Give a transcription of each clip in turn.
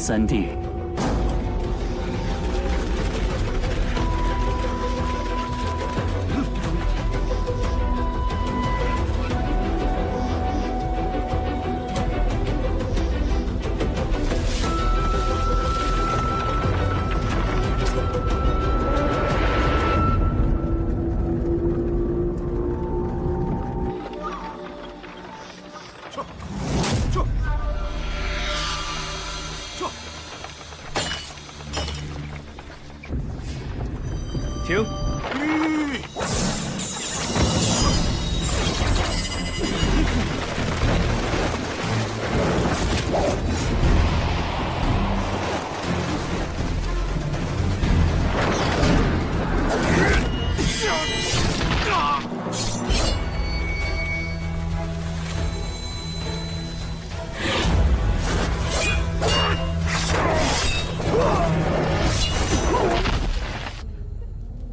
三弟，停！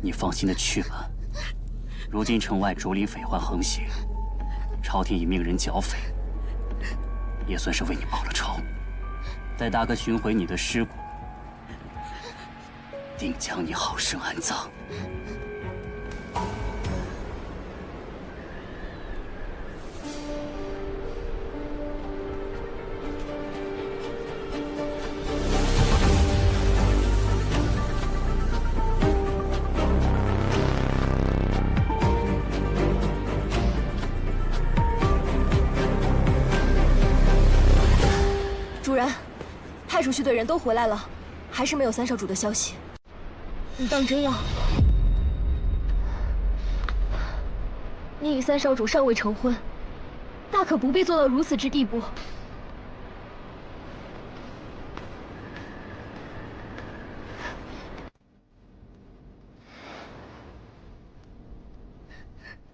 你放心的去吧。如今城外竹林匪患横行，朝廷已命人剿匪，也算是为你报了仇。待大哥寻回你的尸骨，定将你好生安葬。主人，派出去的人都回来了，还是没有三少主的消息。你当真要？你与三少主尚未成婚，大可不必做到如此之地步。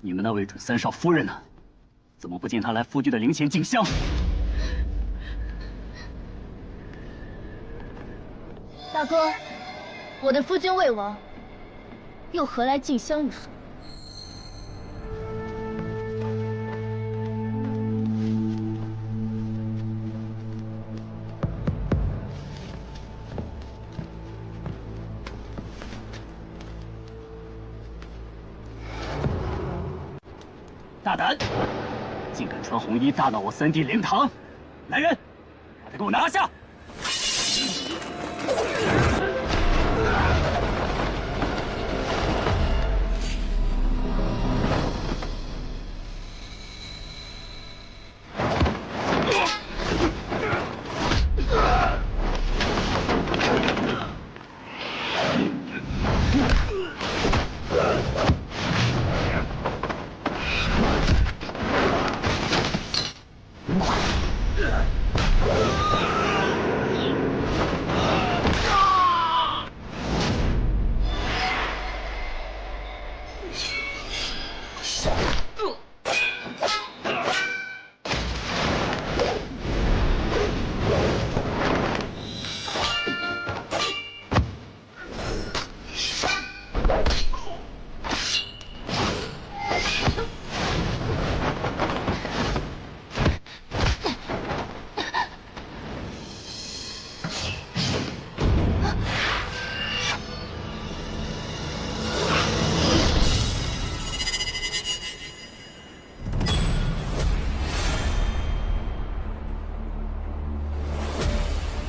你们那位准三少夫人呢？怎么不见她来夫君的灵前敬香？大哥，我的夫君未亡，又何来敬香一说？大胆，竟敢穿红衣大闹我三弟灵堂！来人，把他给我拿下！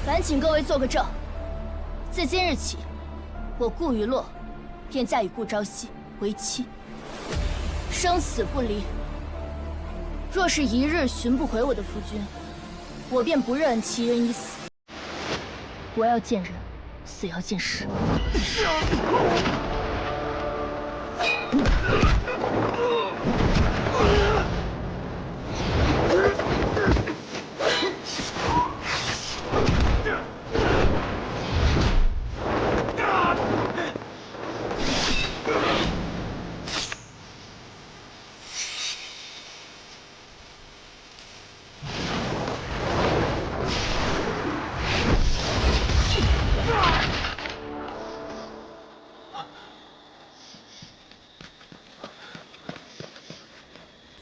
烦请各位做个证，自今日起，我顾雨洛便嫁与顾朝夕为妻，生死不离。若是一日寻不回我的夫君，我便不认其人已死。活要见人，死要见尸。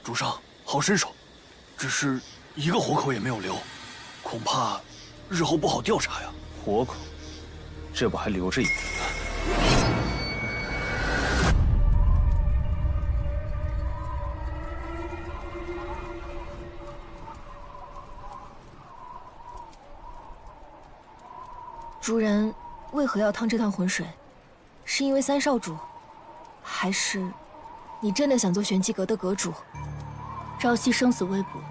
主上，好身手，只是一个活口也没有留，恐怕日后不好调查呀。活口，这不还留着一个呢？主人为何要趟这趟浑水？是因为三少主，还是你真的想做玄机阁的阁主？朝夕生死未卜，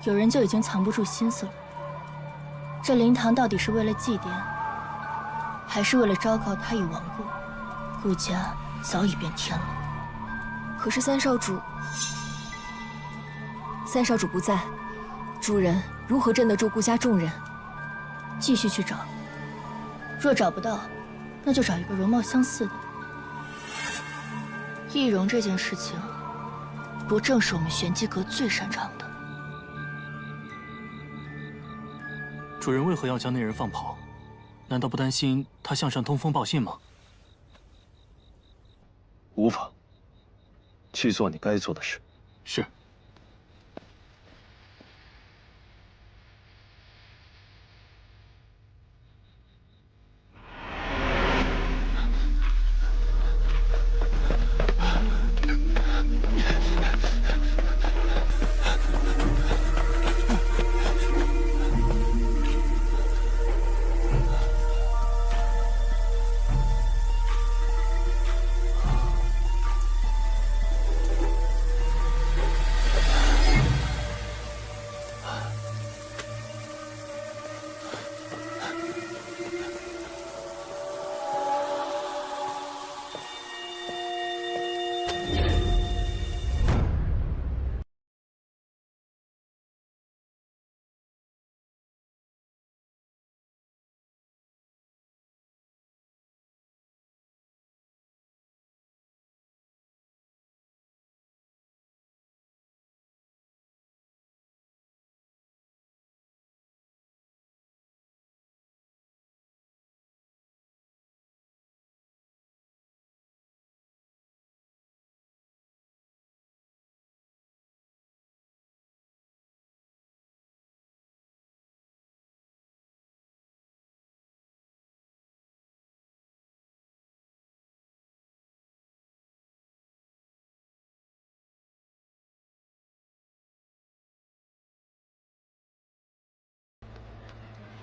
有人就已经藏不住心思了。这灵堂到底是为了祭奠，还是为了昭告他已亡故？顾家早已变天了。可是三少主不在，主人如何镇得住顾家众人？继续去找，若找不到，那就找一个容貌相似的。易容这件事情，不正是我们玄机阁最擅长的？主人为何要将那人放跑？难道不担心他向上通风报信吗？无妨，去做你该做的事。是。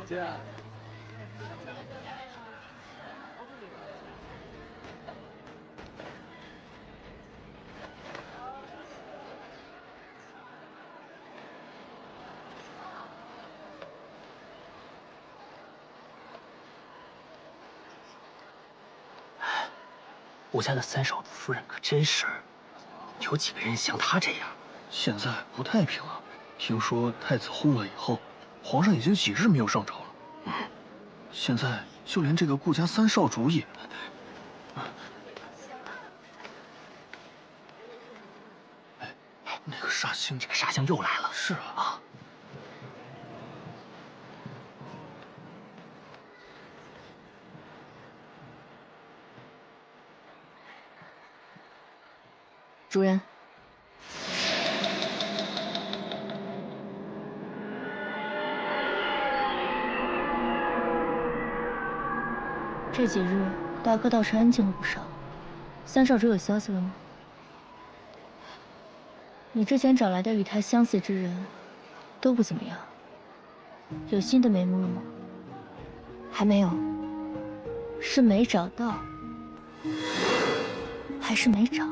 姐，我家的三少主夫人可真是，有几个人像她这样？现在不太平了，听说太子薨了以后，皇上已经几日没有上朝了。现在就连这个顾家三少主也……哎，那个煞星，这个煞星又来了。是啊。主人，这几日大哥倒是安静了不少。三少主有消息了吗？你之前找来的与他相似之人都不怎么样，有新的眉目了吗？还没有。是没找到，还是没找？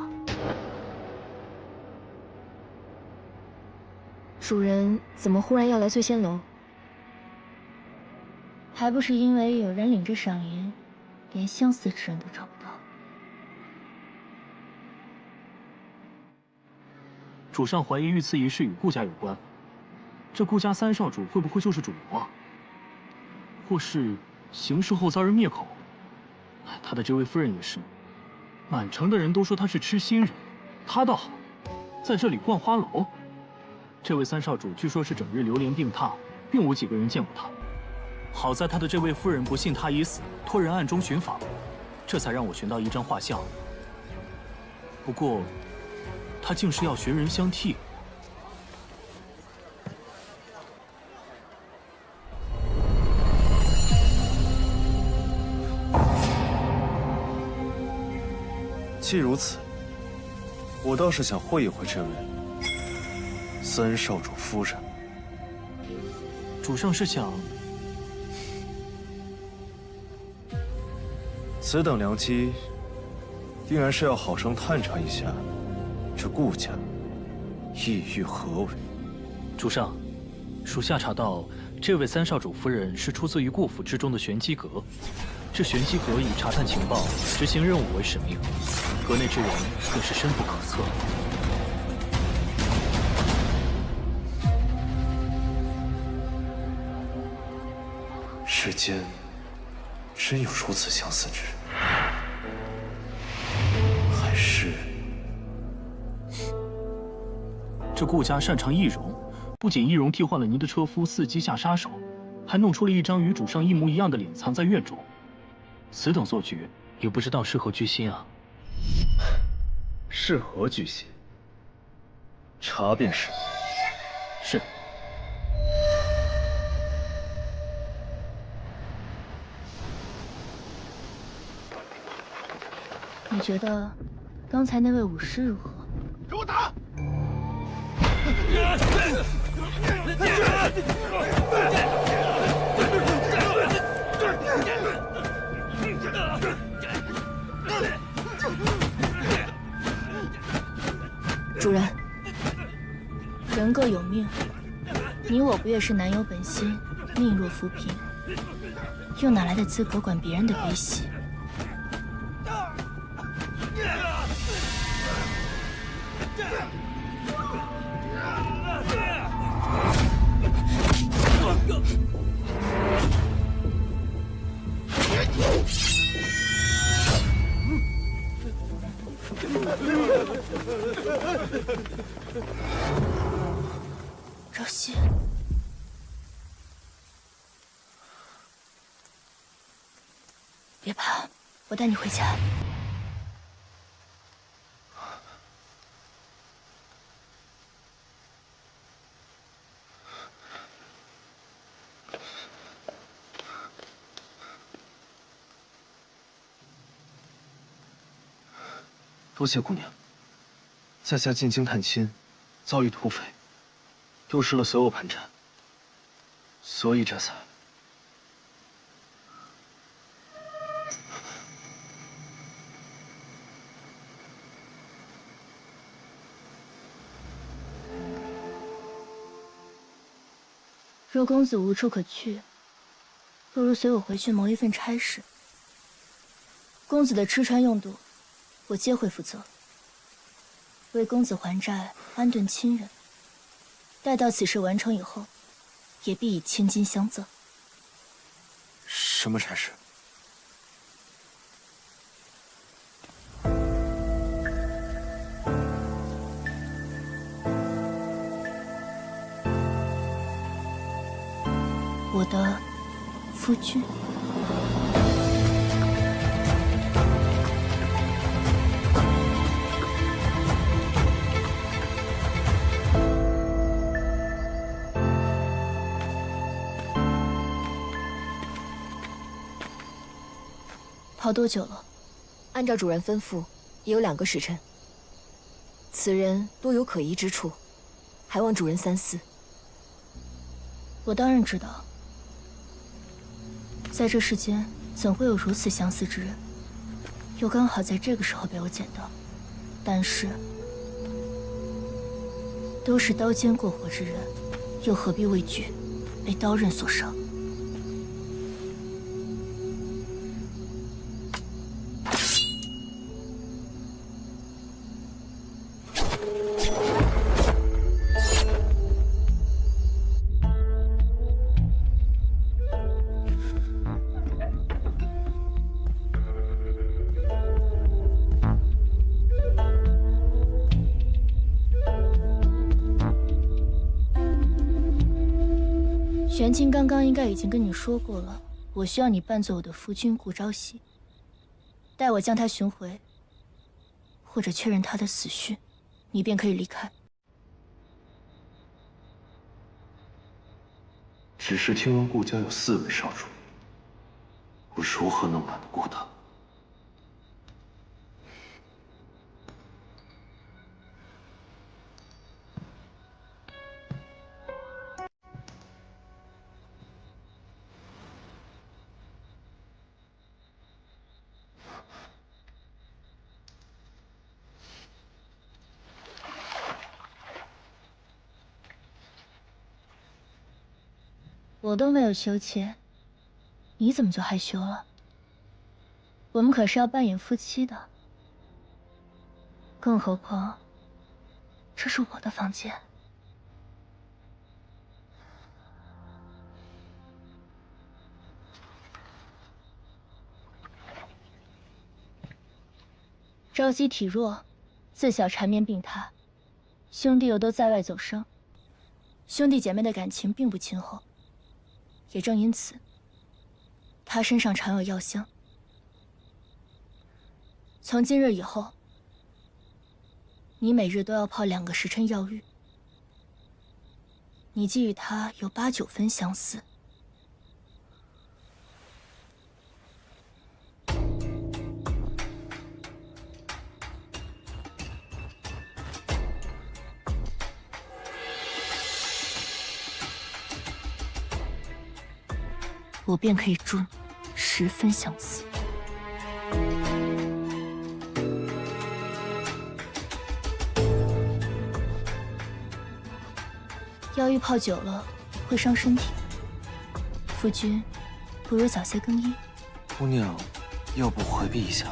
主人怎么忽然要来醉仙楼？还不是因为有人领着赏银，连相似之人都找不到。主上怀疑遇刺一事与顾家有关，这顾家三少主会不会就是主谋啊？或是行事后遭人灭口？他的这位夫人也是，满城的人都说她是痴心人，她倒好，在这里逛花楼。这位三少主据说是整日流连病榻，并无几个人见过他。好在他的这位夫人不信他已死，托人暗中寻访，这才让我寻到一张画像。不过，他竟是要寻人相替。既如此，我倒是想会一会这位三少主夫人。主上是想……此等良机，定然是要好生探查一下这顾家意欲何为。主上，属下查到，这位三少主夫人是出自于顾府之中的玄机阁。这玄机阁以查探情报、执行任务为使命，阁内之人更是深不可测。世间真有如此相似之人，还是这顾家擅长易容，不仅易容替换了您的车夫伺机下杀手，还弄出了一张与主上一模一样的脸藏在院中。此等做局，也不知道是何居心啊！是何居心？查便是。是。你觉得刚才那位武士如何？给我打！主人，人各有命，你我不也是男有本心，命若浮萍，又哪来的资格管别人的悲喜？朝夕，别怕，我带你回家。多谢姑娘。在下进京探亲，遭遇土匪，丢失了所有盘缠，所以这才……若公子无处可去，不如随我回去谋一份差事。公子的吃穿用度，我皆会负责。为公子还债，安顿亲人。待到此事完成以后，也必以千金相赠。什么差事？我的夫君。跑多久了？按照主人吩咐，也有2个时辰。此人多有可疑之处，还望主人三思。我当然知道，在这世间怎会有如此相似之人？又刚好在这个时候被我捡到。但是，都是刀尖过活之人，又何必畏惧被刀刃所伤？玄清刚刚应该已经跟你说过了，我需要你扮作我的夫君顾朝夕，待我将他寻回，或者确认他的死讯，你便可以离开。只是听闻顾家有4位少主，我如何能瞒得过他？我都没有羞怯，你怎么就害羞了？我们可是要扮演夫妻的，更何况这是我的房间。朝夕体弱，自小缠绵病榻，兄弟又都在外走伤，兄弟姐妹的感情并不亲厚。也正因此，他身上常有药香。从今日以后，你每日都要泡2个时辰药浴。你既与他有8、9分相似。我便可以祝你10分相似。药浴泡久了会伤身体，夫君不如早些更衣。姑娘，要不回避一下？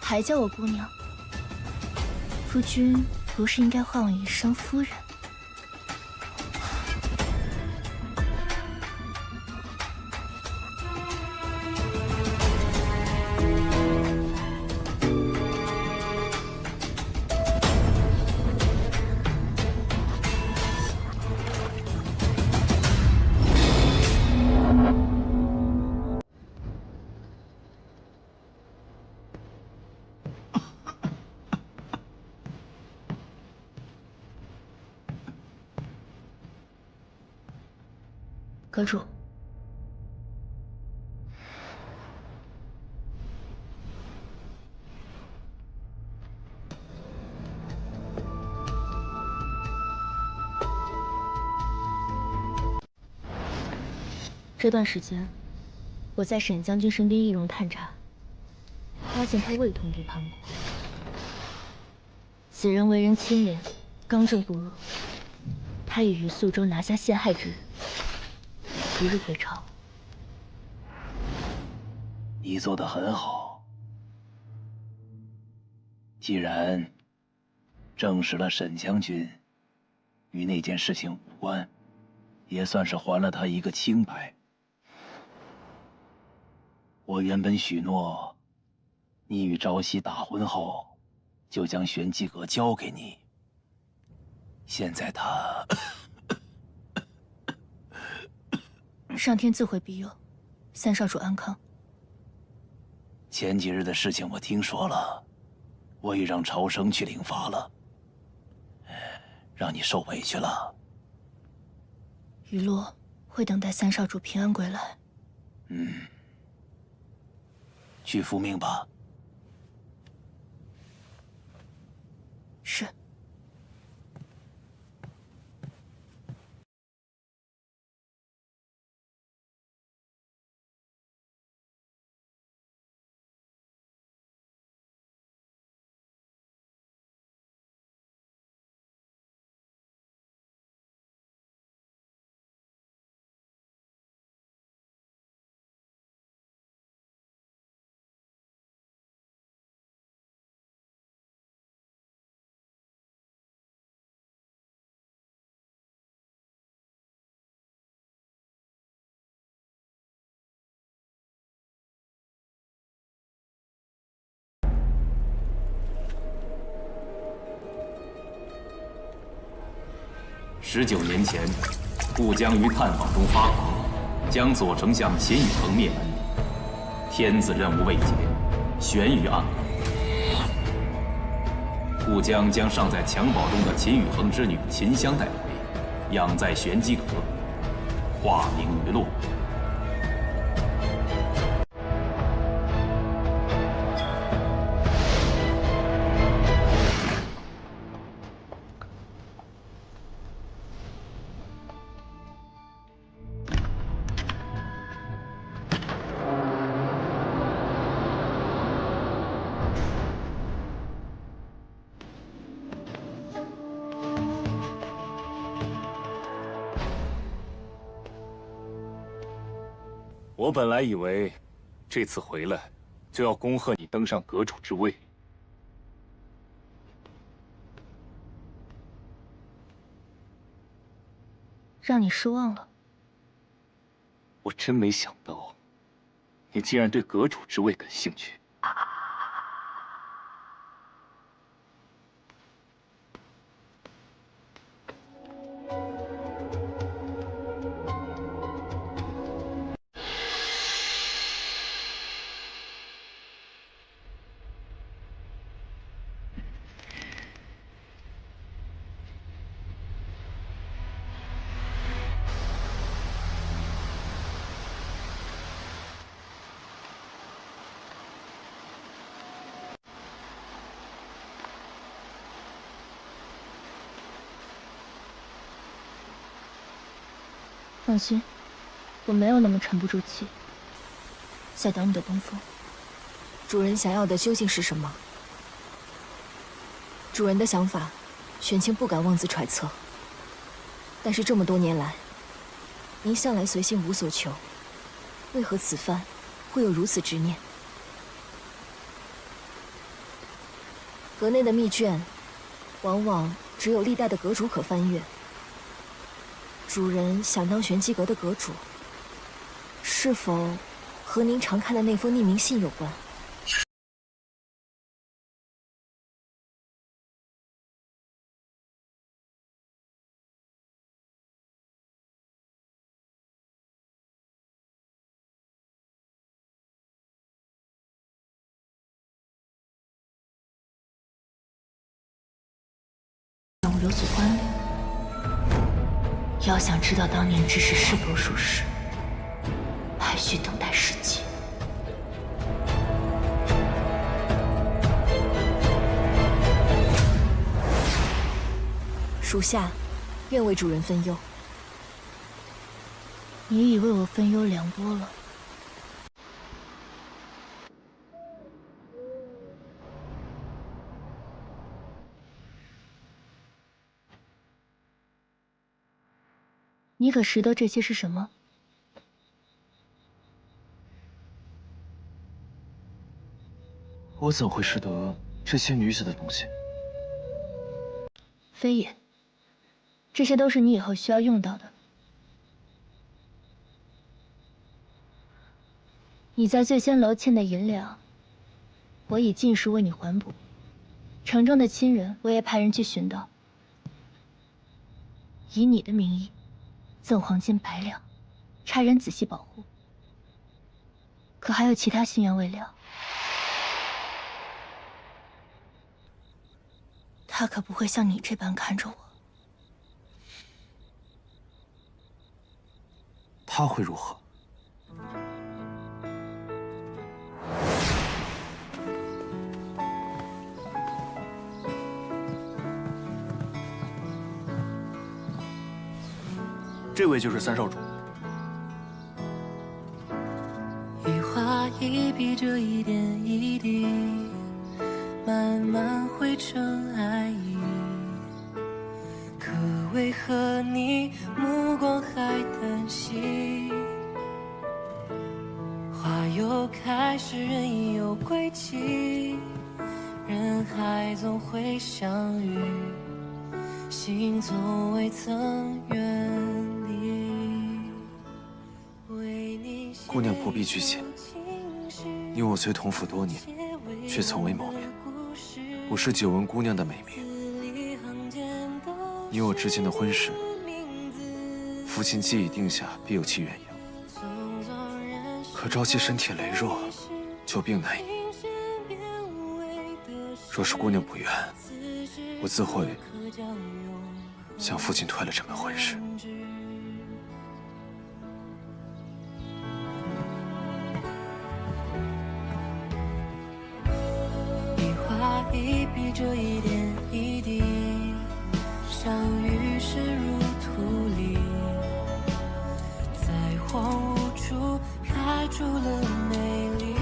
还叫我姑娘？夫君不是应该唤我一声夫人？阁主，这段时间，我在沈将军身边易容探查，发现他未同意叛国。此人为人清廉，刚正不阿。他已于宿州拿下陷害之人。即日回朝。你做得很好。既然证实了沈将军与那件事情无关，也算是还了他一个清白。我原本许诺，你与朝夕大婚后，就将玄机阁交给你。现在他上天自会庇佑，三少主安康。前几日的事情我听说了，我已让朝生去领罚了，让你受委屈了。雨落会等待三少主平安归来。去复命吧。是。19年前，顾江于探访中发狂，将左丞相秦宇恒灭门。天子任务未解，悬于案外。顾江将尚在襁褓中的秦宇恒之女秦香带回，养在玄机阁，化名于洛。我本来以为，这次回来就要恭贺你登上阁主之位。让你失望了。我真没想到，你竟然对阁主之位感兴趣。放心，我没有那么沉不住气。在等你的东风。主人想要的究竟是什么？主人的想法，玄清不敢妄自揣测。但是这么多年来，您向来随心无所求，为何此番会有如此执念？阁内的秘卷，往往只有历代的阁主可翻阅。主人想当玄机阁的阁主，是否和您常看的那封匿名信有关？有所关联。要想知道当年之事是否属实，还需等待时机。属下愿为主人分忧。你已为我分忧良多了。你可识得这些是什么？我怎会识得这些女子的东西？非也，这些都是你以后需要用到的。你在醉仙楼欠的银两，我已尽数为你还补。城中的亲人，我也派人去寻到，以你的名义赠黄金100两，差人仔细保护。可还有其他心愿未了。他可不会像你这般看着我。他会如何？这位就是三少主。一画一笔，这一点一滴，慢慢汇成爱意。可为何你目光还单细？花又开时，人已有归期，人海总会相遇，心从未曾远。姑娘不必拘谨，你我虽同府多年，却从未谋面。我是久闻姑娘的美名，你我之间的婚事，父亲既已定下，必有其缘由。可朝夕身体羸弱，久病难医。若是姑娘不愿，我自会向父亲退了这门婚事。一笔这一点一滴，相遇时如土里，在荒芜处开出了美丽。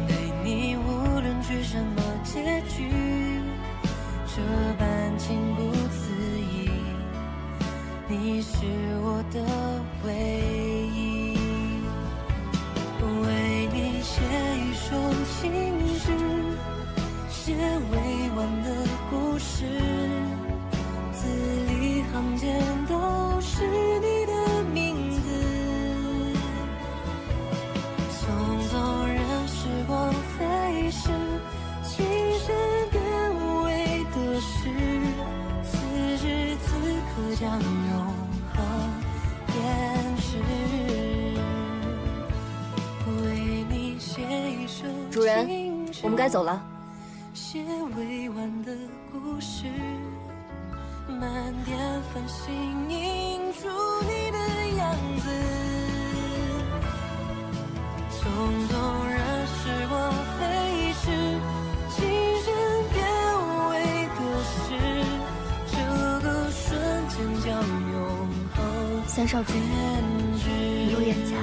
对你无论去什么结局，这般情不自已，你是我的唯一。主人，我们该走了。写未完的故事，漫点繁星映出你的样子，匆匆让时光飞逝，情人变为隔世，这个瞬间将永恒三少主，你有远嫁。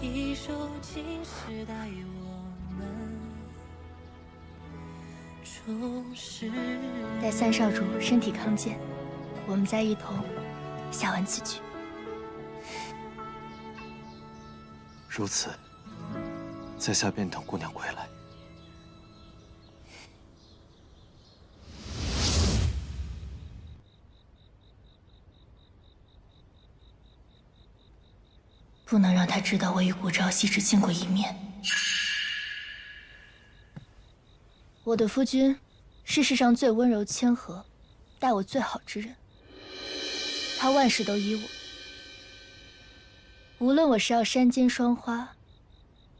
一首情诗带我们重拾。待三少主身体康健，我们再一同下完此局。如此，在下便等姑娘归来。不能让他知道我与顾朝夕只见过一面。我的夫君是世上最温柔谦和、待我最好之人。他万事都依我，无论我是要山间霜花，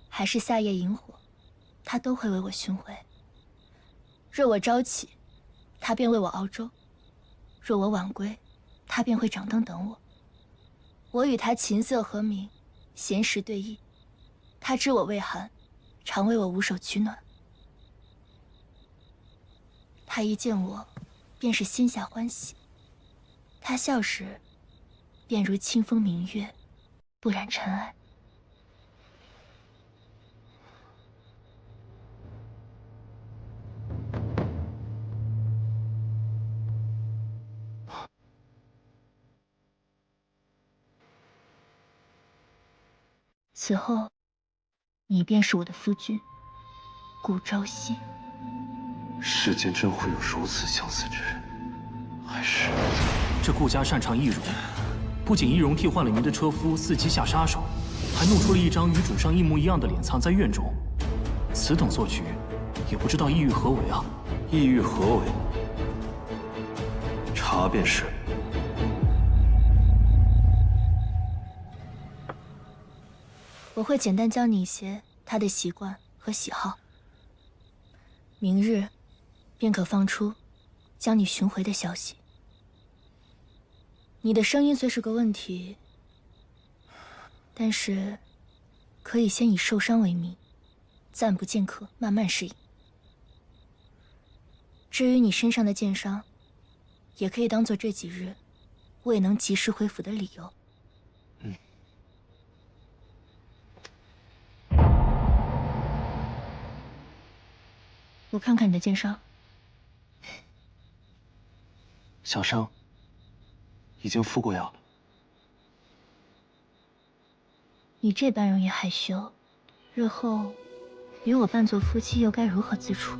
还是夏夜萤火，他都会为我寻回。若我朝起，他便为我熬粥；若我晚归，他便会掌灯等我。我与他琴瑟和鸣，闲时对弈。他知我未寒，常为我捂手取暖。他一见我，便是心下欢喜。他笑时，便如清风明月，不染尘埃。此后，你便是我的夫君，顾朝夕。世间真会有如此相似之人，还是这顾家擅长易容，不仅易容替换了您的车夫伺机下杀手，还弄出了一张与主上一模一样的脸藏在院中。此等做局，也不知道意欲何为啊！意欲何为？查便是。我会简单教你一些他的习惯和喜好，明日便可放出将你寻回的消息。你的声音虽是个问题，但是可以先以受伤为名，暂不见客，慢慢适应。至于你身上的剑伤，也可以当做这几日未能及时恢复的理由。我看看你的剑伤，小伤已经敷过药了。你这般容易害羞，日后与我扮作夫妻又该如何自处？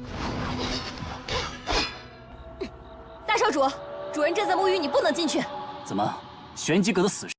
大少主，主人正在沐浴，你不能进去。怎么，玄机阁的死士？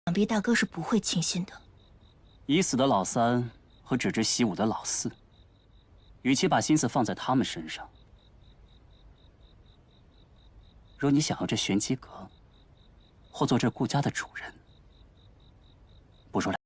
想必大哥是不会轻信的。已死的老三和只知习武的老四，与其把心思放在他们身上，若你想要这玄机阁，或做这顾家的主人，不如来。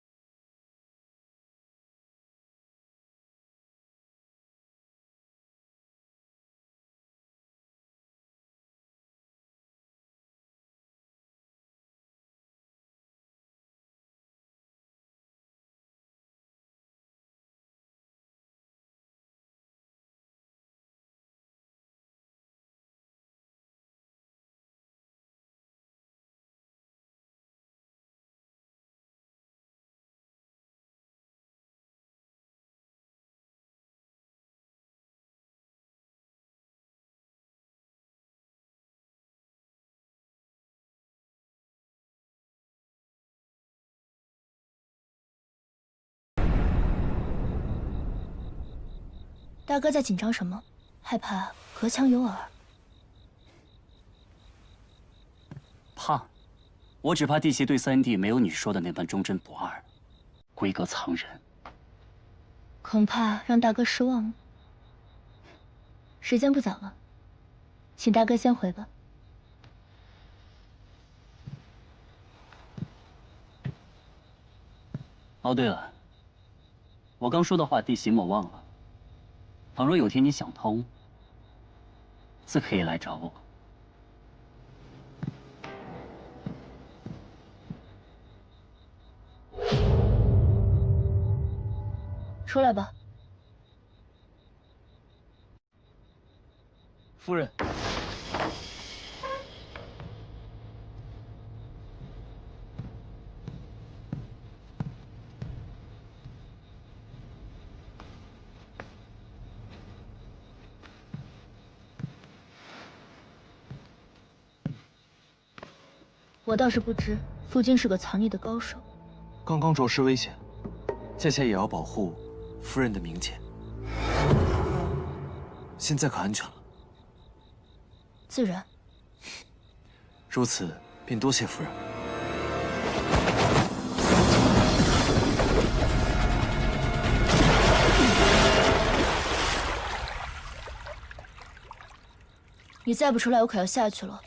大哥在紧张什么？害怕隔墙有耳？怕？我只怕弟媳对三弟没有你说的那般忠贞不二，闺阁藏人。恐怕让大哥失望了。时间不早了，请大哥先回吧。哦，对了，我刚说的话，弟媳莫忘了。倘若有天你想通，自可以来找我。出来吧。夫人。我倒是不知傅君是个藏匿的高手。刚刚着实危险，在下也要保护夫人的名节。现在可安全了？自然。如此，便多谢夫人。你再不出来，我可要下去了。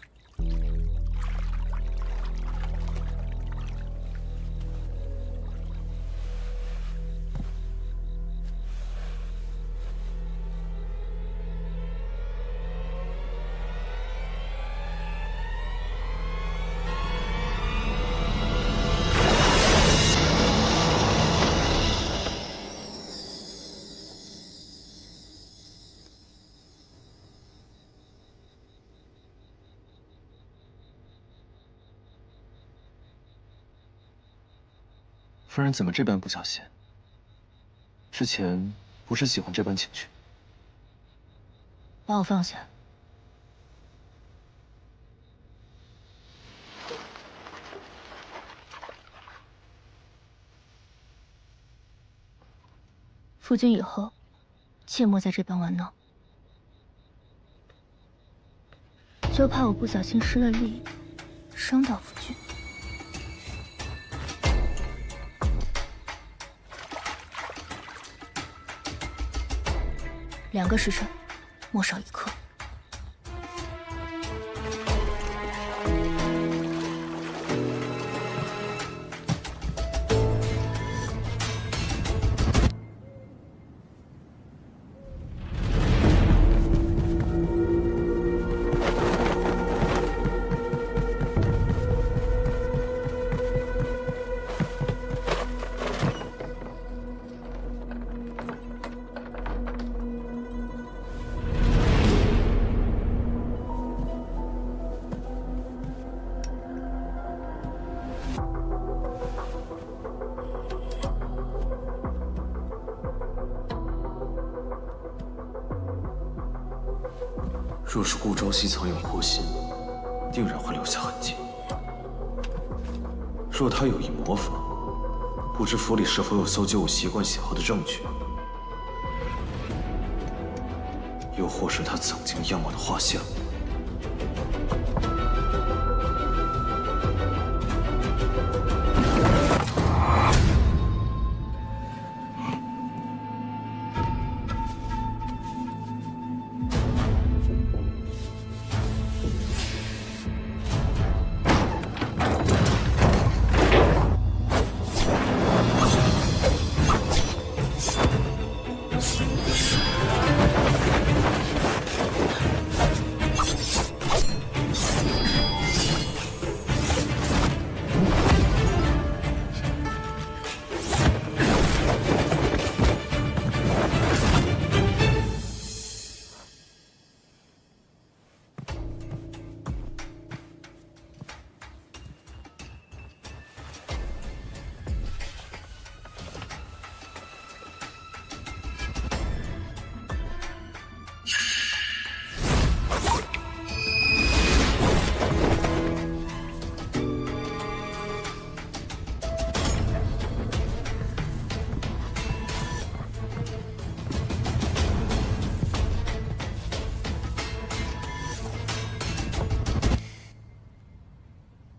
夫人怎么这般不小心？之前不是喜欢这般情绪？把我放下。夫君以后，切莫再这般玩闹。就怕我不小心失了力，伤到夫君。2个时辰，莫少一刻。若是顾朝夕藏有祸心，定然会留下痕迹。若他有意模仿，不知府里是否有搜救我习惯喜好的证据？又或是他曾经样我的画像？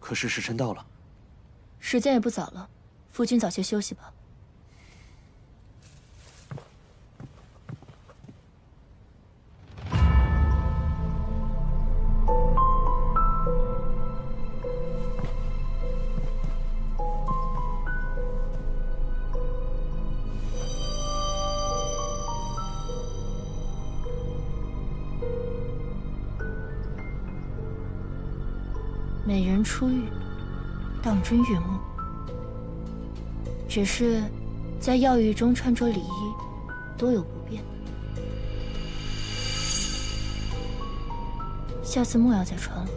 可是时辰到了，时间也不早了，夫君早些休息吧。美人出浴，当真悦目。只是在药浴中穿着礼衣，多有不便。下次莫要再穿了。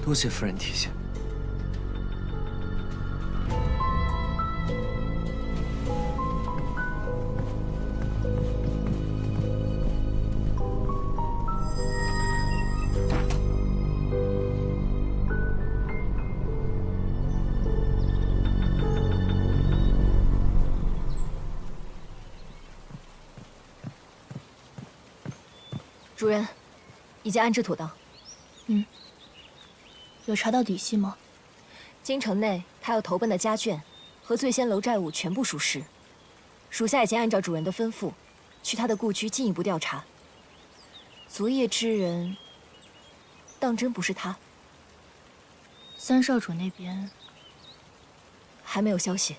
多谢夫人提醒。主人，已经安置妥当。有查到底细吗？京城内他要投奔的家眷和醉仙楼债务全部属实，属下已经按照主人的吩咐，去他的故居进一步调查。昨夜之人，当真不是他？三少主那边还没有消息。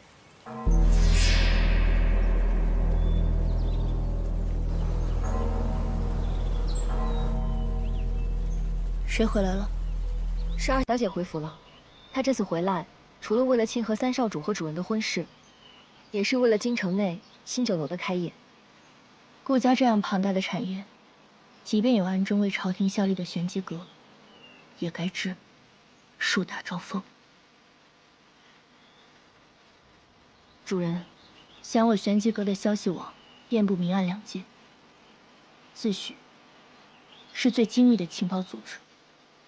谁回来了？是二小姐回府了。她这次回来，除了为了庆贺三少主和主人的婚事，也是为了京城内新酒楼的开业。顾家这样庞大的产业，即便有暗中为朝廷效力的玄机阁，也该知树大招风。主人，想我玄机阁的消息网遍布明暗两界，自诩是最精密的情报组织，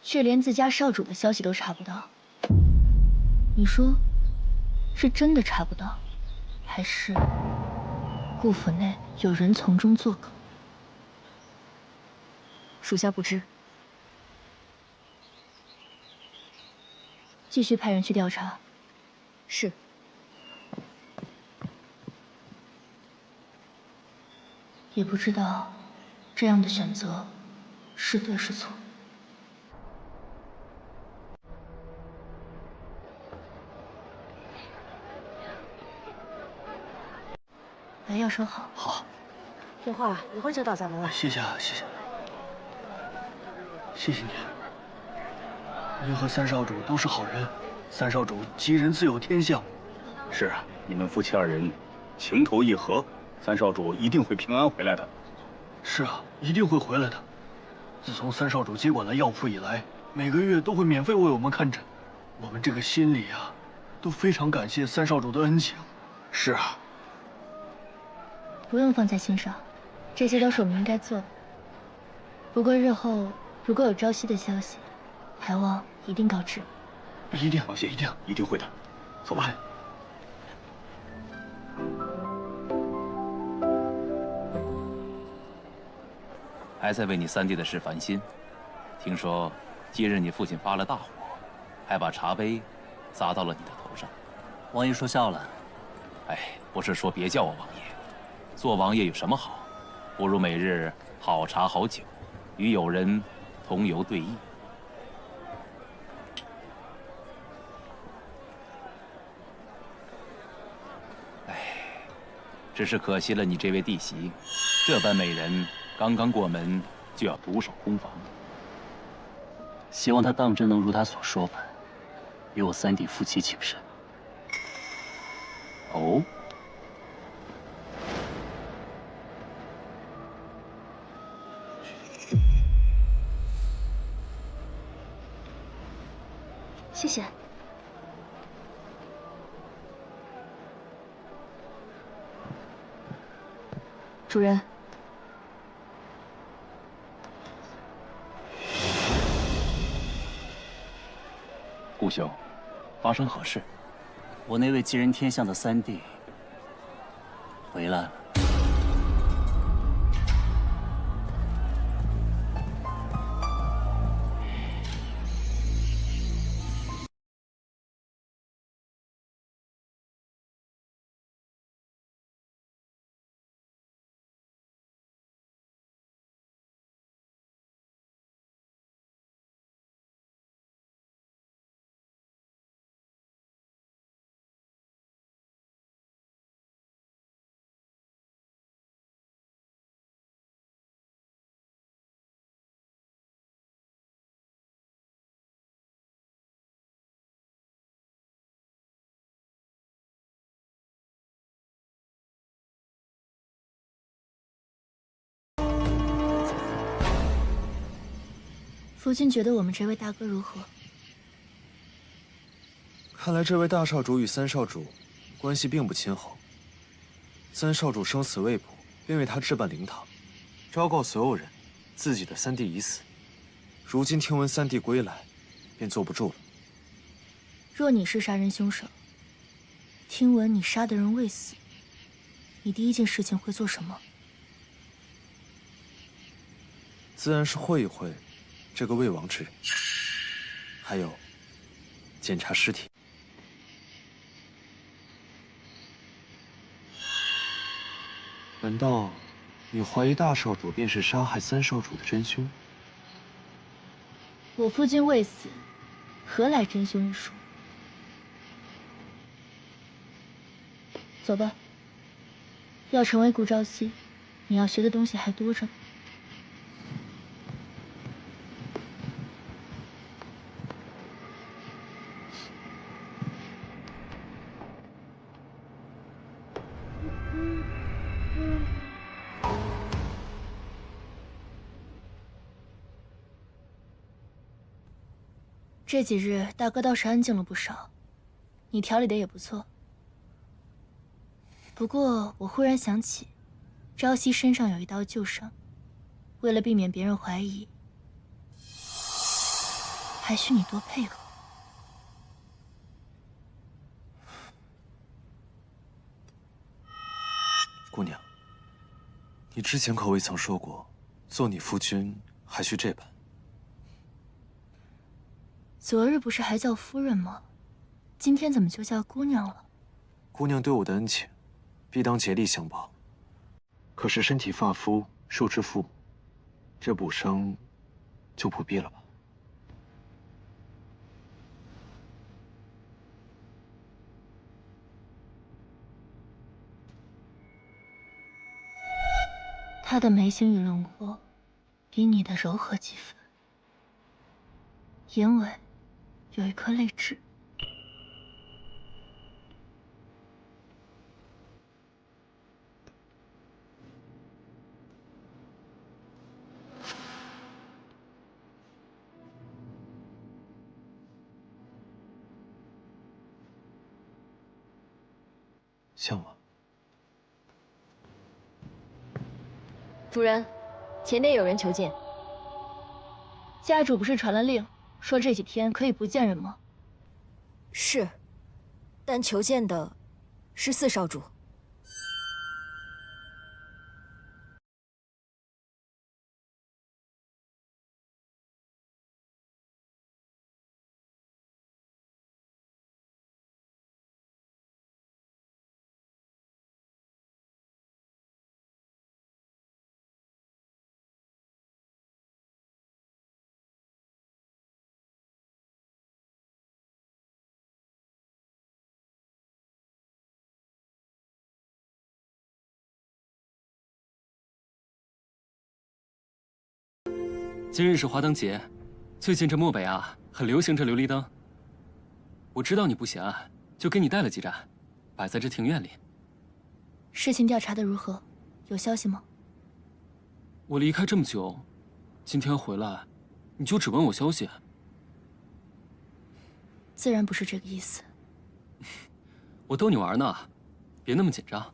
却连自家少主的消息都查不到。你说，是真的查不到，还是顾府内有人从中作梗？属下不知。继续派人去调查。是。也不知道这样的选择是对是错。来，要收好。好。听话，一会儿就到咱们了。谢谢啊，谢谢。谢谢你。您和三少主都是好人，三少主吉人自有天相。是啊，你们夫妻二人情投意合，三少主一定会平安回来的。是啊，一定会回来的。自从三少主接管了药铺以来，每个月都会免费为我们看诊。我们这个心里啊，都非常感谢三少主的恩情。是啊。不用放在心上，这些都是我们应该做的。不过日后如果有朝夕的消息，还望一定告知。一定，放心，一定会的。走吧。还在为你三弟的事烦心。听说今日你父亲发了大火，还把茶杯砸到了你的头上。王爷说笑了。哎，不是说别叫我王爷，做王爷有什么好？不如每日好茶好酒，与友人同游对弈。哎，只是可惜了你这位弟媳，这般美人。刚刚过门就要独守空房，希望他当真能如他所说般，与我三弟夫妻情深。哦，谢谢。主人。顾兄，发生何事？我那位吉人天相的三弟回来了。夫君觉得我们这位大哥如何？看来这位大少主与三少主关系并不亲厚。三少主生死未卜，便为他置办灵堂，昭告所有人，自己的三弟已死。如今听闻三弟归来，便坐不住了。若你是杀人凶手，听闻你杀的人未死，你第一件事情会做什么？自然是会一会这个魏王之人，还有检查尸体。难道你怀疑大少主便是杀害三少主的真凶？我夫君未死，何来真凶一说？走吧。要成为顾朝夕，你要学的东西还多着呢。这几日大哥倒是安静了不少，你调理的也不错。不过我忽然想起，朝夕身上有一道旧伤，为了避免别人怀疑，还需你多配合。姑娘，你之前可未曾说过，做你夫君还需这般。昨日不是还叫夫人吗？今天怎么就叫姑娘了？姑娘对我的恩情，必当竭力相报。可是身体发肤受之父母，这补伤就不必了吧？她的眉形与轮廓，比你的柔和几分，眼尾有一颗泪痣。像吗？主人，前殿有人求见。家主不是传了令，说这几天可以不见人吗？是，但求见的是四少主。今日是华灯节，最近这漠北啊，很流行这琉璃灯。我知道你不喜欢，就给你带了几盏，摆在这庭院里。事情调查的如何？有消息吗？我离开这么久，今天回来，你就只问我消息？自然不是这个意思。我逗你玩呢，别那么紧张。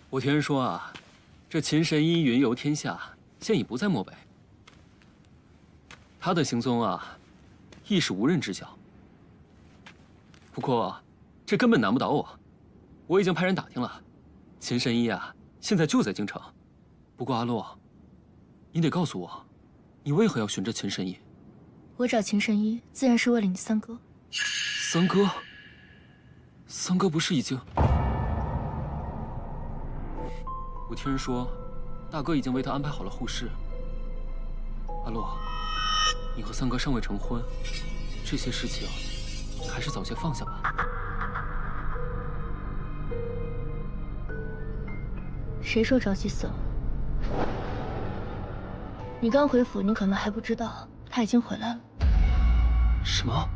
我听人说啊，这秦神医云游天下，现已不在漠北。他的行踪啊，亦是无人知晓。不过，这根本难不倒我。我已经派人打听了，秦神医啊，现在就在京城。不过阿洛，你得告诉我，你为何要寻着秦神医？我找秦神医，自然是为了你三哥。三哥？三哥不是已经……我听人说，大哥已经为他安排好了护士。阿洛。你和三哥尚未成婚，这些事情还是早些放下吧。谁说朝夕死了？你刚回府，你可能还不知道，他已经回来了。什么？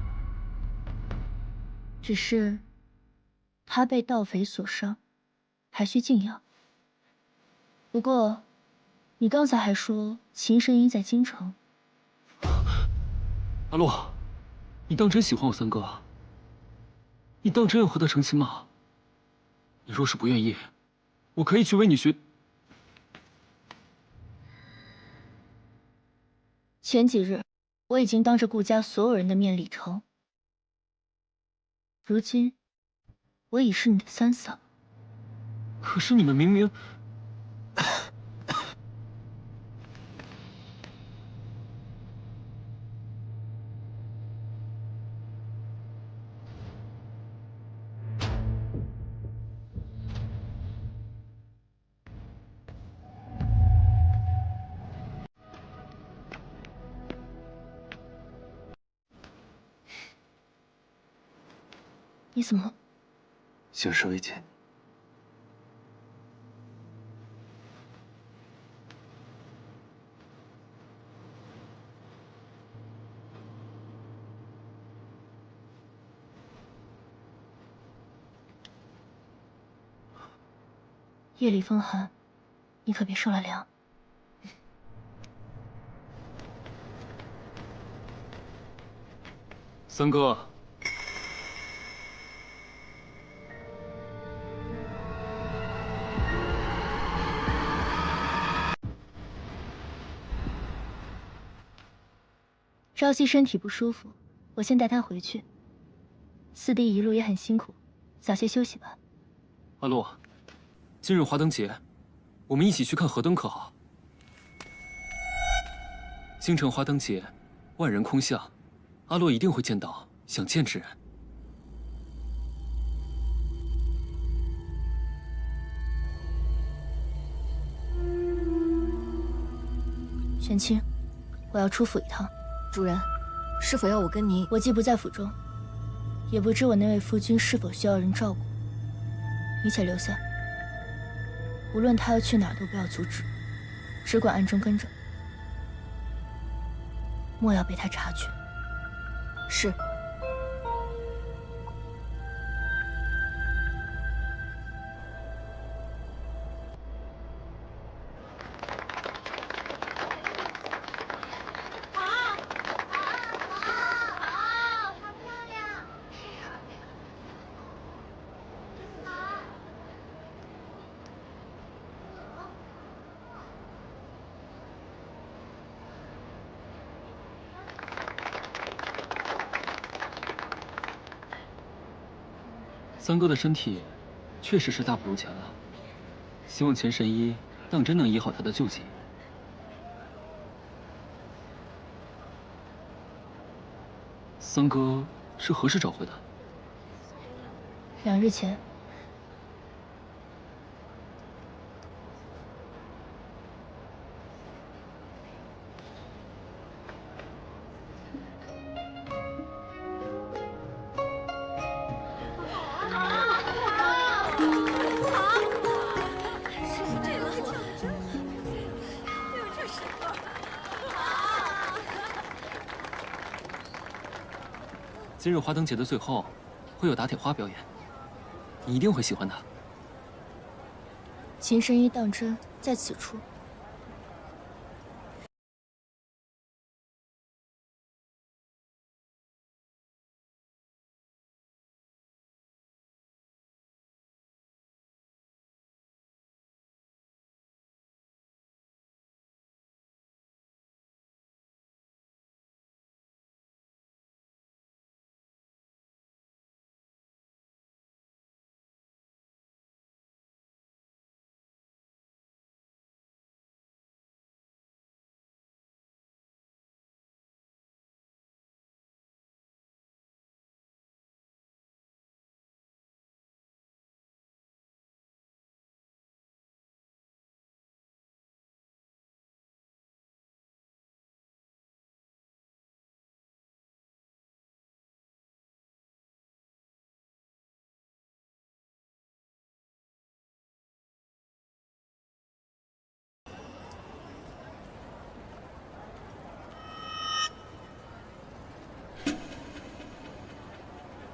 只是他被盗匪所伤，还需静养。不过，你刚才还说秦神医在京城。阿洛，你当真喜欢我三哥？你当真要和他成亲吗？你若是不愿意，我可以去为你学。前几日，我已经当着顾家所有人的面礼成。如今，我已是你的三嫂。可是你们明明……你怎么？醒时未见。夜里风寒，你可别受了凉。三哥，朝夕身体不舒服，我先带他回去。四弟一路也很辛苦，早些休息吧。阿洛，今日华灯节，我们一起去看河灯可好？京城花灯节，万人空巷，阿洛一定会见到想见之人。玄清，我要出府一趟。主人，是否要我跟您？我既不在府中，也不知我那位夫君是否需要人照顾。你且留下，无论他要去哪儿都不要阻止，只管暗中跟着，莫要被他察觉。是。三哥的身体确实是大不如前了，希望钱神医当真能医好他的旧疾。三哥是何时找回的？2日前。今日华灯节的最后，会有打铁花表演，你一定会喜欢的。秦神医当真在此处？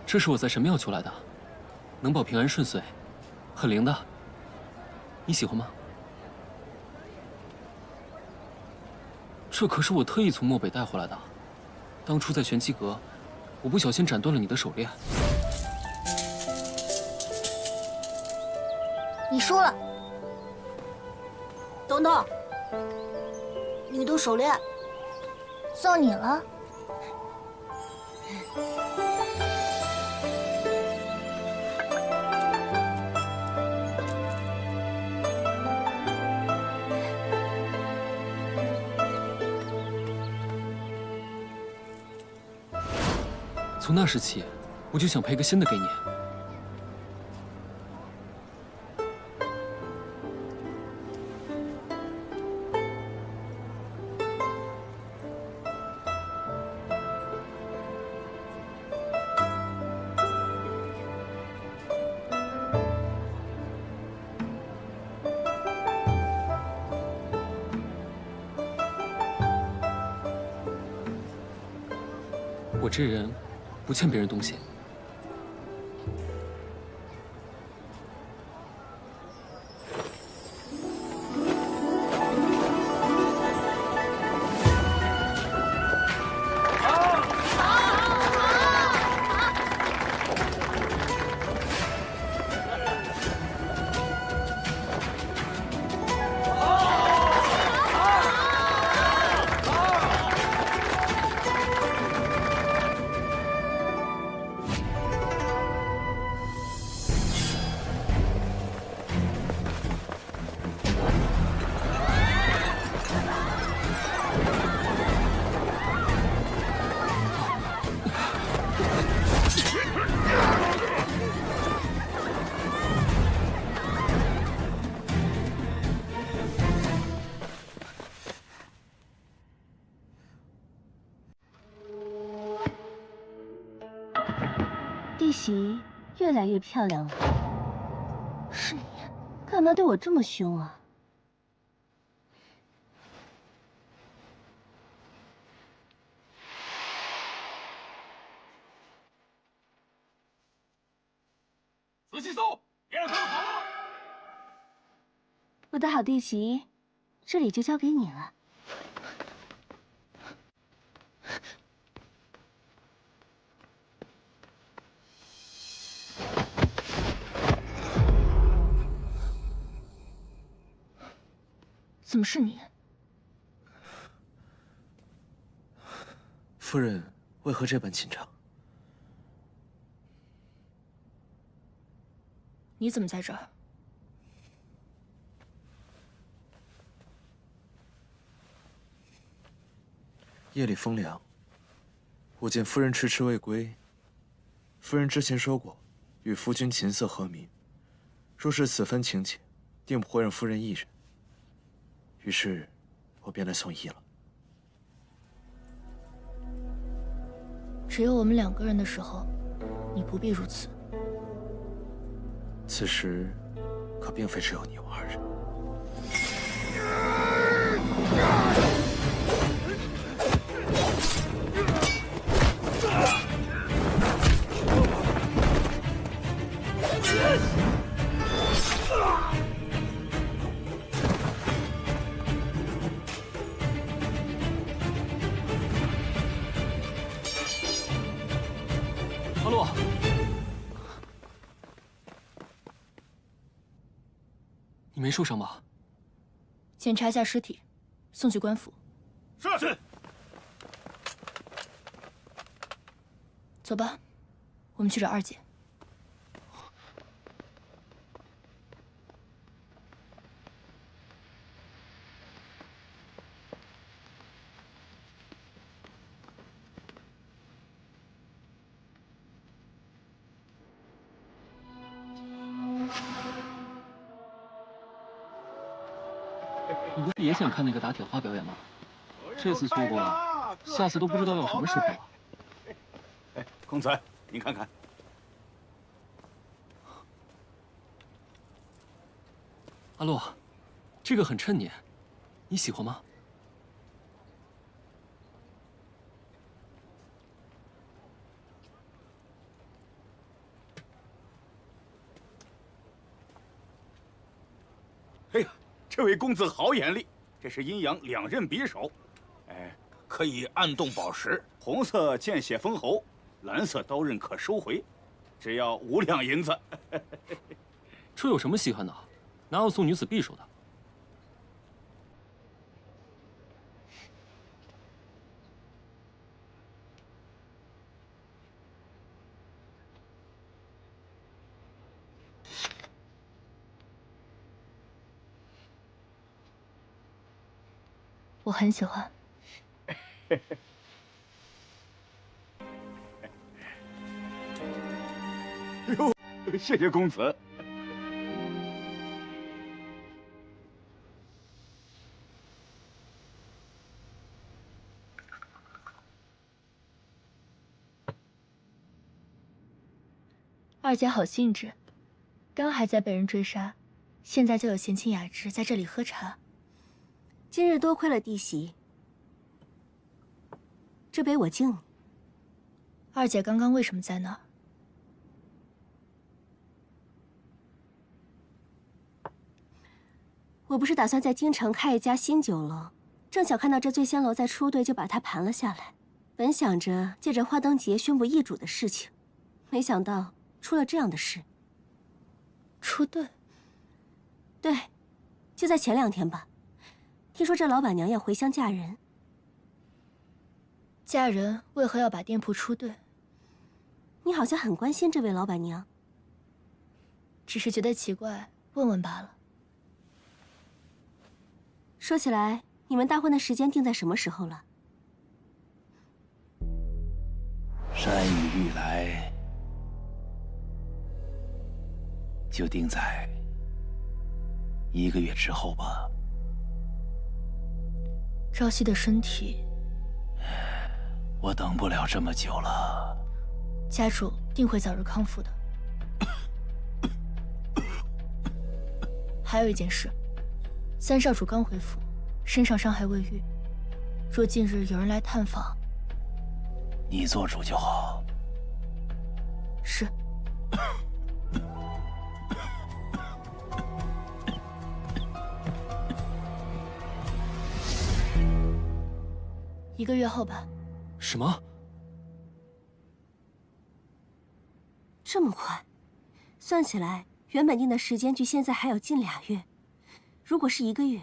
这是我在神庙求来的，能保平安顺遂，很灵的。你喜欢吗？这可是我特意从漠北带回来的。当初在玄机阁，我不小心斩断了你的手链。你输了。等等，你的手链送你了。从那时起，我就想配个新的给你。我这人不欠别人东西。弟媳越来越漂亮了。是你，干嘛对我这么凶啊？仔细搜，别让他们跑了。我的好弟媳，这里就交给你了。怎么是你？夫人为何这般紧张？你怎么在这儿？夜里风凉，我见夫人迟迟未归。夫人之前说过，与夫君琴瑟和鸣，若是此番情景，定不会让夫人一人。于是，我便来送医了。只有我们2个人的时候，你不必如此。此时，可并非只有你我2人。阿洛，你没受伤吧？检查一下尸体，送去官府。是。走吧，我们去找2姐。你不是也想看那个打铁花表演吗？这次错过了，下次都不知道要什么时候了。哎，公子，您看看。阿洛，这个很衬你，你喜欢吗？哎呀，这位公子好眼力，这是阴阳2刃匕首。哎，可以暗动宝石，红色见血封喉，蓝色刀刃可收回，只要5两银子。这有什么稀罕的？哪有送女子匕首的？我很喜欢。哟，谢谢公子。二姐好兴致，刚还在被人追杀，现在就有闲情雅致在这里喝茶。今日多亏了弟媳，这杯我敬你。二姐刚刚为什么在那儿？我不是打算在京城开一家新酒楼，正巧看到这醉仙楼在出队，就把它盘了下来。本想着借着花灯节宣布易主的事情，没想到出了这样的事。出队？对，就在前2天吧。听说这老板娘要回乡嫁人。嫁人为何要把店铺出队？你好像很关心这位老板娘。只是觉得奇怪，问问罢了。说起来，你们大婚的时间定在什么时候了？山雨欲来，就定在1个月之后吧。朝夕的身体，我等不了这么久了。家主定会早日康复的。还有一件事，三少主刚回府，身上伤还未愈。若近日有人来探访，你做主就好。是。1个月后吧。什么？这么快？算起来，原本定的时间距现在还有近2月。如果是1个月，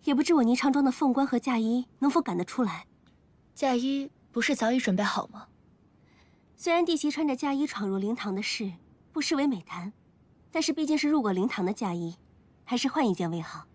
也不知我霓裳庄的凤冠和嫁衣能否赶得出来。嫁衣不是早已准备好吗？虽然弟媳穿着嫁衣闯入灵堂的事不失为美谈，但是毕竟是入过灵堂的嫁衣，还是换一件为好。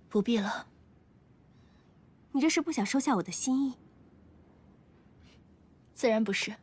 不必了。你这是不想收下我的心意？自然不是。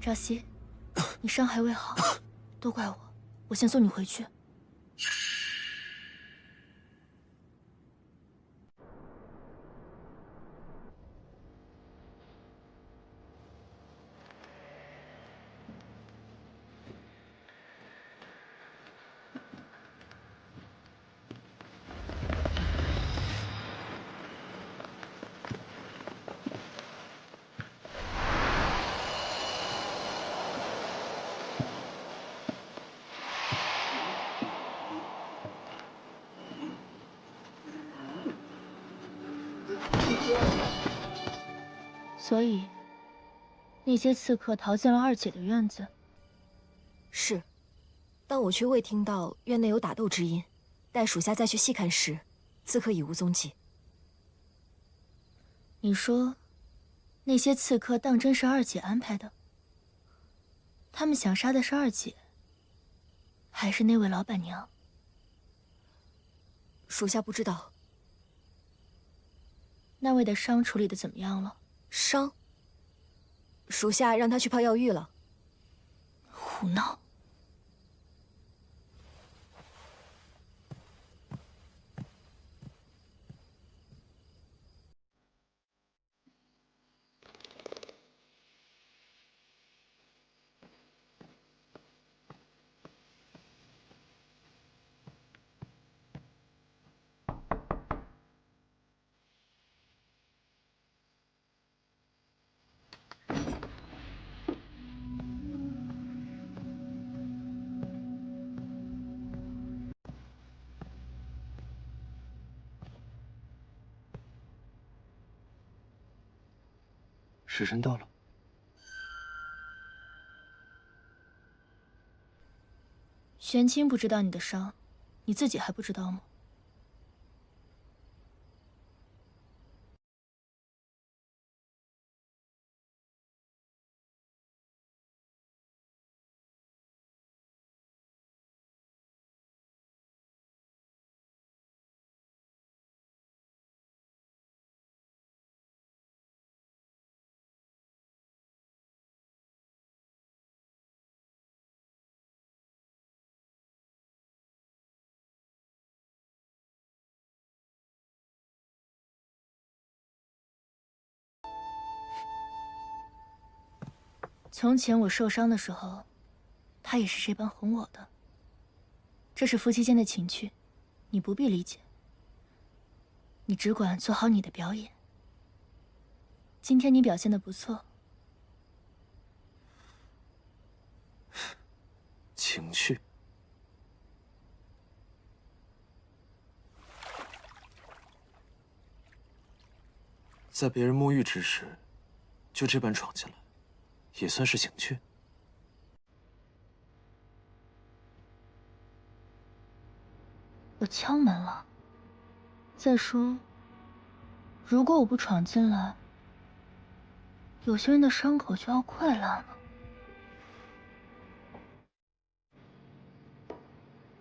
朝夕，你伤还未好，都怪我，我先送你回去。所以，那些刺客逃进了二姐的院子。是，但我却未听到院内有打斗之音。待属下再去细看时，刺客已无踪迹。你说，那些刺客当真是二姐安排的？他们想杀的是二姐，还是那位老板娘？属下不知道。那位的伤处理的怎么样了？伤？属下让他去泡药浴了。胡闹！时辰到了。玄清不知道你的伤，你自己还不知道吗？从前我受伤的时候，他也是这般哄我的。这是夫妻间的情趣，你不必理解。你只管做好你的表演。今天你表现得不错。情趣。在别人沐浴之时，就这般闯进来。也算是情趣。我敲门了。再说，如果我不闯进来，有些人的伤口就要溃烂了。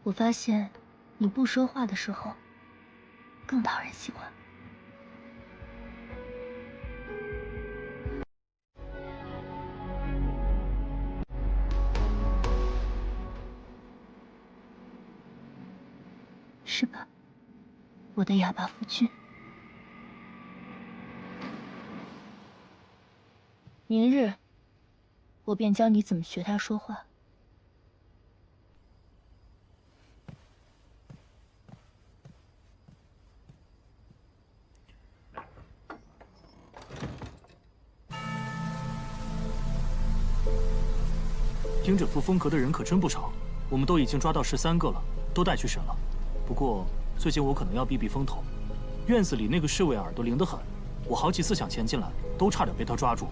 我发现，你不说话的时候，更讨人喜欢。是吧，我的哑巴夫君？明日，我便教你怎么学他说话。盯这副风格的人可真不少，我们都已经抓到13个了，都带去审了。不过最近我可能要避避风头，院子里那个侍卫耳朵灵得很，我好几次想潜进来，都差点被他抓住。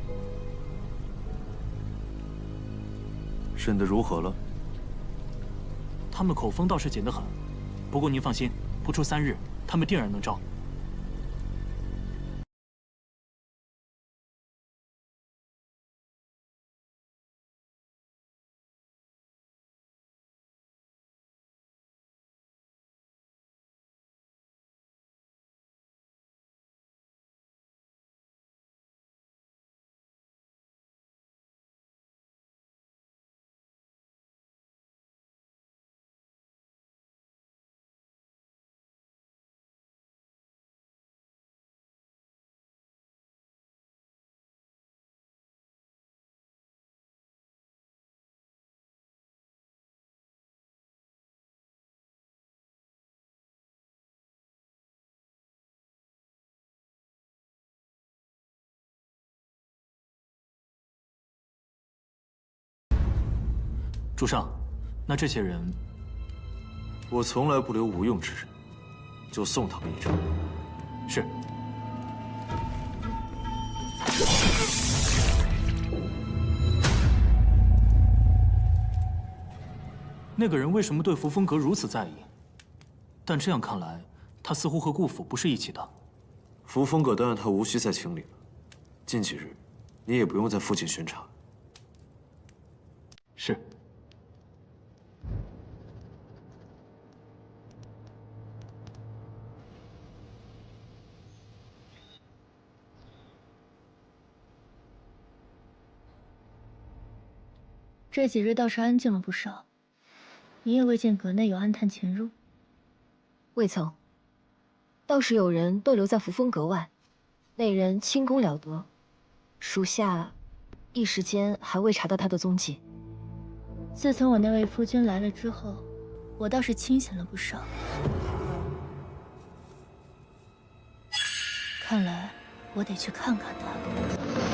审得如何了？他们口风倒是紧得很，不过您放心，不出3日，他们定然能招。主上，那这些人，我从来不留无用之人，就送他们一程。是。那个人为什么对扶风阁如此在意？但这样看来，他似乎和顾府不是一起的。扶风阁当然他无需再清理了。近几日，你也不用在附近巡查。是。这几日倒是安静了不少，你也未见阁内有暗探潜入。未曾。倒是有人逗留在扶风阁外，那人轻功了得，属下一时间还未查到他的踪迹。自从我那位夫君来了之后，我倒是清醒了不少。看来我得去看看他了。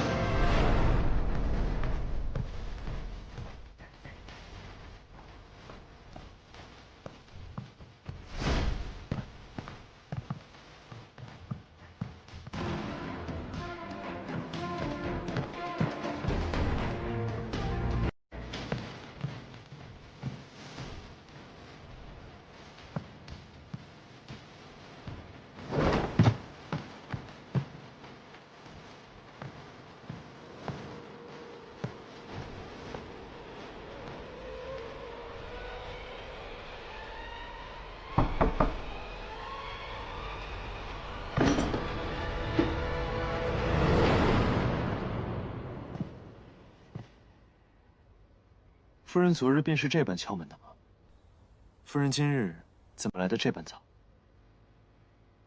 夫人昨日便是这般敲门的吗？夫人今日怎么来的这般早？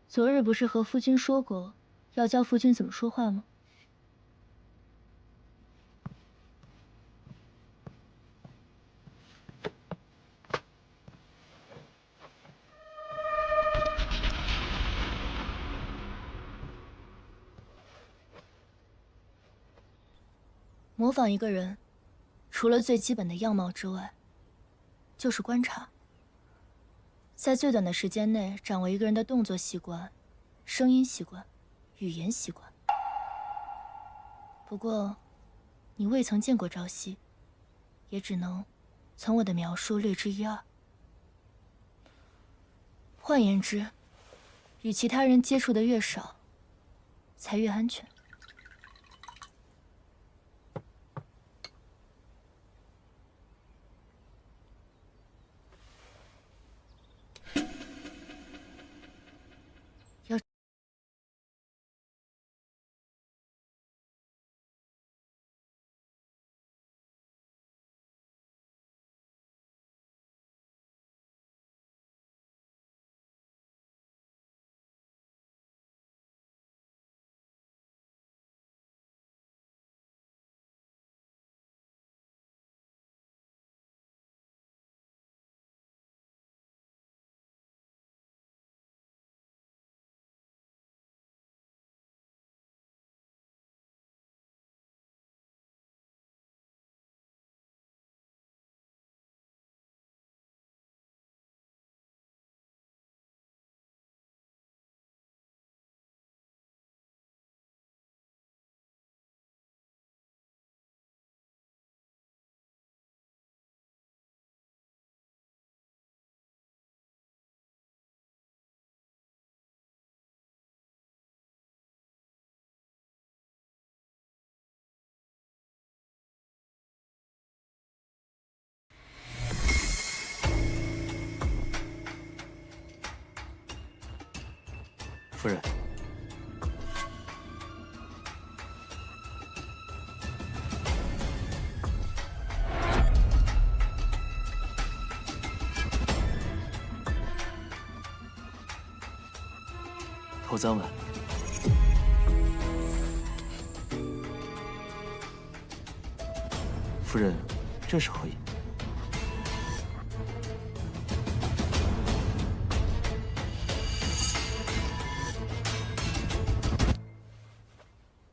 昨日不是和夫君说过，要教夫君怎么说话吗？模仿一个人，除了最基本的样貌之外，就是观察。在最短的时间内掌握一个人的动作习惯、声音习惯、语言习惯。不过，你未曾见过朝夕，也只能从我的描述略知一二。换言之，与其他人接触的越少，才越安全。夫人，头簪吻。夫人，这是何意？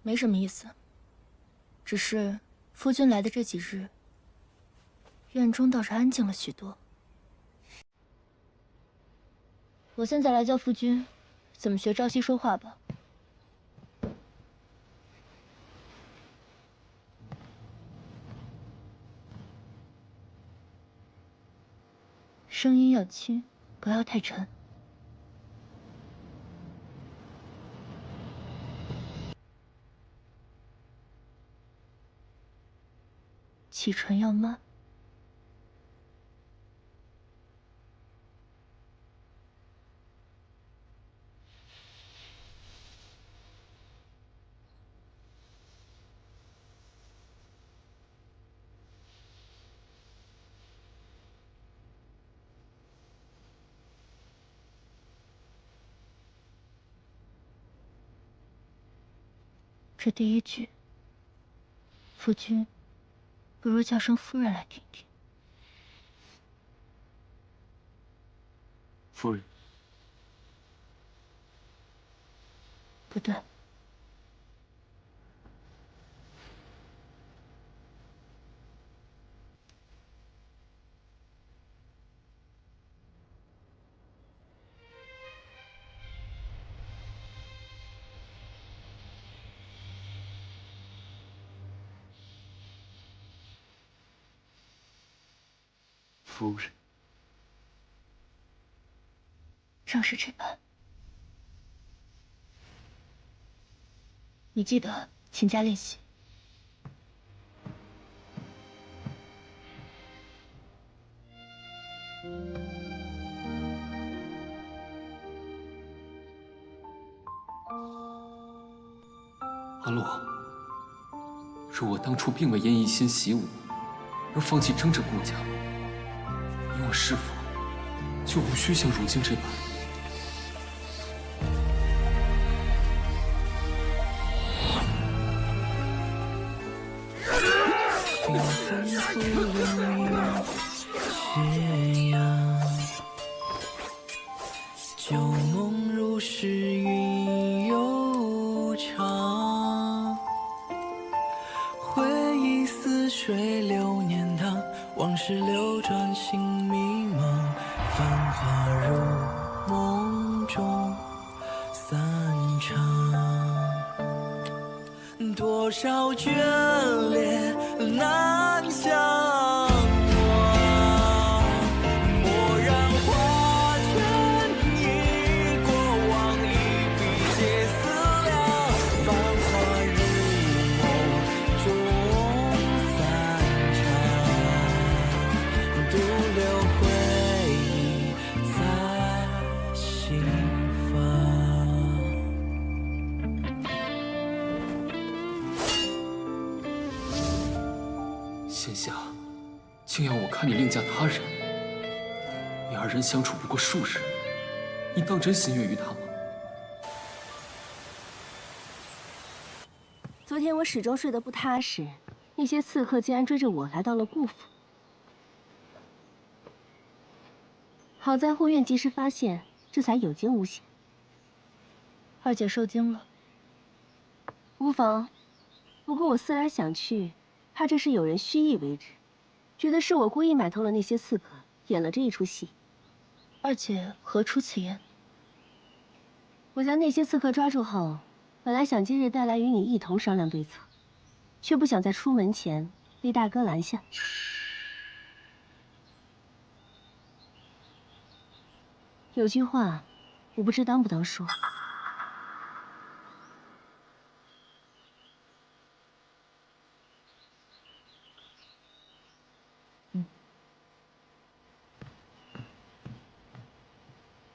没什么意思，只是夫君来的这几日，院中倒是安静了许多。我现在来教夫君怎么学朝夕说话吧。声音要轻，不要太沉。启唇要慢。这第一句，夫君，不如叫声夫人来听听。夫人，不对，夫人，正是这般。你记得勤加练习。阿洛，若我当初并未因一心习武而放弃争这顾家，你我是否就无需像如今这般？斜阳，旧梦如诗，云悠长。回忆似水流年荡，往事流转，心迷茫。繁华如梦中散场，多少眷恋难相。现下竟要我看你另嫁他人，你二人相处不过数日，你当真心悦于他吗？昨天我始终睡得不踏实，那些刺客竟然追着我来到了顾府。好在护院及时发现，这才有惊无险。二姐受惊了，无妨。不过我思来想去，怕这是有人蓄意为之，觉得是我故意买通了那些刺客，演了这一出戏。二姐何出此言？我将那些刺客抓住后，本来想今日带来与你一同商量对策，却不想在出门前被大哥拦下。有句话，我不知当不当说。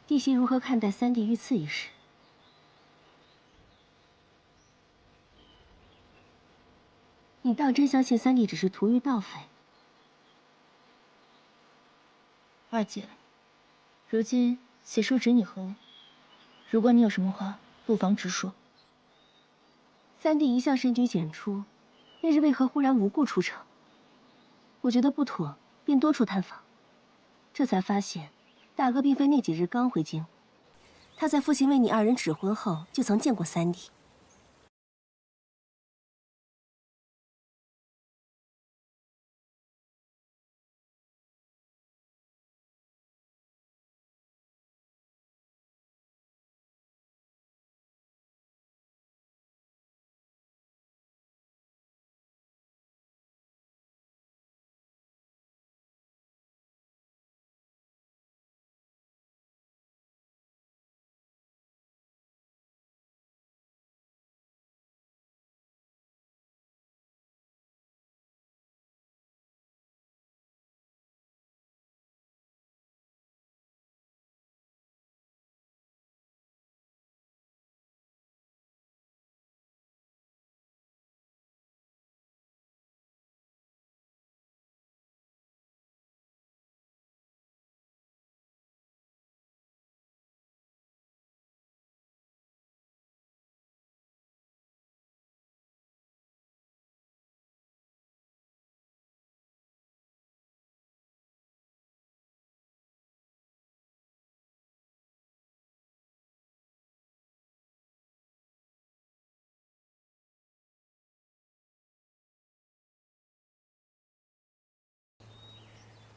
弟媳如何看待三弟遇刺一事？你当真相信三弟只是图欲盗匪？二姐，如今邪叔指你何物？如果你有什么话，不妨直说。三弟一向深居简出，那日为何忽然无故出城？我觉得不妥，便多处探访，这才发现。大哥并非那几日刚回京，他在父亲为你二人指婚后，就曾见过三弟。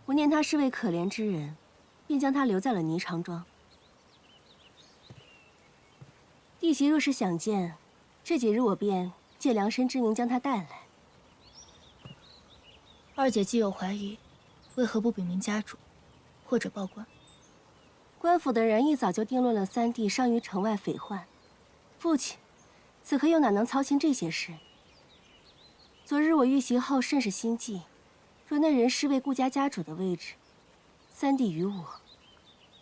我念他是位可怜之人，便将他留在了霓裳庄。弟媳若是想见，这几日我便借量身之名将他带来。二姐既有怀疑，为何不禀明家主，或者报官？官府的人一早就定论了三弟伤于城外匪患，父亲此刻又哪能操心这些事？昨日我遇袭后甚是心悸，若那人是为顾家家主的位置，三弟与我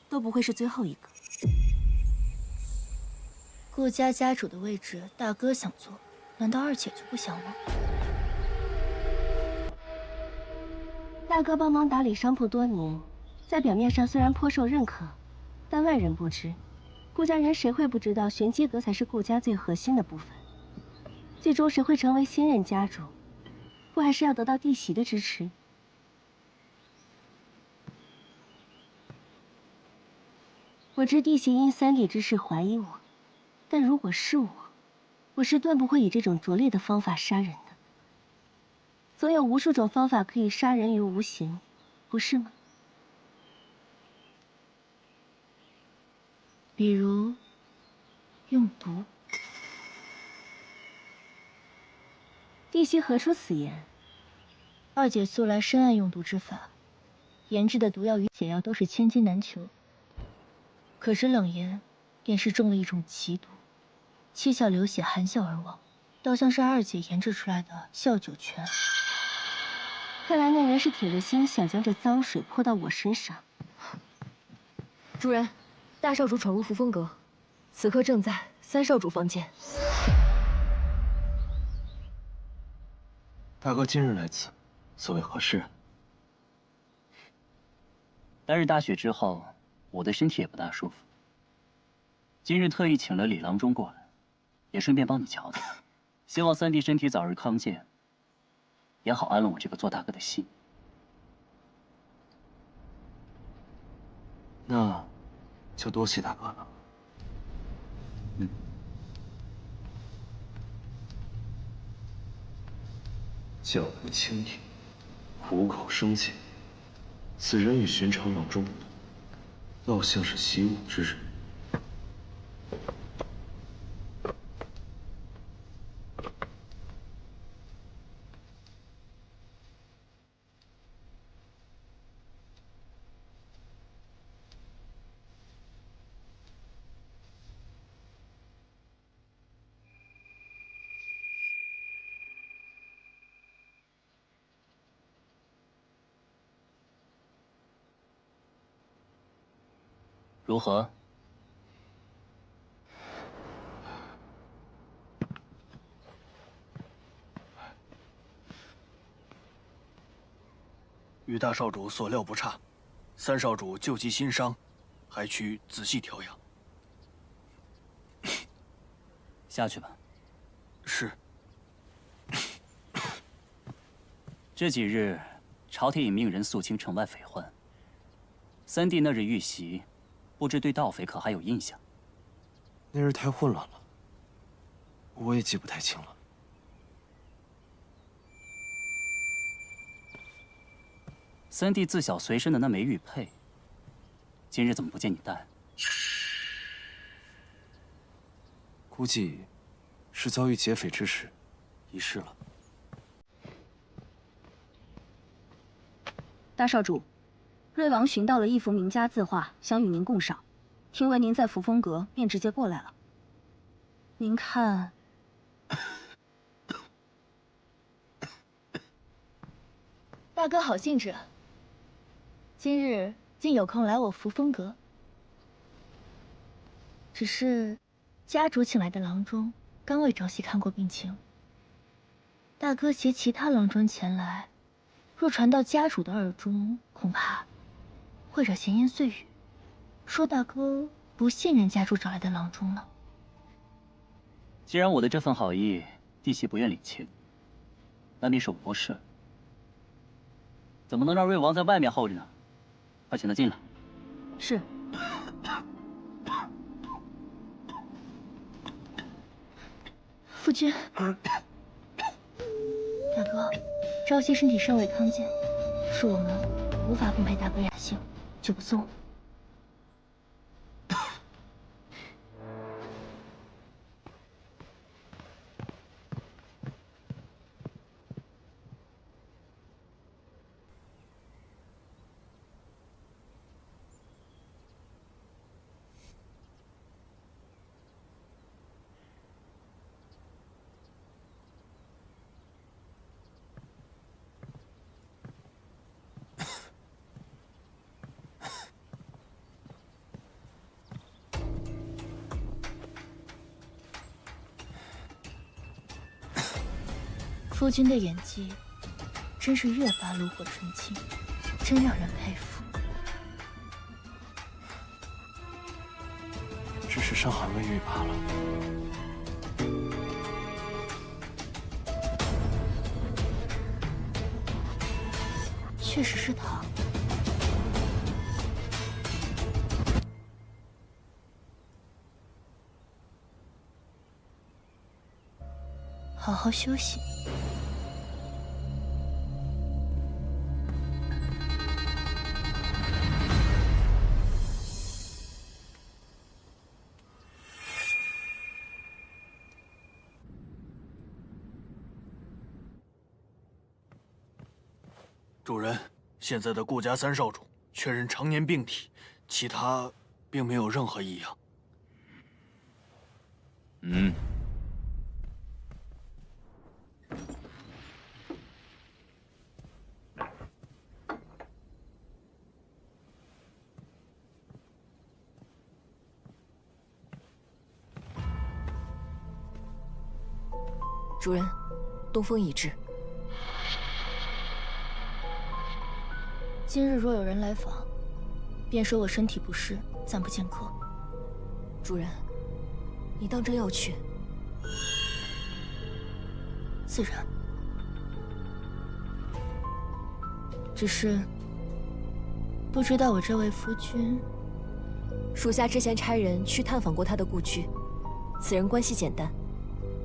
都不会是最后一个。顾家家主的位置，大哥想坐，难道二姐就不想吗？大哥帮忙打理商铺多年，在表面上虽然颇受认可，但外人不知，顾家人谁会不知道玄机阁才是顾家最核心的部分？最终谁会成为新任家主，不还是要得到弟媳的支持？我知弟媳因三弟之事怀疑我，但如果是我是断不会以这种拙劣的方法杀人的。总有无数种方法可以杀人于无形，不是吗？比如用毒。弟媳何出此言？二姐素来深谙用毒之法，研制的毒药与解药都是千金难求。可是冷言便是中了一种奇毒，七窍流血，含笑而亡，倒像是二姐研制出来的笑九泉。看来那人是铁了心想将这脏水泼到我身上。主人，大少主闯入扶风阁，此刻正在三少主房间。大哥今日来此，所谓何事？单日大雪之后，我的身体也不大舒服。今日特意请了李郎中过来，也顺便帮你瞧瞧，希望三弟身体早日康健，也好安了我这个做大哥的心。那就多谢大哥了。脚步轻盈，虎口生剑，此人与寻常郎中倒像是习武之人。如何？与大少主所料不差，三少主救急心伤，还需仔细调养。下去吧。是。这几日，朝廷已命人肃清城外匪患。三弟那日遇袭，不知对盗匪可还有印象？那日太混乱了，我也记不太清了。三弟自小随身的那枚玉佩，今日怎么不见你戴？估计是遭遇劫匪之时，遗失了。大少主，瑞王寻到了一幅名家字画，想与您共赏。听闻您在扶风阁，便直接过来了。您看，大哥好兴致，今日竟有空来我扶风阁。只是家主请来的郎中刚为朝夕看过病情，大哥携其他郎中前来，若传到家主的耳中，恐怕会惹闲言碎语，说大哥不信任家主找来的郎中呢。既然我的这份好意弟媳不愿领情，那便是我不是。怎么能让瑞王在外面候着呢？快请他进来。是。夫君，大哥，朝夕身体尚未康健，恕我们无法奉陪大哥雅兴，就不送。夫君的演技真是越发炉火纯青，真让人佩服。只是伤寒未愈罢了。确实是他。好好休息。主人，现在的顾家三少主确认常年病体，其他并没有任何异样。主人，东风已至。今日若有人来访，便说我身体不适，暂不见客。主人，你当真要去？自然。只是不知道我这位夫君，属下之前差人去探访过他的故居，此人关系简单，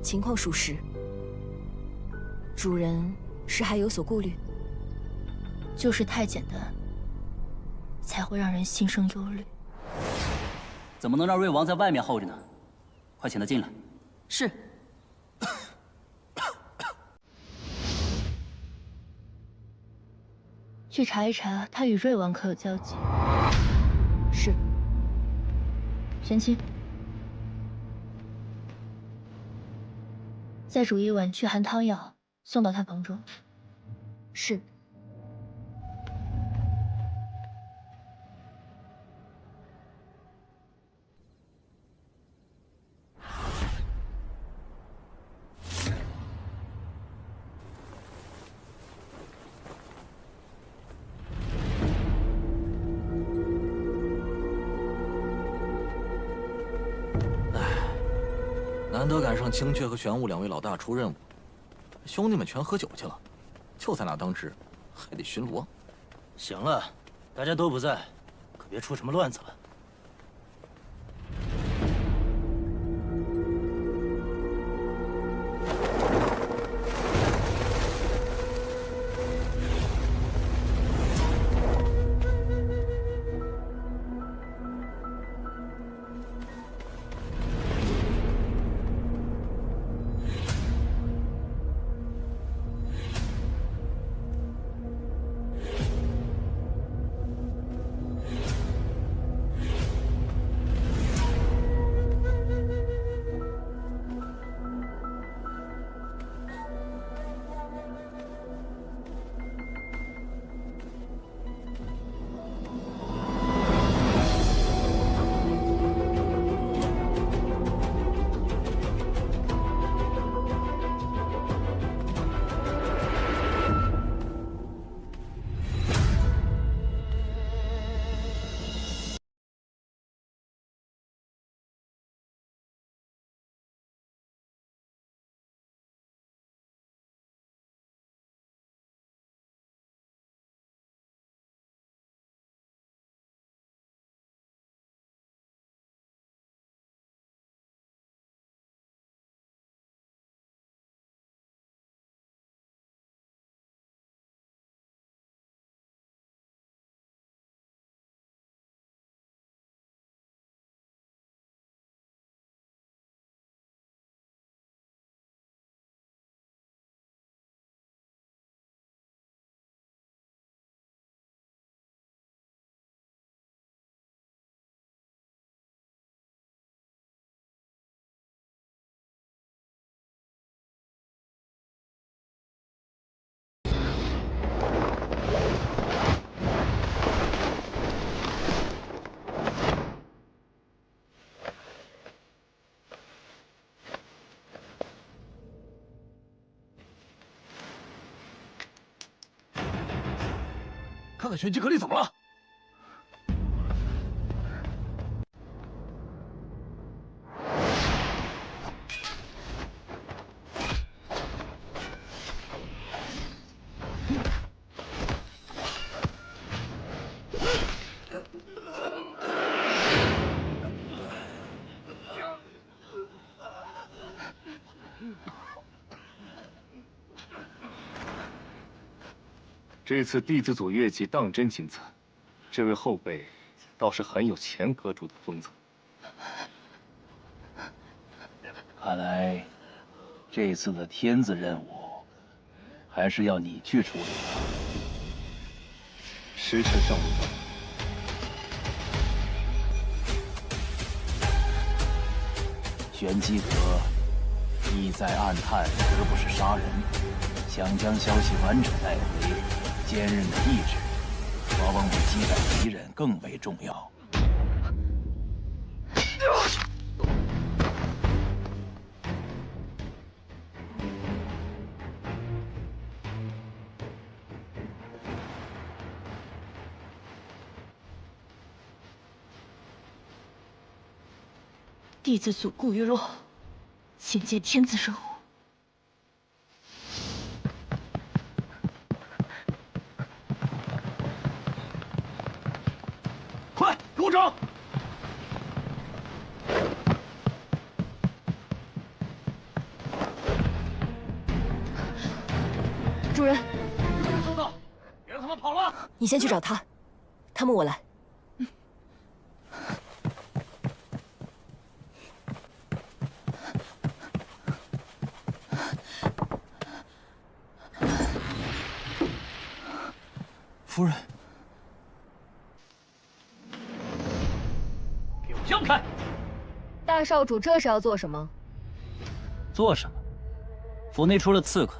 情况属实。主人是还有所顾虑？就是太简单，才会让人心生忧虑。怎么能让瑞王在外面候着呢？快请他进来。是。去查一查他与瑞王可有交集。是。玄清，再煮一碗祛寒汤药，送到他房中。是。难得赶上青雀和玄武两位老大出任务，兄弟们全喝酒去了，就在那当值，还得巡逻。行了，大家都不在，可别出什么乱子了。看看玄机阁里怎么了？这次弟子组越级当真精彩，这位后辈倒是很有前阁主的风采。看来这次的天子任务还是要你去处理了。时辰尚未到。玄机阁意在暗探，而不是杀人。想将消息完整带回，坚韧的意志往往比击败敌人更为重要。弟子组顾玉若，请见天子任务。快，给我整！主人，知道，别让他们跑了。你先去找他，他们我来。夫人，给我让开！大少主这是要做什么？做什么？府内出了刺客，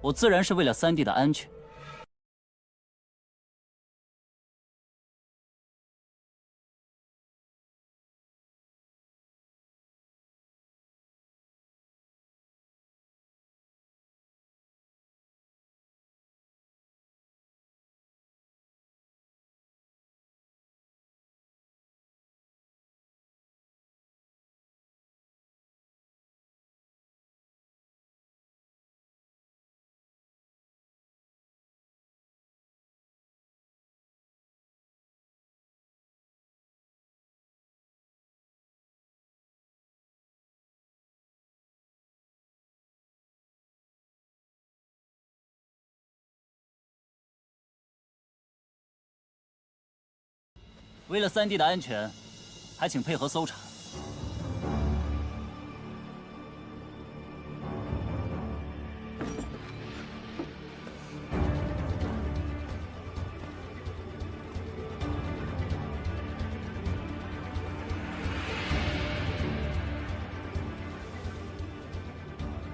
我自然是为了三弟的安全。为了三弟的安全，还请配合搜查。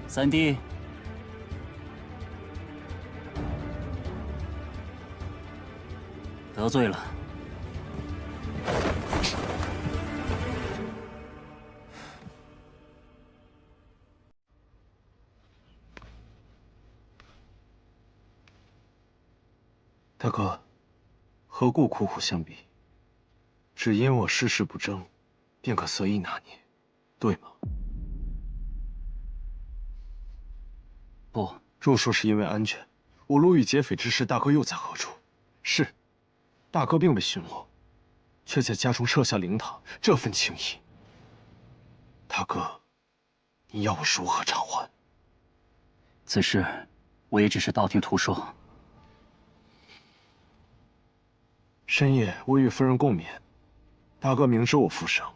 三弟，得罪了。大哥，何故苦苦相逼？只因我事事不争，便可随意拿捏，对吗？不，若说是因为安全，我路遇劫匪之时，大哥又在何处？是，大哥并未寻我，却在家中设下灵堂，这份情谊，大哥，你要我如何偿还？此事我也只是道听途说。深夜我与夫人共眠，大哥明知我负伤，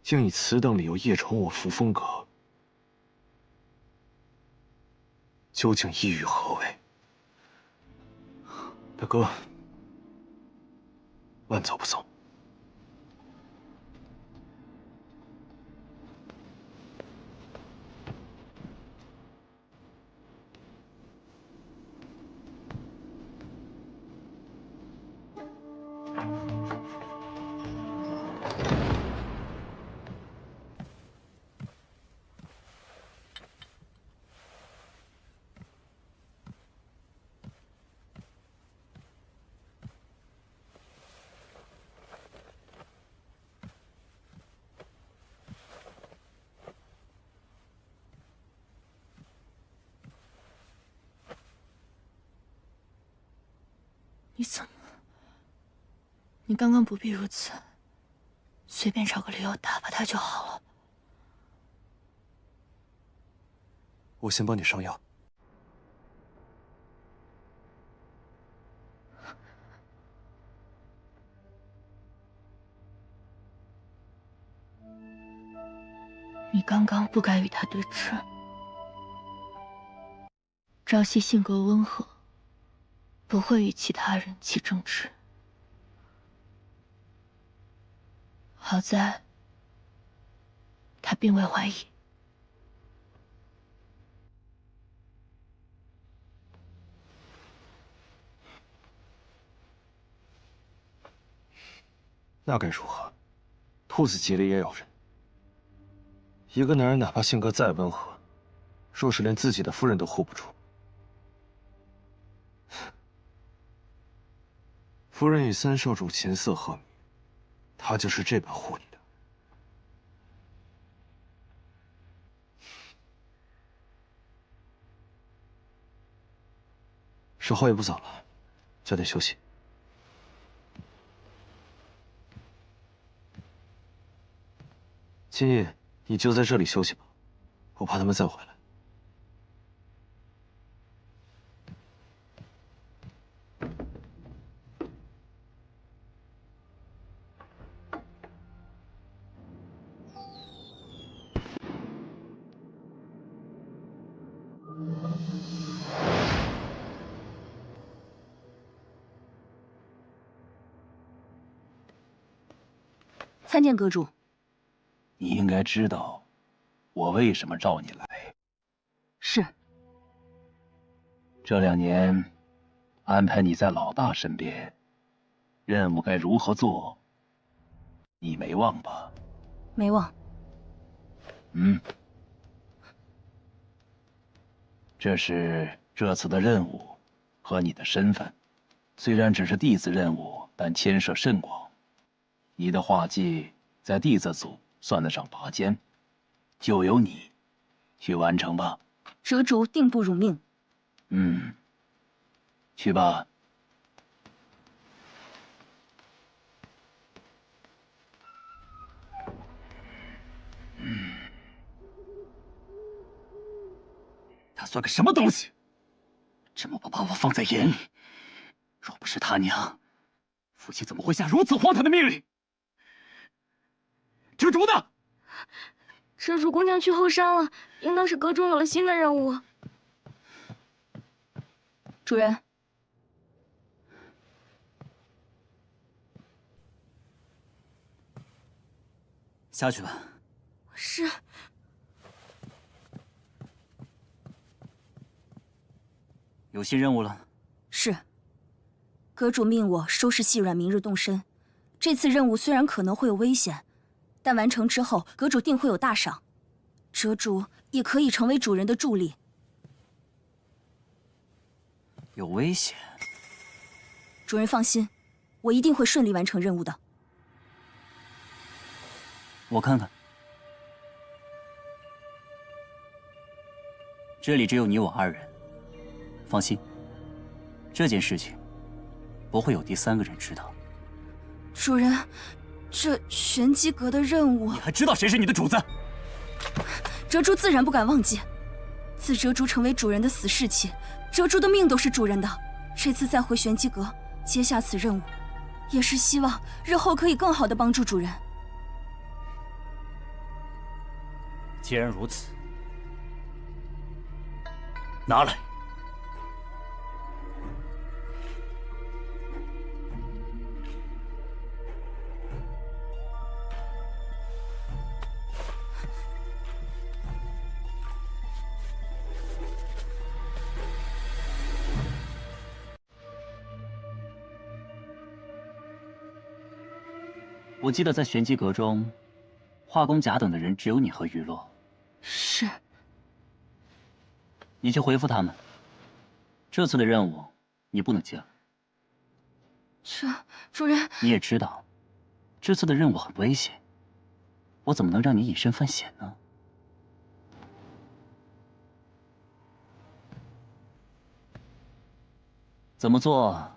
竟以此等理由夜闯我扶风阁，究竟意欲何为？大哥，晚走不送。怎么了？你刚刚不必如此，随便找个理由打发他就好了。我先帮你上药。你刚刚不该与他对峙。朝夕性格温和，不会与其他人起争执。好在，他并未怀疑。那该如何？兔子急了也咬人。一个男人哪怕性格再温和，若是连自己的夫人都护不住，夫人与三少主琴瑟和鸣，他就是这般护你的。时候也不早了，早点休息。今夜你就在这里休息吧，我怕他们再回来。参见阁主。你应该知道，我为什么召你来。是。这2年，安排你在老大身边，任务该如何做，你没忘吧？没忘。这是这次的任务和你的身份，虽然只是弟子任务，但牵涉甚广。你的画技在弟子组算得上拔尖，就由你去完成吧。阁主定不辱命。去吧。他算个什么东西？这么不把我放在眼里。若不是他娘，父亲怎么会下如此荒唐的命令？遮竹呢？遮竹姑娘去后山了，应当是阁中有了新的任务。主人。下去吧。是。有新任务了。是。阁主命我收拾细软，明日动身。这次任务虽然可能会有危险，但完成之后，阁主定会有大赏。遮主也可以成为主人的助力。有危险？主人放心，我一定会顺利完成任务的。我看看，这里只有你我2人。放心，这件事情不会有第3个人知道。主人，这玄机阁的任务，你还知道谁是你的主子？遮珠自然不敢忘记。自遮珠成为主人的死士起，遮珠的命都是主人的。这次再回玄机阁接下此任务，也是希望日后可以更好的帮助主人。既然如此，拿来。我记得在玄机阁中，画工甲等的人只有你和雨落。是。你去回复他们，这次的任务你不能接了。主人。你也知道，这次的任务很危险，我怎么能让你以身犯险呢？怎么做，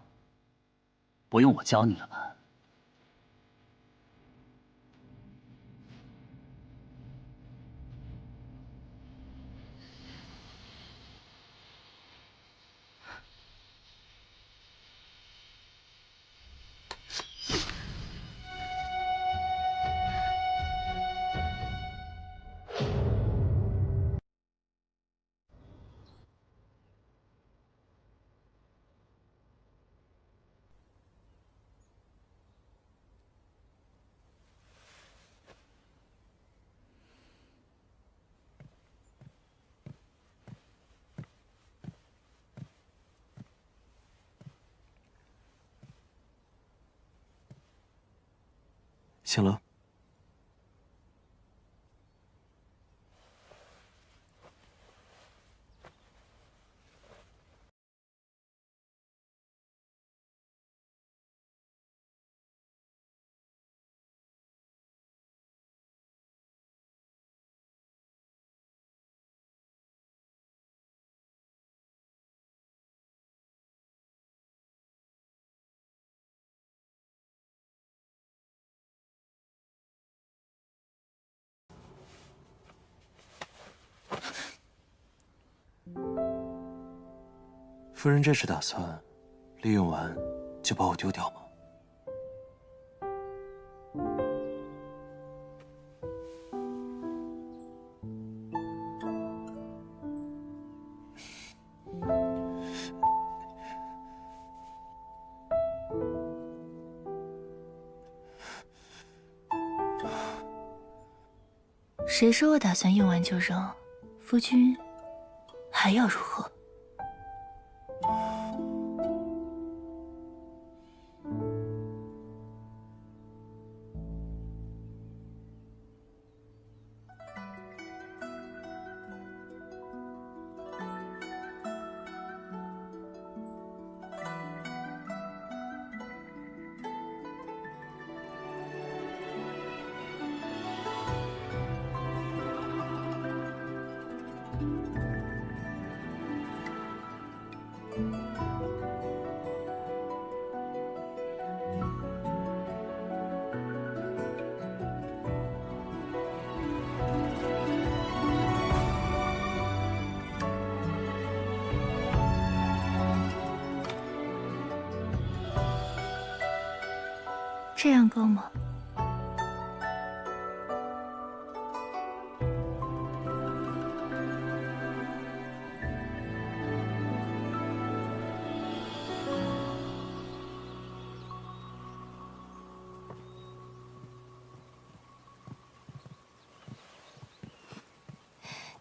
不用我教你了吧？醒了。夫人这是打算利用完就把我丢掉吗？谁说我打算用完就扔？夫君还要如何？这样够吗？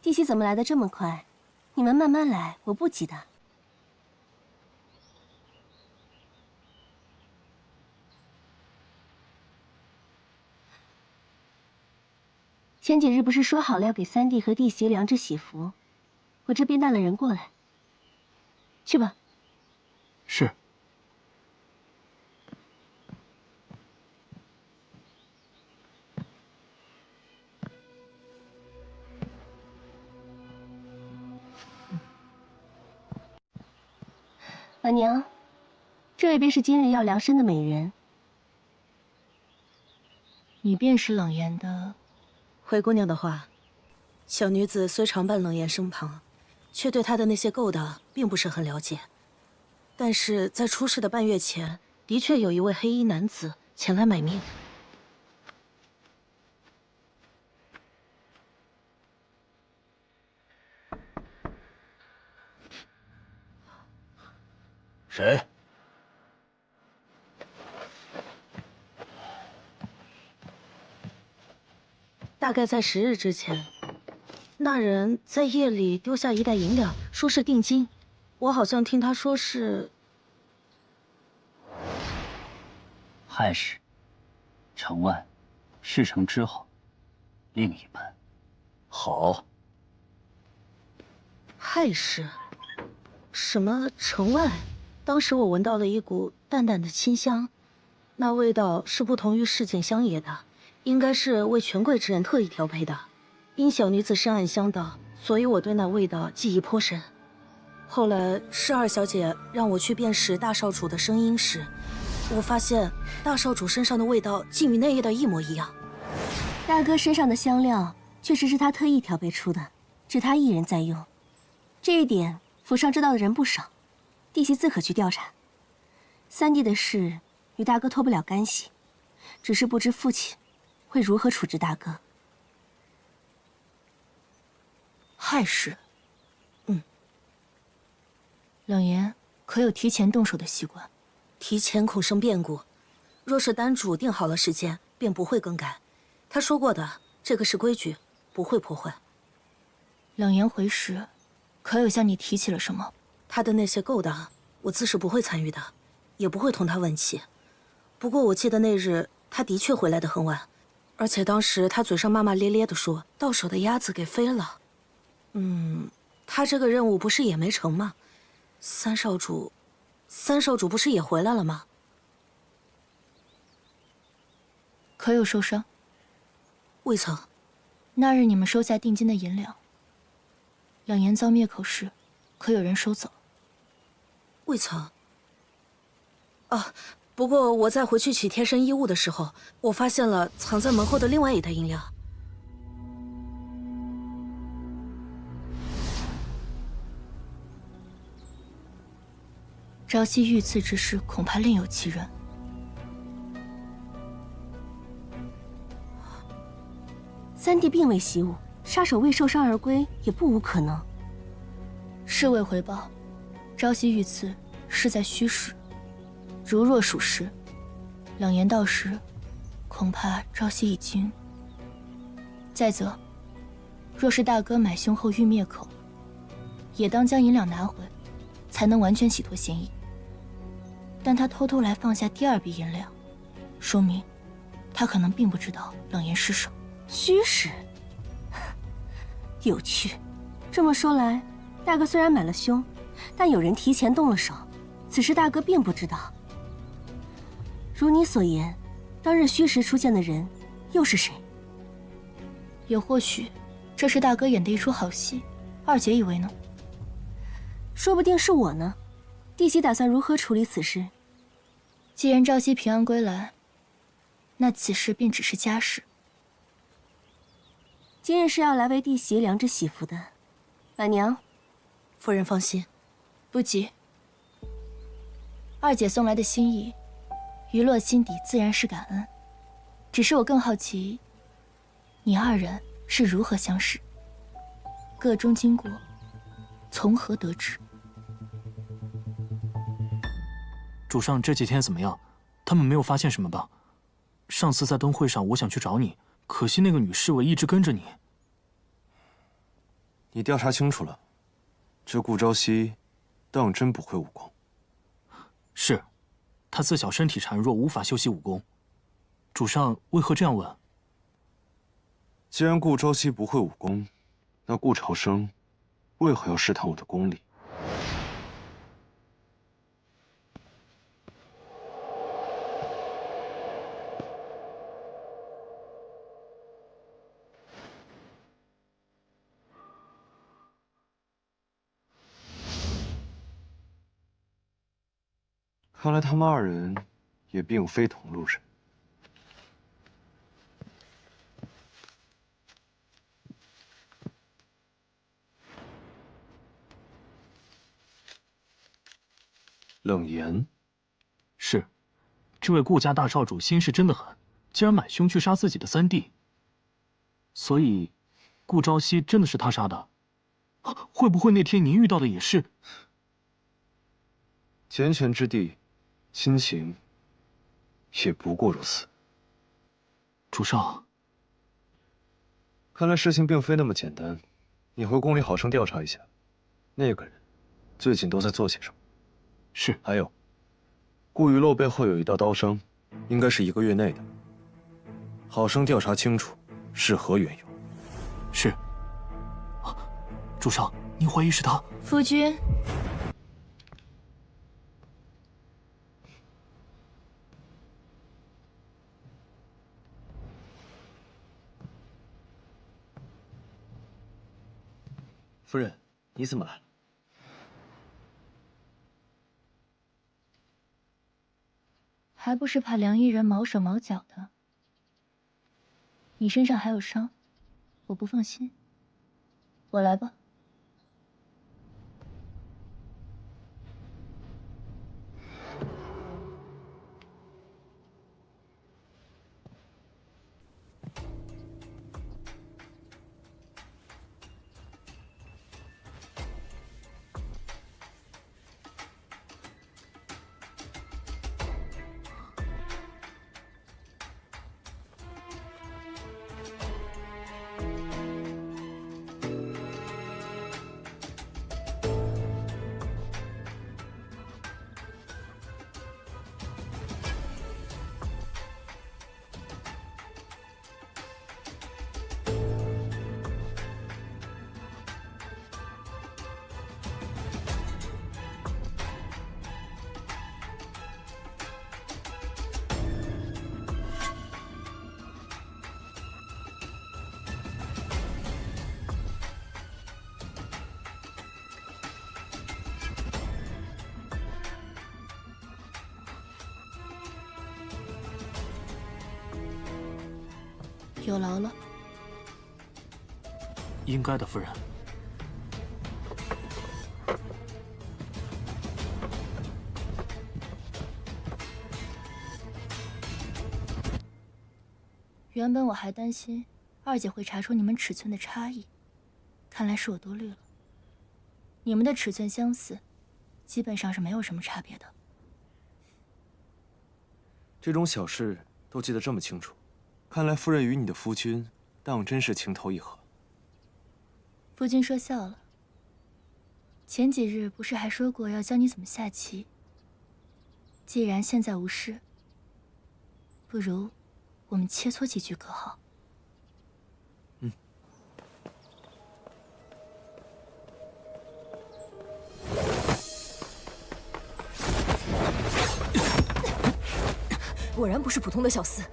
弟媳怎么来的这么快？你们慢慢来，我不急的。前几日不是说好了要给三弟和弟媳量制喜服，我这边带了人过来。去吧。是。婉娘，这位便是今日要量身的美人。你便是冷颜的。回姑娘的话，小女子虽常伴冷颜身旁，却对她的那些勾当并不是很了解。但是在出事的半月前，的确有一位黑衣男子前来买命。谁？大概在10日之前，那人在夜里丢下1袋银两，说是定金。我好像听他说是亥时，城外，事成之后，另一半。好。亥时，什么城外？当时我闻到了一股淡淡的清香，那味道是不同于市井乡野的，应该是为权贵之人特意调配的。因小女子深谙香道，所以我对那味道记忆颇深。后来是二小姐让我去辨识大少主的声音时，我发现大少主身上的味道竟与那夜的一模一样。大哥身上的香料确实是他特意调配出的，只他一人在用。这一点府上知道的人不少，弟媳自可去调查。三弟的事与大哥脱不了干系，只是不知父亲会如何处置大哥。害事。冷言可有提前动手的习惯？提前恐生变故，若是丹主定好了时间，便不会更改。他说过的，这个是规矩，不会破坏。冷言回时，可有向你提起了什么？他的那些勾当，我自是不会参与的，也不会同他问起。不过我记得那日他的确回来得很晚，而且当时他嘴上骂骂咧咧地说到手的鸭子给飞了。他这个任务不是也没成吗？三少主不是也回来了吗？可有受伤？未曾。那日你们收下定金的银两，冷言遭灭口时，可有人收走？未曾。不过我在回去取贴身衣物的时候，我发现了藏在门后的另外一袋银两。朝夕遇刺之事，恐怕另有其人。三弟并未习武，杀手未受伤而归也不无可能。侍卫回报，朝夕遇刺是在虚实，如若属实，冷言到时，恐怕朝夕已经。再则，若是大哥买凶后欲灭口，也当将银两拿回，才能完全洗脱嫌疑。但他偷偷来放下第二笔银两，说明他可能并不知道冷言失手。虚实，有趣。这么说来，大哥虽然买了凶，但有人提前动了手，此事大哥并不知道。如你所言，当日虚实出现的人又是谁？也或许这是大哥演的一出好戏，二姐以为呢？说不定是我呢。弟媳打算如何处理此事？既然朝夕平安归来，那此事便只是家事。今日是要来为弟媳量制喜服的，婉娘。夫人放心，不急。二姐送来的心意，余落心底自然是感恩。只是我更好奇，你二人是如何相识，个中经过，从何得知？主上这几天怎么样？他们没有发现什么吧？上次在灯会上，我想去找你，可惜那个女侍卫一直跟着你。你调查清楚了，这顾朝夕当真不会武功。是，她自小身体孱弱，无法修习武功。主上为何这样问？既然顾朝夕不会武功，那顾朝生为何要试探我的功力？看来他们二人也并非同路人。冷言，是，这位顾家大少主心事真的很，竟然买凶去杀自己的三弟。所以，顾朝夕真的是他杀的？会不会那天您遇到的也是？缱绻之地，亲情也不过如此。主上，看来事情并非那么简单。你回宫里好生调查一下，那个人最近都在做些什么。是。还有，顾雨露背后有一道刀伤，应该是1个月内的。好生调查清楚是何缘由。是。主上，您怀疑是他？夫君。夫人，你怎么来了？还不是怕梁一人毛手毛脚的。你身上还有伤，我不放心。我来吧。有劳了。应该的，夫人。原本我还担心二姐会查出你们尺寸的差异，看来是我多虑了。你们的尺寸相似，基本上是没有什么差别的。这种小事都记得这么清楚，看来夫人与你的夫君当真是情投意合。夫君说笑了。前几日不是还说过要教你怎么下棋？既然现在无事，不如我们切磋几局可好？果然不是普通的小厮。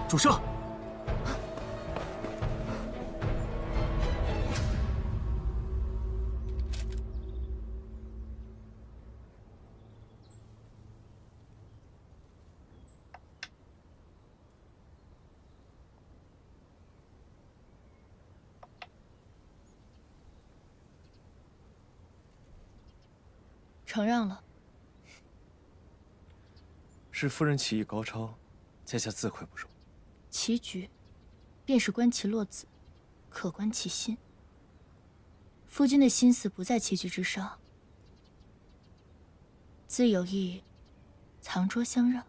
主上，承让了。是夫人棋艺高超，在下自愧不如。棋局，便是观其落子，可观其心。夫君的心思不在棋局之上，自有意藏拙相让。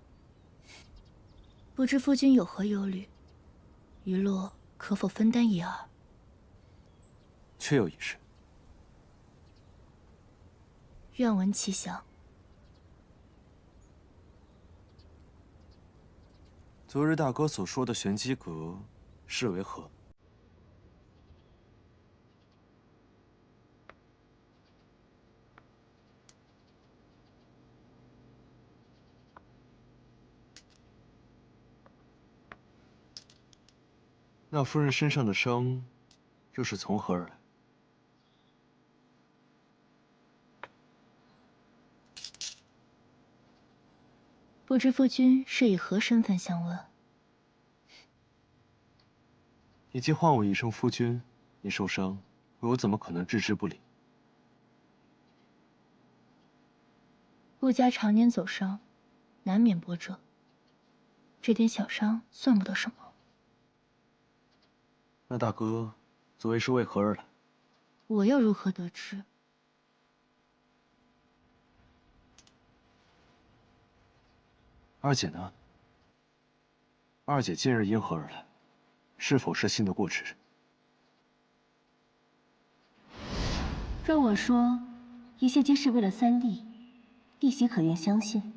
不知夫君有何忧虑，余洛可否分担一二？确有一事。愿闻其详。昨日大哥所说的玄机阁是为何？那夫人身上的伤，又是从何而来？不知夫君是以何身份相问？你既唤我一声夫君，你受伤，我又怎么可能置之不理？顾家常年走伤，难免波折。这点小伤算不得什么。那大哥所谓是为何而来？我又如何得知？二姐呢？二姐近日因何而来？是否是信得过之？若我说，一切皆是为了三弟，弟媳可愿相信？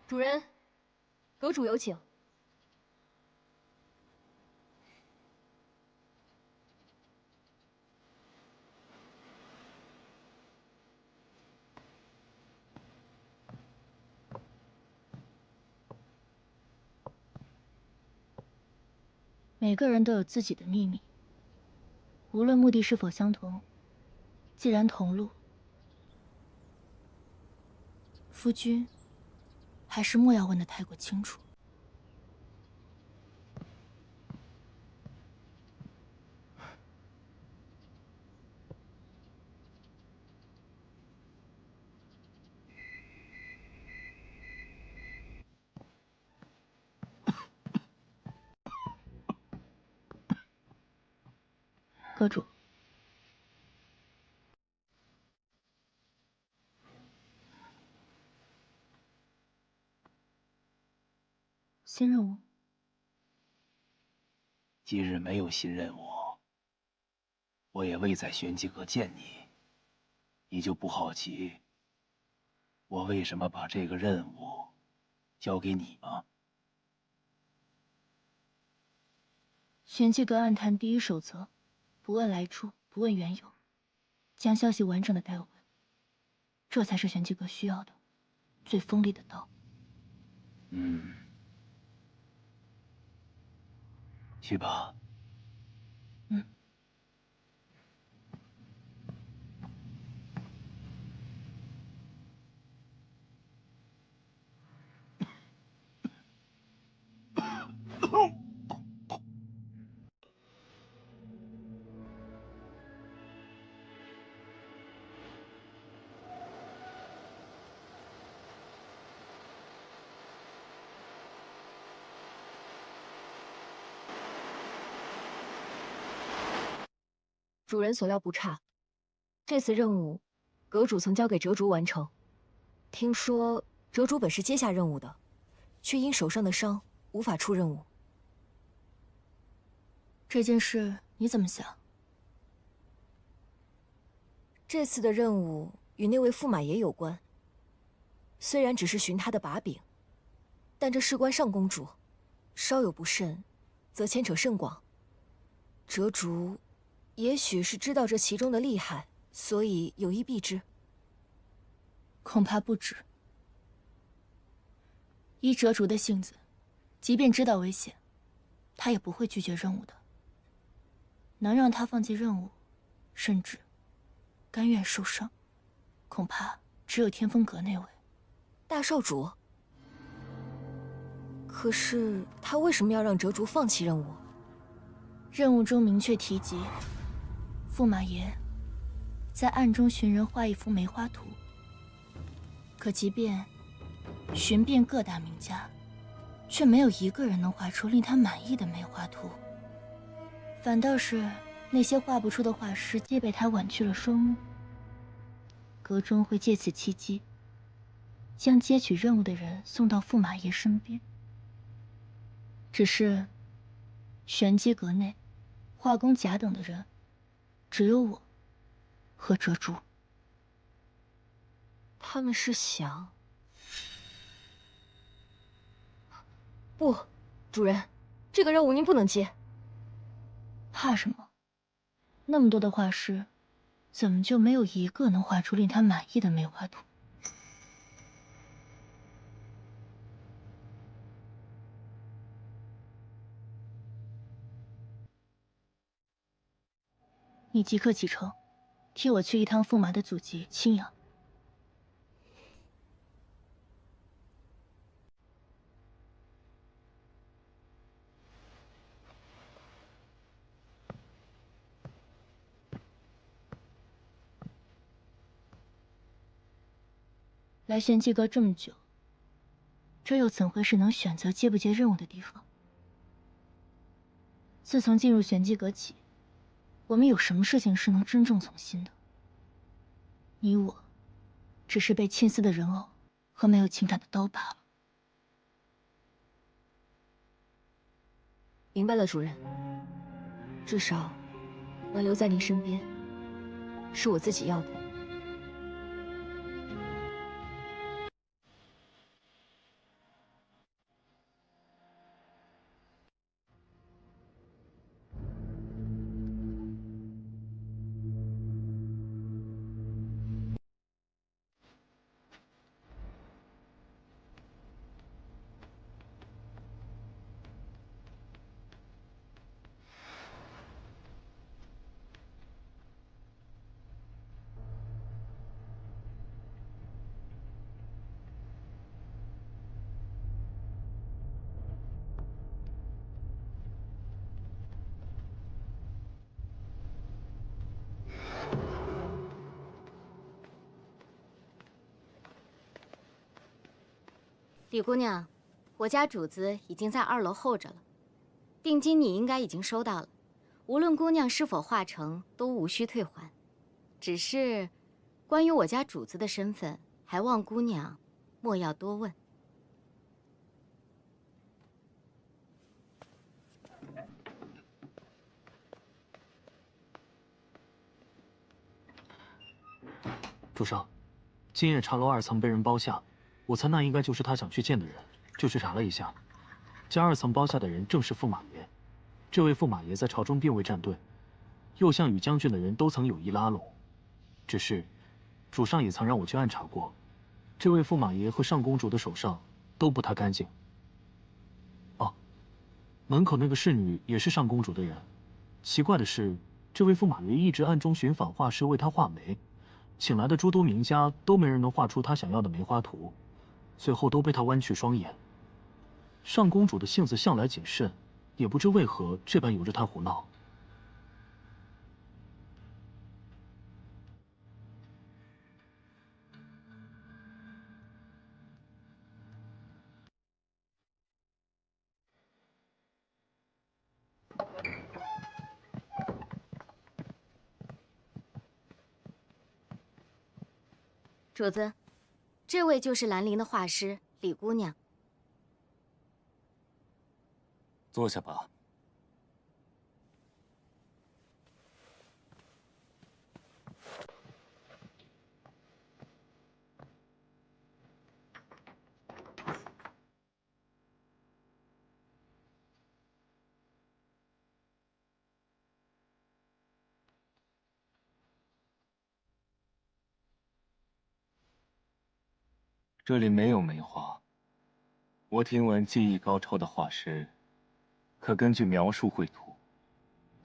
主人，阁主有请。每个人都有自己的秘密，无论目的是否相同，既然同路，夫君还是莫要问得太过清楚。阁主，新任务。今日没有新任务，我也未在玄机阁见你，你就不好奇我为什么把这个任务交给你吗？玄机阁暗探第一守则：不问来处，不问缘由，将消息完整的带回，这才是玄机阁需要的最锋利的刀。去吧。主人所料不差，这次任务，阁主曾交给折竹完成。听说折竹本是接下任务的，却因手上的伤无法出任务。这件事你怎么想？这次的任务与那位驸马爷有关，虽然只是寻他的把柄，但这事关上公主，稍有不慎，则牵扯甚广。折竹也许是知道这其中的厉害，所以有意避之。恐怕不止。依折竹的性子，即便知道危险，他也不会拒绝任务的。能让他放弃任务，甚至甘愿受伤，恐怕只有天风阁那位大少主。可是他为什么要让折竹放弃任务？任务中明确提及，驸马爷在暗中寻人画一幅梅花图。可即便寻遍各大名家，却没有一个人能画出令他满意的梅花图。反倒是那些画不出的画师，皆被他剜去了双目。阁中会借此契机，将接取任务的人送到驸马爷身边。只是玄机阁内画工甲等的人，只有我和折竹。他们是想……不，主人，这个任务您不能接。怕什么？那么多的画师，怎么就没有一个能画出令他满意的梅花图？你即刻启程，替我去一趟驸马的祖籍青阳。来玄机阁这么久，这又怎会是能选择接不接任务的地方？自从进入玄机阁起，我们有什么事情是能真正从心的？你我，只是被牵丝的人偶和没有情感的刀罢了。明白了，主人。至少，能留在您身边，是我自己要的。李姑娘，我家主子已经在2楼候着了，定金你应该已经收到了。无论姑娘是否化成，都无需退还。只是，关于我家主子的身份，还望姑娘莫要多问。主上，今夜茶楼2层被人包下，我猜那应该就是他想去见的人，就去查了一下，将2层包下的人正是驸马爷。这位驸马爷在朝中并未站队，右相与将军的人都曾有意拉拢，只是主上也曾让我去暗查过，这位驸马爷和上公主的手上都不太干净。哦，门口那个侍女也是上公主的人。奇怪的是，这位驸马爷一直暗中寻访画师为他画眉。请来的诸多名家都没人能画出他想要的梅花图，最后都被他弯曲双眼。上公主的性子向来谨慎，也不知为何这般由着他胡闹。主子，这位就是兰陵的画师李姑娘。坐下吧。这里没有梅花。我听闻技艺高超的画师，可根据描述绘图，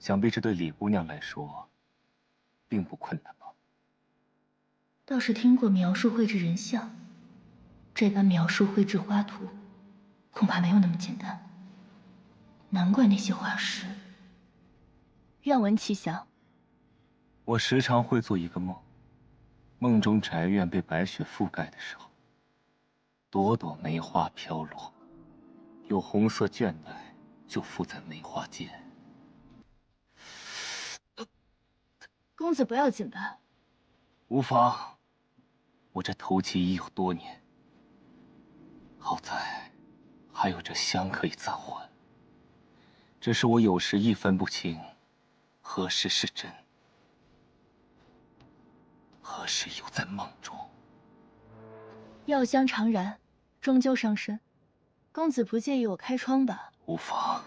想必这对李姑娘来说，并不困难吧？倒是听过描述绘制人像，这般描述绘制花图，恐怕没有那么简单。难怪那些画师。愿闻其详。我时常会做一个梦，梦中宅院被白雪覆盖的时候，朵朵梅花飘落，有红色绢带就附在梅花间。公子不要紧吧？无妨，我这头七已有多年，好在还有这香可以暂缓。只是我有时亦分不清，何时是真，何时又在梦中。药香常燃，终究伤身。公子不介意我开窗吧？无妨。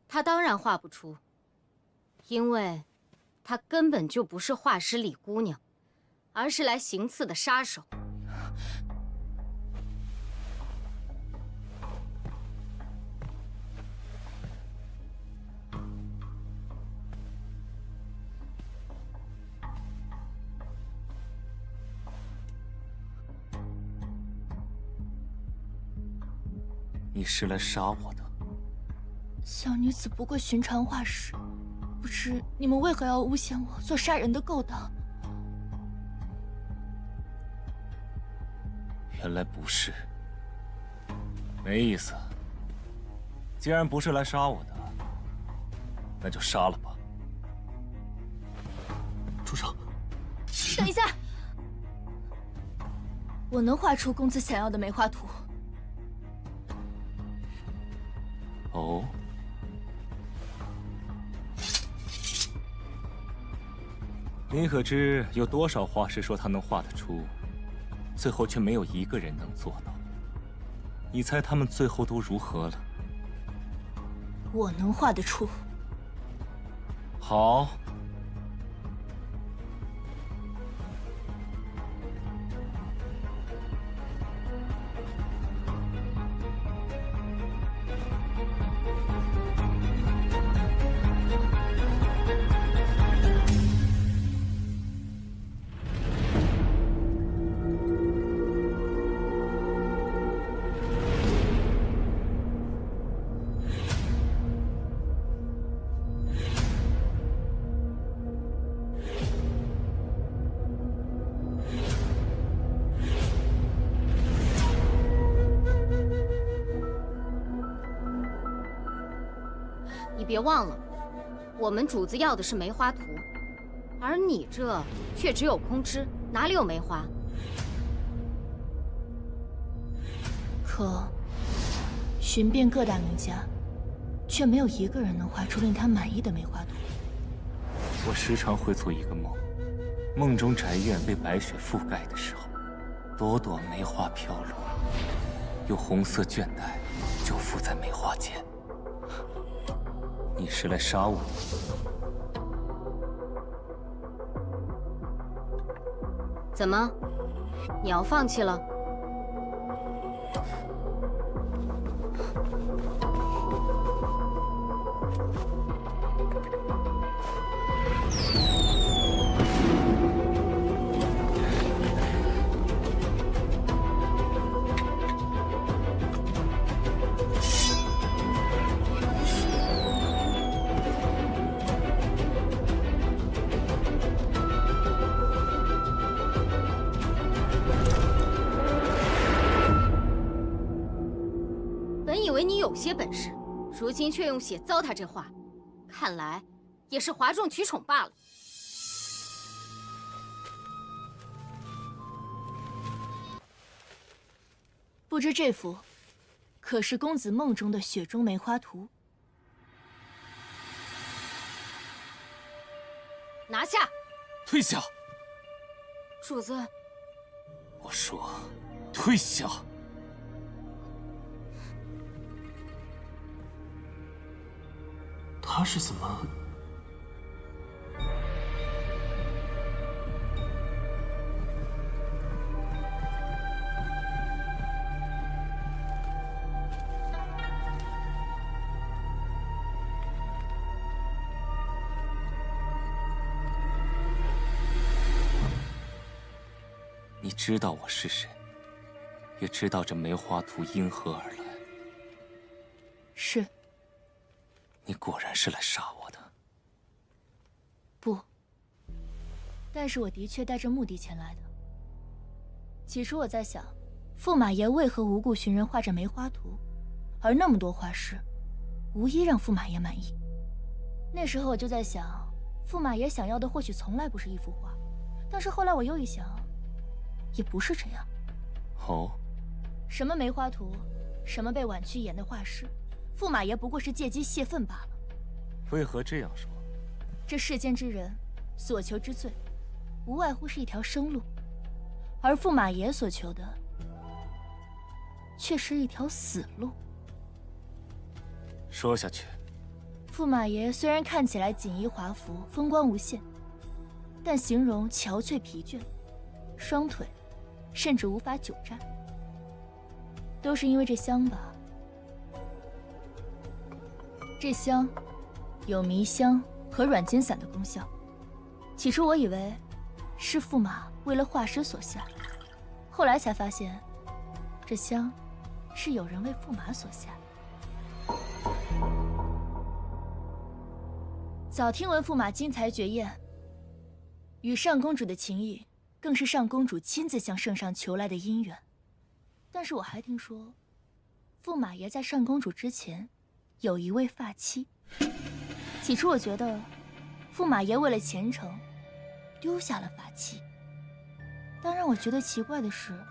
他当然画不出，因为他根本就不是画师李姑娘，而是来行刺的杀手。你是来杀我的？小女子不过寻常画师，不知你们为何要诬陷我做杀人的勾当？原来不是，没意思。既然不是来杀我的，那就杀了吧。主上，等一下，我能画出公子想要的梅花图。哦。你可知有多少画师说他能画得出，最后却没有一个人能做到？你猜他们最后都如何了？我能画得出。好。你别忘了，我们主子要的是梅花图，而你这却只有空枝，哪里有梅花？可寻遍各大名家，却没有一个人能画出令他满意的梅花图。我时常会做一个梦，梦中宅院被白雪覆盖的时候，朵朵梅花飘落，有红色绢带就附在梅花间。你是来杀我的？怎么，你要放弃了？以为你有些本事，如今却用血糟蹋这画，看来也是哗众取宠罢了。不知这幅可是公子梦中的雪中梅花图？拿下！退下！主子，我说，退下！他是怎么？你知道我是谁，也知道这梅花图因何而来。是。你果然是来杀我的。不，但是我的确带着目的前来的。起初我在想，驸马爷为何无故寻人画这梅花图，而那么多画师，无一让驸马爷满意。那时候我就在想，驸马爷想要的或许从来不是一幅画，但是后来我又一想，也不是这样。哦，什么梅花图，什么被婉去演的画师，驸马爷不过是借机泄愤罢了。为何这样说？这世间之人所求之最，无外乎是一条生路，而驸马爷所求的，却是一条死路。说下去。驸马爷虽然看起来锦衣华服，风光无限，但形容憔悴疲倦，双腿甚至无法久站，都是因为这香吧。这香有迷香和软筋散的功效。起初我以为是驸马为了画师所下，后来才发现，这香是有人为驸马所下。早听闻驸马惊才绝艳，与上公主的情谊，更是上公主亲自向圣上求来的姻缘。但是我还听说，驸马爷在上公主之前，有一位发妻。起初我觉得，驸马爷为了前程，丢下了发妻。但让我觉得奇怪的是，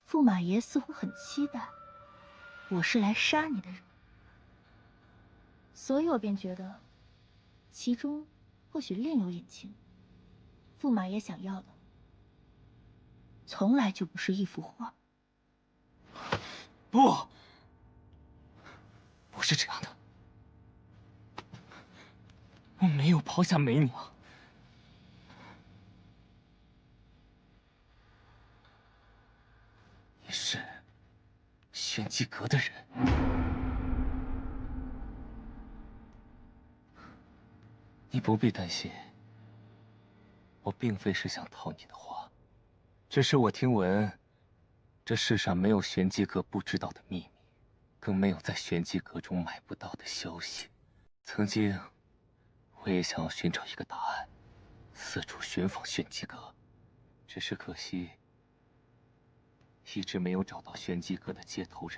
驸马爷似乎很期待我是来杀你的人，所以我便觉得，其中或许另有隐情。驸马爷想要的，从来就不是一幅画。不，不是这样的，我没有抛下梅娘。你是玄机阁的人。你不必担心，我并非是想套你的话，只是我听闻，这世上没有玄机阁不知道的秘密，更没有在玄机阁中买不到的消息。曾经，我也想要寻找一个答案，四处寻访玄机阁，只是可惜，一直没有找到玄机阁的接头人。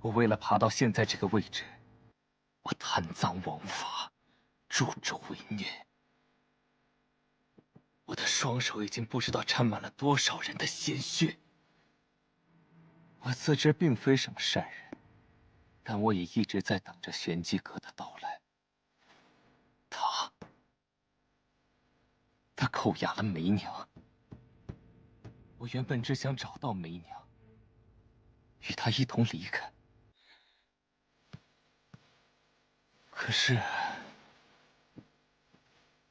我为了爬到现在这个位置，我贪赃枉法，助纣为虐。我的双手已经不知道沾满了多少人的鲜血。我自知并非什么善人，但我也一直在等着玄机阁的到来。他扣押了梅娘。我原本只想找到梅娘，与她一同离开。可是，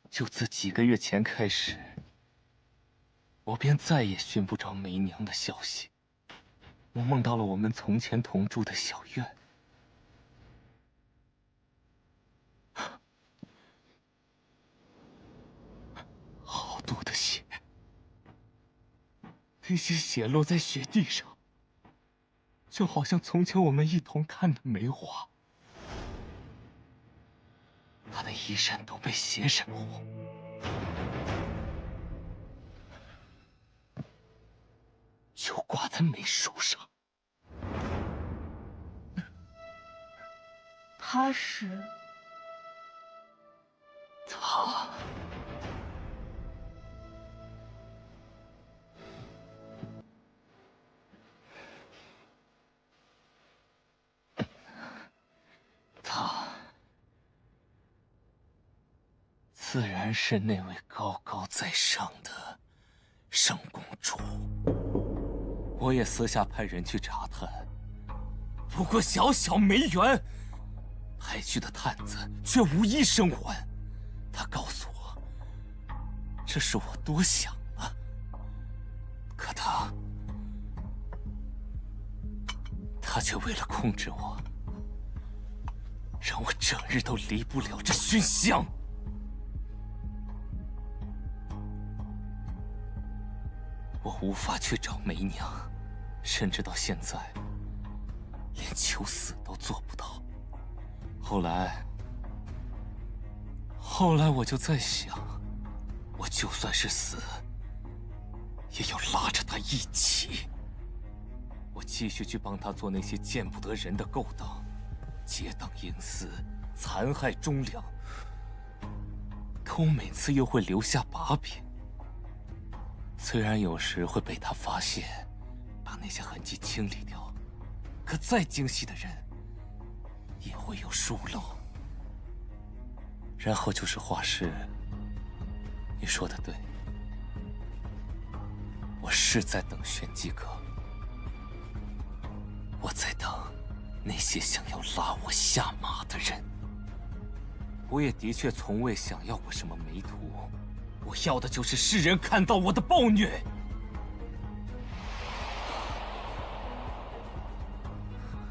就自几个月前开始，我便再也寻不着梅娘的消息。我梦到了我们从前同住的小院，好多的血，那些血落在雪地上，就好像从前我们一同看的梅花。她的衣衫都被血染红，就挂在梅树上。他是他。自然是那位高高在上的圣公主。我也私下派人去查探，不过小小梅园，派去的探子却无一生还。他告诉我，这是我多想了。可他却为了控制我，让我整日都离不了这熏香。我无法去找梅娘，甚至到现在连求死都做不到。后来我就在想，我就算是死，也要拉着他一起。我继续去帮他做那些见不得人的勾当，结党营私，残害忠良。可我每次又会留下把柄。虽然有时会被他发现，把那些痕迹清理掉，可再精细的人也会有疏漏。然后就是画室，你说的对，我是在等玄机阁，我在等那些想要拉我下马的人。我也的确从未想要过什么媒途。我要的就是世人看到我的暴虐。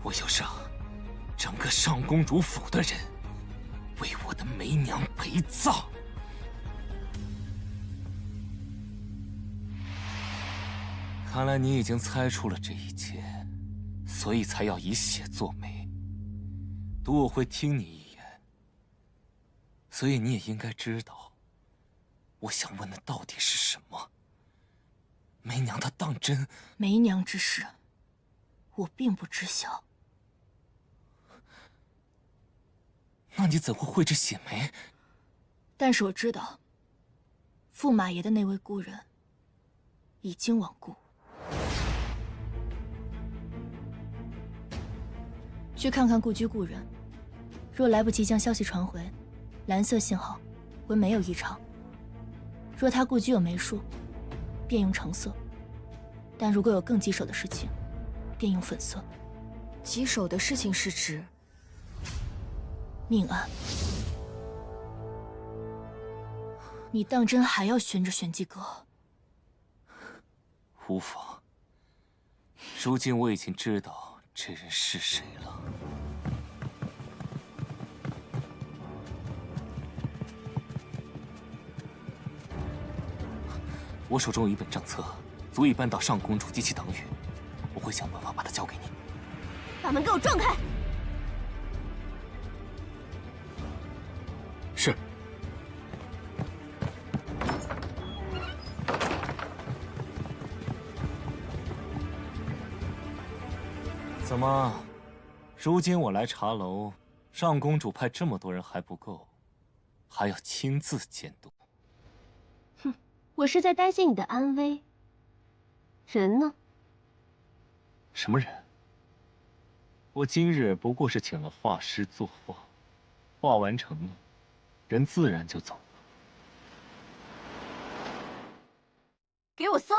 我要让整个上公主府的人为我的梅娘陪葬。看来你已经猜出了这一切，所以才要以血作媒，赌我会听你一言，所以你也应该知道，我想问的到底是什么。梅娘她当真？梅娘之事，我并不知晓。那你怎会绘制血梅？但是我知道，驸马爷的那位故人已经亡故。去看看故居故人，若来不及将消息传回，蓝色信号为没有异常；若他故居有梅树，便用橙色；但如果有更棘手的事情，便用粉色。棘手的事情是指命案。你当真还要悬着玄机阁？无妨。如今我已经知道这人是谁了。我手中有一本账册，足以扳倒上公主及其党羽。我会想办法把它交给你。把门给我撞开！是。怎么，如今我来茶楼，上公主派这么多人还不够，还要亲自监督？哼，我是在担心你的安危。人呢？什么人？我今日不过是请了画师作画，画完成了，人自然就走了。给我搜！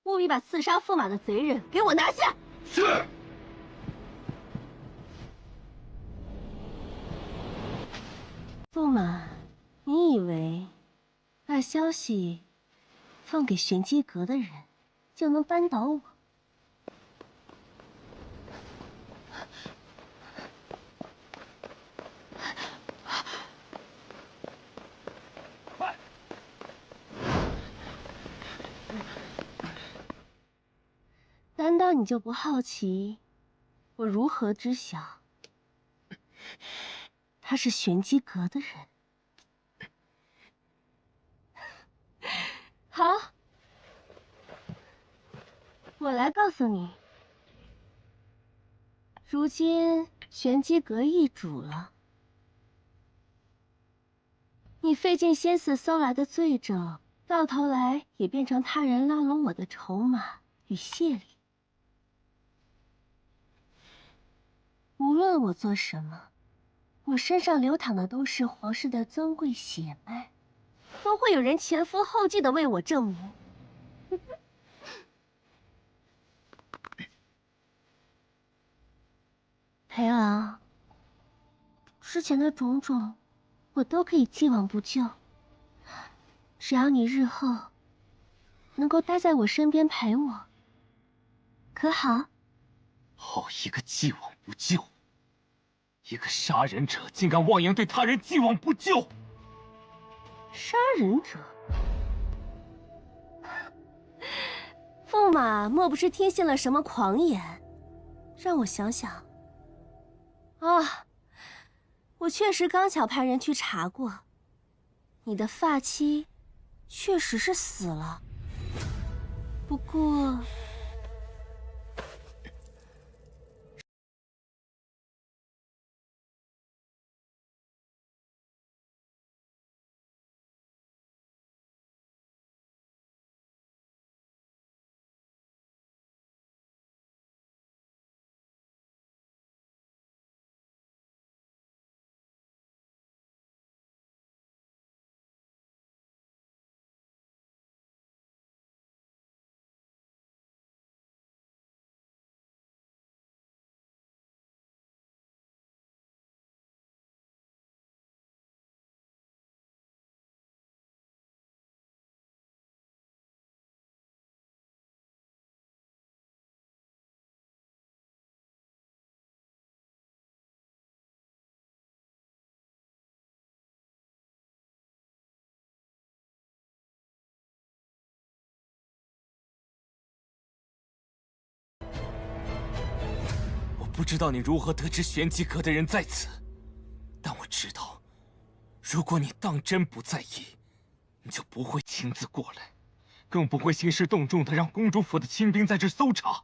务必把刺杀驸马的贼人给我拿下！是。驸马，你以为把消息放给玄机阁的人就能扳倒我？难道你就不好奇我如何知晓他是玄机阁的人？好，我来告诉你，如今玄机阁易主了，你费尽心思搜来的罪证，到头来也变成他人拉拢我的筹码与谢礼。无论我做什么，我身上流淌的都是皇室的尊贵血脉，都会有人前赴后继的为我证明。裴昂，之前的种种，我都可以既往不咎。只要你日后能够待在我身边陪我，可好？好一个既往不咎！一个杀人者竟敢妄言对他人既往不咎！杀人者，驸马莫不是听信了什么狂言？让我想想。啊，我确实刚巧派人去查过，你的发妻确实是死了。不过，不知道你如何得知玄机阁的人在此，但我知道，如果你当真不在意，你就不会亲自过来，更不会兴师动众的让公主府的亲兵在这搜查。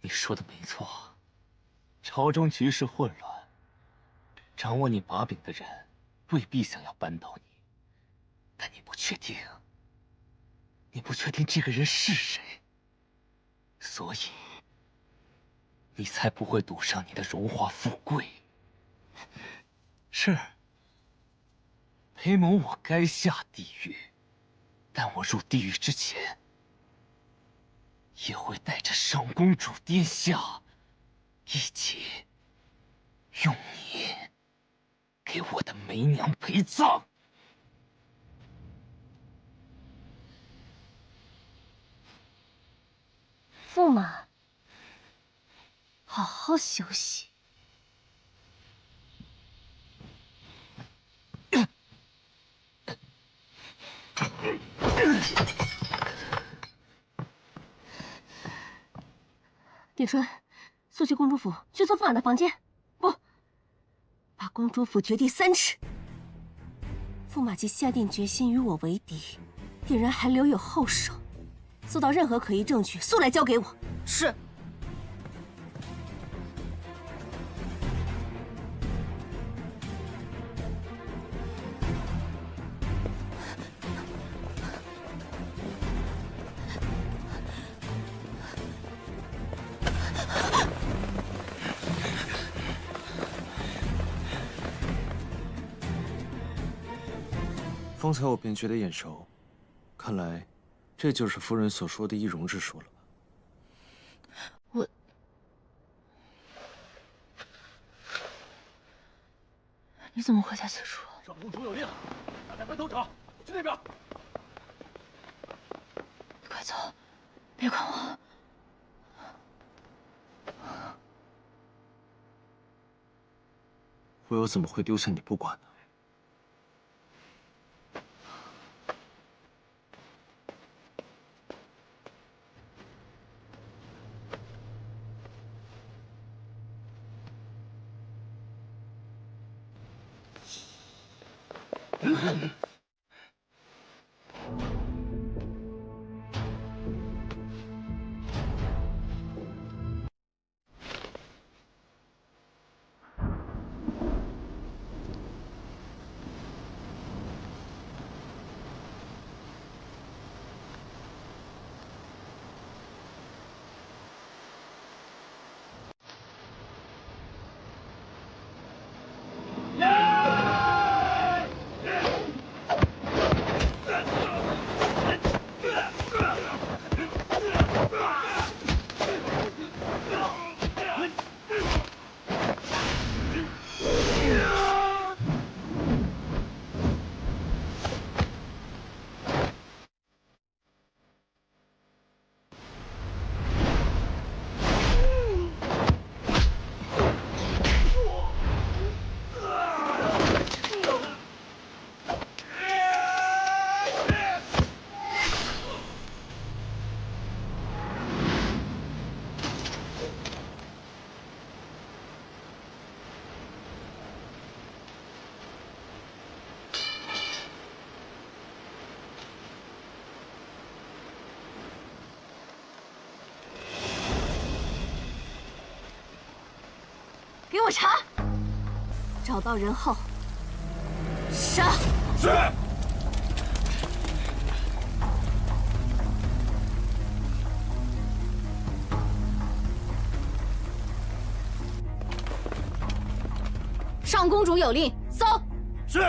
你说的没错，朝中局势混乱，掌握你把柄的人未必想要扳倒你，但你不确定，这个人是谁，所以你才不会赌上你的荣华富贵。是，裴某我该下地狱，但我入地狱之前，也会带着上公主殿下一起用你给我的媚娘陪葬。驸马，好好休息。鼎春，速去公主府，去坐驸马的房间。不，把公主府掘地3尺。驸马既下定决心与我为敌，定然还留有后手。搜到任何可疑证据，速来交给我。是。方才我便觉得眼熟，看来这就是夫人所说的易容之术了。你怎么会在此处？上公主有令，大家分头找，去那边。你快走，别管我。我又怎么会丢下你不管呢？给我查，找到人后杀。是。上公主有令，搜。是。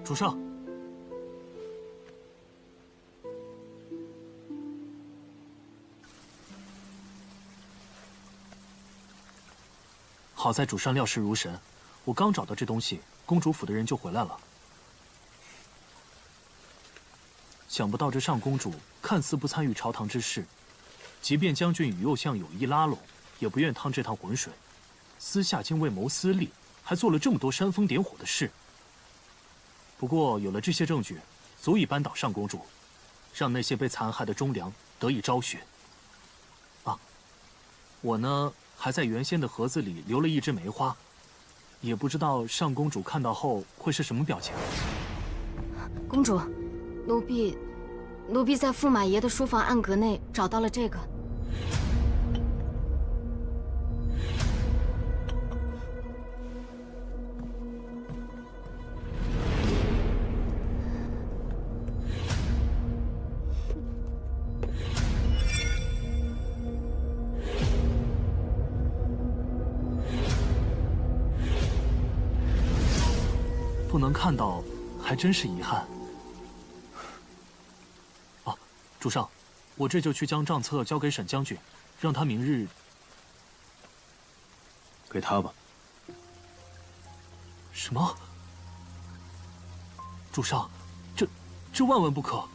主上，好在主上料事如神，我刚找到这东西，公主府的人就回来了。想不到这上公主看似不参与朝堂之事，即便将军与右相有意拉拢，也不愿趟这趟浑水，私下竟为谋私利，还做了这么多煽风点火的事。不过有了这些证据，足以扳倒上公主，让那些被残害的忠良得以昭雪。啊，我呢还在原先的盒子里留了一枝梅花，也不知道上公主看到后会是什么表情。公主，奴婢在驸马爷的书房暗格内找到了这个。不能看到，还真是遗憾。啊，主上，我这就去将账册交给沈将军，让他明日。给他吧。什么？主上，这万万不可！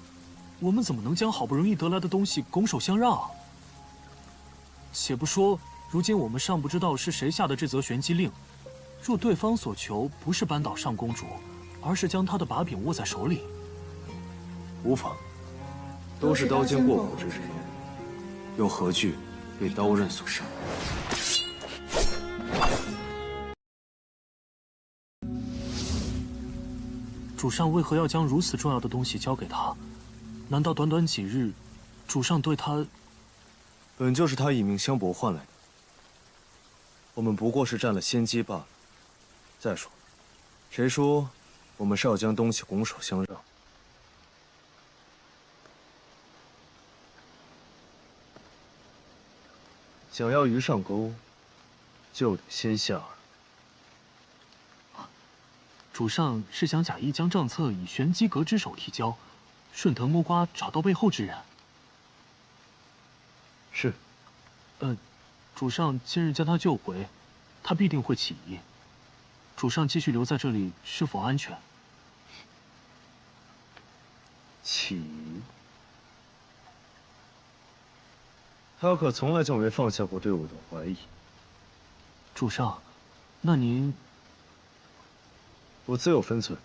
我们怎么能将好不容易得来的东西拱手相让啊？且不说，如今我们尚不知道是谁下的这则玄机令。若对方所求不是扳倒上公主，而是将她的把柄握在手里，无妨，都是刀尖过骨之人，又何惧被刀刃所伤？主上为何要将如此重要的东西交给他？难道短短几日，主上对他……本就是他以命相搏换来的，我们不过是占了先机罢了。再说，谁说我们是要将东西拱手相让？想要鱼上钩，就得先下饵。主上是想假意将账册以玄机阁之手提交，顺藤摸瓜找到背后之人。是。主上今日将他救回，他必定会起疑。主上继续留在这里是否安全？起疑？他可从来就没放下过对我的怀疑。主上，那您……我自有分寸。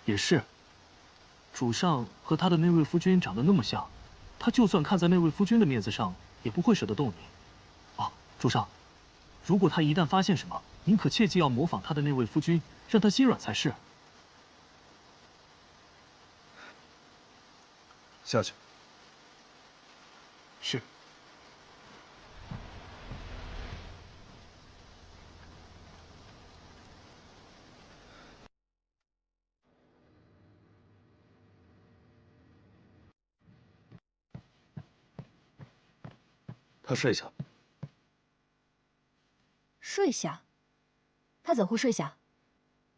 也是。主上和他的那位夫君长得那么像，他就算看在那位夫君的面子上，也不会舍得动你。啊，主上。如果他一旦发现什么，您可切记要模仿他的那位夫君，让他心软才是。下去。是。他睡下。睡下？他怎会睡下？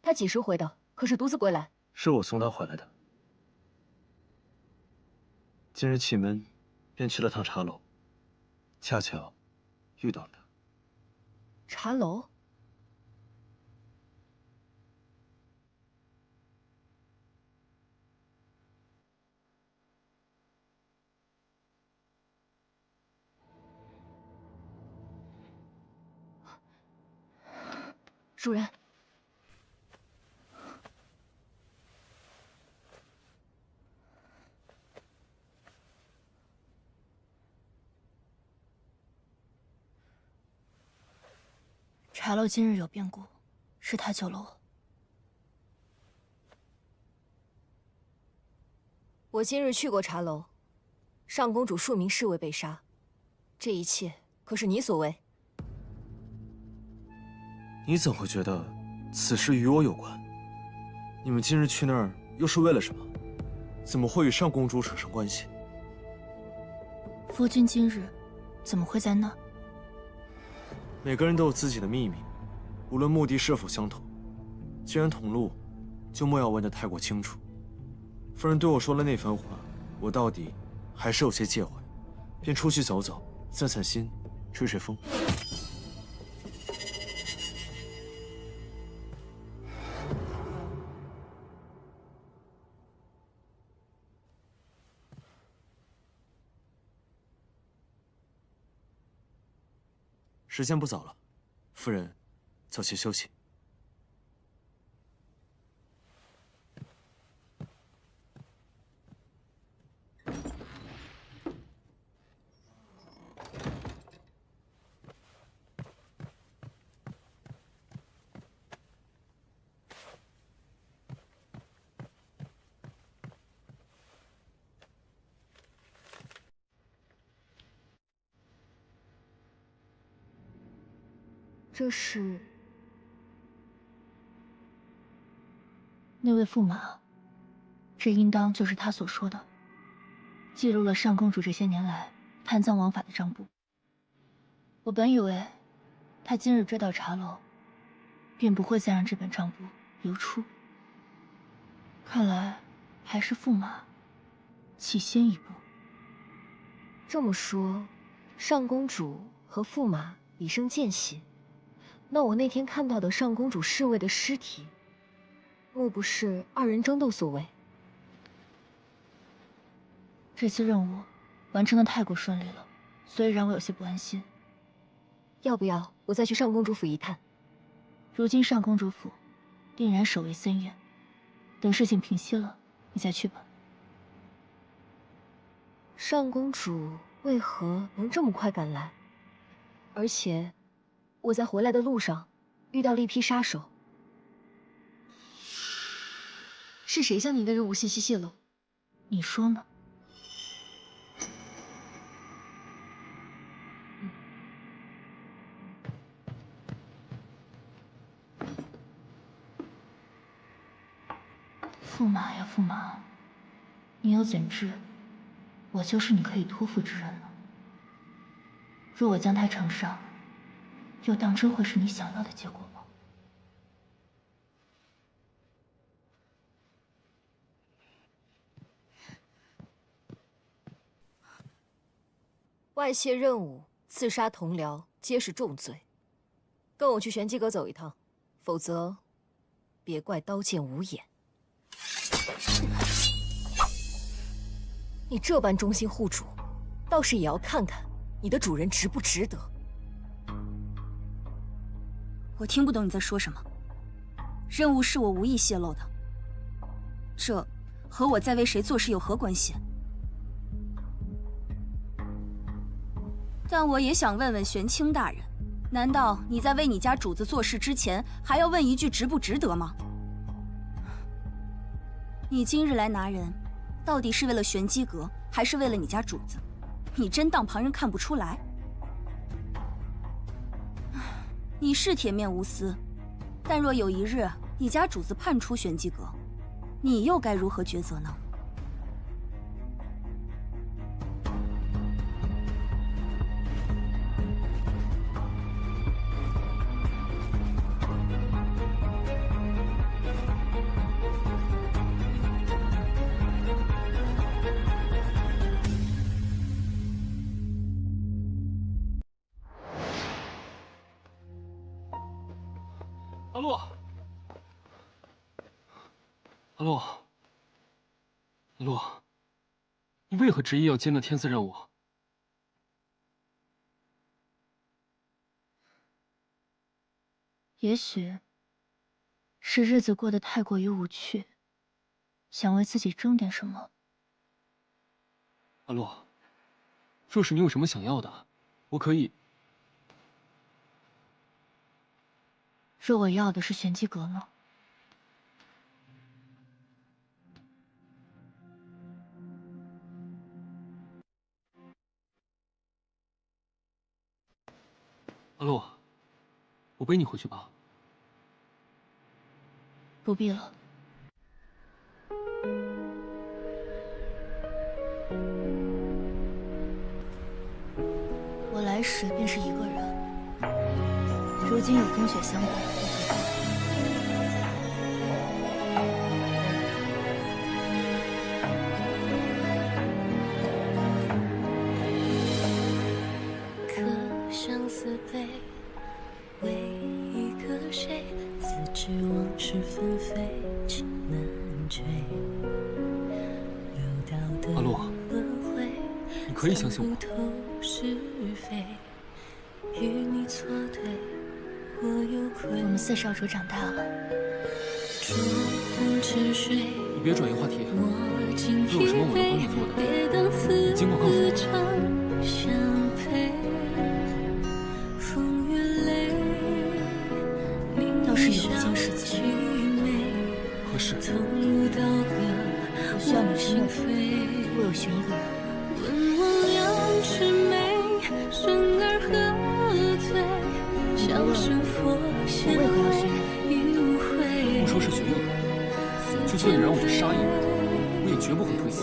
他几时回的？可是独自归来？是我送他回来的。今日气闷，便去了趟茶楼，恰巧遇到了他。茶楼？主人，茶楼今日有变故，是他救了我。我今日去过茶楼，上公主数名侍卫被杀，这一切可是你所为？你怎会觉得此事与我有关？你们今日去那儿又是为了什么？怎么会与上公主扯上关系？夫君今日怎么会在那儿？每个人都有自己的秘密，无论目的是否相同。既然同路，就莫要问得太过清楚。夫人对我说了那番话，我到底还是有些介怀，便出去走走，散散心，吹吹风。时间不早了，夫人，早些休息。这是那位驸马，这应当就是他所说的，记录了上公主这些年来贪赃枉法的账簿。我本以为他今日追到茶楼，便不会再让这本账簿流出。看来还是驸马起先一步。这么说，上公主和驸马以生见习。那我那天看到的上公主侍卫的尸体，莫不是二人争斗所为？这次任务完成的太过顺利了，所以让我有些不安心。要不要我再去上公主府一探？如今上公主府定然守卫森严，等事情平息了，你再去吧。上公主为何能这么快赶来？而且我在回来的路上遇到了一批杀手。是谁将您的任务信息泄露？你说呢？驸马呀，驸马，你又怎知我就是你可以托付之人呢？若我将他呈上，又当真会是你想要的结果吗？外泄任务、刺杀同僚皆是重罪，跟我去玄机阁走一趟，否则别怪刀剑无眼。你这般忠心护主，倒是也要看看你的主人值不值得。我听不懂你在说什么。任务是我无意泄露的，这和我在为谁做事有何关系？但我也想问问玄清大人，难道你在为你家主子做事之前，还要问一句值不值得吗？你今日来拿人，到底是为了玄机阁，还是为了你家主子？你真当旁人看不出来？你是铁面无私，但若有一日你家主子叛出玄机阁，你又该如何抉择呢？阿洛，阿洛，阿洛，你为何执意要接那天赐任务？也许是日子过得太过于无趣，想为自己争点什么。阿洛，若是你有什么想要的，我可以。若我要的是玄机阁呢？阿洛，我背你回去吧。不必了。我来时便是一个人，如今有风雪相伴。相思悲，为一个谁？自知往事纷飞，情难追。阿洛，你可以相信我。与你错对，我有愧。我们四少主长大了。你别转移话题，若有什么我能帮你做的，你尽管告诉我。 倒是有一件事情，可是我需要你承诺我有寻一个人。你问我为何要寻人？不说是寻一个人，就算你让我去杀一个人，我也绝不会退缩。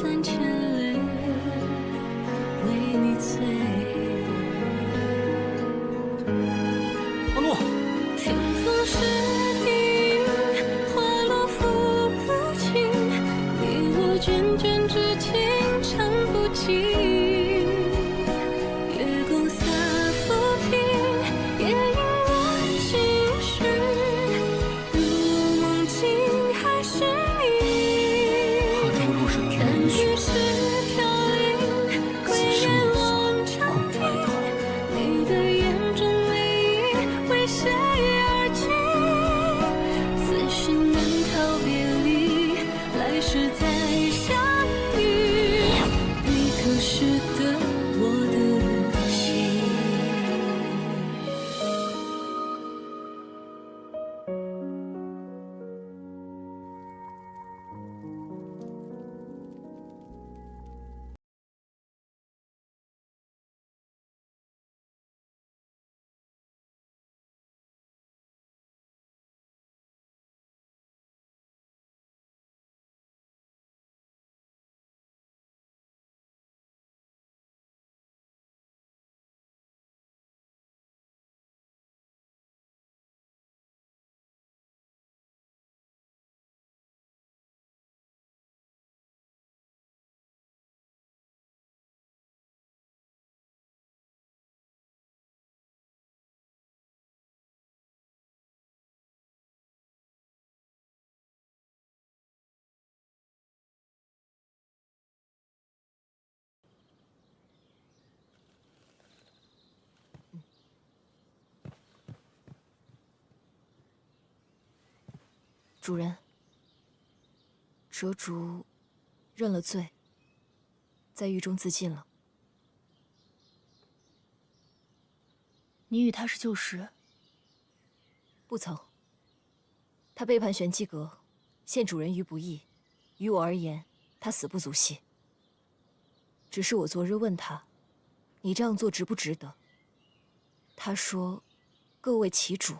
阿洛，天风是地，花落拂不尽，你我涓涓之情唱不尽。月宫洒浮萍，夜莺我心绪，如梦境还是你。他朝若是能允许，是飘零，归雁望长堤，你的眼中泪意为谁而尽？此生难逃别离，来世再相遇。你可识得我的心？主人，折竹认了罪，在狱中自尽了。你与他是旧识？不曾。他背叛玄机阁，陷主人于不义，于我而言，他死不足惜。只是我昨日问他，你这样做值不值得？他说，各为其主，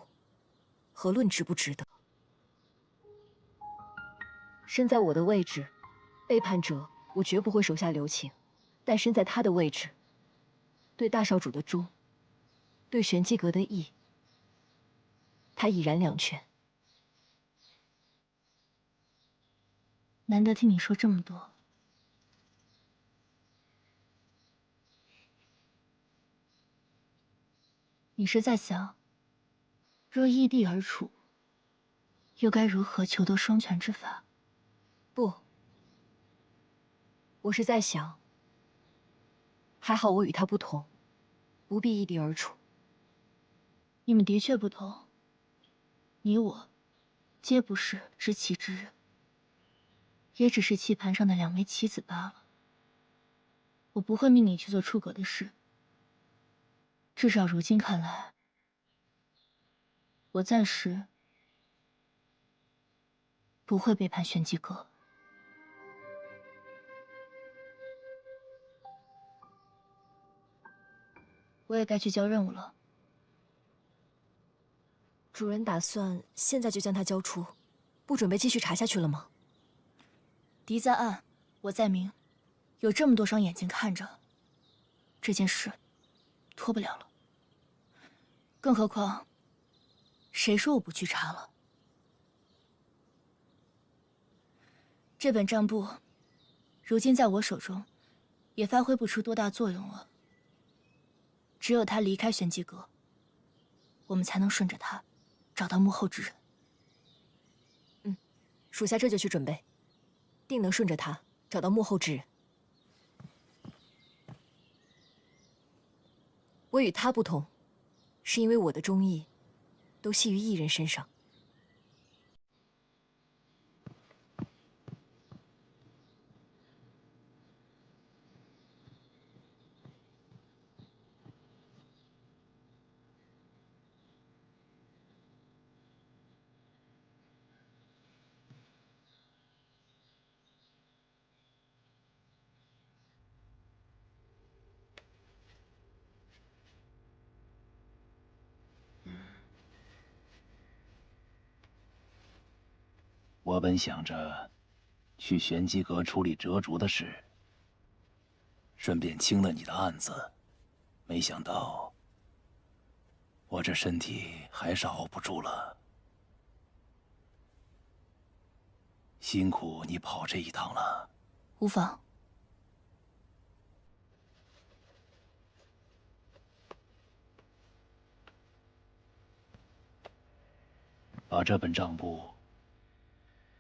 何论值不值得？身在我的位置，背叛者我绝不会手下留情；但身在他的位置，对大少主的忠，对玄机阁的义，他已然两全。难得听你说这么多。你是在想，若异地而处，又该如何求得双全之法？不，我是在想，还好我与他不同，不必异地而处。你们的确不同，你我皆不是知棋之人，也只是棋盘上的两枚棋子罢了。我不会命你去做出格的事，至少如今看来，我暂时不会背叛玄机阁。我也该去交任务了。主人打算现在就将他交出，不准备继续查下去了吗？敌在暗，我在明，有这么多双眼睛看着，这件事拖不了了。更何况，谁说我不去查了？这本账簿，如今在我手中，也发挥不出多大作用了。只有他离开玄机阁，我们才能顺着他，找到幕后之人。属下这就去准备，定能顺着他找到幕后之人。我与他不同，是因为我的忠义都系于一人身上。我本想着去玄机阁处理折竹的事，顺便清了你的案子，没想到我这身体还是熬不住了。辛苦你跑这一趟了。无妨。把这本账簿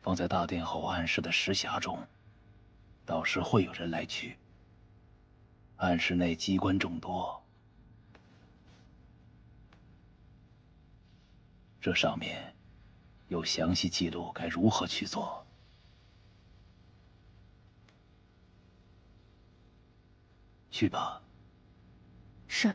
放在大殿后暗室的石匣中，到时会有人来取。暗室内机关众多，这上面有详细记录该如何去做。去吧。是。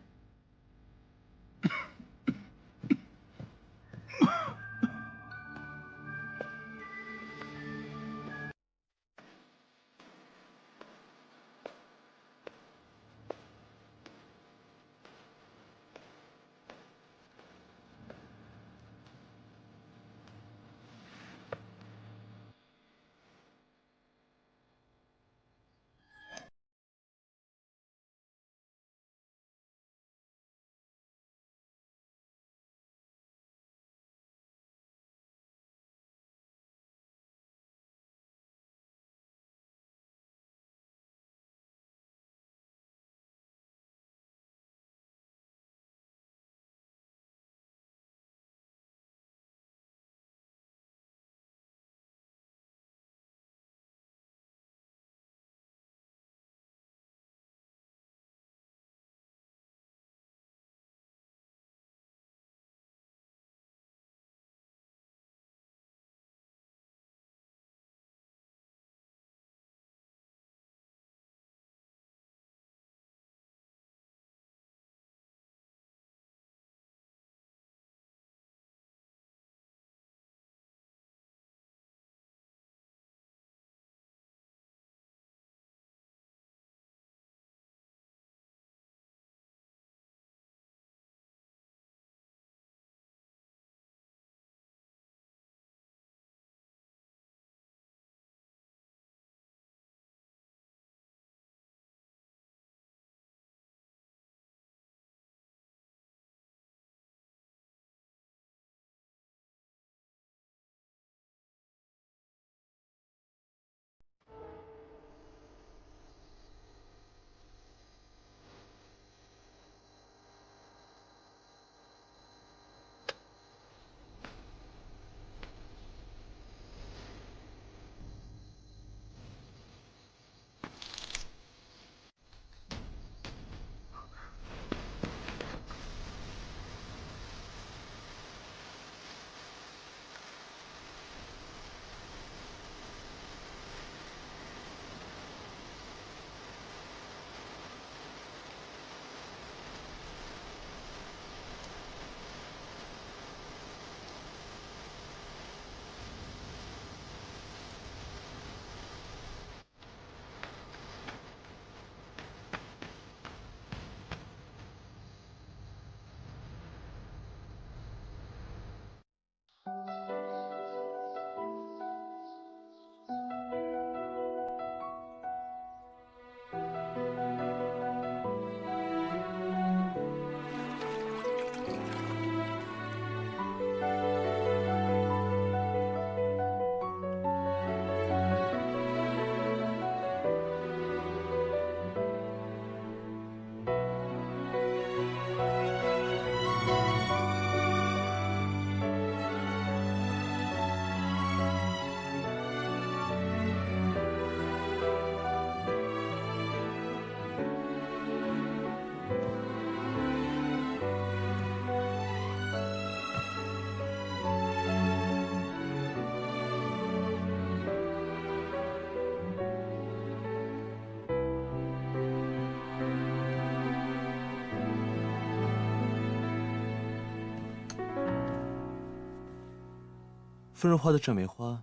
夫人画的这梅花，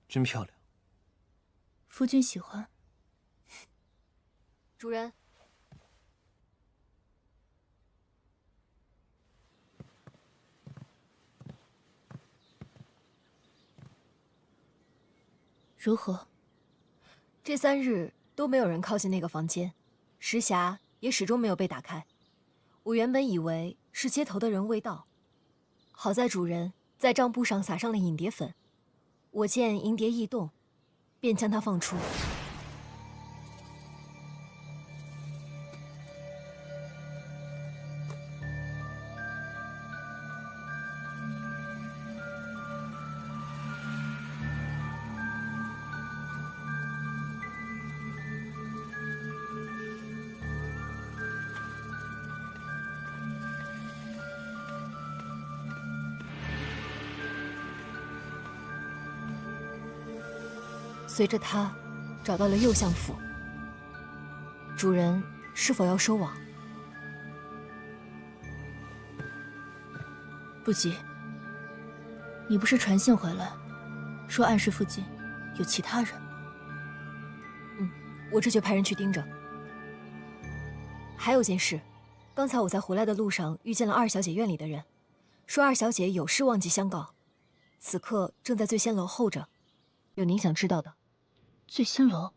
真漂亮。夫君喜欢。主人。如何？这3日都没有人靠近那个房间，石匣也始终没有被打开。我原本以为是接头的人未到，好在主人在帐布上撒上了影蝶粉，我见影蝶异动，便将它放出。随着他找到了右相府，主人是否要收网？不急，你不是传信回来，说暗室附近有其他人？我这就派人去盯着。还有件事，刚才我在回来的路上遇见了2小姐院里的人，说2小姐有事忘记相告，此刻正在醉仙楼候着，有您想知道的。醉仙楼。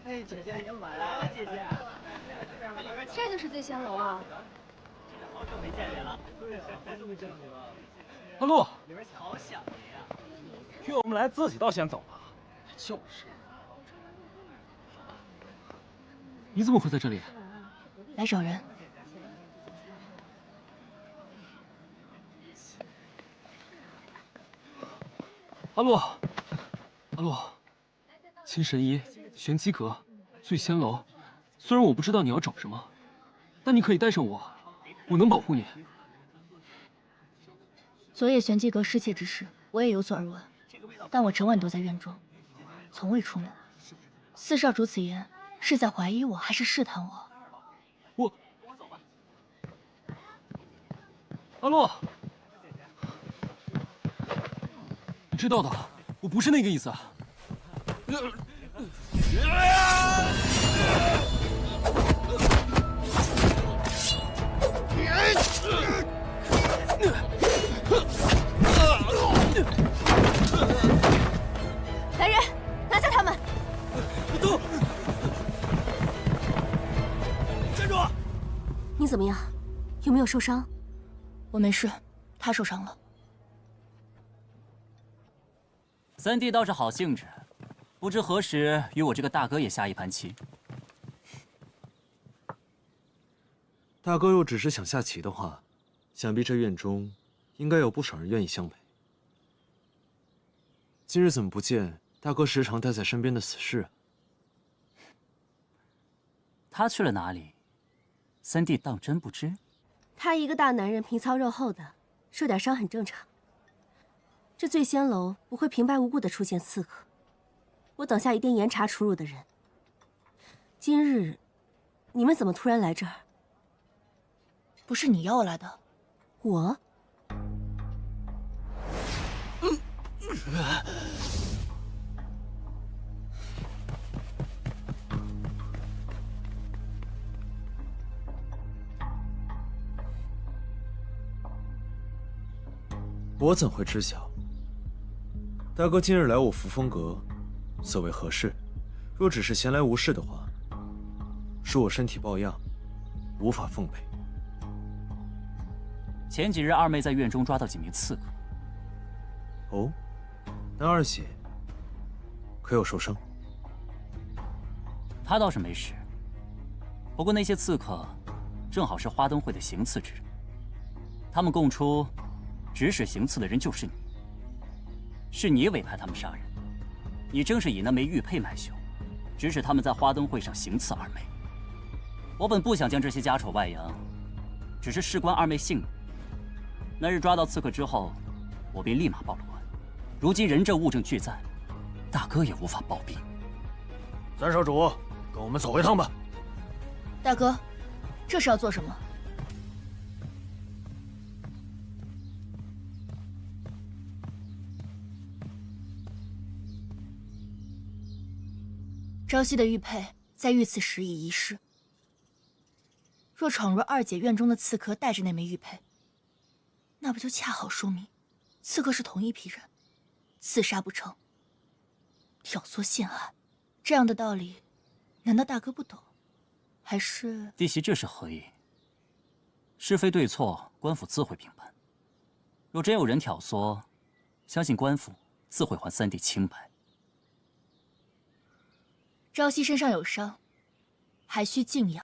哎，姐姐您晚了，姐姐。这就是醉仙楼啊！好久没见您了。阿路，里边好想您呀。约我们来，自己倒先走了。就是。你怎么会在这里？来找人。阿路，阿路，金神医、玄机阁、醉仙楼，虽然我不知道你要找什么，但你可以带上我，我能保护你。昨夜玄机阁失窃之事，我也有所耳闻，但我整晚都在院中，从未出门。四少主此言是在怀疑我，还是试探我？阿洛，你知道的，我不是那个意思。来人，拿下他们！你走！站住！你怎么样？有没有受伤？我没事，他受伤了。三弟倒是好兴致，不知何时与我这个大哥也下一盘棋。大哥若只是想下棋的话，想必这院中应该有不少人愿意相陪。今日怎么不见大哥时常带在身边的死士啊？他去了哪里？三弟当真不知？他一个大男人，皮糙肉厚的，受点伤很正常。这醉仙楼不会平白无故的出现刺客，我等下一定严查出入的人。今日，你们怎么突然来这儿？不是你要我来的。我？我怎会知晓？大哥今日来我扶风阁，所谓何事？若只是闲来无事的话，恕我身体抱恙，无法奉陪。前几日二妹在院中抓到几名刺客。哦，那二姐可有受伤？她倒是没事，不过那些刺客正好是花灯会的行刺之人，他们供出指使行刺的人就是你，是你委派他们杀人，你正是以那枚玉佩买凶，指使他们在花灯会上行刺二妹。我本不想将这些家丑外扬，只是事关二妹性命，那日抓到刺客之后，我便立马报了官。如今人证物证俱在，大哥也无法暴毙。三少主，跟我们走一趟吧。大哥，这是要做什么？朝夕的玉佩在遇刺时已遗失。若闯入二姐院中的刺客带着那枚玉佩，那不就恰好说明刺客是同一批人，刺杀不成，挑唆陷害，这样的道理，难道大哥不懂？还是弟媳这是何意？是非对错，官府自会评判。若真有人挑唆，相信官府自会还三弟清白。朝夕身上有伤，还需静养。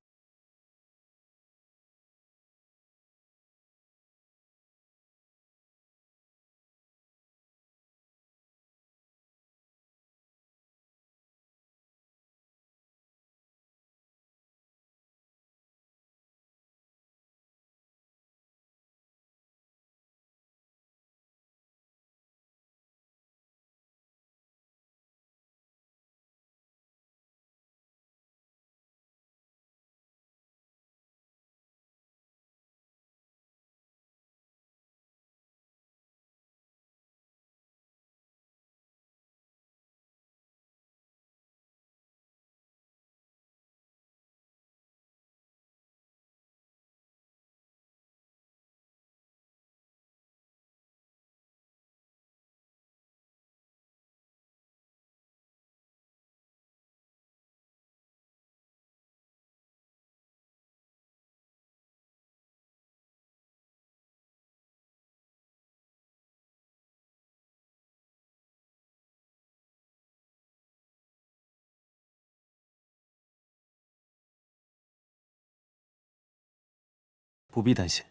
不必担心，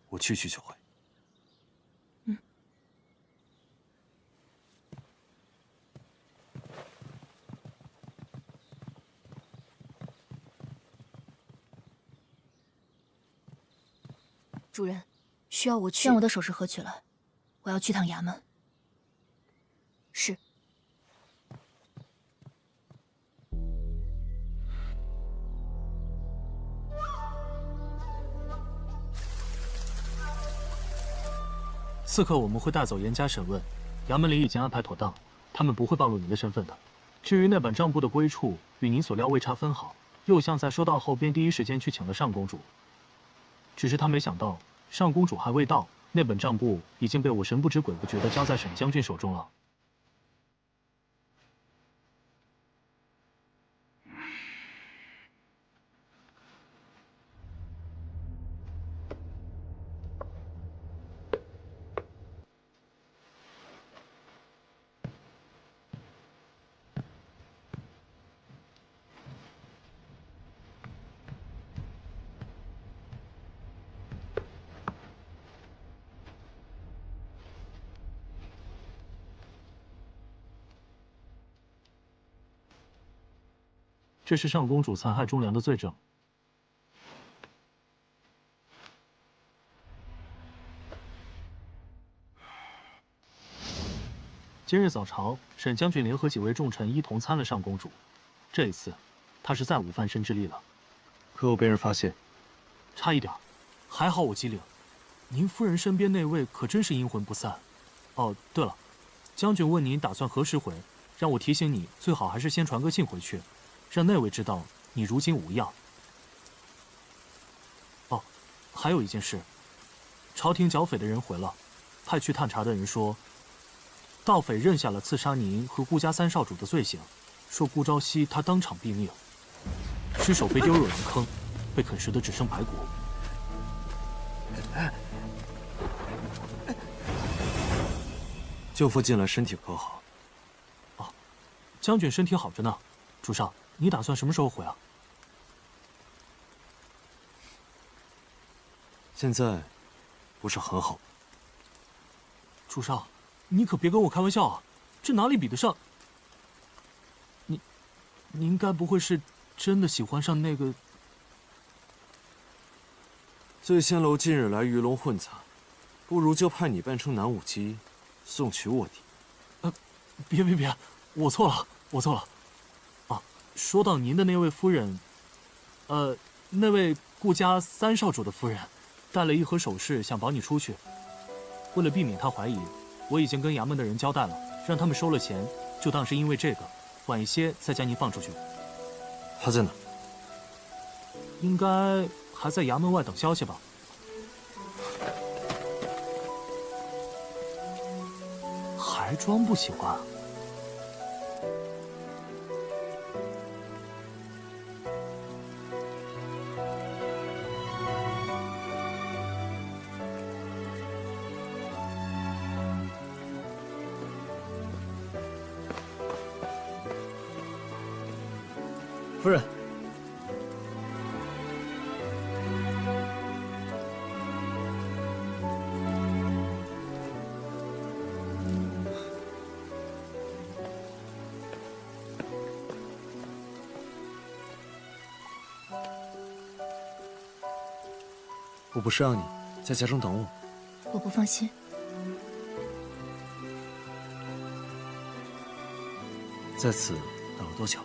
我去就回。主人，需要我去？将我的首饰盒取来，我要去趟衙门。是。刺客我们会带走严加审问，衙门里已经安排妥当，他们不会暴露您的身份的。至于那本账簿的归处，与您所料未差分毫。右相在收到后便第一时间去请了上公主，只是他没想到上公主还未到，那本账簿已经被我神不知鬼不觉地交在沈将军手中了。这是上公主残害忠良的罪证。今日早朝，沈将军联合几位重臣一同参了上公主。这一次，他是再无翻身之力了。可有被人发现？差一点，还好我机灵。您夫人身边那位可真是阴魂不散。哦，对了，将军问您打算何时回，让我提醒你，最好还是先传个信回去。让那位知道你如今无恙。哦，还有一件事，朝廷剿匪的人回了，派去探查的人说，盗匪认下了刺杀您和顾家三少主的罪行，说顾朝夕他当场毙命，尸首被丢入狼坑，被啃食的只剩白骨。舅父近来身体可好？哦，将军身体好着呢。主上，你打算什么时候回啊？现在不是很好。主上，你可别跟我开玩笑啊！这哪里比得上？您该不会是真的喜欢上那个？醉仙楼近日来鱼龙混杂，不如就派你扮成南武姬，送去卧底。别，我错了。啊，说到您的那位夫人，那位顾家三少主的夫人，带了一盒首饰想保你出去。为了避免她怀疑，我已经跟衙门的人交代了，让他们收了钱，就当是因为这个，晚一些再将您放出去。他在哪？应该还在衙门外等消息吧。还装不喜欢？夫人，我不是让你在家中等我。我不放心。在此等了多久？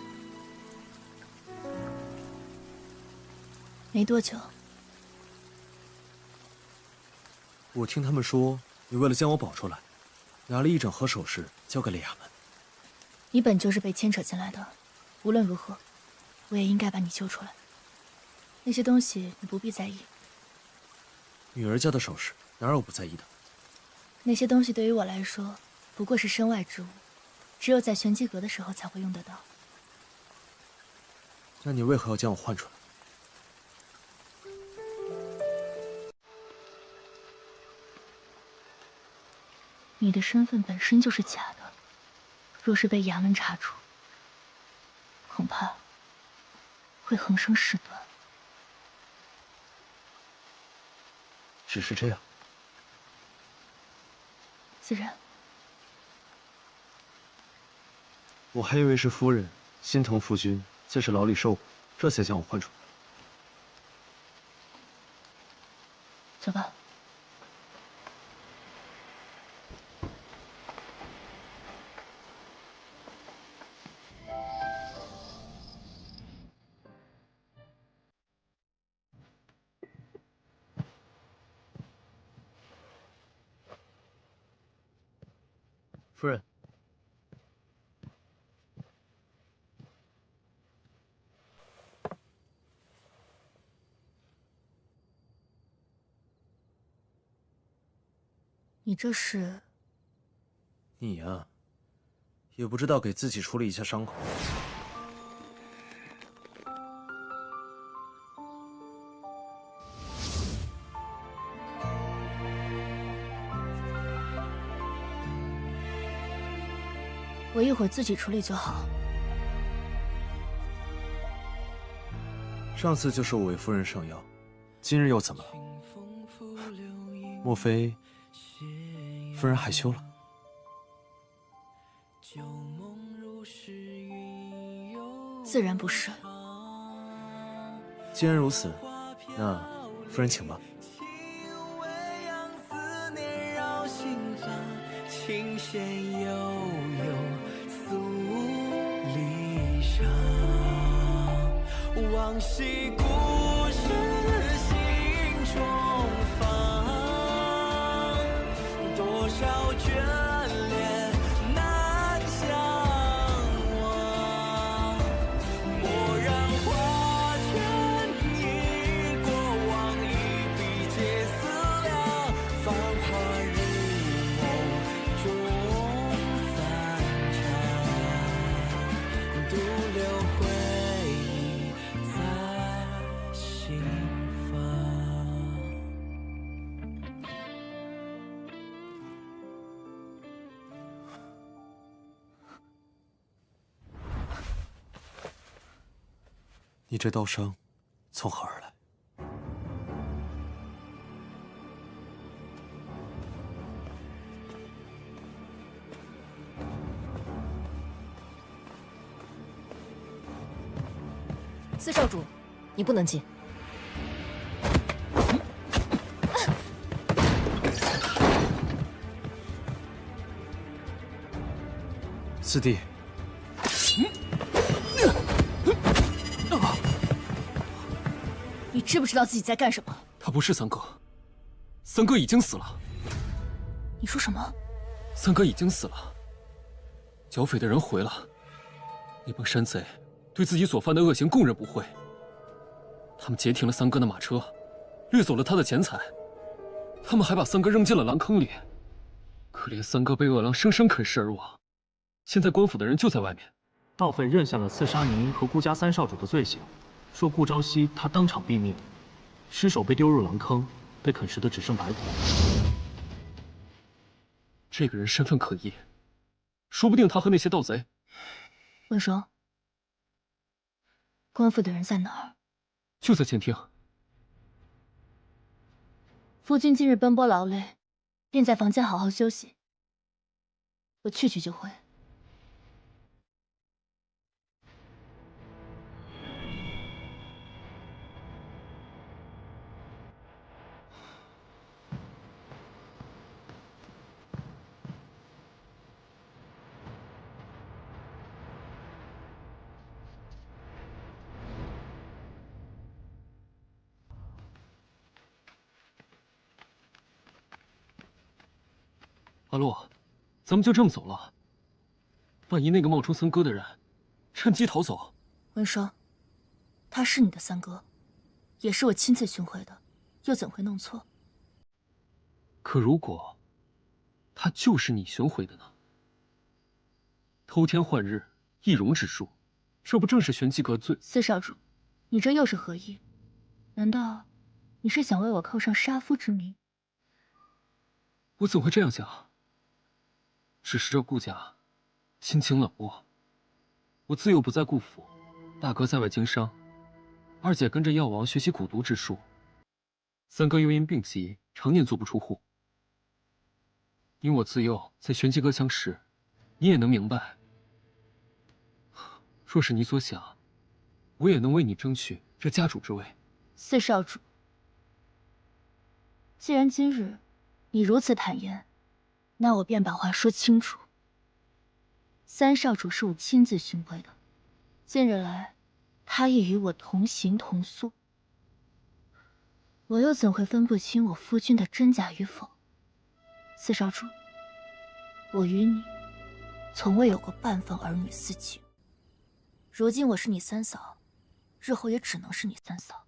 没多久。我听他们说，你为了将我保出来，拿了一整盒首饰交给了衙门。你本就是被牵扯进来的，无论如何，我也应该把你救出来。那些东西你不必在意。女儿家的首饰哪有不在意的？那些东西对于我来说，不过是身外之物，只有在玄机阁的时候才会用得到。那你为何要将我换出来？你的身份本身就是假的，若是被衙门查出，恐怕会横生事端。只是这样？自然。我还以为是夫人心疼夫君，在这牢里受苦，这才将我换出来。走吧。夫人，你这是？你呀，也不知道给自己处理一下伤口。我一会儿自己处理就好。上次就是我为夫人上药，今日又怎么了？莫非夫人害羞了？自然不是。既然如此，那夫人请吧。琴弦悠悠诉离殇，往昔故事心中放，多少眷恋难相忘。蓦然画卷，忆过往，一笔皆思量，繁华日中散场，独留回忆在心房。你这刀伤从何而来？四少主，你不能进。四弟，你知不知道自己在干什么？他不是三哥，三哥已经死了。你说什么？三哥已经死了，剿匪的人回了，那帮山贼对自己所犯的恶行供认不讳。他们截停了三哥的马车，掠走了他的钱财，他们还把三哥扔进了狼坑里。可怜三哥被恶狼生生啃食而亡，现在官府的人就在外面。盗匪认下了刺杀您和顾家三少主的罪行，说顾朝夕他当场毙命，尸首被丢入狼坑，被啃食的只剩白骨。这个人身份可疑，说不定他和那些盗贼……文双，官府的人在哪儿？就在前厅。夫君今日奔波劳累，便在房间好好休息。我去就回。阿洛，咱们就这么走了？万一那个冒充三哥的人趁机逃走？文双，他是你的三哥，也是我亲自寻回的，又怎会弄错？可如果他就是你寻回的呢？偷天换日，易容之术，这不正是玄机阁最……四少主，你这又是何意？难道你是想为我扣上杀夫之名？我怎会这样想？只是这顾家心情冷漠，我自幼不在顾府，大哥在外经商，二姐跟着药王学习蛊毒之术，三哥又因病疾常年足不出户。你我自幼在玄机阁相识，你也能明白。若是你所想，我也能为你争取这家主之位。四少主，既然今日你如此坦言，那我便把话说清楚。三少主是我亲自寻回的，近日来，他也与我同行同宿，我又怎会分不清我夫君的真假与否？四少主，我与你从未有过半分儿女私情。如今我是你三嫂，日后也只能是你三嫂。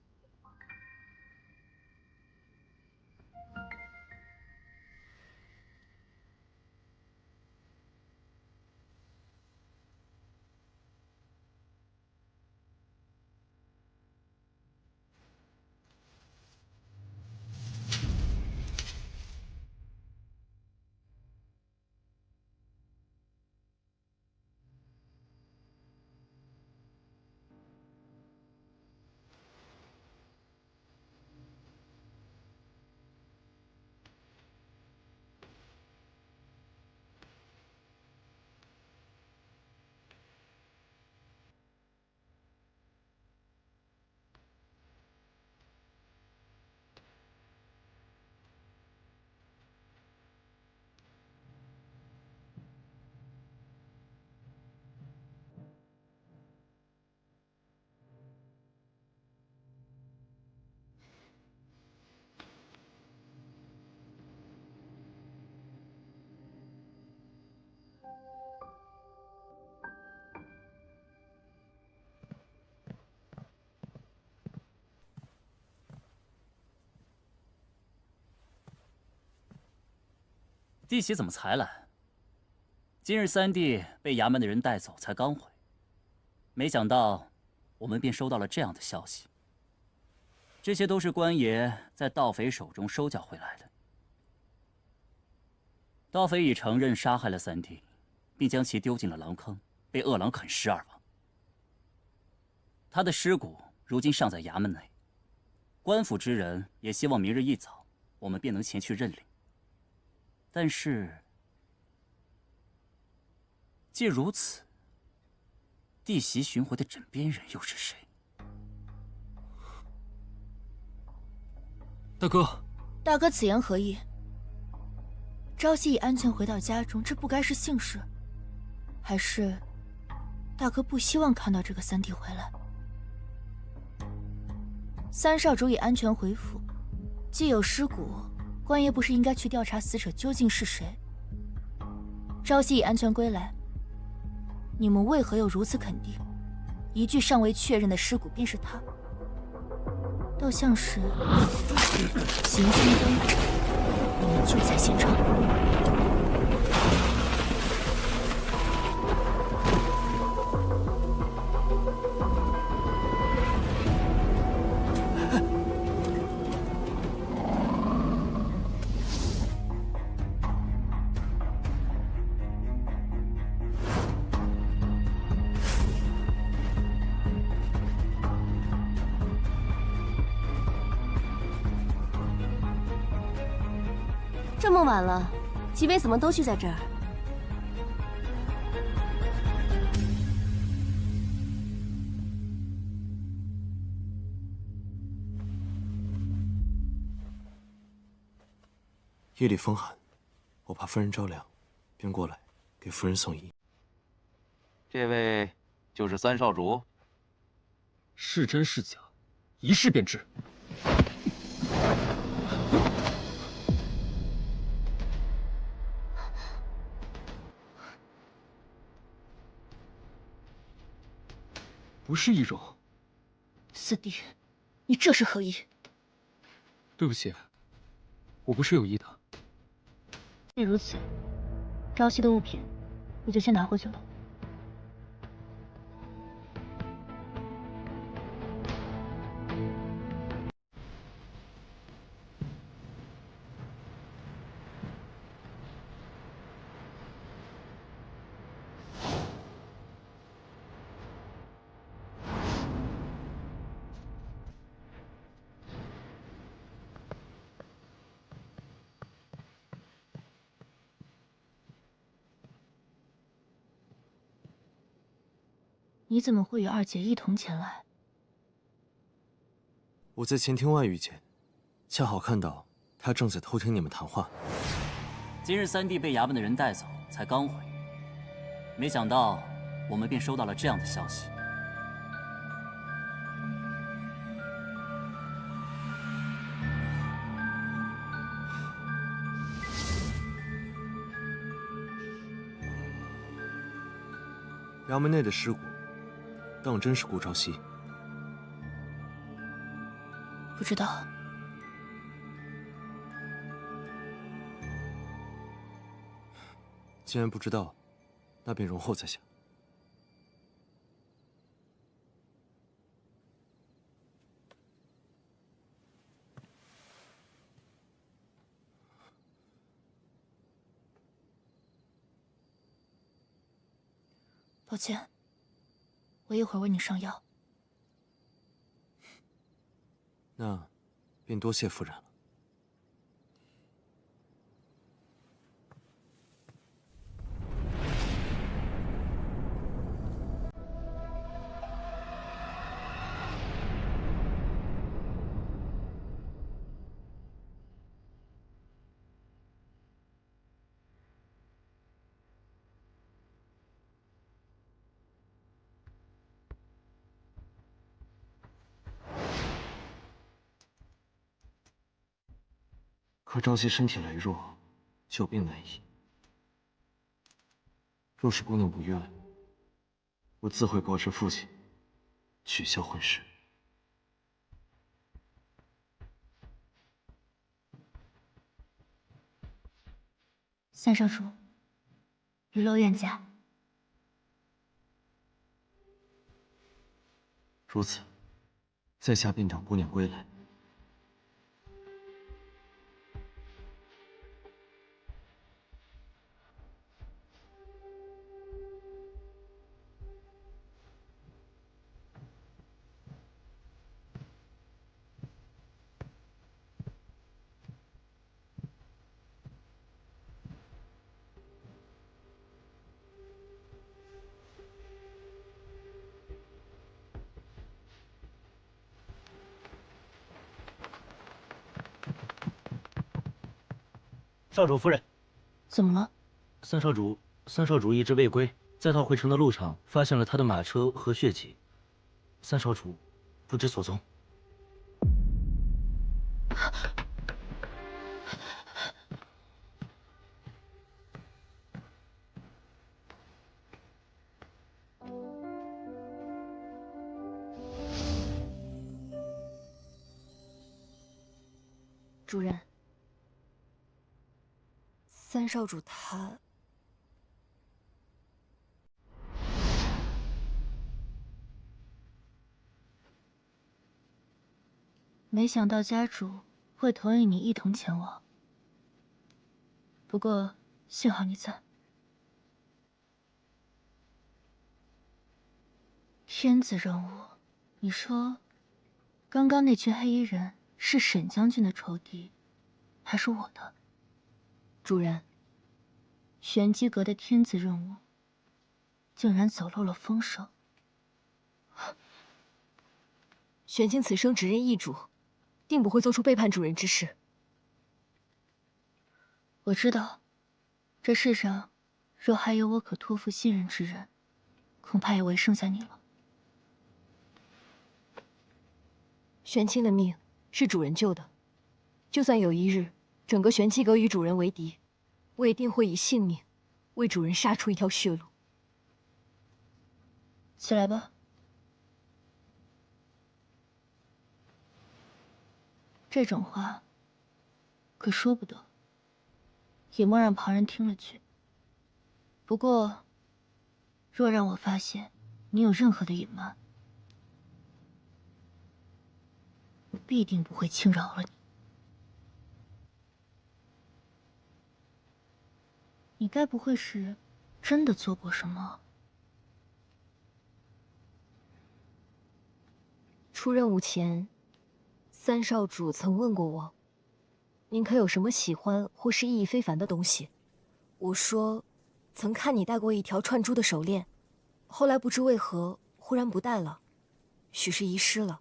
弟媳怎么才来？今日三弟被衙门的人带走，才刚回。没想到，我们便收到了这样的消息。这些都是官爷在盗匪手中收缴回来的。盗匪已承认杀害了三弟，并将其丢进了狼坑，被恶狼啃食而亡。他的尸骨如今尚在衙门内，官府之人也希望明日一早，我们便能前去认领。但是，既如此，弟媳寻回的枕边人又是谁？大哥，大哥，此言何意？朝夕已安全回到家中，这不该是幸事，还是大哥不希望看到这个三弟回来？三少主已安全回府，既有尸骨，官爷不是应该去调查死者究竟是谁？朝夕已安全归来，你们为何又如此肯定，一具尚未确认的尸骨便是他？倒像是行凶灯，你们就在现场。这么晚了，几位怎么都聚在这儿？夜里风寒，我怕夫人着凉，便过来给夫人送医。这位就是三少主。是真是假，一试便知。不是易容。四弟，你这是何意？对不起，我不是有意的。既如此，朝夕的物品我就先拿回去了。你怎么会与二姐一同前来？我在前厅外遇见，恰好看到他正在偷听你们谈话。今日三弟被衙门的人带走，才刚回，没想到我们便收到了这样的消息。衙门内的尸骨，当真是顾朝夕？不知道。既然不知道，那便容后再想。抱歉，我一会儿为你上药。那便多谢夫人了。可朝夕身体羸弱，久病难医。若是姑娘不愿，我自会告知父亲，取消婚事。三少主，娱乐愿驾。如此，在下便长姑娘归来。少主夫人，怎么了？三少主一直未归，在逃回城的路上，发现了他的马车和血迹，三少主不知所踪。主人，三少主他……没想到家主会同意你一同前往，不过幸好你在。天子任务，你说，刚刚那群黑衣人是沈将军的仇敌，还是我的？主人，玄机阁的天子任务，竟然走漏了风声。玄清此生只认一主，定不会做出背叛主人之事。我知道，这世上若还有我可托付信任之人，恐怕也唯剩下你了。玄清的命是主人救的，就算有一日整个玄机阁与主人为敌，我也定会以性命为主人杀出一条血路。起来吧。这种话可说不得，也莫让旁人听了去。不过，若让我发现你有任何的隐瞒，我必定不会轻饶了你。你该不会是真的做过什么？出任务前，三少主曾问过我，您可有什么喜欢或是意义非凡的东西？我说，曾看你戴过一条串珠的手链，后来不知为何忽然不戴了，许是遗失了。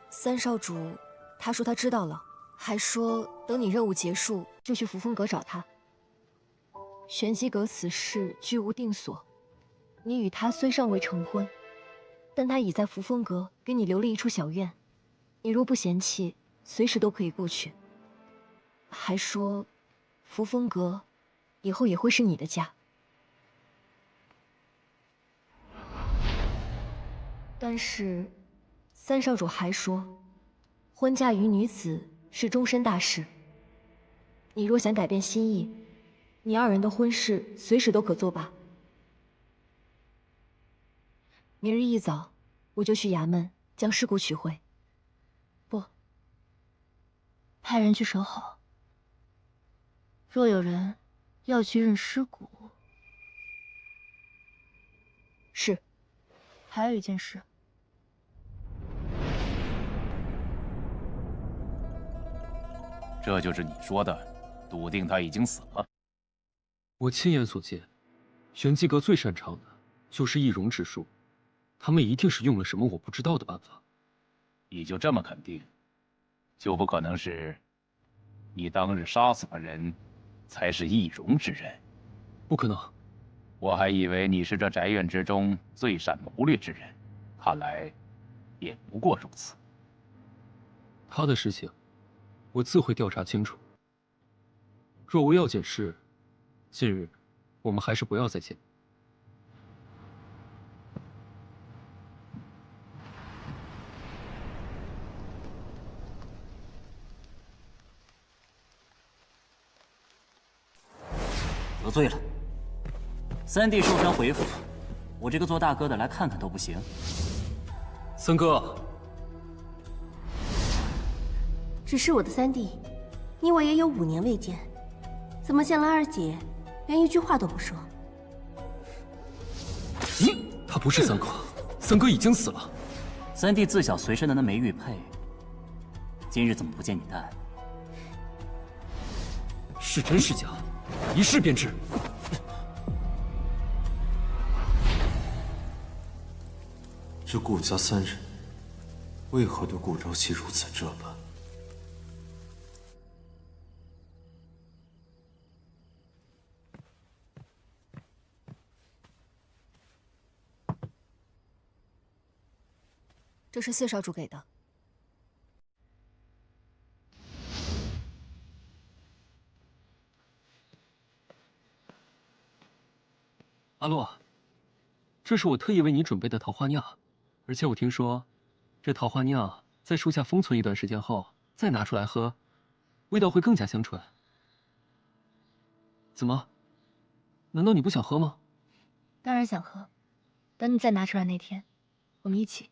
三少主他说他知道了，还说等你任务结束就去扶风阁找他。玄机阁此事居无定所，你与他虽尚未成婚，但他已在扶风阁给你留了一处小院，你若不嫌弃，随时都可以过去。还说，扶风阁以后也会是你的家。但是，三少主还说，婚嫁于女子是终身大事。你若想改变心意，你二人的婚事随时都可作罢。明日一早，我就去衙门将尸骨取回。不，派人去守好。若有人要去认尸骨，是。还有一件事。这就是你说的，笃定他已经死了。我亲眼所见，玄机阁最擅长的就是易容之术，他们一定是用了什么我不知道的办法。你就这么肯定，就不可能是你当日杀死了人，才是易容之人？不可能。我还以为你是这宅院之中最善谋略之人，看来也不过如此。他的事情，我自会调查清楚。若无要紧事，近日我们还是不要再见。得罪了，三弟受伤回府，我这个做大哥的来看看都不行。三哥，只是我的三弟，你我也有5年未见，怎么见了二姐，连一句话都不说？他不是三哥，三哥已经死了。三弟自小随身的那枚玉佩，今日怎么不见你戴？是真是假，一试便知。这顾家3人，为何对顾朝夕如此这般？这是4少主给的。阿洛，这是我特意为你准备的桃花酿，而且我听说，这桃花酿在树下封存一段时间后，再拿出来喝，味道会更加香醇。怎么？难道你不想喝吗？当然想喝，等你再拿出来那天，我们一起。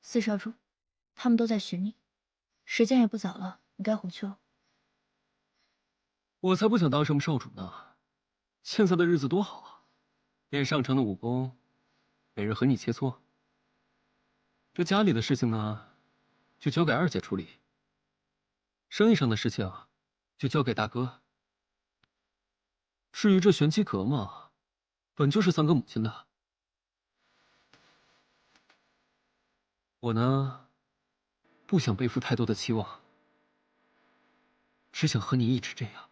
4少主，他们都在寻你，时间也不早了，你该回去了。我才不想当什么少主呢，现在的日子多好啊，练上乘的武功，每日和你切磋。这家里的事情呢，就交给2姐处理。生意上的事情，就交给大哥。至于这玄机阁嘛，本就是3个母亲的。我呢，不想背负太多的期望，只想和你一直这样。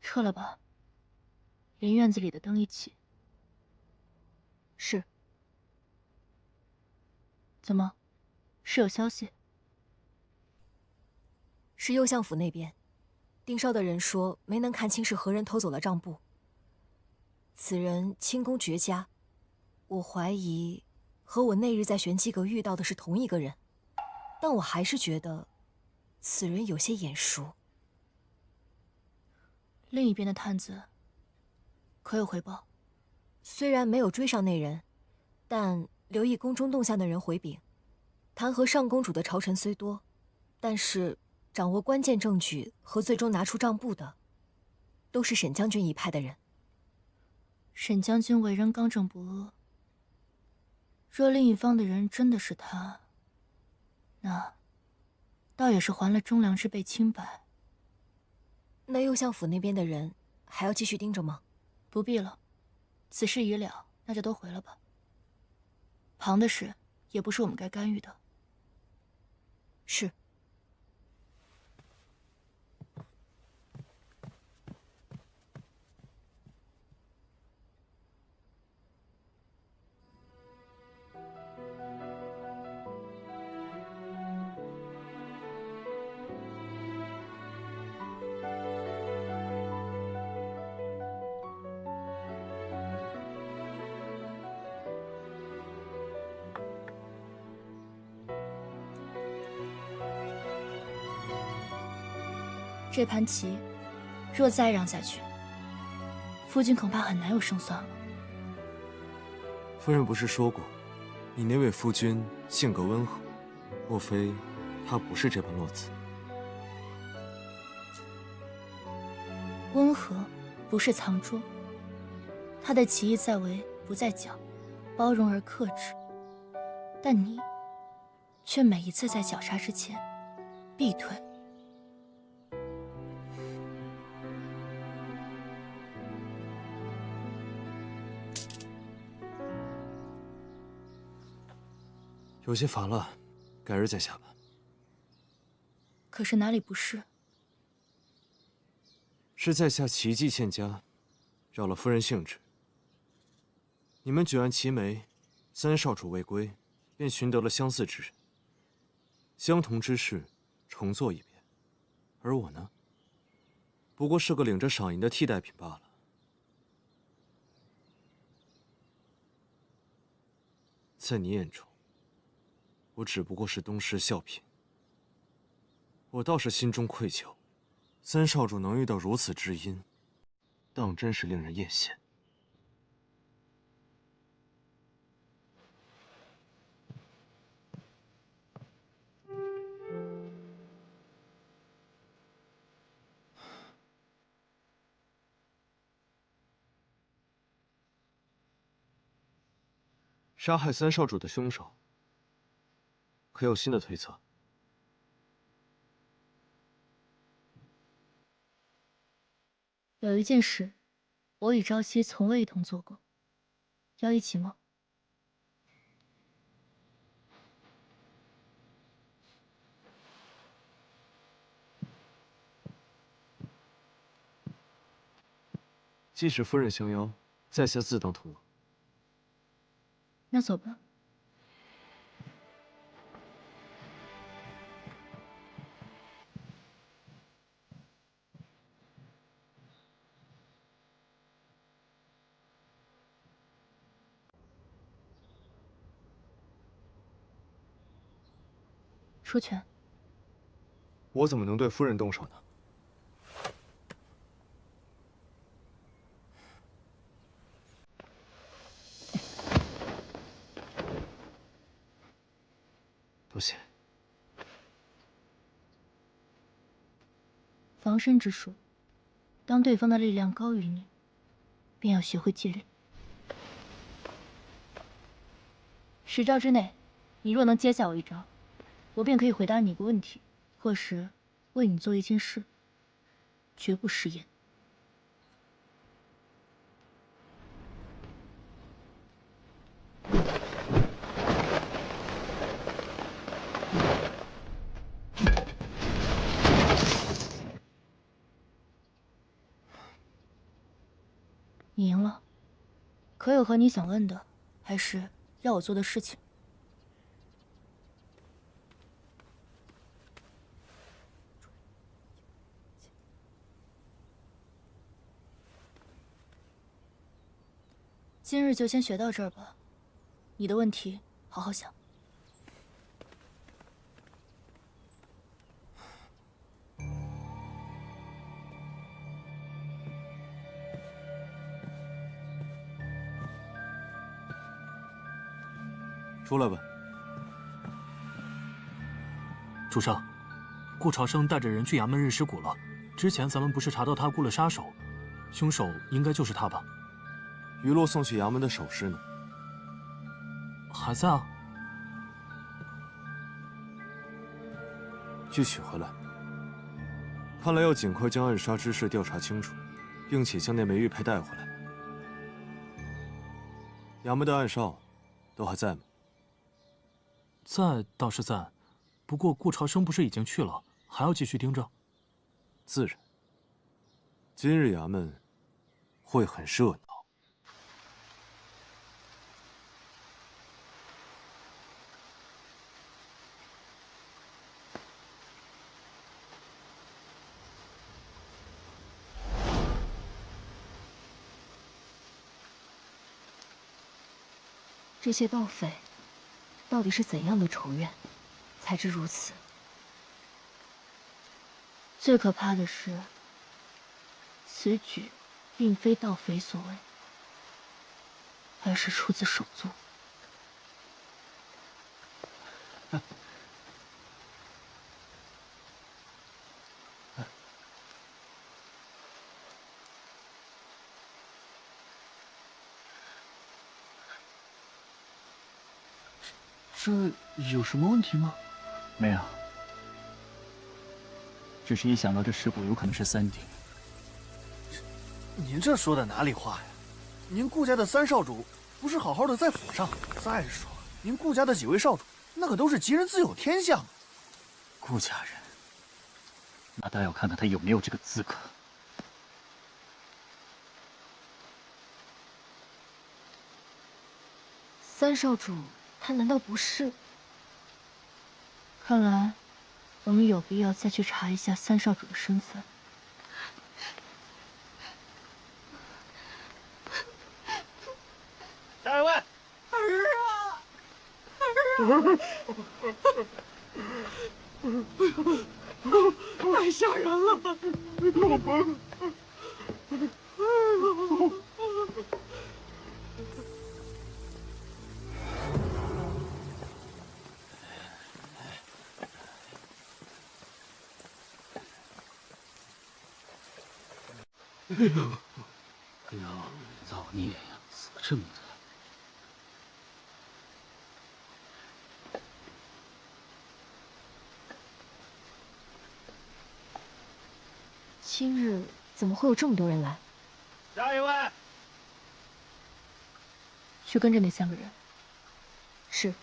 撤了吧，连院子里的灯一起。是。怎么？是有消息？是右相府那边，盯梢的人说没能看清是何人偷走了账簿。此人轻功绝佳，我怀疑和我那日在玄机阁遇到的是同一个人，但我还是觉得此人有些眼熟。另一边的探子可有回报？虽然没有追上那人，但留意宫中动向的人回禀，弹劾上公主的朝臣虽多，但是掌握关键证据和最终拿出账簿的，都是沈将军一派的人。沈将军为人刚正不阿，若另一方的人真的是他，那倒也是还了忠良之辈清白。那右相府那边的人还要继续盯着吗？不必了，此事已了，那就都回了吧。旁的事也不是我们该干预的。是。这盘棋，若再让下去，夫君恐怕很难有胜算了。夫人不是说过，你那位夫君性格温和，莫非他不是这般诺子？温和不是藏拙，他的棋艺在为不在讲，包容而克制。但你，却每一次在绞杀之前，必退。有些乏了，改日再下吧。可是哪里不是？是在下奇迹欠佳，扰了夫人兴致。你们举案齐眉，3少主未归，便寻得了相似之人。相同之事，重做一遍。而我呢，不过是个领着赏银的替代品罢了。在你眼中，我只不过是东施效颦。我倒是心中愧疚，三少主能遇到如此知音，当真是令人艳羡。杀害三少主的凶手，可有新的推测？有一件事，我与朝夕从未一同做过，要一起吗？既是夫人相邀，在下自当同乐。那走吧。出拳。我怎么能对夫人动手呢？多谢。防身之术，当对方的力量高于你，便要学会继忍。10招之内，你若能接下我一招，我便可以回答你一个问题，或是为你做一件事，绝不食言。你赢了，可有和你想问的，还是要我做的事情？今日就先学到这儿吧，你的问题好好想。出来吧。主上，顾朝生带着人去衙门认尸骨了。之前咱们不是查到他雇了杀手，凶手应该就是他吧？余洛送去衙门的首饰呢？还在啊。去取回来。看来要尽快将暗杀之事调查清楚，并且将那枚玉佩带回来。衙门的暗哨都还在吗？在倒是在，不过顾朝生不是已经去了，还要继续盯着。自然。今日衙门会很热闹。这些盗匪到底是怎样的仇怨，才至如此？最可怕的是，此举并非盗匪所为，而是出自手足。这有什么问题吗？没有，只是一想到这尸骨有可能是三弟。您这说的哪里话呀？您顾家的三少主不是好好的在府上？再说，您顾家的几位少主，那可都是吉人自有天相。顾家人，那倒要看看他有没有这个资格。三少主，他难道不是？看来，我们有必要再去查一下三少主的身份。大员外，儿啊！太吓人了！老婆。哎呦，造孽呀，死得这么惨！今日怎么会有这么多人来？下一位。去跟着那3个人。是。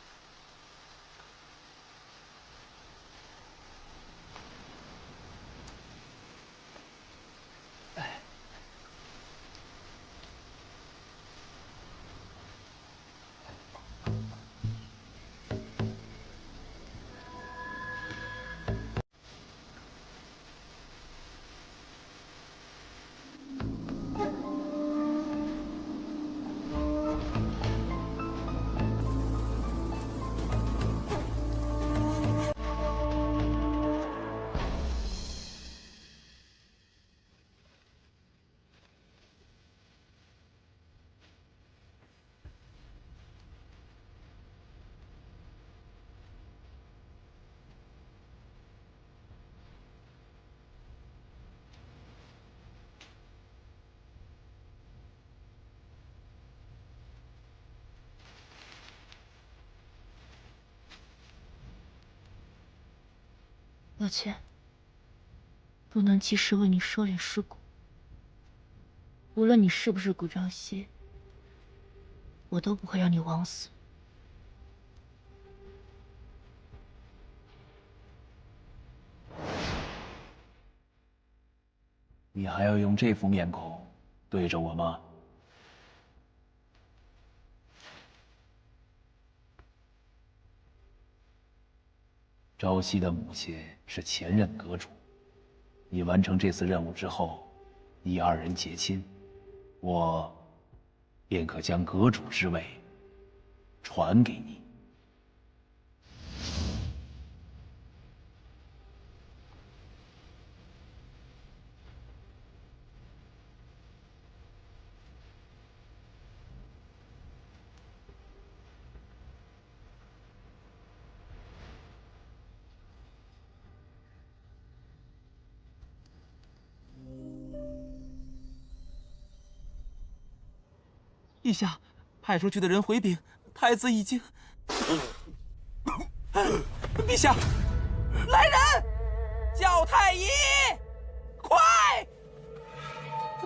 抱歉，不能及时为你收敛尸骨。无论你是不是古朝夕，我都不会让你枉死。你还要用这副面孔对着我吗？朝夕的母亲是前任阁主，你完成这次任务之后，你2人结亲，我便可将阁主之位传给你。陛下，派出去的人回禀，太子已经……陛下，来人，叫太医，快！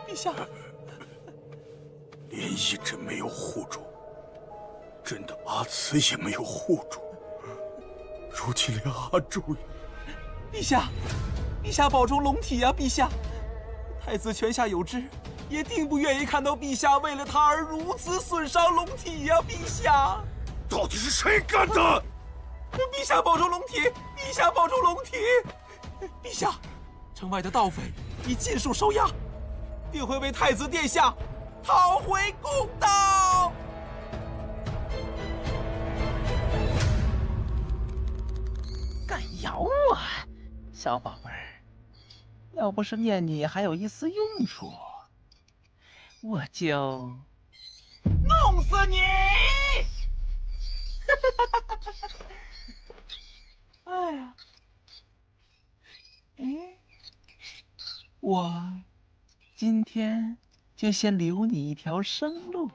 陛下，连一真没有护住，朕的阿慈也没有护住，如今连阿柱也……陛下，陛下保重龙体啊！陛下，太子泉下有知。也定不愿意看到陛下为了他而如此损伤龙体呀！陛下，到底是谁干的？陛下保重龙体！陛下保重龙体！陛下，城外的盗匪已尽数收押，定会为太子殿下讨回公道。敢咬我，小宝贝儿！要不是念你还有一丝用处，我就弄死你！哎呀，我今天就先留你一条生路。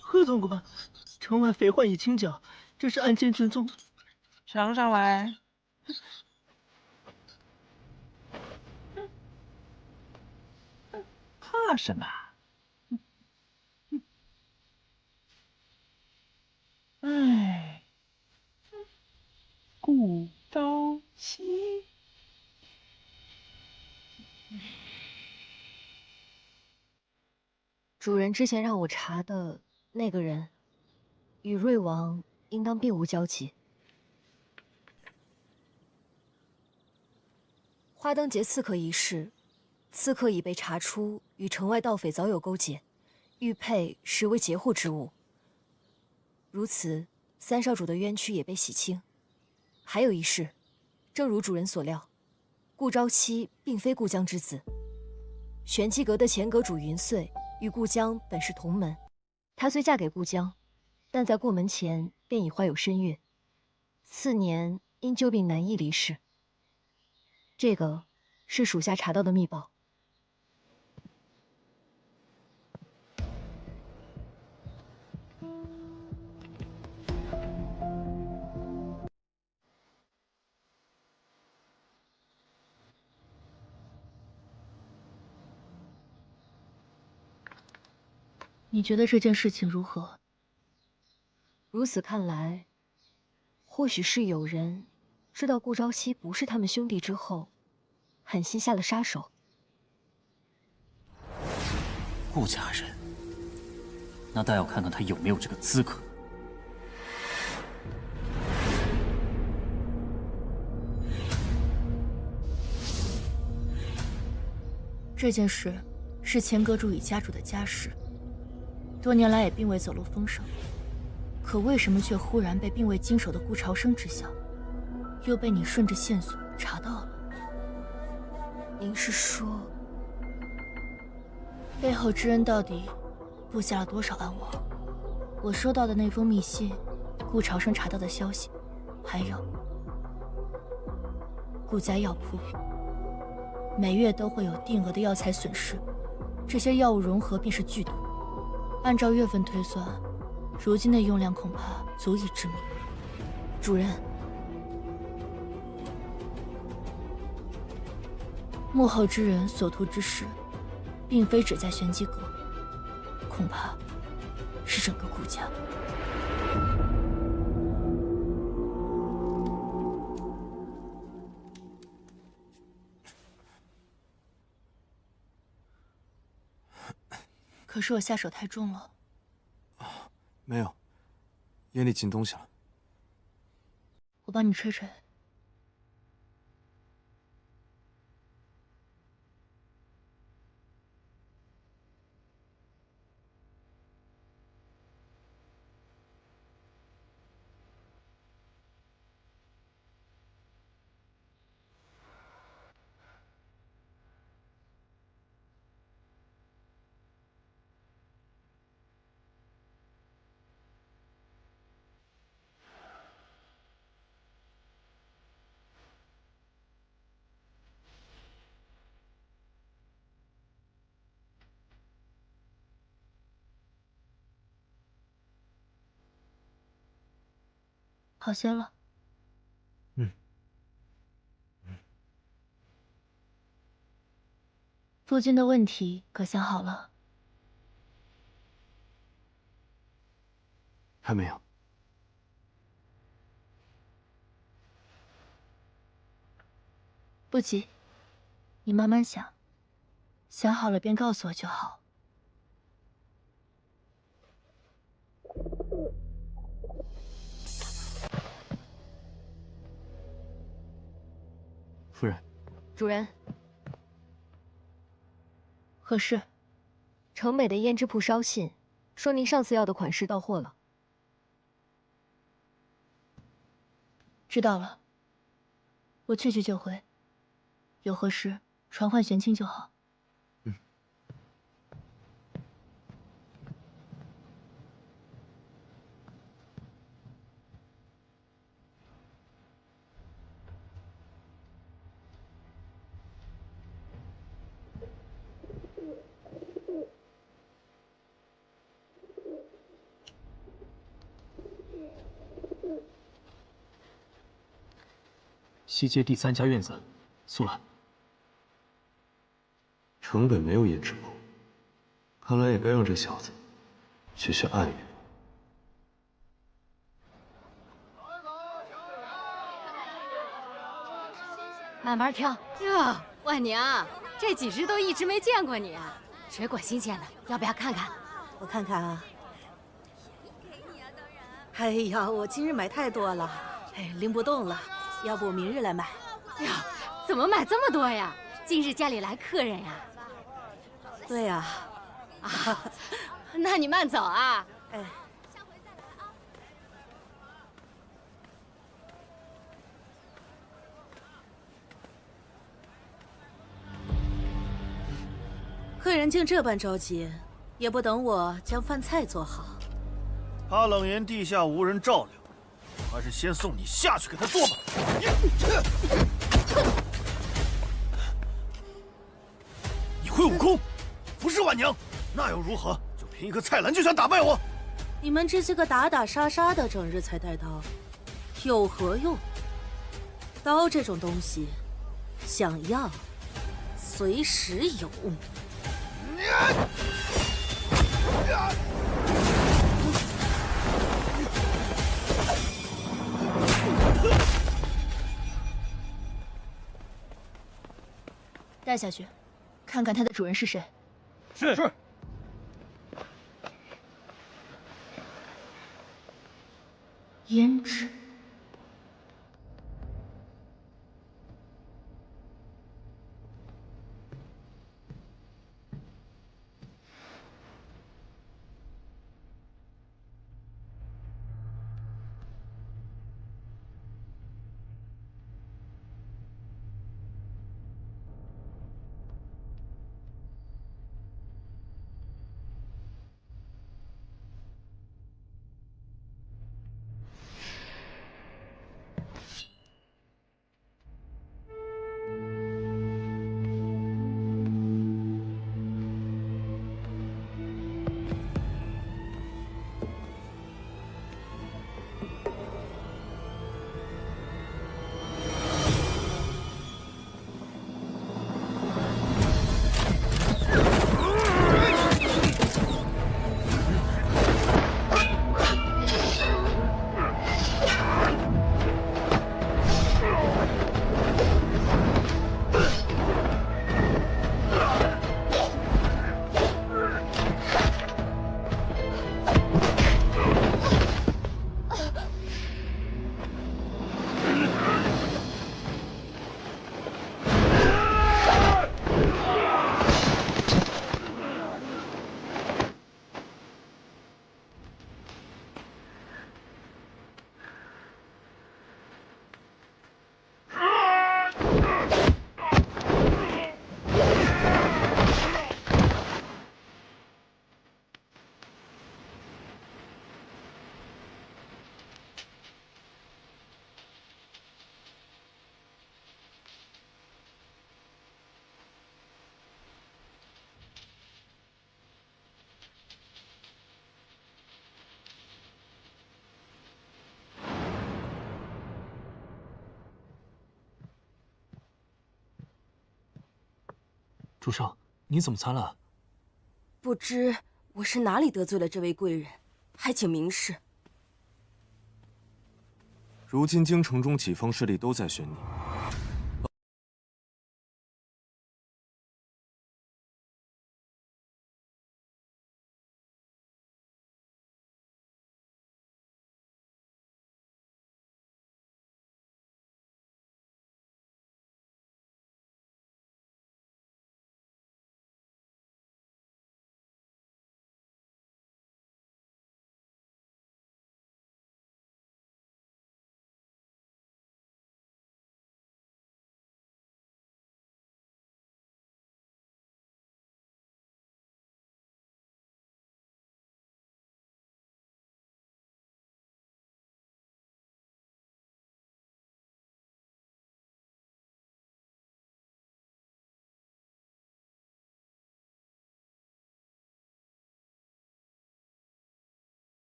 贺总管，城外匪患已清剿，这是案件卷宗，呈上来。怕什么？哎，顾朝夕。主人之前让我查的那个人，与瑞王应当并无交集。花灯节刺客一事，刺客已被查出与城外盗匪早有勾结，玉佩实为劫护之物。如此，三少主的冤屈也被洗清。还有一事，正如主人所料，顾朝夕并非顾江之子。玄机阁的前阁主云穗与顾江本是同门，她虽嫁给顾江，但在过门前便已怀有身孕，4年因旧病难医离世。这个是属下查到的密报。你觉得这件事情如何？如此看来，或许是有人知道顾朝夕不是他们兄弟之后，狠心下了杀手。顾家人，那倒要看看他有没有这个资格。这件事是前阁主与家主的家事，多年来也并未走漏风声，可为什么却忽然被并未经手的顾朝生知晓，又被你顺着线索查到了？您是说，背后之人到底布下了多少暗网？我收到的那封密信，顾朝生查到的消息，还有顾家药铺每月都会有定额的药材损失，这些药物融合便是剧毒。按照月份推算，如今的用量恐怕足以致命。主人，幕后之人所图之事，并非只在玄机阁，恐怕是整个顾家。可是我下手太重了。没有，眼里进东西了。我帮你吹吹。好些了。附近的问题可想好了？还没有。不急，你慢慢想，想好了便告诉我就好。夫人，主人，何事？城北的胭脂铺捎信，说您上次要的款式到货了。知道了，我去就回。有何事传唤玄清就好。西街第3家院子，苏兰。城北没有胭脂铺，看来也该让这小子学学暗语。慢慢挑哟，万娘，这几只都一直没见过你啊，水果新鲜的，要不要看看？我看看啊。哎呀，我今日买太多了，哎，拎不动了，要不明日来买。呀，怎么买这么多呀？今日家里来客人呀？对呀。啊，那你慢走啊。哎。客人竟这般着急，也不等我将饭菜做好。怕冷言地下无人照料，还是先送你下去给他做吧。你会武功，不是婉娘，那又如何？就凭一个菜篮就想打败我？你们这些个打打杀杀的，整日才带刀，有何用？刀这种东西，想要随时有。带下去，看看它的主人是谁。是。胭脂。主上，您怎么参了？不知我是哪里得罪了这位贵人，还请明示。如今京城中几方势力都在选你。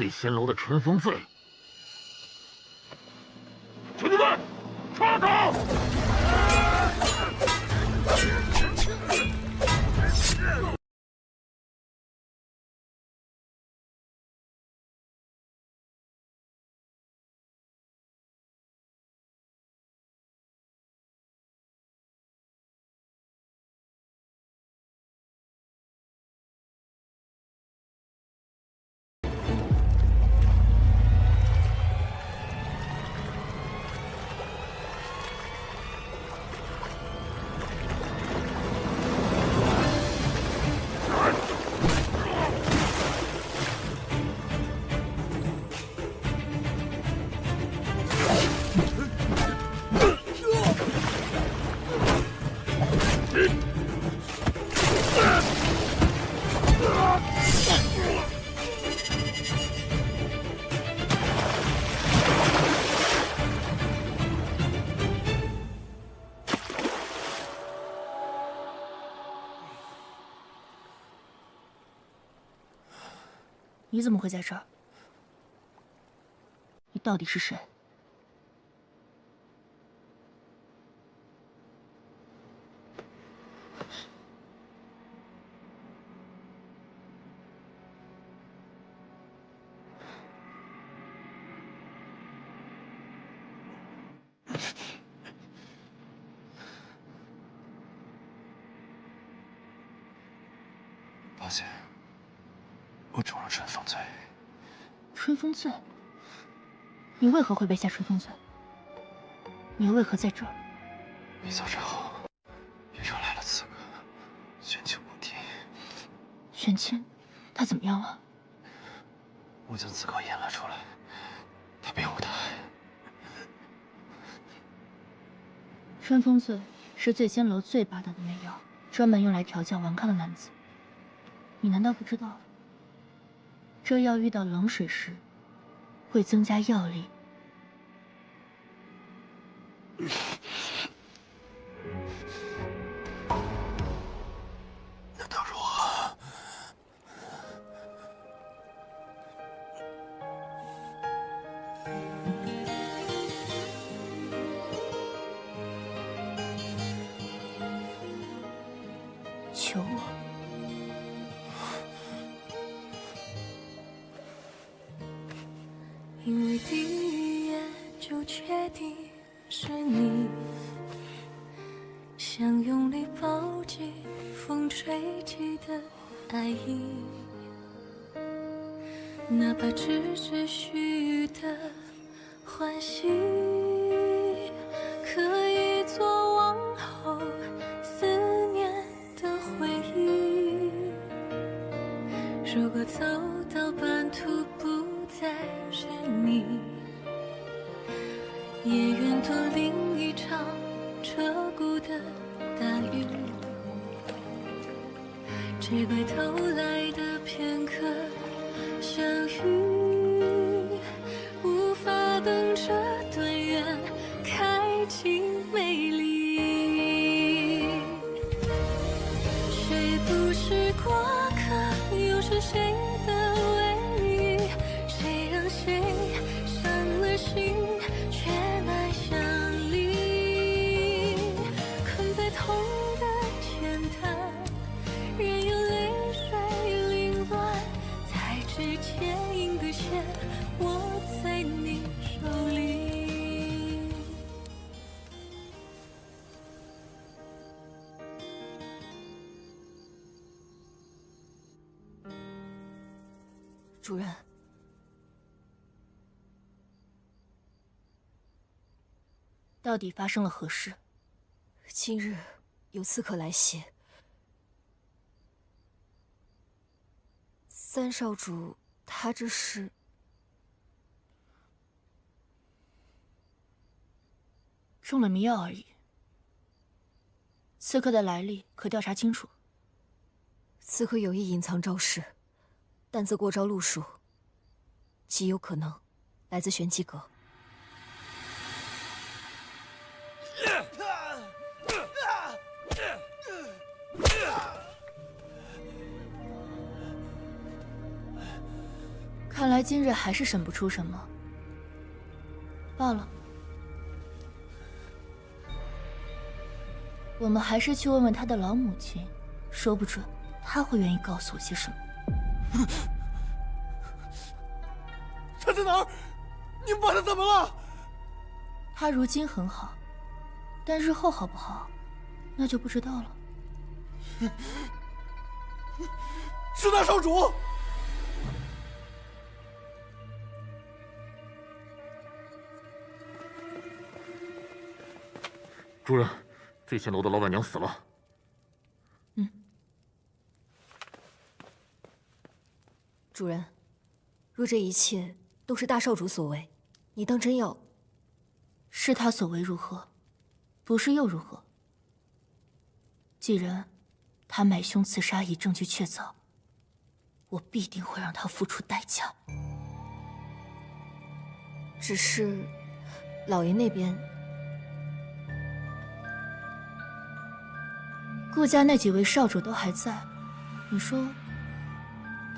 醉仙楼的春风醉。兄弟们，抓他！你怎么会在这儿？你到底是谁？抱歉，我中了春风醉。春风醉？你为何会被下春风醉？你又为何在这儿？你走之后，也找来了刺客，玄清不敌。玄清，他怎么样了？我将刺客引了出来，他比我大。春风醉是醉仙楼最霸道的媚药，专门用来调教顽抗的男子。你难道不知道？这药遇到冷水时，会增加药力。那他如何？求我。因为第一眼就确定是你，想用力抱紧风吹起的爱意，哪怕只是虚的欢喜，可以做往后思念的回忆。如果走到半途不再是你，也愿躲另一场彻骨的大雨，只怪偷来的片刻相遇，无法等这段缘开尽美丽。谁不是过客，又是谁的唯一？谁让谁伤了心，却难相离？困在痛的浅滩，任由泪水凌乱，才知牵引的线握在你手里。主人，到底发生了何事？今日有刺客来袭，三少主他这是……中了迷药而已。刺客的来历可调查清楚。刺客有意隐藏招式，但自过招路数，极有可能来自玄机阁。看来今日日还是审不出什么，罢了。我们还是去问问他的老母亲，说不准他会愿意告诉我些什么。他在哪儿？你们把他怎么了？他如今很好，但日后好不好，那就不知道了。是大少主！主人，这仙楼的老板娘死了。主人，若这一切都是大少主所为，你当真要？是他所为如何？不是又如何？既然他买凶刺杀已证据确凿，我必定会让他付出代价。只是，老爷那边，顾家那几位少主都还在，你说，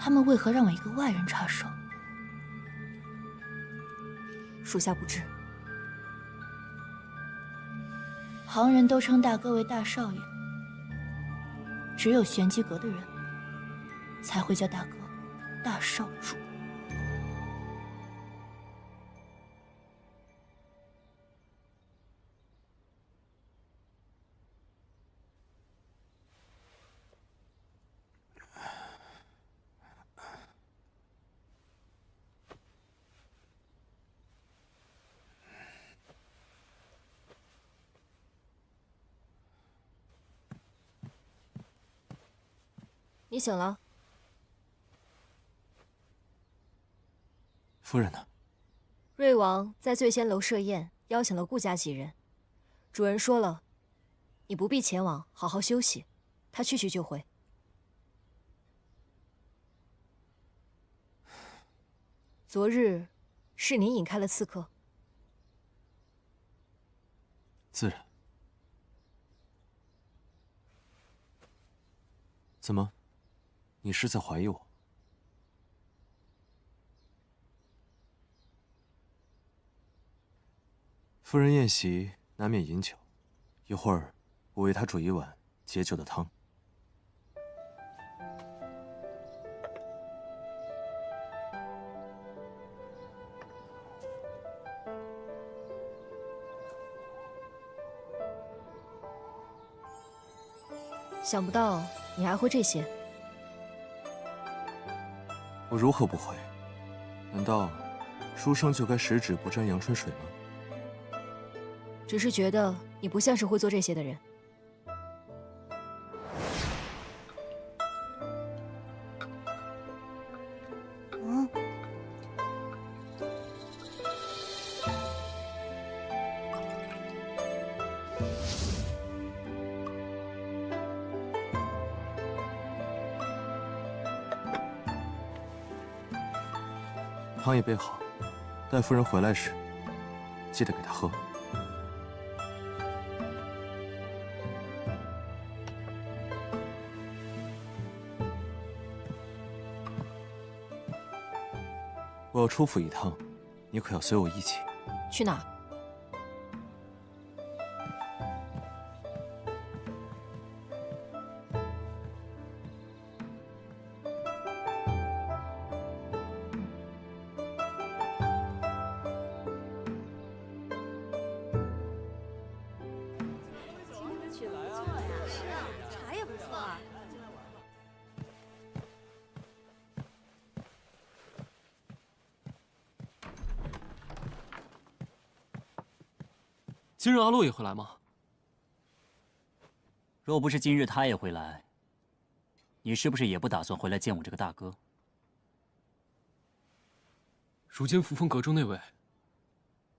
他们为何让我一个外人插手？属下不知。旁人都称大哥为大少爷，只有玄机阁的人才会叫大哥大少主。你醒了？夫人呢？瑞王在醉仙楼设宴，邀请了顾家几人。主人说了，你不必前往，好好休息，他去就回。昨日是您引开了刺客？自然。怎么？你是在怀疑我？夫人宴席难免饮酒，一会儿我为她煮一碗解酒的汤。想不到你还会这些。我如何不会？难道书生就该十指不沾阳春水吗？只是觉得你不像是会做这些的人。汤也备好，待夫人回来时，记得给她喝。我要出府一趟，你可要随我一起。去哪？茶也不错啊。今日阿洛也会来吗？若不是今日他也会来，你是不是也不打算回来见我这个大哥？如今扶风阁中那位，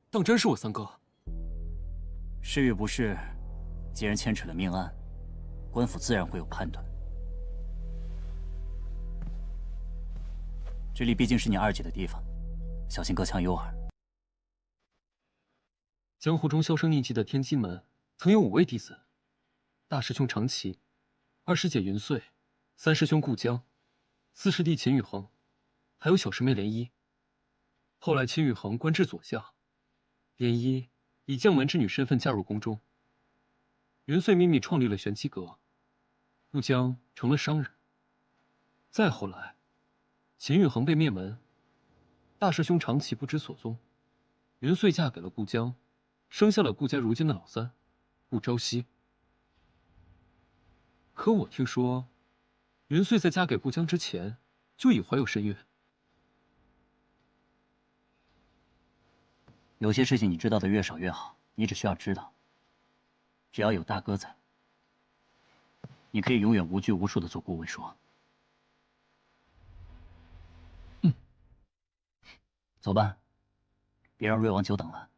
当真是我三哥？是与不是，既然牵扯了命案，官府自然会有判断。这里毕竟是你二姐的地方，小心隔墙有耳。江湖中销声匿迹的天机门，曾有5位弟子：大师兄长崎，二师姐云穗，三师兄顾江，四师弟秦宇恒，还有小师妹涟漪。后来秦宇恒官至左相，涟漪以将门之女身份加入宫中。元岁秘密创立了玄机阁，陆江成了商人。再后来，秦宇恒被灭门，大师兄长崎不知所踪，元岁嫁给了顾江，生下了顾家如今的老三，顾朝夕。可我听说，元岁在嫁给顾江之前就已怀有身孕。有些事情你知道的越少越好，你只需要知道，只要有大哥在，你可以永远无拘无束地做顾问说。走吧，别让瑞王久等了。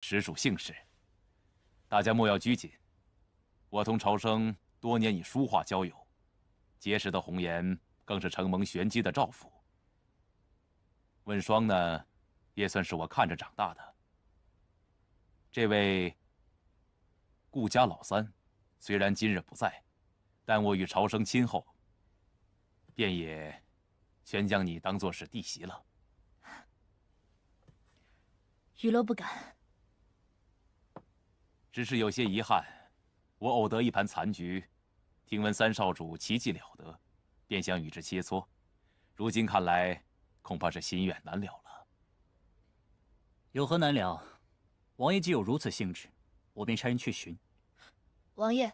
实属幸事，大家莫要拘谨。我同朝生多年以书画交友，结识的红颜更是承蒙玄机的照拂。问双呢，也算是我看着长大的。这位顾家老三，虽然今日不在，但我与朝生亲厚，便也全将你当作是弟媳了。雨落不敢。只是有些遗憾，我偶得一盘残局，听闻三少主奇技了得，便想与之切磋。如今看来，恐怕是心愿难了了。有何难了？王爷既有如此兴致，我便差人去寻。王爷，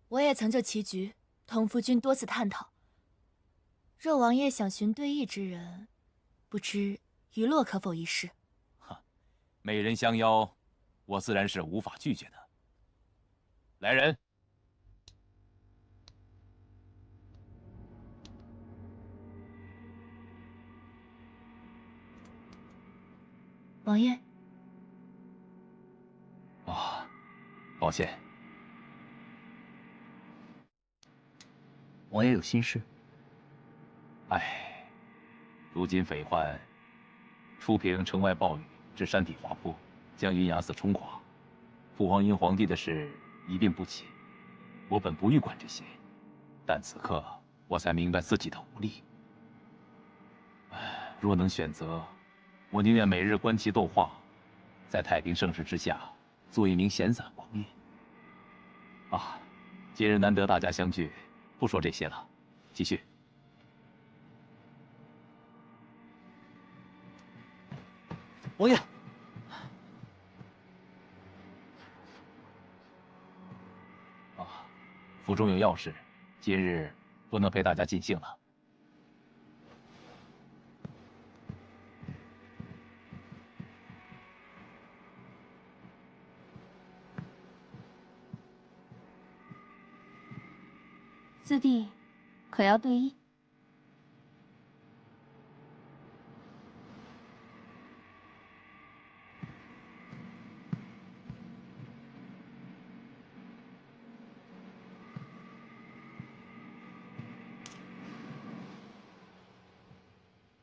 我也曾就棋局同夫君多次探讨。若王爷想寻对弈之人，不知于洛可否一试？美人相邀，我自然是无法拒绝的。来人！王爷。啊，抱歉。王爷有心事。唉，如今匪患初平城外暴雨，致山体滑坡，将云崖寺冲垮。父皇因皇帝的事一病不起，我本不欲管这些，但此刻我才明白自己的无力。若能选择，我宁愿每日观棋斗画，在太平盛世之下做一名闲散王爷。啊，今日难得大家相聚，不说这些了，继续。王爷。府中有要事，今日不能陪大家尽兴了。四弟，可要对弈？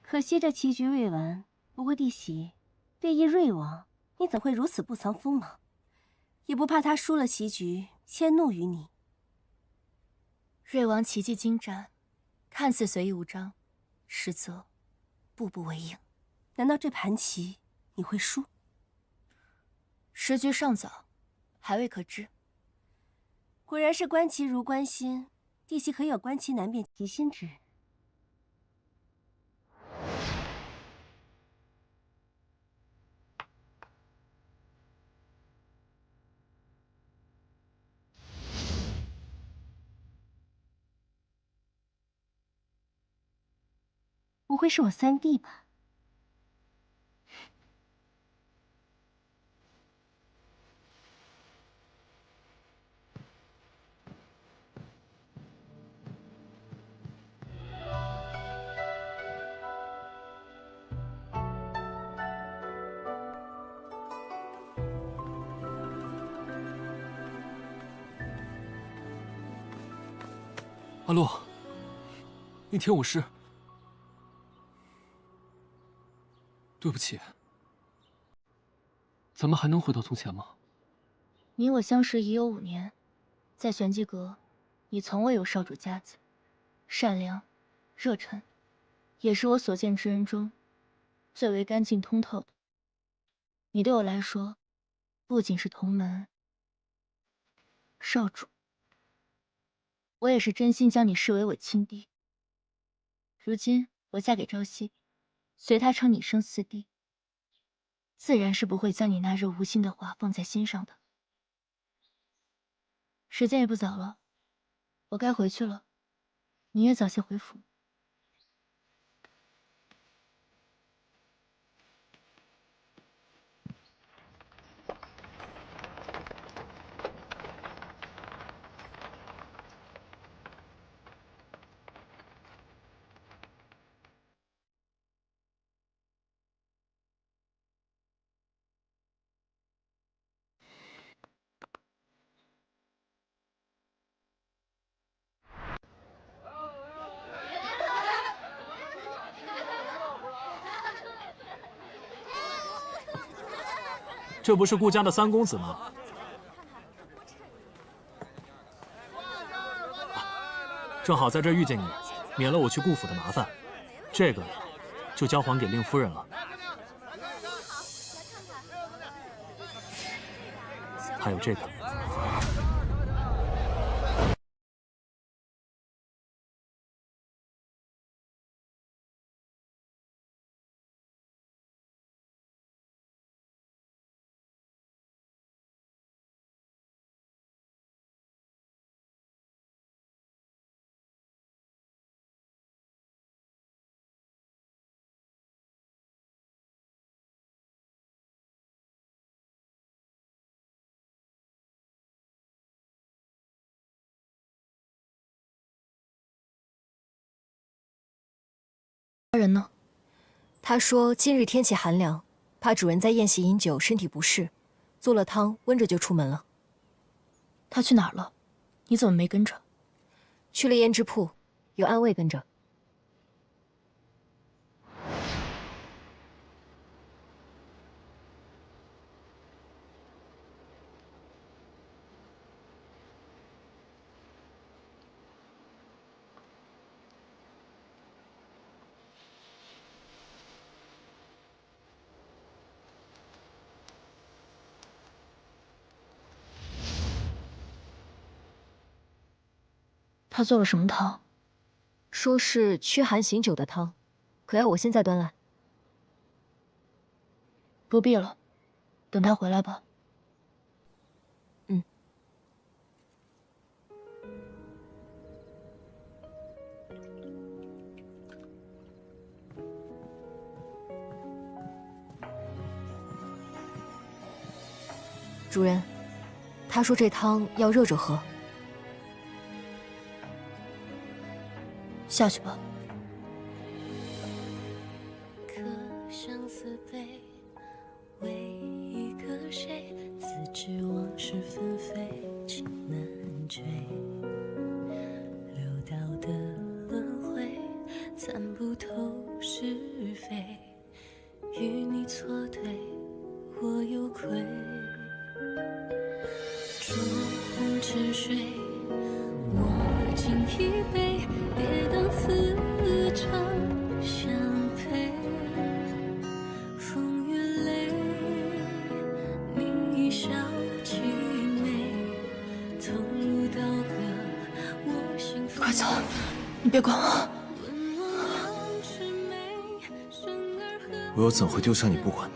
可惜这棋局未完。不过弟媳，对弈瑞王，你怎会如此不藏锋芒？也不怕他输了棋局，迁怒于你？瑞王棋技精湛，看似随意无章，实则步步为营。难道这盘棋你会输？时局尚早，还未可知。果然是观棋如观心，弟媳可有观棋难辨其心之人。不会是我三弟吧？阿洛，你听我诗。对不起，咱们还能回到从前吗？你我相识已有5年，在玄机阁，你从未有少主架子，善良、热忱，也是我所见之人中最为干净通透的。你对我来说，不仅是同门少主，我也是真心将你视为我亲弟。如今我嫁给朝夕，随他称你生四弟，自然是不会将你那热无心的话放在心上的。时间也不早了，我该回去了，你也早些回府。这不是顾家的3公子吗？正好在这儿遇见你，免了我去顾府的麻烦。这个就交还给令夫人了。还有这个。家人呢？他说今日天气寒凉，怕主人在宴席饮酒，身体不适，做了汤温着就出门了。他去哪儿了？你怎么没跟着？去了胭脂铺，有暗卫跟着。他做了什么汤？说是驱寒醒酒的汤，可要我现在端来？不必了，等他回来吧。嗯。主人，他说这汤要热着喝。下去吧。可相思悲，为一个谁？自知往事纷飞，情难追。流到的轮回，参不透是非。与你错对，我有愧。烛红池水，我敬一杯。别当此快走，你别管我。我又怎会丢下你不管呢？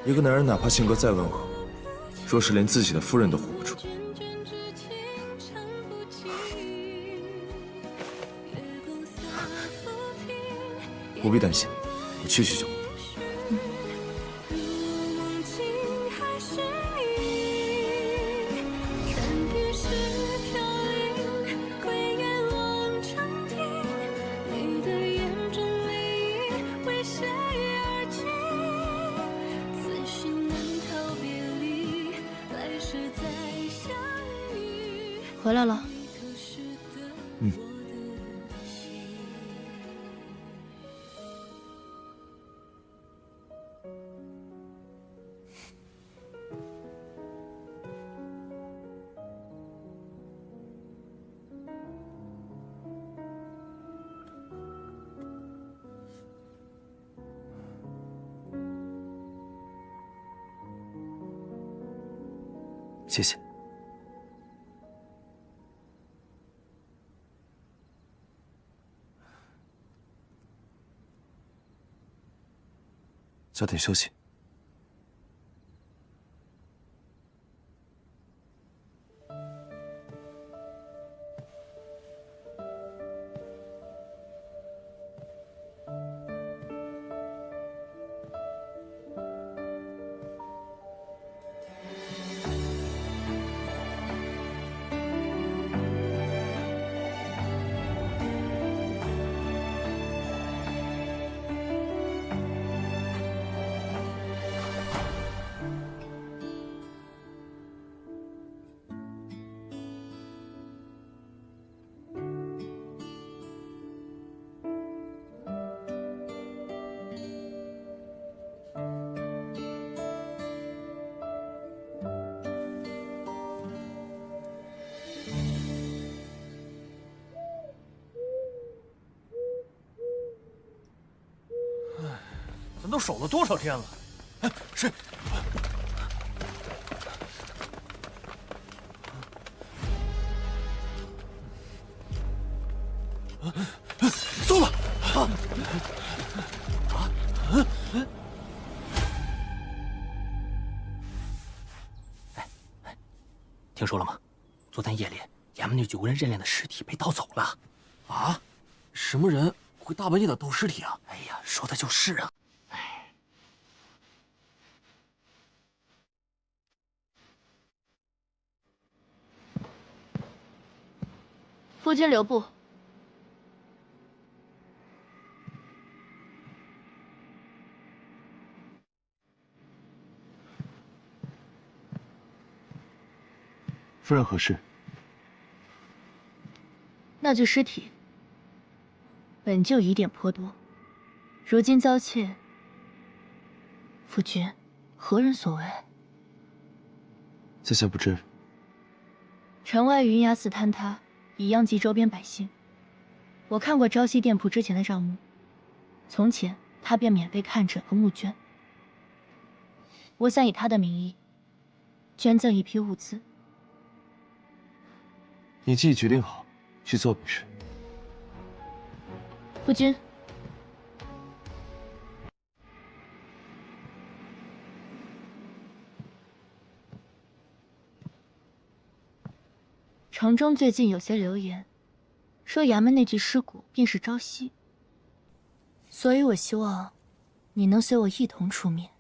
一个男人哪怕性格再温和，若是连自己的夫人都护不住，不必担心，我去就。回来了。嗯。谢谢。早点休息。咱都守了多少天了？哎，是。走吧。听说了吗？昨天夜里，衙门那9个人认练的尸体被盗走了。啊？什么人会大半夜的盗尸体啊？哎呀，说的就是啊。夫君留步。夫人何事？那具尸体本就疑点颇多，如今遭窃，夫君何人所为？在下不知。城外云崖寺坍塌，已殃及周边百姓。我看过朝夕店铺之前的账目，从前他便免费看诊和募捐。我想以他的名义捐赠一批物资。你既已决定好，去做便是。夫君，城中最近有些流言，说衙门那具尸骨便是朝夕，所以我希望你能随我一同出面。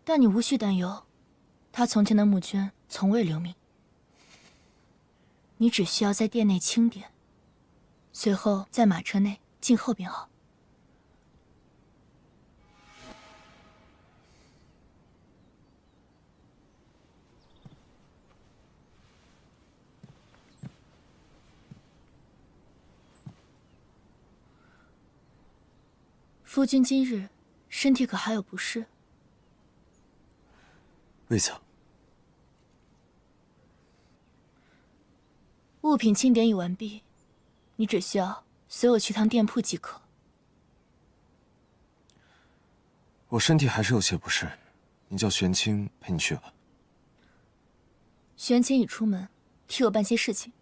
但你无需担忧，他从前的募捐从未留名。你只需要在殿内清点，随后在马车内静候便好。夫君今日身体可还有不适？未曾。物品清点已完毕，你只需要随我去趟店铺即可。我身体还是有些不适，你叫玄清陪你去吧。玄清已出门，替我办些事情。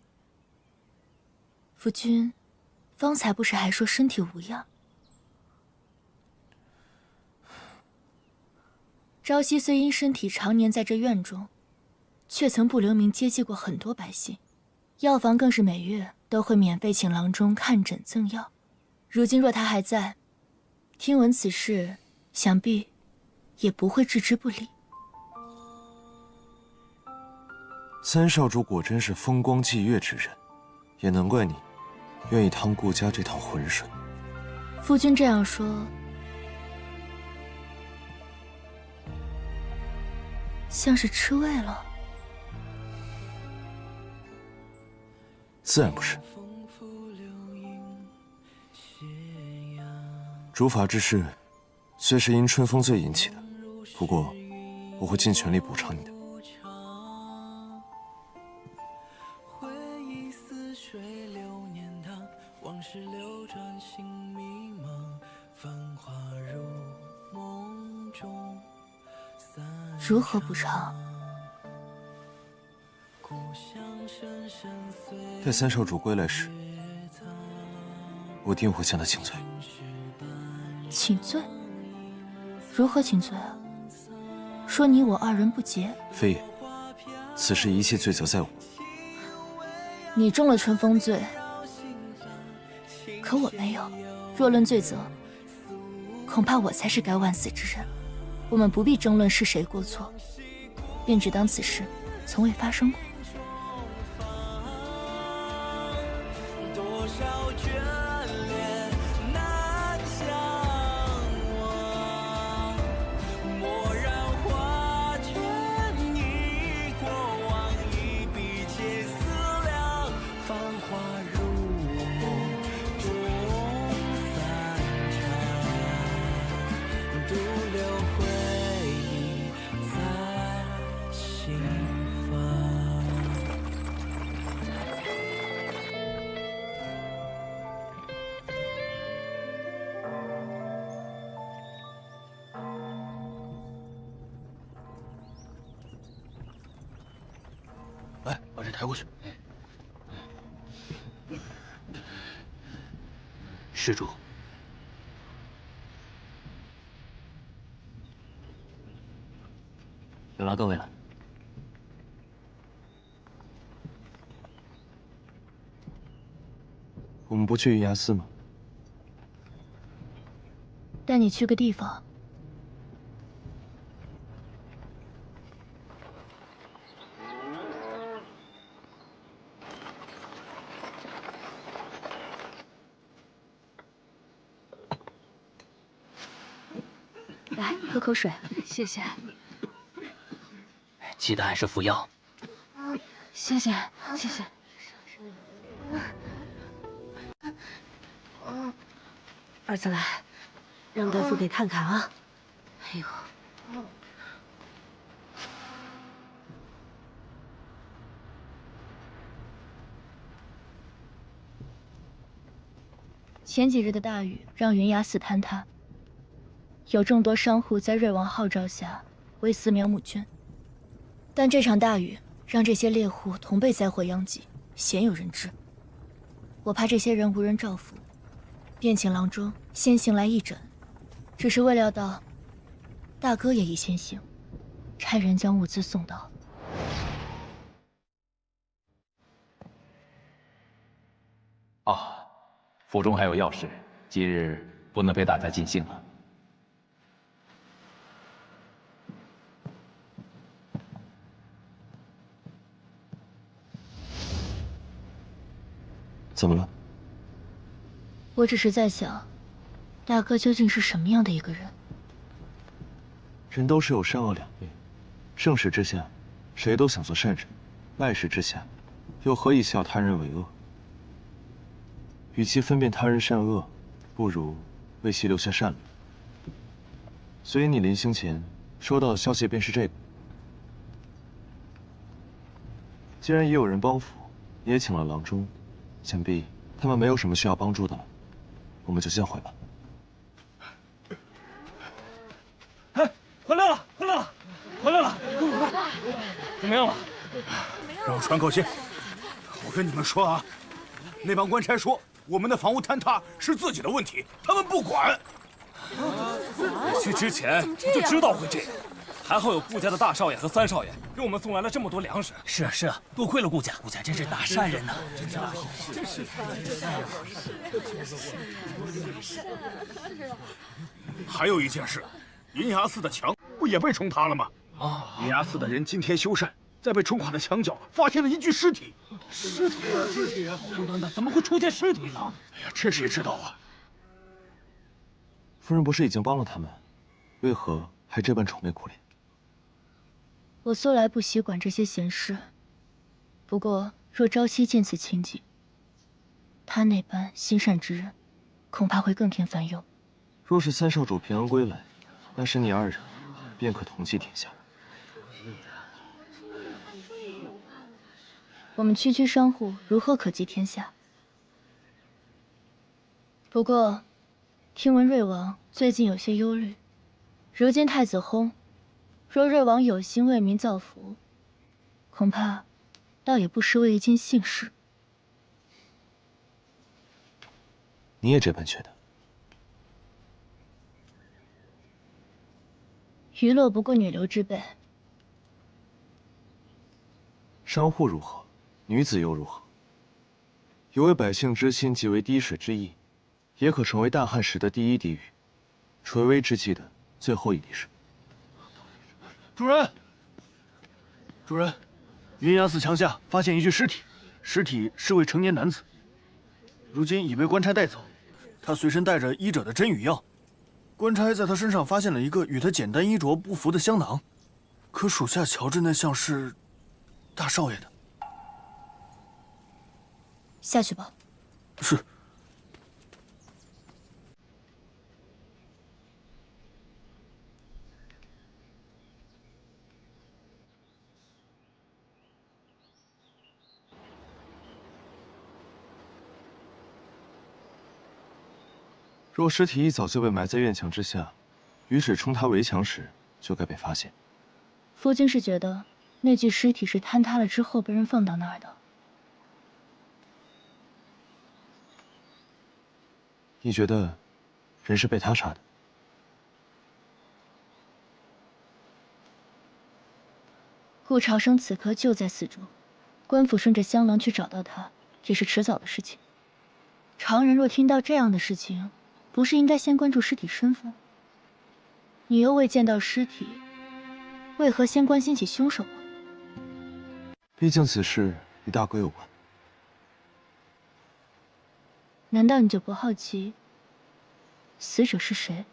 夫君，方才不是还说身体无恙？朝夕虽因身体常年在这院中，却曾不留名接济过很多百姓，药房更是每月都会免费请郎中看诊赠药。如今若他还在，听闻此事，想必也不会置之不理。三少主果真是风光霁月之人，也难怪你愿意趟顾家这趟浑水。夫君这样说，像是吃味了。自然不是。主法之事，虽是因春风醉引起的，不过我会尽全力补偿你的。如何补偿？待三少主归来时，我定会向他请罪。请罪？如何请罪啊？说你我二人不洁？非也，此事一切罪责在我。你中了春风罪，可我没有。若论罪责，恐怕我才是该万死之人。我们不必争论是谁过错，便只当此事从未发生过。来，把这抬过去。施主，有劳各位了。我们不去云崖寺吗？带你去个地方。来，喝口水。谢谢。记得按时服药。谢谢，谢谢。儿子来，让大夫给看看啊。哎呦。前几日的大雨让云崖寺坍塌，有众多商户在瑞王号召下为寺苗募捐，但这场大雨让这些猎户同被灾祸殃及，鲜有人知。我怕这些人无人照拂，便请郎中先行来义诊，只是未料到大哥也已先行，差人将物资送到。啊，府中还有要事，今日不能陪大家尽兴了。怎么了？我只是在想，大哥究竟是什么样的一个人？人都是有善恶两面，盛世之下，谁都想做善人；败世之下，又何以笑他人为恶？与其分辨他人善恶，不如为其留下善良。所以你临行前收到的消息便是这个。既然也有人帮扶，你也请了郎中，想必他们没有什么需要帮助的了，我们就先回吧。哎，回来了，回来了，回来了！怎么样了？让我喘口气。我跟你们说啊，那帮官差说我们的房屋坍塌是自己的问题，他们不管。我去之前就知道会这样。 还好有顾家的大少爷和三少爷给我们送来了这么多粮食。是啊是啊，多亏了顾家，顾家真是大善人呐！真是。还有一件事，银崖寺的墙不也被冲塌了吗？啊！银崖寺的人今天修缮，在被冲垮的墙角发现了一具尸体。尸体啊！等等，怎么会出现尸体呢？哎呀，这谁知道啊？夫人不是已经帮了他们，为何还这般愁眉苦脸？ 我素来不喜管这些闲事，不过若朝夕见此情景，他那般心善之人，恐怕会更添烦忧。若是三少主平安归来，那时你二人便可同济天下。我们区区商户如何可济天下？不过，听闻瑞王最近有些忧虑，如今太子薨。 若瑞王有心为民造福，恐怕倒也不失为一件幸事。你也这般觉得？娱乐不过女流之辈。商户如何，女子又如何？有为百姓之心，即为滴水之意，也可成为大旱时的第一滴雨，垂危之际的最后一滴水。 主人，主人，云崖寺墙下发现一具尸体，尸体是位成年男子，如今已被官差带走。他随身带着医者的针与药，官差在他身上发现了一个与他简单衣着不符的香囊，可属下瞧着那像是大少爷的。下去吧。是。 若尸体一早就被埋在院墙之下，雨水冲塌围墙时就该被发现。夫君是觉得那具尸体是坍塌了之后被人放到那儿的？你觉得人是被他杀的？顾朝生此刻就在寺中，官府顺着香囊去找到他，也是迟早的事情。常人若听到这样的事情， 不是应该先关注尸体身份？你又未见到尸体，为何先关心起凶手啊？毕竟此事与大哥有关。难道你就不好奇，死者是谁？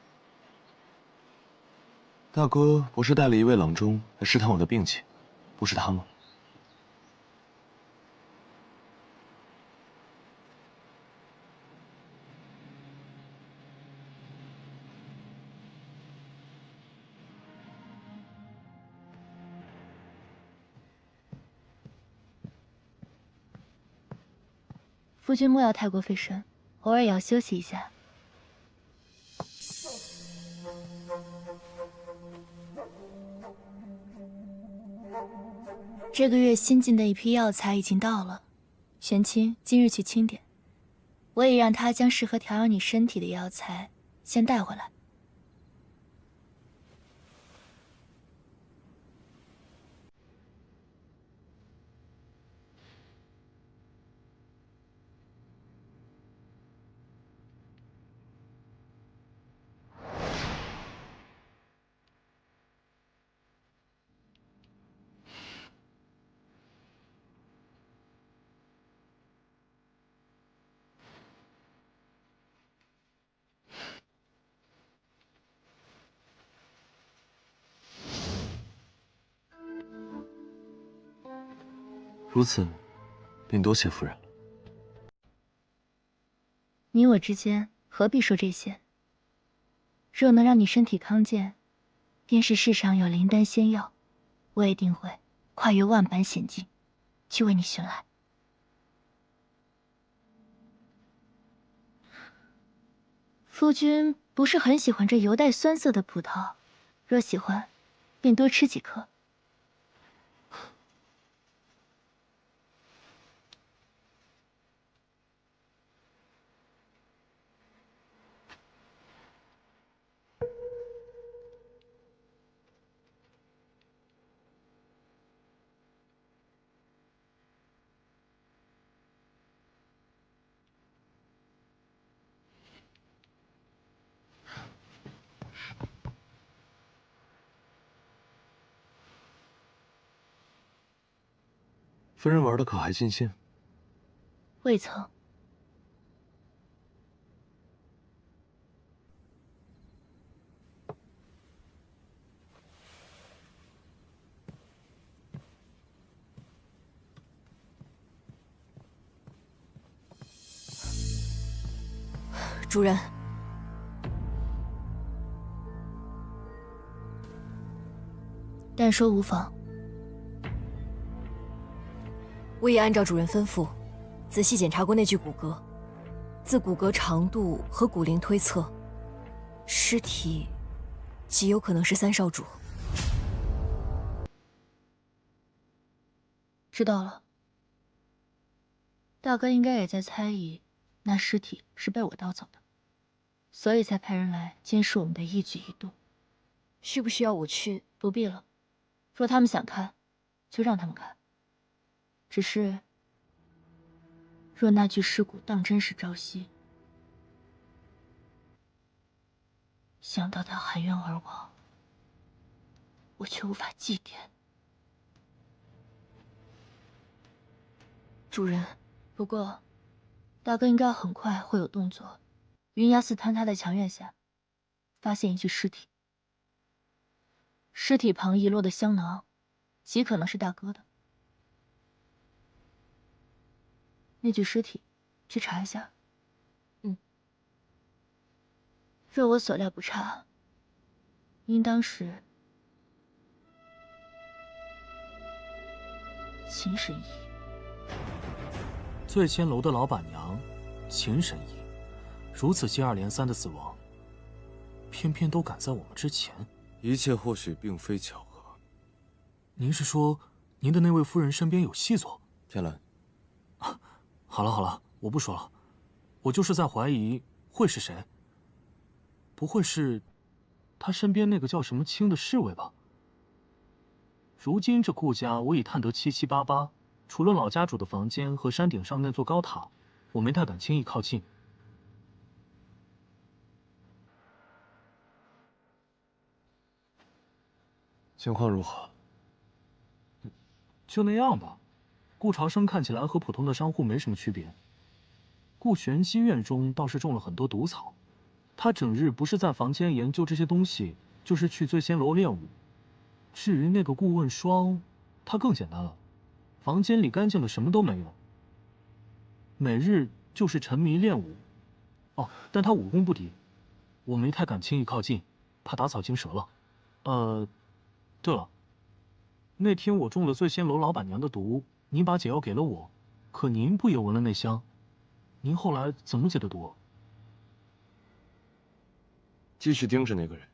大哥不是带了一位郎中来试探我的病情，不是他吗？ 夫君莫要太过费神，偶尔也要休息一下。这个月新进的一批药材已经到了，玄清今日去清点，我也让他将适合调养你身体的药材先带回来。如此，便多谢夫人了。你我之间何必说这些？若能让你身体康健，便是世上有灵丹仙药，我也定会跨越万般险境，去为你寻来。夫君不是很喜欢这油带酸涩的葡萄，若喜欢，便多吃几颗。夫人玩的可还尽兴？未曾。主人，但说无妨。我已按照主人吩咐，仔细检查过那具骨骼。自骨骼长度和骨龄推测，尸体极有可能是三少主。知道了。大哥应该也在猜疑，那尸体是被我盗走的，所以才派人来监视我们的一举一动。需不需要我去？不必了。若他们想看，就让他们看。只是，若那具尸骨当真是朝夕，想到他含冤而亡，我却无法祭奠。主人，不过，大哥应该很快会有动作。云崖寺坍塌的墙院下，发现一具尸体，尸体旁遗落的香囊，极可能是大哥的。那具尸体，去查一下。若我所料不差，应当是秦神医。醉仙楼的老板娘秦神医，如此接二连三的死亡，偏偏都赶在我们之前。一切或许并非巧合。您是说，您的那位夫人身边有细作？天蓝，好了好了，我不说了，我就是在怀疑会是谁。不会是他身边那个叫什么青的侍卫吧？如今这顾家我已探得七七八八，除了老家主的房间和山顶上那座高塔，我没太敢轻易靠近。情况如何？就那样吧。顾朝生看起来和普通的商户没什么区别。顾玄机院中倒是种了很多毒草，他整日不是在房间研究这些东西，就是去醉仙楼练武。至于那个顾问霜，他更简单了，房间里干净的什么都没有，每日就是沉迷练武。哦，但他武功不低，我没太敢轻易靠近，怕打草惊蛇了。对了，那天我中了醉仙楼老板娘的毒，您把解药给了我，可您不也闻了那香？您后来怎么解的毒？继续盯着那个人。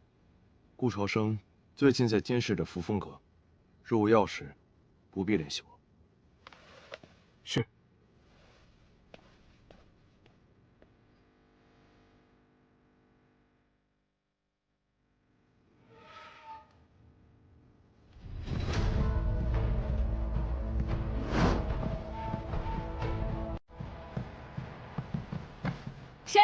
顾朝生最近在监视着扶风阁，若无要事，不必联系我。是。谁？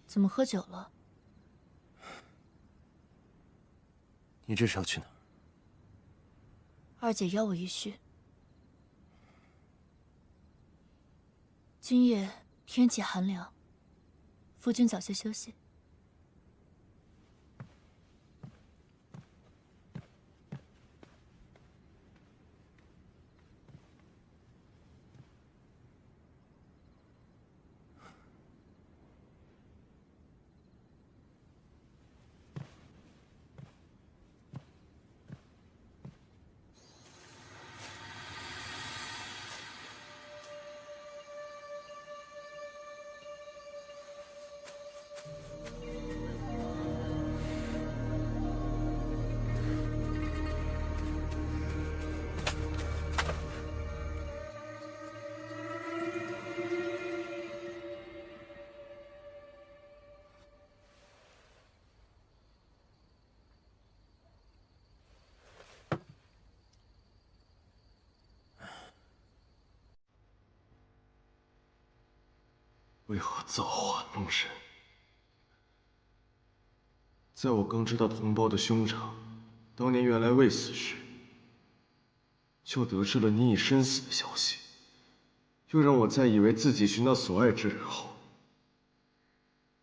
怎么喝酒了？你这是要去哪儿？二姐邀我一叙。今夜天气寒凉，夫君早些休息。为何造化弄人？在我刚知道同胞的兄长当年原来未死时，就得知了你已身死的消息，又让我再以为自己寻到所爱之人后，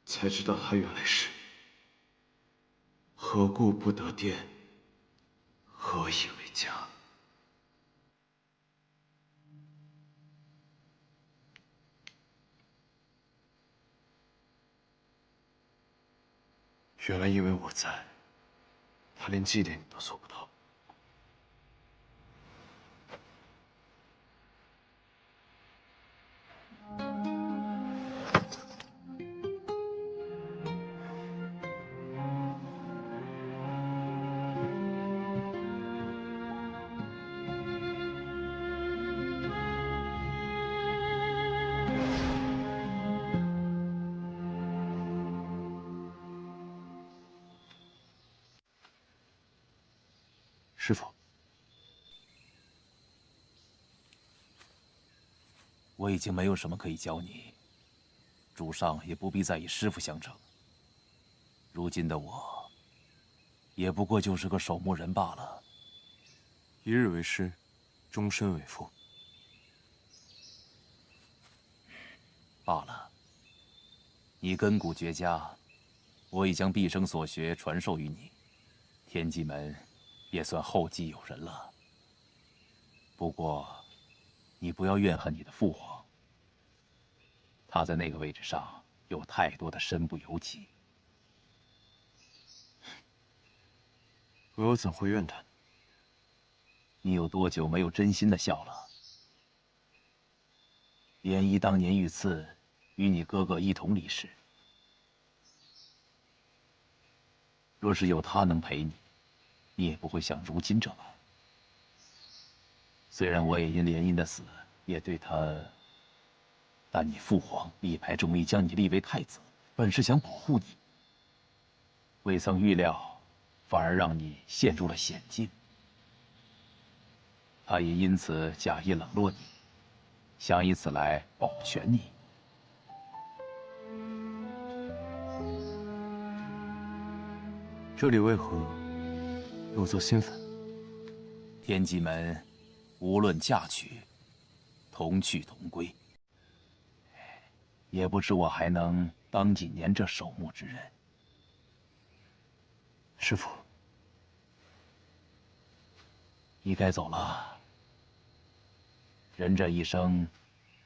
才知道他原来是何故不得殿，何以为家？原来因为我在，他连祭奠你都做不到。师傅，我已经没有什么可以教你，主上也不必再以师傅相称。如今的我，也不过就是个守墓人罢了。一日为师，终身为父。罢了，你根骨绝佳，我已将毕生所学传授于你，天机门也算后继有人了。不过，你不要怨恨你的父皇，他在那个位置上有太多的身不由己。我又怎会怨他？你有多久没有真心的笑了？莲姨当年遇刺，与你哥哥一同离世。若是有他能陪你，你也不会像如今这般。虽然我也因莲英的死也对他，但你父皇力排众议将你立为太子，本是想保护你，未曾预料，反而让你陷入了险境。他也因此假意冷落你，想以此来保全你。这里为何有座新坟？天机门，无论嫁娶，同去同归。也不知我还能当几年这守墓之人。师父，你该走了。人这一生，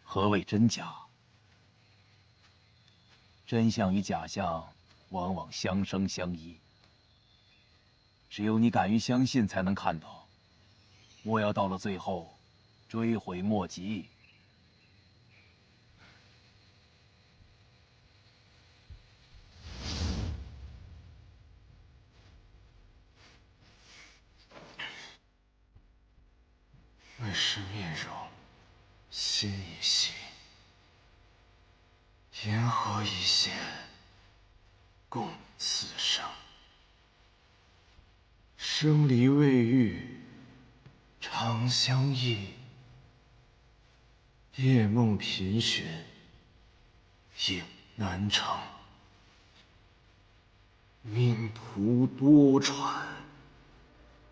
何谓真假？真相与假象，往往相生相依。只有你敢于相信，才能看到。莫要到了最后，追悔莫及。为师面容，心已细，言何以显？共此生。生离未遇，长相忆。夜梦频寻，影难成。命途多舛，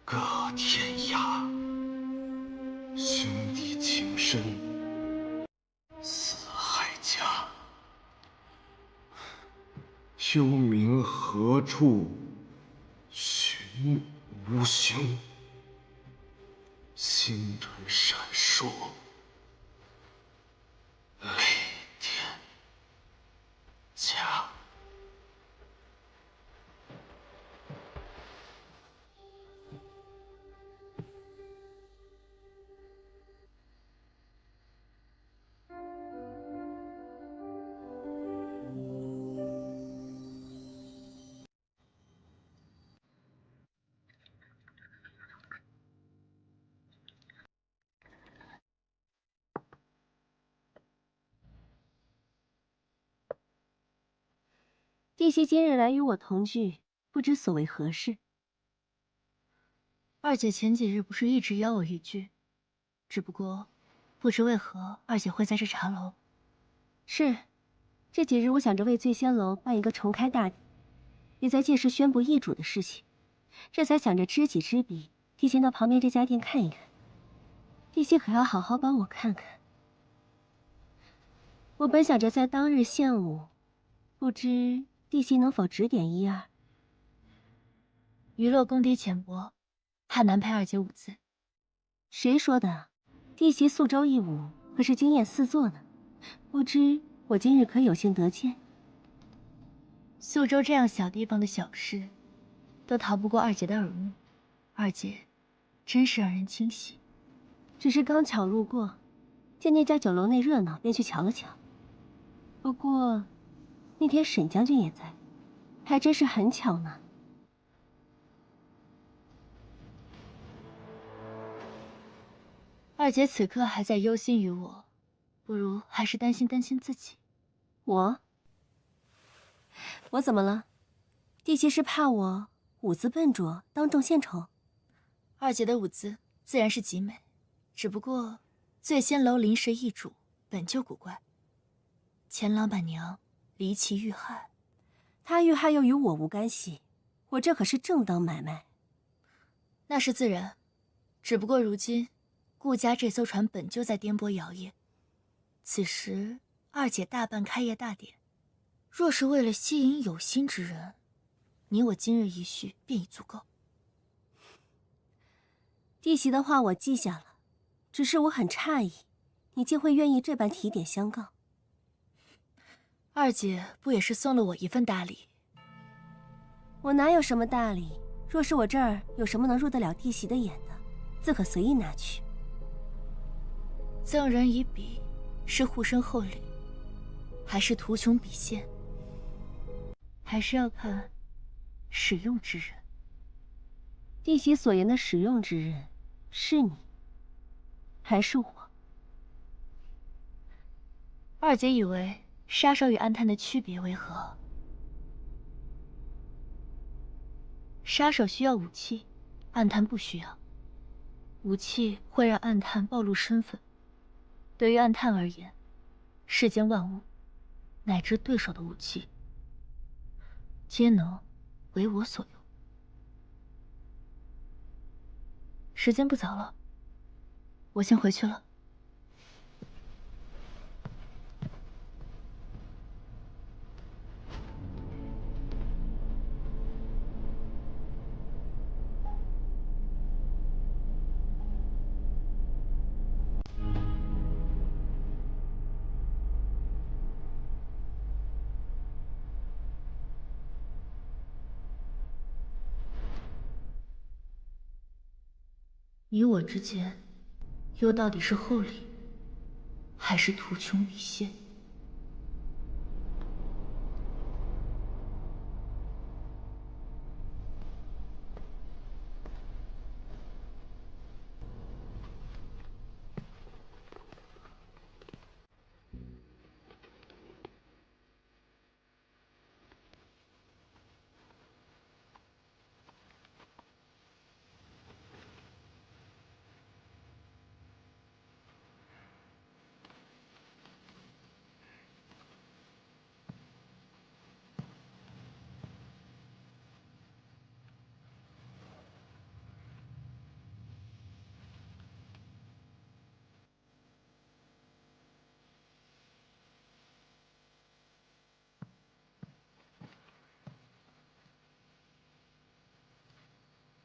各天涯。兄弟情深，似海。秋冥何处寻无形？星辰闪烁，雷电甲。弟媳今日来与我同聚，不知所为何事。二姐前几日不是一直邀我一聚，只不过不知为何二姐会在这茶楼。是，这几日我想着为醉仙楼办一个重开大典，也在届时宣布易主的事情，这才想着知己知彼，提前到旁边这家店看一看。弟媳可要好好帮我看看。我本想着在当日献舞，不知弟媳能否指点一二？娱乐功底浅薄，怕难陪二姐舞姿。谁说的？弟媳宿州一舞可是惊艳四座呢，不知我今日可有幸得见？宿州这样小地方的小事，都逃不过二姐的耳目。二姐真是让人惊喜。只是刚巧路过，见那家酒楼内热闹，便去瞧了瞧。不过那天沈将军也在，还真是很巧呢。二姐此刻还在忧心于我，不如还是担心担心自己。我怎么了？弟媳是怕我舞姿笨拙，当众献丑？二姐的舞姿自然是极美，只不过醉仙楼临时易主，本就古怪。钱老板娘离奇遇害，她遇害又与我无干系，我这可是正当买卖。那是自然，只不过如今顾家这艘船本就在颠簸摇曳，此时二姐大办开业大典，若是为了吸引有心之人，你我今日一叙便已足够。弟媳的话我记下了，只是我很诧异，你竟会愿意这般提点相告。二姐不也是送了我一份大礼？我哪有什么大礼？若是我这儿有什么能入得了弟媳的眼的，自可随意拿去。赠人以彼，是护身厚礼，还是图穷匕现？还是要看使用之人。弟媳所言的使用之人，是你，还是我？二姐以为杀手与暗探的区别为何？杀手需要武器，暗探不需要。武器会让暗探暴露身份。对于暗探而言，世间万物，乃至对手的武器，皆能为我所用。时间不早了，我先回去了。你我之间，又到底是厚礼，还是图穷匕现？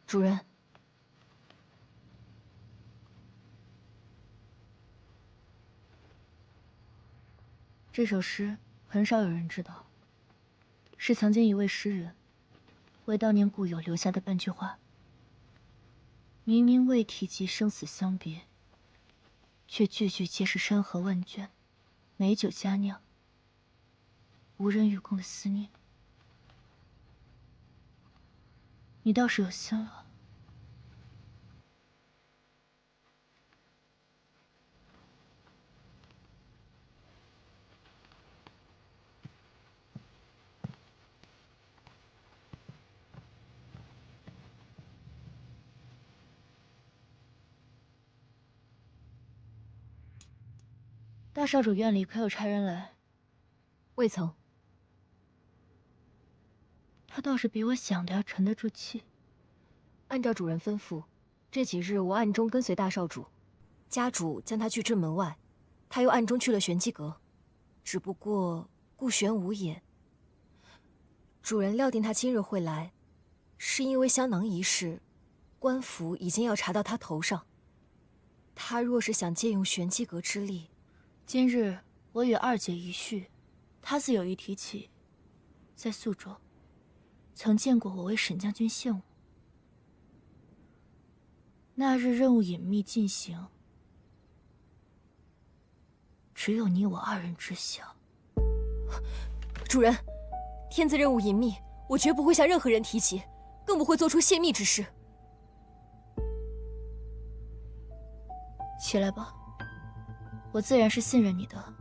主人，这首诗很少有人知道，是曾经一位诗人为悼念故友留下的半句话。明明未提及生死相别，却句句皆是山河万卷，美酒佳酿，无人与共的思念。你倒是有心了。大少主院里可有差人来？未曾。他倒是比我想的要沉得住气。按照主人吩咐，这几日我暗中跟随大少主，家主将他拒至门外，他又暗中去了玄机阁，只不过顾玄无也。主人料定他今日会来，是因为香囊一事，官府已经要查到他头上。他若是想借用玄机阁之力，今日我与二姐一叙，他自有意提起，在宿州曾见过我为沈将军献舞。那日任务隐秘进行，只有你我二人知晓。主人，天子任务隐秘，我绝不会向任何人提起，更不会做出泄密之事。起来吧，我自然是信任你的。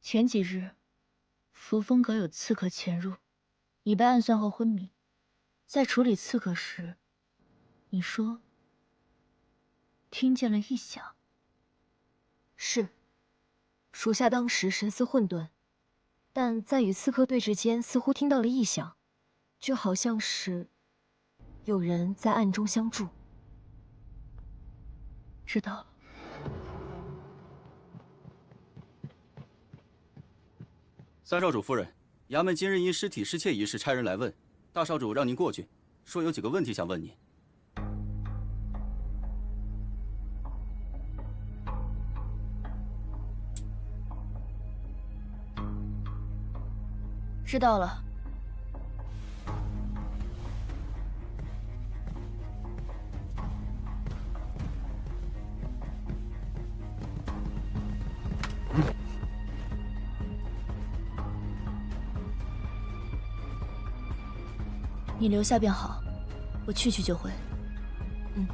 前几日，扶风阁有刺客潜入，你被暗算后昏迷。在处理刺客时，你说听见了异响。是，属下当时神思混沌，但在与刺客对峙间，似乎听到了异响，就好像是有人在暗中相助。知道了。三少主夫人，衙门今日因尸体失窃一事差人来问，大少主让您过去，说有几个问题想问您。知道了。你留下便好，我去就回。嗯。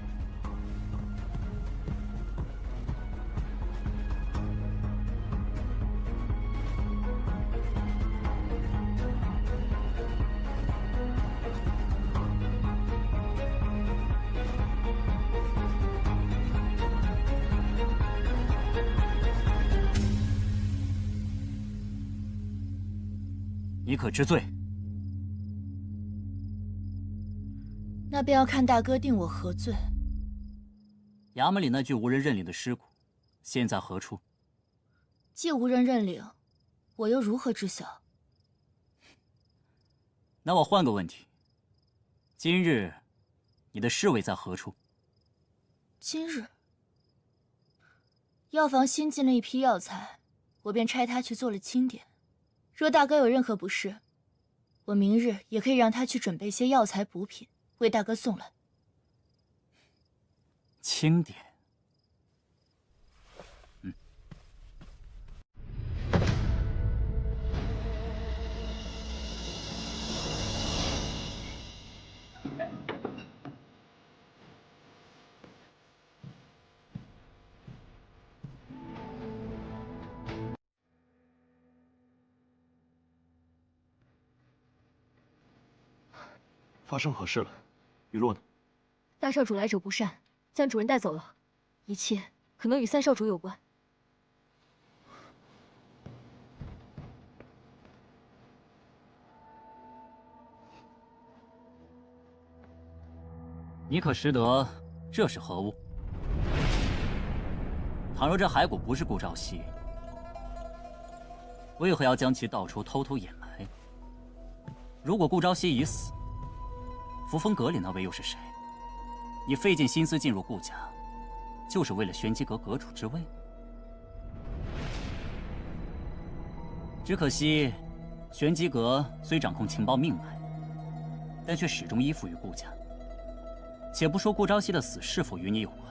你可知罪？那便要看大哥定我何罪。衙门里那具无人认领的尸骨，现在何处？既无人认领，我又如何知晓？那我换个问题：今日你的侍卫在何处？今日，药房新进了一批药材，我便差他去做了清点。若大哥有任何不适，我明日也可以让他去准备些药材补品，为大哥送来。清点。发生何事了？雨落呢？大少主来者不善，将主人带走了，一切可能与三少主有关。你可识得这是何物？倘若这骸骨不是顾朝夕，为何要将其到处偷偷引来？如果顾朝夕已死，扶风阁里那位又是谁？你费尽心思进入顾家，就是为了玄机阁阁主之位？只可惜，玄机阁虽掌控情报命脉，但却始终依附于顾家。且不说顾朝夕的死是否与你有关，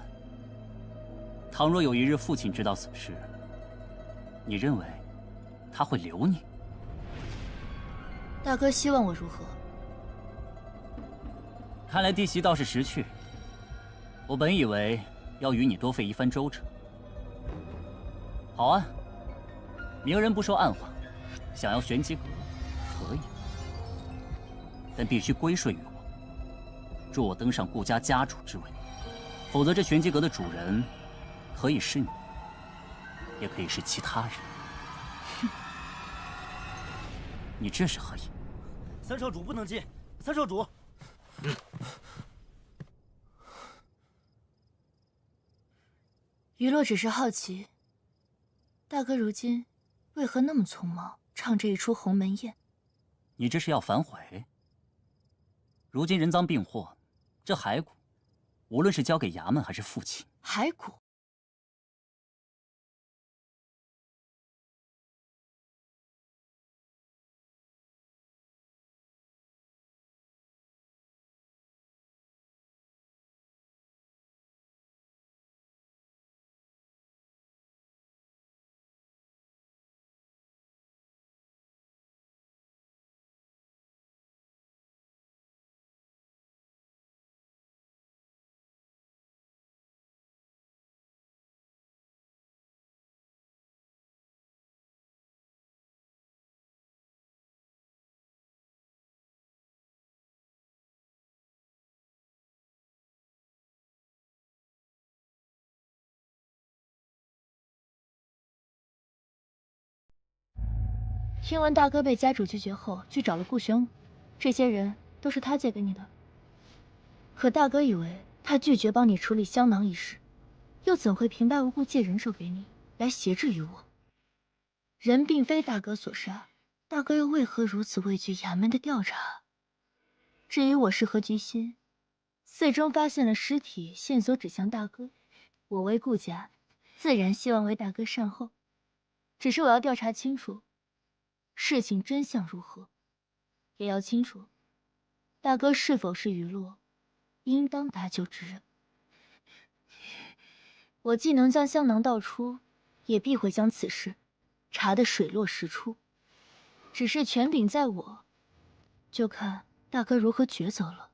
倘若有一日父亲知道此事，你认为他会留你？大哥希望我如何？看来弟媳倒是识趣。我本以为要与你多费一番周折。好啊，明人不说暗话，想要玄机阁可以，但必须归顺于我。助我登上顾家家主之位，否则这玄机阁的主人可以是你，也可以是其他人。哼，你这是何意？三少主不能进，三少主。余洛只是好奇，大哥如今为何那么匆忙，唱这一出鸿门宴？你这是要反悔？如今人赃并获。这骸骨，无论是交给衙门还是父亲，骸骨。听闻大哥被家主拒绝后，去找了顾玄武，这些人都是他借给你的。可大哥以为他拒绝帮你处理香囊一事，又怎会平白无故借人手给你，来挟制于我？人并非大哥所杀，大哥又为何如此畏惧衙门的调查？至于我是何居心，寺中发现了尸体，线索指向大哥，我为顾家，自然希望为大哥善后。只是我要调查清楚。事情真相如何，也要清楚，大哥是否是余洛应当搭救之人。我既能将香囊道出，也必会将此事查得水落石出。只是权柄在我，就看大哥如何抉择了。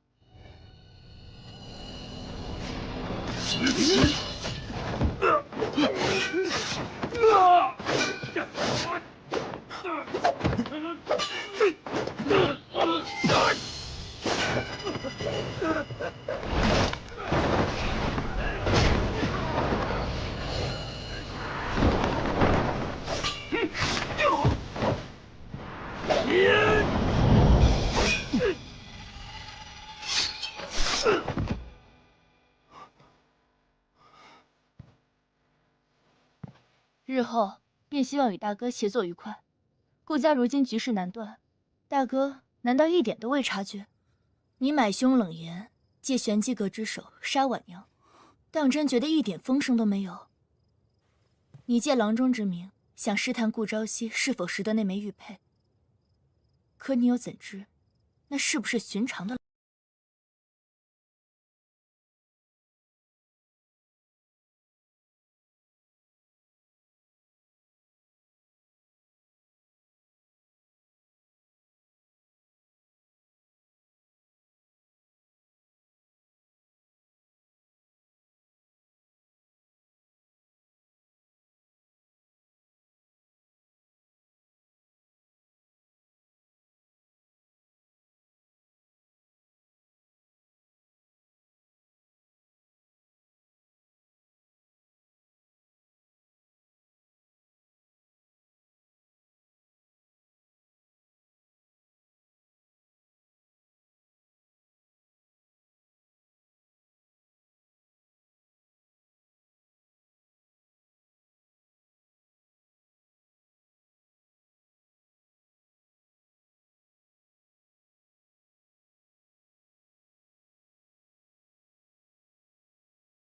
日后便希望与大哥协作愉快。顾家如今局势难断，大哥难道一点都未察觉？你买凶冷言，借玄机阁之手杀婉娘，当真觉得一点风声都没有？你借郎中之名，想试探顾朝夕是否识得那枚玉佩，可你又怎知，那是不是寻常的？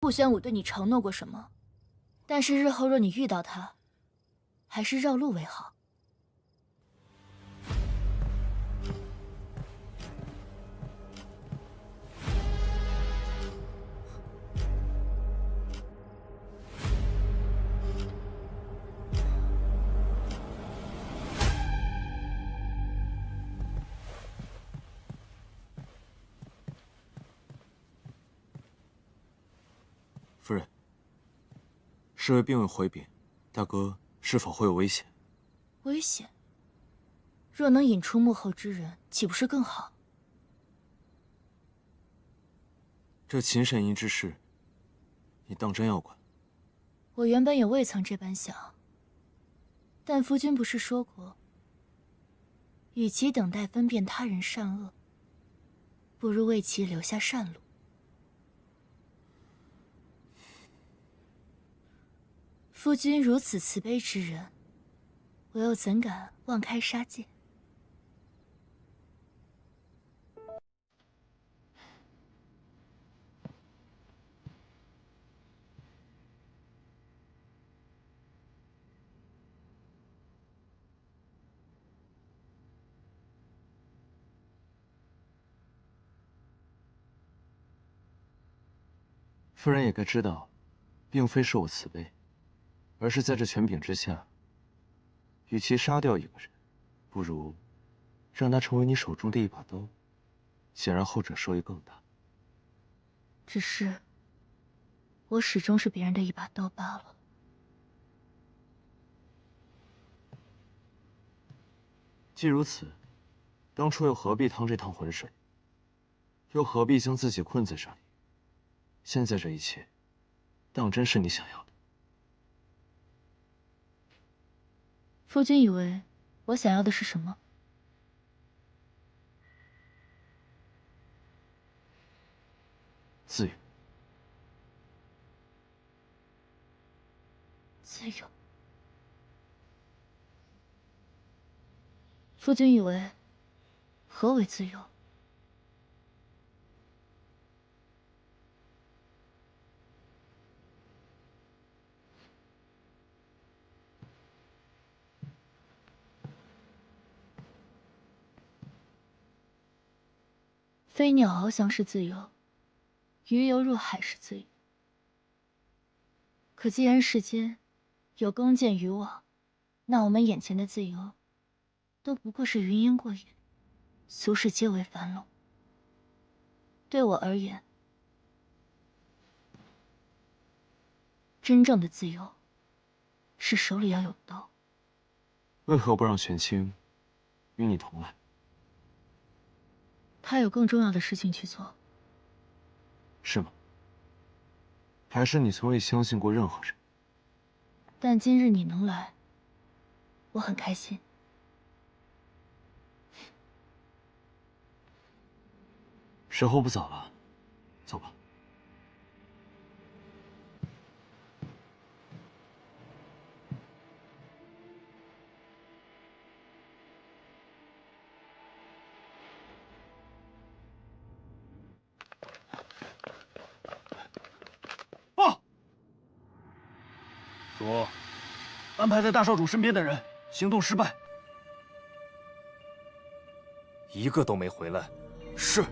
不宣武对你承诺过什么，但是日后若你遇到他，还是绕路为好。夫人，侍卫并未回禀，大哥是否会有危险？危险？若能引出幕后之人，岂不是更好？这秦神医之事，你当真要管？我原本也未曾这般想，但夫君不是说过，与其等待分辨他人善恶，不如为其留下善路。夫君如此慈悲之人，我又怎敢妄开杀戒？夫人也该知道，并非是我慈悲。而是在这权柄之下，与其杀掉一个人，不如让他成为你手中的一把刀。显然后者收益更大。只是，我始终是别人的一把刀罢了。既如此，当初又何必趟这趟浑水？又何必将自己困在这里？现在这一切，当真是你想要的？夫君以为我想要的是什么？自由。自由。夫君以为何为自由？飞鸟翱翔是自由，鱼游入海是自由。可既然世间有弓箭渔网，那我们眼前的自由，都不过是云烟过眼，俗世皆为樊笼。对我而言，真正的自由，是手里要有刀。为何不让玄清与你同来？他有更重要的事情去做。是吗？还是你从未相信过任何人？但今日你能来，我很开心。时候不早了，走吧。说，安排在大少主身边的人行动失败，一个都没回来。是。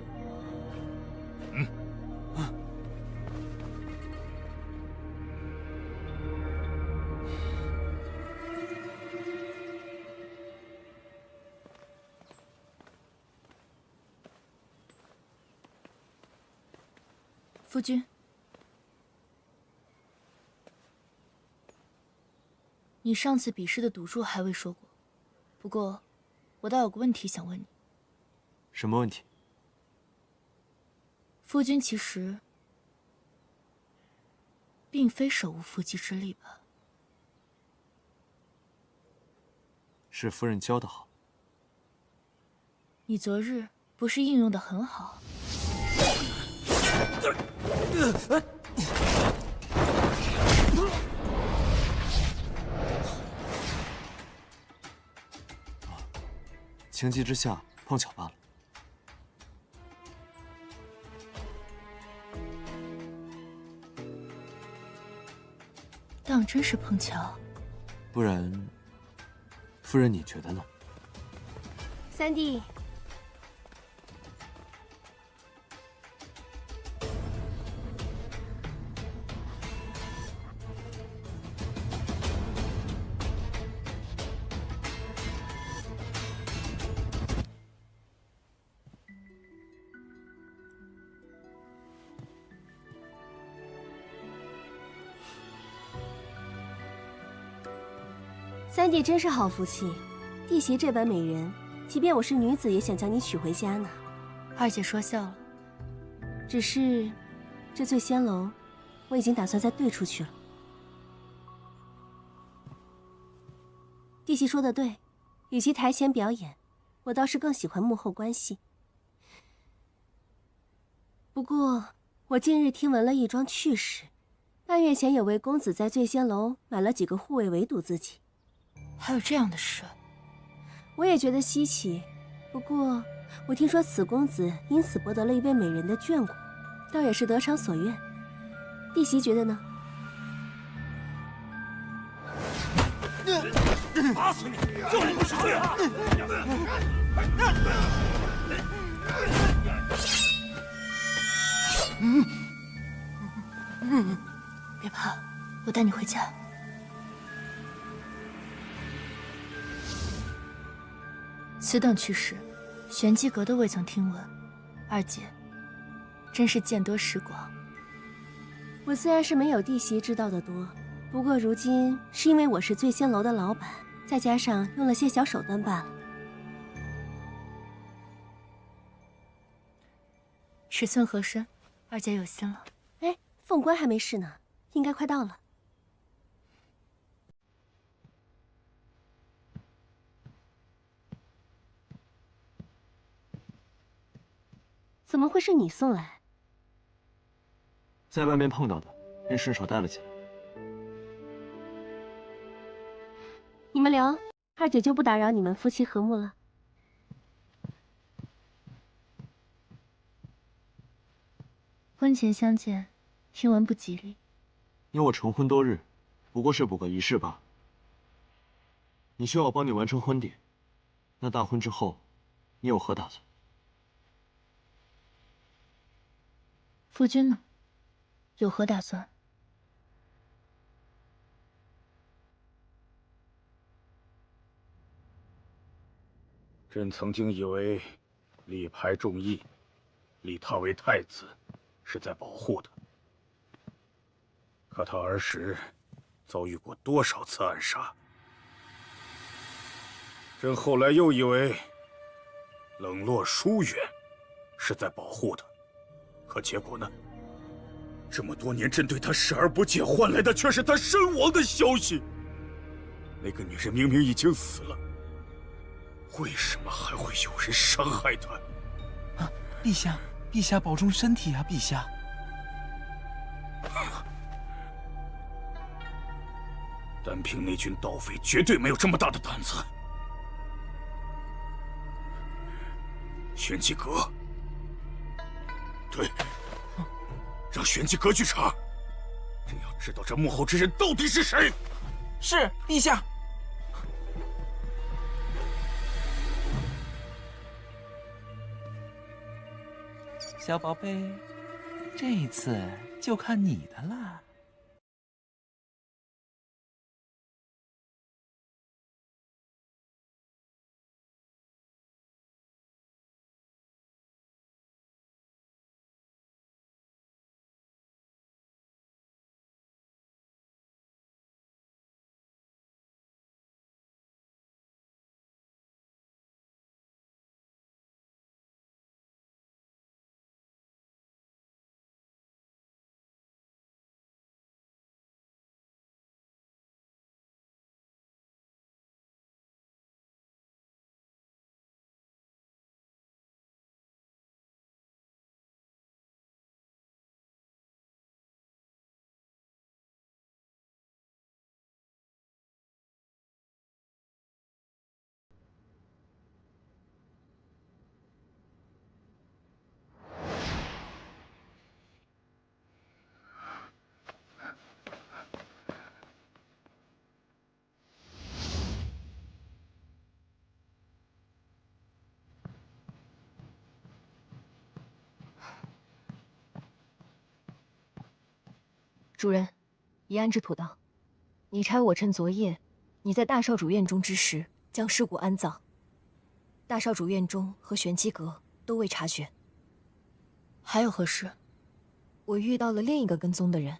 夫君，你上次比试的赌注还未说过，不过我倒有个问题想问你。什么问题？夫君其实并非手无缚鸡之力吧？是夫人教得好。你昨日不是应用得很好？情急之下碰巧罢了。当真是碰巧。不然，夫人你觉得呢？三弟，三弟真是好福气，弟媳这般美人，即便我是女子，也想将你娶回家呢。二姐说笑了。只是，这醉仙楼，我已经打算再兑出去了。弟媳说的对，与其台前表演，我倒是更喜欢幕后关系。不过，我近日听闻了一桩趣事，半月前有位公子在醉仙楼买了几个护卫围堵自己。还有这样的事？我也觉得稀奇。不过，我听说此公子因此博得了一位美人的眷顾，倒也是得偿所愿。弟媳觉得呢？打死你！就你不是罪啊！别怕，我带你回家。此等趣事，玄机阁都未曾听闻。二姐，真是见多识广。我虽然是没有弟媳知道的多，不过如今是因为我是醉仙楼的老板，再加上用了些小手段罢了。尺寸合身，二姐有心了。哎，凤冠还没试呢，应该快到了。怎么会是你送来？在外面碰到的，便顺手带了进来。你们聊，二姐就不打扰你们夫妻和睦了。婚前相见，听闻不吉利。你我成婚多日，不过是补个仪式罢了。你需要我帮你完成婚典，那大婚之后，你有何打算？夫君呢？有何打算？朕曾经以为力排众议，立他为太子，是在保护他。可他儿时遭遇过多少次暗杀？朕后来又以为冷落疏远，是在保护他。可结果呢？这么多年，朕对他视而不见，换来的却是他身亡的消息。那个女人明明已经死了，为什么还会有人伤害她？啊，陛下，陛下保重身体啊，陛下。单凭那群盗匪，绝对没有这么大的胆子。玄机阁。对，让玄机阁去查，朕要知道这幕后之人到底是谁。是，陛下。小宝贝，这一次就看你的了。主人，已安置妥当。你差我趁昨夜你在大少主院中之时，将尸骨安葬。大少主院中和玄机阁都未察觉。还有何事？我遇到了另一个跟踪的人，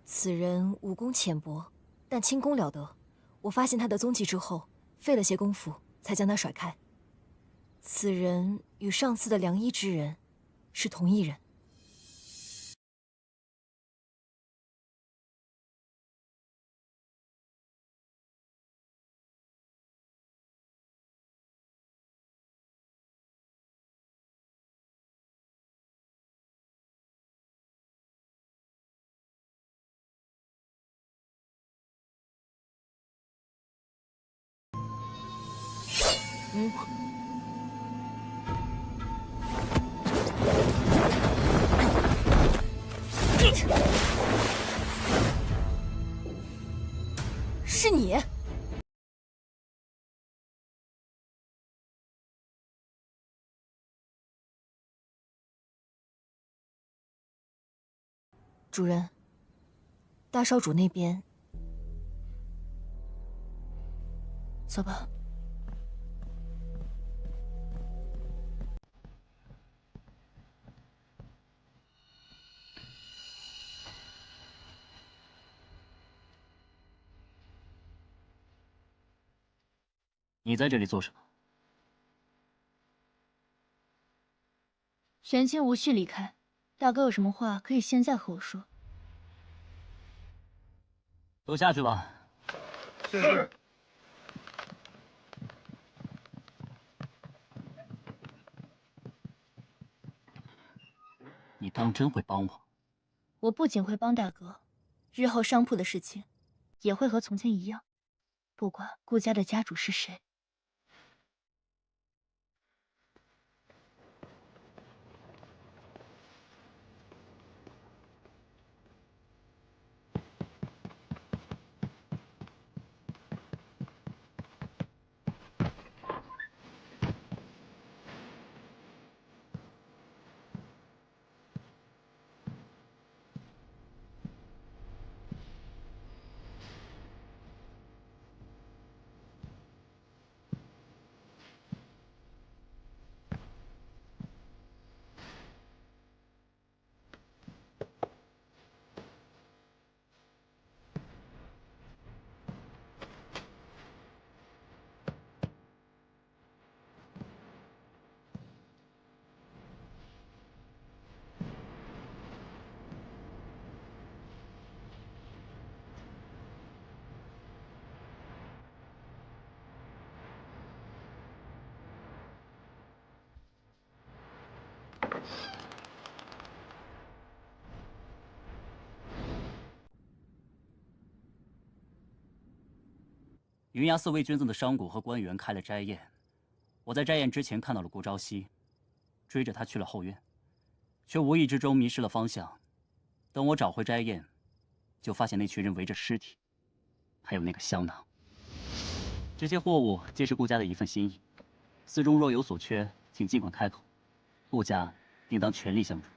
此人武功浅薄，但轻功了得。我发现他的踪迹之后，费了些功夫才将他甩开。此人与上次的良医之人是同一人。是你。主人，大少主那边。走吧。你在这里做什么？玄清无需离开，大哥有什么话可以现在和我说。都下去吧。是。你当真会帮我？我不仅会帮大哥，日后商铺的事情也会和从前一样，不管顾家的家主是谁。云崖寺为君子的商贾和官员开了斋宴，我在斋宴之前看到了顾朝夕，追着他去了后院，却无意之中迷失了方向。等我找回斋宴，就发现那群人围着尸体，还有那个香囊。这些货物皆是顾家的一份心意，寺中若有所缺，请尽管开口，顾家定当全力相助。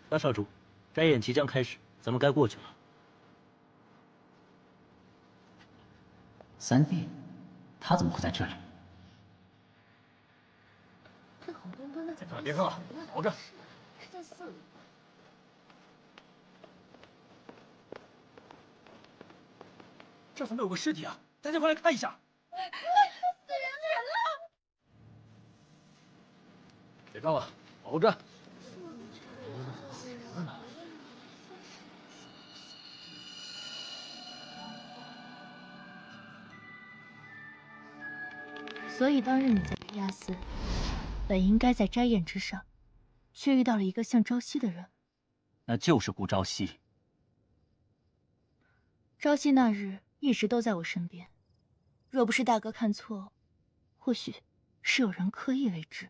大少主，斋宴即将开始，咱们该过去了。三弟，他怎么会在这里？别喝了，熬着。这怎么有个尸体啊？大家快来看一下！死人了！别干了，熬着。所以当日你在云崖寺，本应该在斋宴之上，却遇到了一个像朝夕的人。那就是顾朝夕。朝夕那日一直都在我身边，若不是大哥看错，或许是有人刻意为之。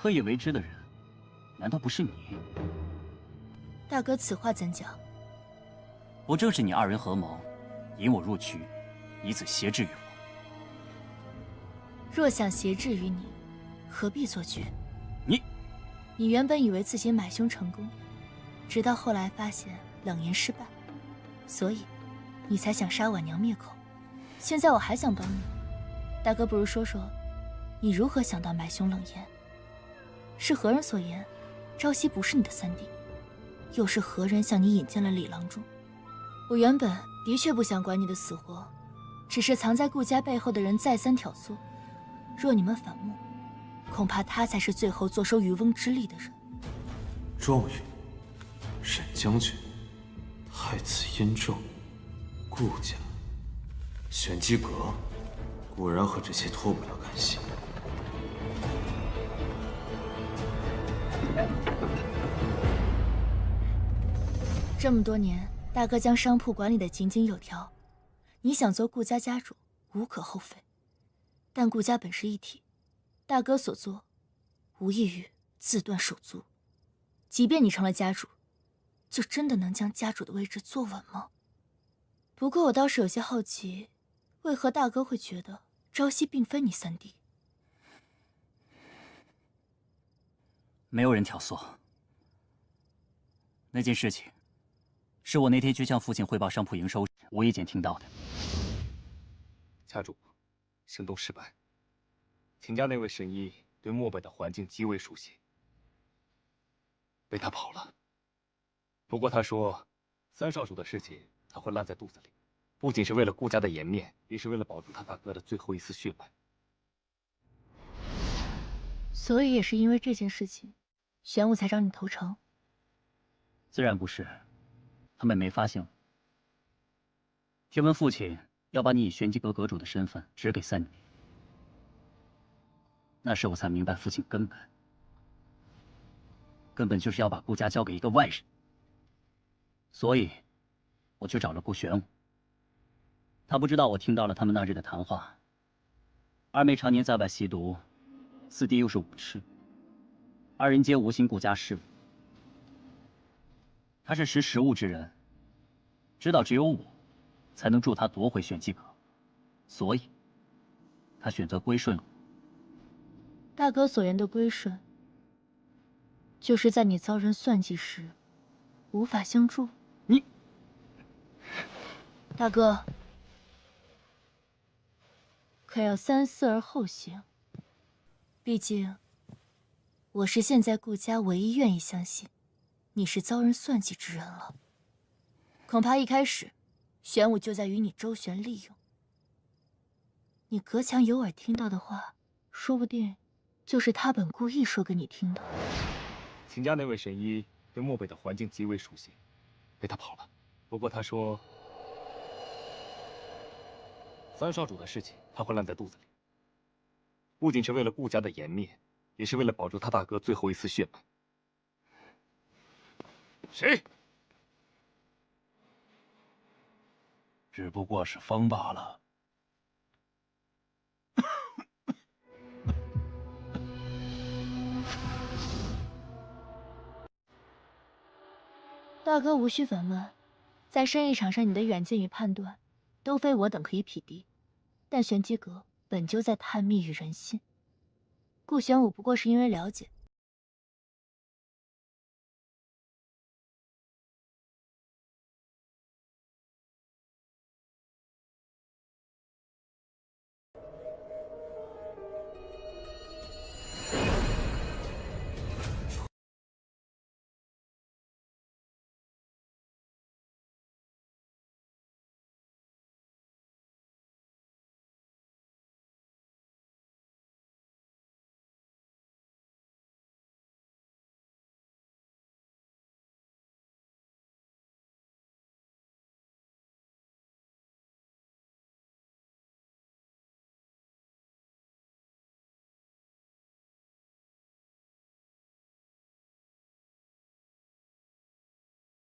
刻意为之的人，难道不是你？大哥，此话怎讲？不正是你二人合谋，引我入局，以此挟制于我？若想挟制于你，何必做局？你原本以为自己买凶成功，直到后来发现冷言失败，所以你才想杀婉娘灭口。现在我还想帮你，大哥，不如说说，你如何想到买凶冷言？是何人所言？朝夕不是你的三弟，又是何人向你引荐了李郎中？我原本的确不想管你的死活，只是藏在顾家背后的人再三挑唆，若你们反目，恐怕他才是最后坐收渔翁之利的人。状元、沈将军、太子殷正、顾家、玄机阁，果然和这些脱不了干系。这么多年，大哥将商铺管理得井井有条，你想做顾家家主，无可厚非。但顾家本是一体，大哥所做，无异于自断手足。即便你成了家主，就真的能将家主的位置坐稳吗？不过我倒是有些好奇，为何大哥会觉得朝夕并非你三弟？没有人挑唆。那件事情，是我那天去向父亲汇报商铺营收时，无意间听到的。家主，行动失败。秦家那位神医对漠北的环境极为熟悉，被他跑了。不过他说，三少主的事情他会烂在肚子里，不仅是为了顾家的颜面，也是为了保住他大哥的最后一丝血脉。所以也是因为这件事情，玄武才找你投诚。自然不是，他们没发现我。听闻父亲要把你以玄机阁阁主的身份指给三弟，那时我才明白父亲根本就是要把顾家交给一个外人。所以，我去找了顾玄武。他不知道我听到了他们那日的谈话。二妹常年在外吸毒，四弟又是武痴，二人皆无心顾家事务。他是识时务之人，知道只有我才能助他夺回玄机阁，所以，他选择归顺我。大哥所言的归顺，就是在你遭人算计时，无法相助。你，大哥，可要三思而后行。毕竟，我是现在顾家唯一愿意相信你是遭人算计之人了。恐怕一开始，玄武就在与你周旋利用。你隔墙有耳听到的话，说不定就是他本故意说给你听的。秦家那位神医对漠北的环境极为熟悉，被他跑了。不过他说，三少主的事情他会烂在肚子里，不仅是为了顾家的颜面，也是为了保住他大哥最后一丝血脉。谁？只不过是风罢了。大哥无需反问，在生意场上你的远见与判断，都非我等可以匹敌。但玄机阁本就在探秘与人心，顾玄武不过是因为了解。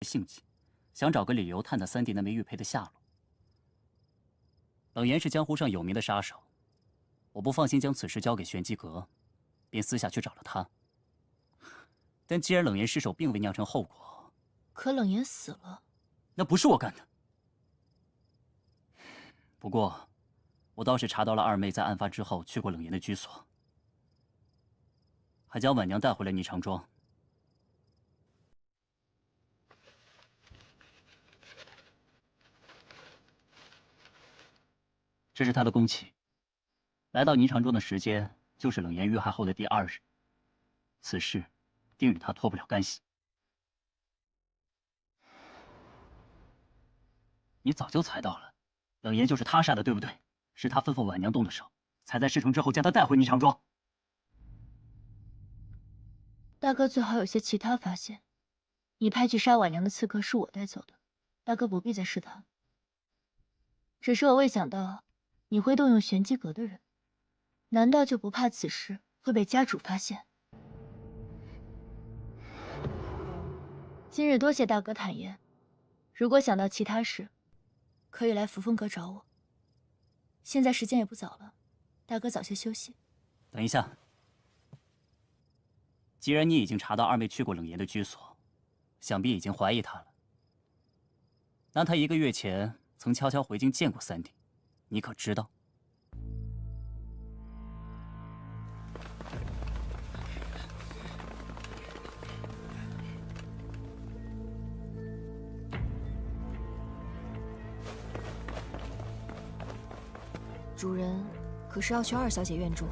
兴起，想找个理由探探三弟那枚玉佩的下落。冷言是江湖上有名的杀手，我不放心将此事交给玄机阁，便私下去找了他。但既然冷言失手并未酿成后果，可冷言死了，那不是我干的。不过，我倒是查到了二妹在案发之后去过冷言的居所，还将婉娘带回了霓裳庄。这是他的宫契，来到霓裳庄的时间就是冷言遇害后的第2日，此事定与他脱不了干系。你早就猜到了，冷言就是他杀的，对不对？是他吩咐婉娘动的手，才在事成之后将他带回霓裳庄。大哥最好有些其他发现。你派去杀婉娘的刺客是我带走的，大哥不必再试探。只是我未想到你会动用玄机阁的人，难道就不怕此事会被家主发现？今日多谢大哥坦言，如果想到其他事，可以来扶风阁找我。现在时间也不早了，大哥早些休息。等一下，既然你已经查到二妹去过冷言的居所，想必已经怀疑她了。那她1个月前曾悄悄回京见过三弟，你可知道？主人可是要去2小姐院住？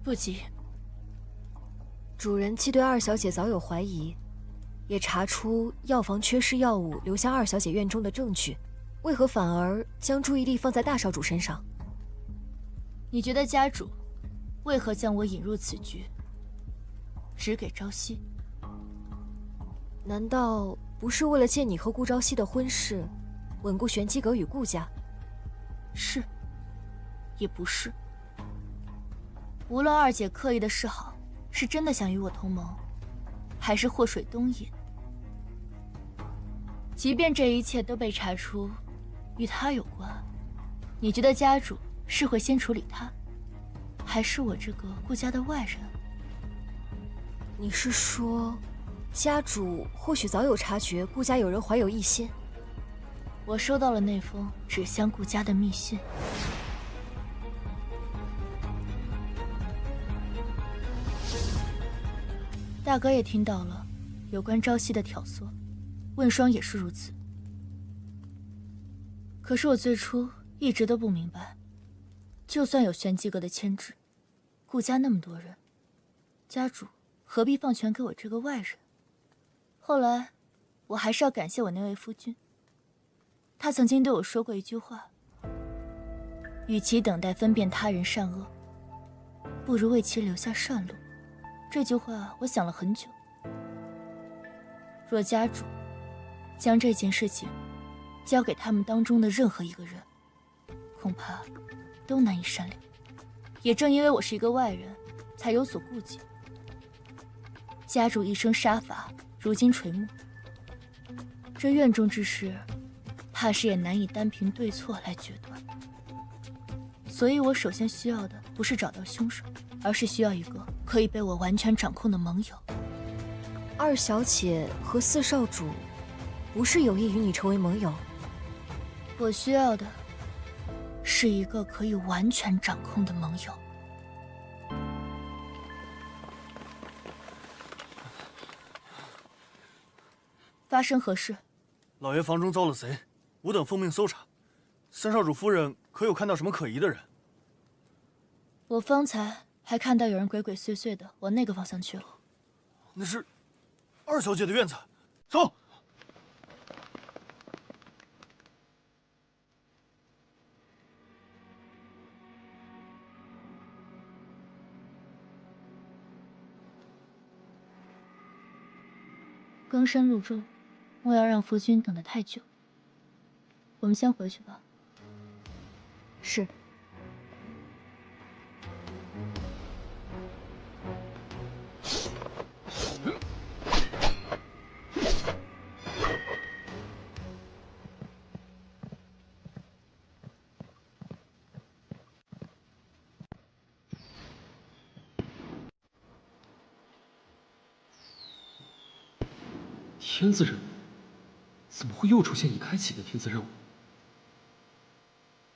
不急。主人既对2小姐早有怀疑，也查出药房缺失药物留下2小姐院中的证据，为何反而将注意力放在大少主身上？你觉得家主为何将我引入此局，只给朝夕？难道不是为了借你和顾朝夕的婚事，稳固玄机阁与顾家？是，也不是。无论2姐刻意的示好，是真的想与我同盟，还是祸水东引，即便这一切都被查出与她有关，你觉得家主是会先处理她，还是我这个顾家的外人？你是说，家主或许早有察觉顾家有人怀有异心？我收到了那封指向顾家的密信。大哥也听到了有关朝夕的挑唆，问霜也是如此。可是我最初一直都不明白，就算有玄机阁的牵制，顾家那么多人，家主何必放权给我这个外人？后来，我还是要感谢我那位夫君。他曾经对我说过一句话：与其等待分辨他人善恶，不如为其留下善路。这句话我想了很久。若家主将这件事情交给他们当中的任何一个人，恐怕都难以善了。也正因为我是一个外人，才有所顾忌。家主一生杀伐，如今垂暮，这院中之事，怕是也难以单凭对错来决断。所以我首先需要的不是找到凶手，而是需要一个可以被我完全掌控的盟友。2小姐和4少主不是有意与你成为盟友？我需要的是一个可以完全掌控的盟友。发生何事？老爷房中遭了贼，吾等奉命搜查。3少主夫人可有看到什么可疑的人？我方才还看到有人鬼鬼祟祟的往那个方向去了。那是2小姐的院子，走。更深入住，莫要让夫君等得太久。我们先回去吧。是。天字任务？怎么会又出现已开启的天字任务？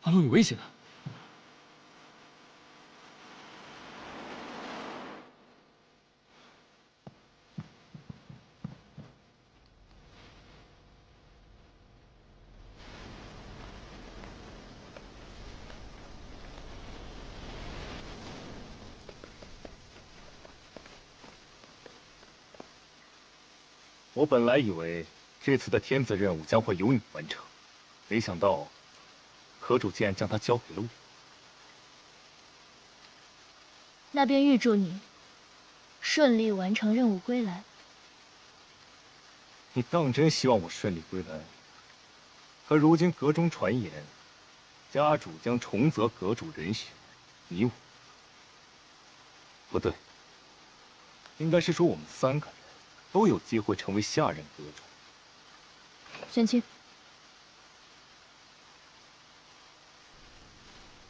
阿龙有危险啊！我本来以为这次的天子任务将会由你完成，没想到阁主竟然将它交给了我。那便预祝你顺利完成任务归来。你当真希望我顺利归来？可如今阁中传言，家主将重择阁主人选，你我不对，应该是说我们3个人都有机会成为下任阁主。玄清，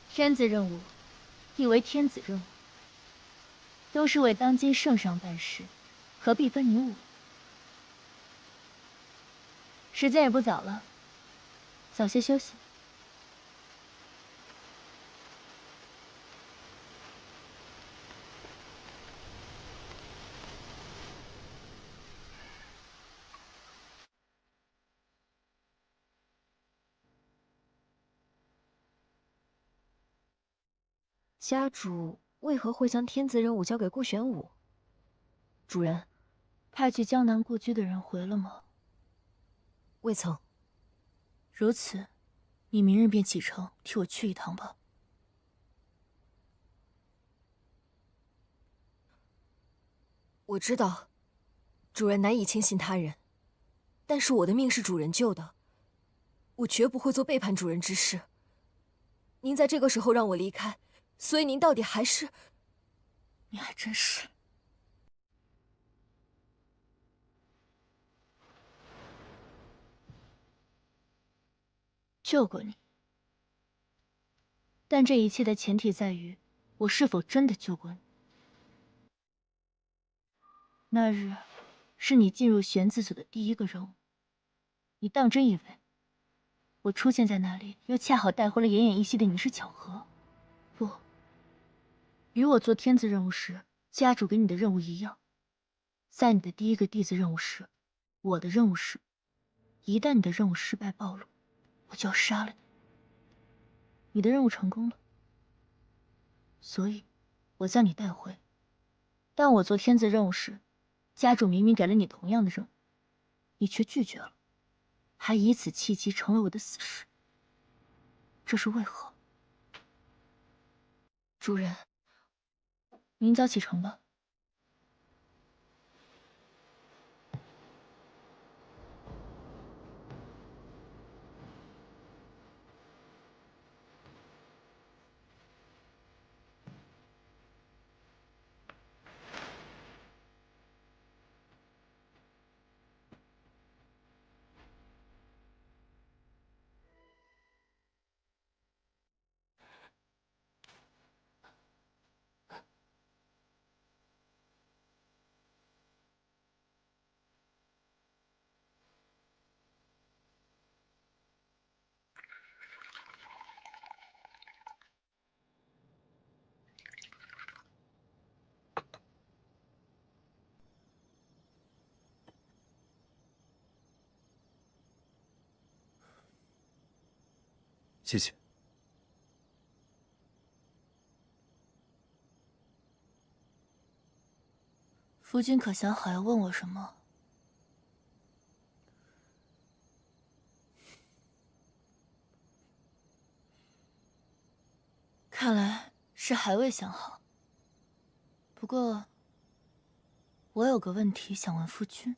天子任务亦为天子任务，都是为当今圣上办事，何必分你我？时间也不早了，早些休息。家主为何会将天子任务交给顾玄武？主人，派去江南故居的人回了吗？未曾。如此，你明日便启程替我去一趟吧。我知道，主人难以轻信他人，但是我的命是主人救的，我绝不会做背叛主人之事。您在这个时候让我离开，所以您到底还是……你还真是……救过你，但这一切的前提在于我是否真的救过你。那日是你进入玄子所的第一个任务，你当真以为我出现在那里，又恰好带回了奄奄一息的你是巧合？不，与我做天子任务时家主给你的任务一样，在你的第一个弟子任务时，我的任务是，一旦你的任务失败暴露，我就要杀了你。你的任务成功了，所以我将你带回。但我做天子任务时，家主明明给了你同样的任务，你却拒绝了，还以此契机成为我的死士，这是为何？主人，明早启程吧。谢谢。夫君可想好要问我什么？看来是还未想好。不过，我有个问题想问夫君。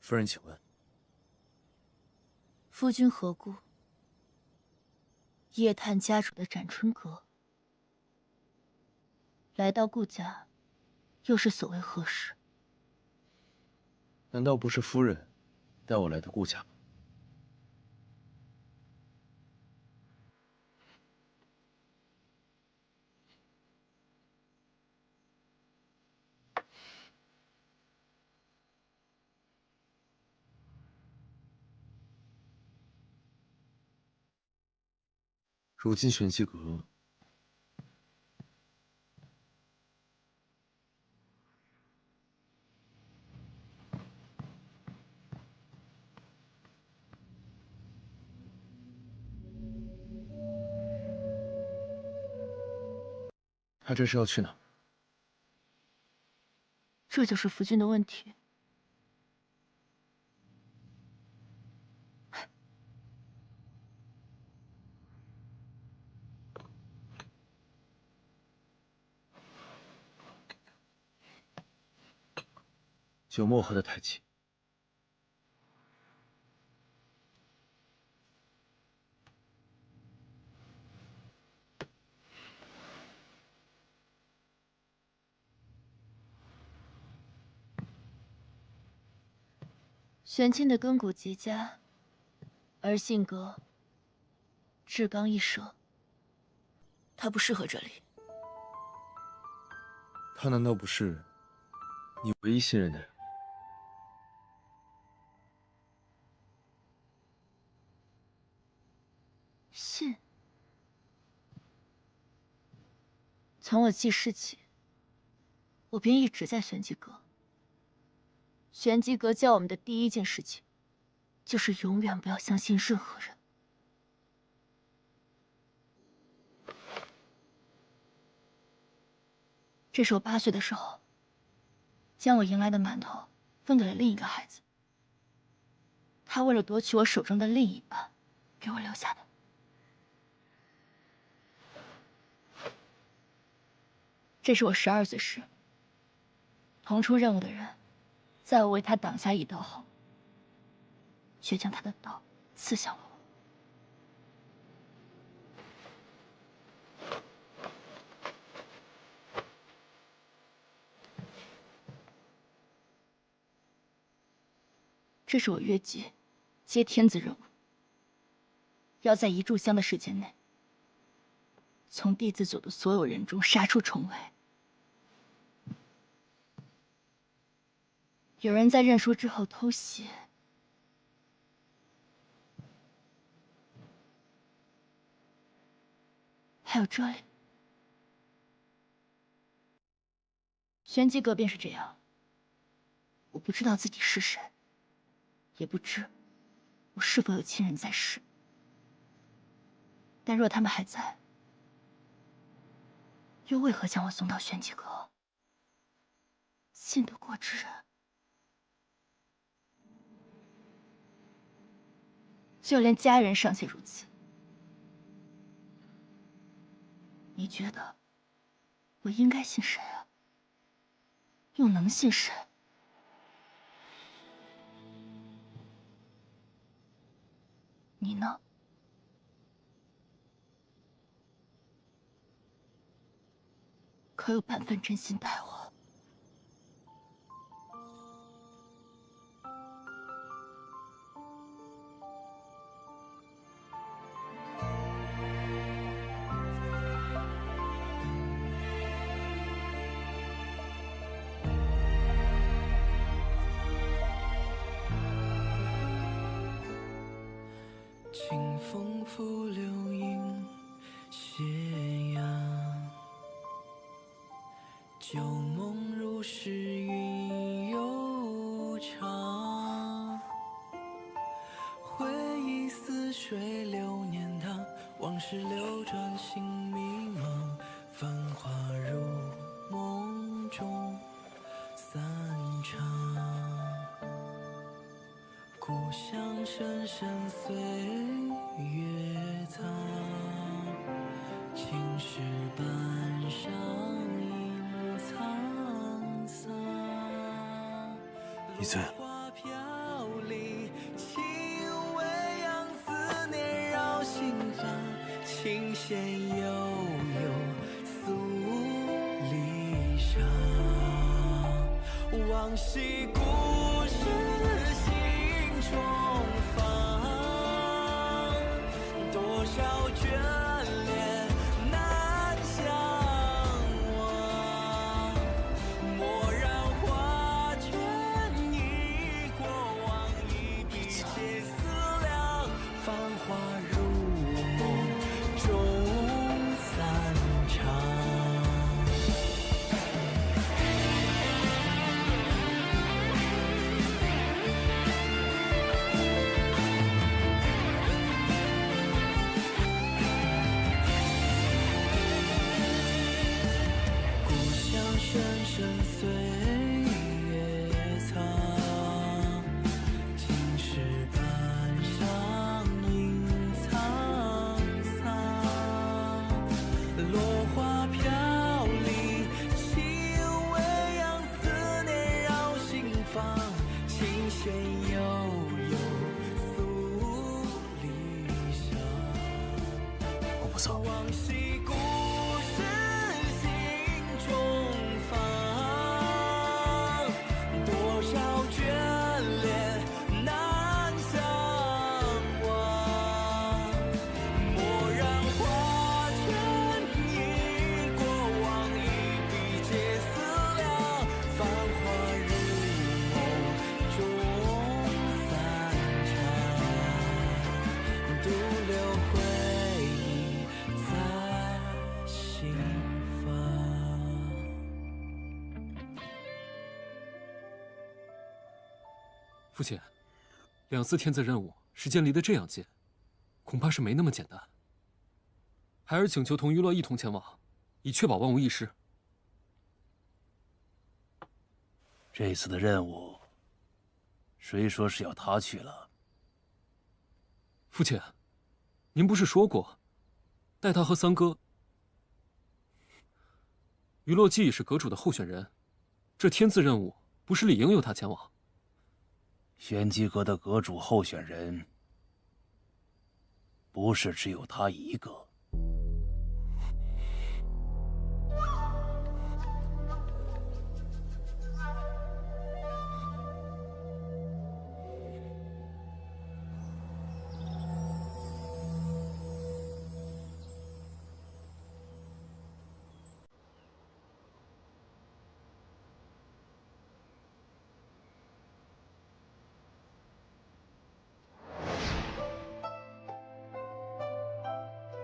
夫人，请问。夫君何故夜探家主的斩春阁？来到顾家，又是所谓何事？难道不是夫人带我来的顾家吗？如今玄机阁他这是要去哪？这就是福君的问题。酒沫喝得太急。玄清的根骨极佳，而性格至刚易舍，他不适合这里。他难道不是你唯一信任的人？信。从我记事起，我便一直在玄机阁。玄机阁教我们的第一件事情，就是永远不要相信任何人。这是我8岁的时候，将我迎来的馒头分给了另一个孩子。他为了夺取我手中的另一半，给我留下的。这是我12岁时，同出任务的人，在我为他挡下一刀后，却将他的刀刺向了我。这是我越级接天子任务，要在1炷香的时间内，从弟子组的所有人中杀出重围。有人在认输之后偷袭，还有这里，玄机阁便是这样。我不知道自己是谁，也不知我是否有亲人在世，但若他们还在，又为何将我送到玄机阁？信得过之人，就连家人尚且如此，你觉得我应该信谁啊？又能信谁？你呢？可有半分真心待我？清风拂柳映斜阳，旧梦如诗云悠长。回忆似水流年堂，往事流转心迷茫。繁华如梦中散场。故乡深深岁月藏，青石板上隐沧桑。你在？花飘零，轻微扬，思念绕心房。琴弦悠悠，诉离殇。往昔故事。重放，多少眷恋难相忘。蓦然画卷，忆过往，一笔皆思量。繁华如梦中。深岁月藏，青石板上映沧桑。落花飘零，轻微扬思念绕心房，琴弦悠悠诉离殇。我不走。往昔故事心中放，多少眷恋难相忘。蓦然画卷忆过往，一笔皆思量。繁华日梦中散场，独留回忆在心房。父亲，2次天字任务，时间离得这样近，恐怕是没那么简单。孩儿请求同娱乐一同前往，以确保万无一失。这次的任务，谁说是要他去了？父亲，您不是说过，带他和三哥。娱乐既已是阁主的候选人，这天字任务不是理应由他前往？玄机阁的阁主候选人，不是只有他一个。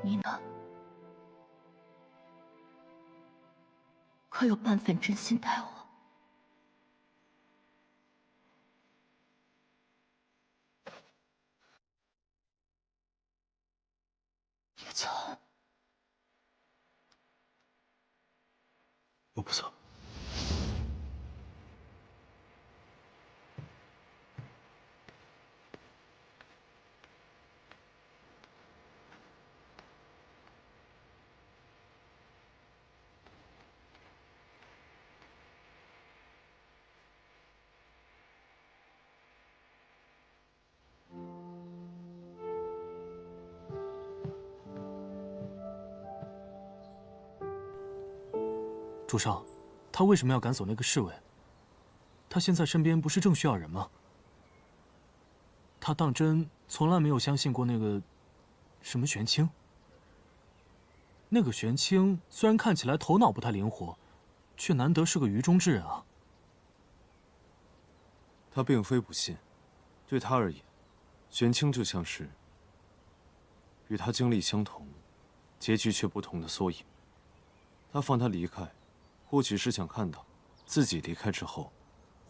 你呢？可有半分真心待我？别走！我不走。主上，他为什么要赶走那个侍卫？他现在身边不是正需要人吗？他当真从来没有相信过那个什么玄清？那个玄清虽然看起来头脑不太灵活，却难得是个愚忠之人啊。他并非不信，对他而言，玄清就像是与他经历相同，结局却不同的缩影。他放他离开，或许是想看到自己离开之后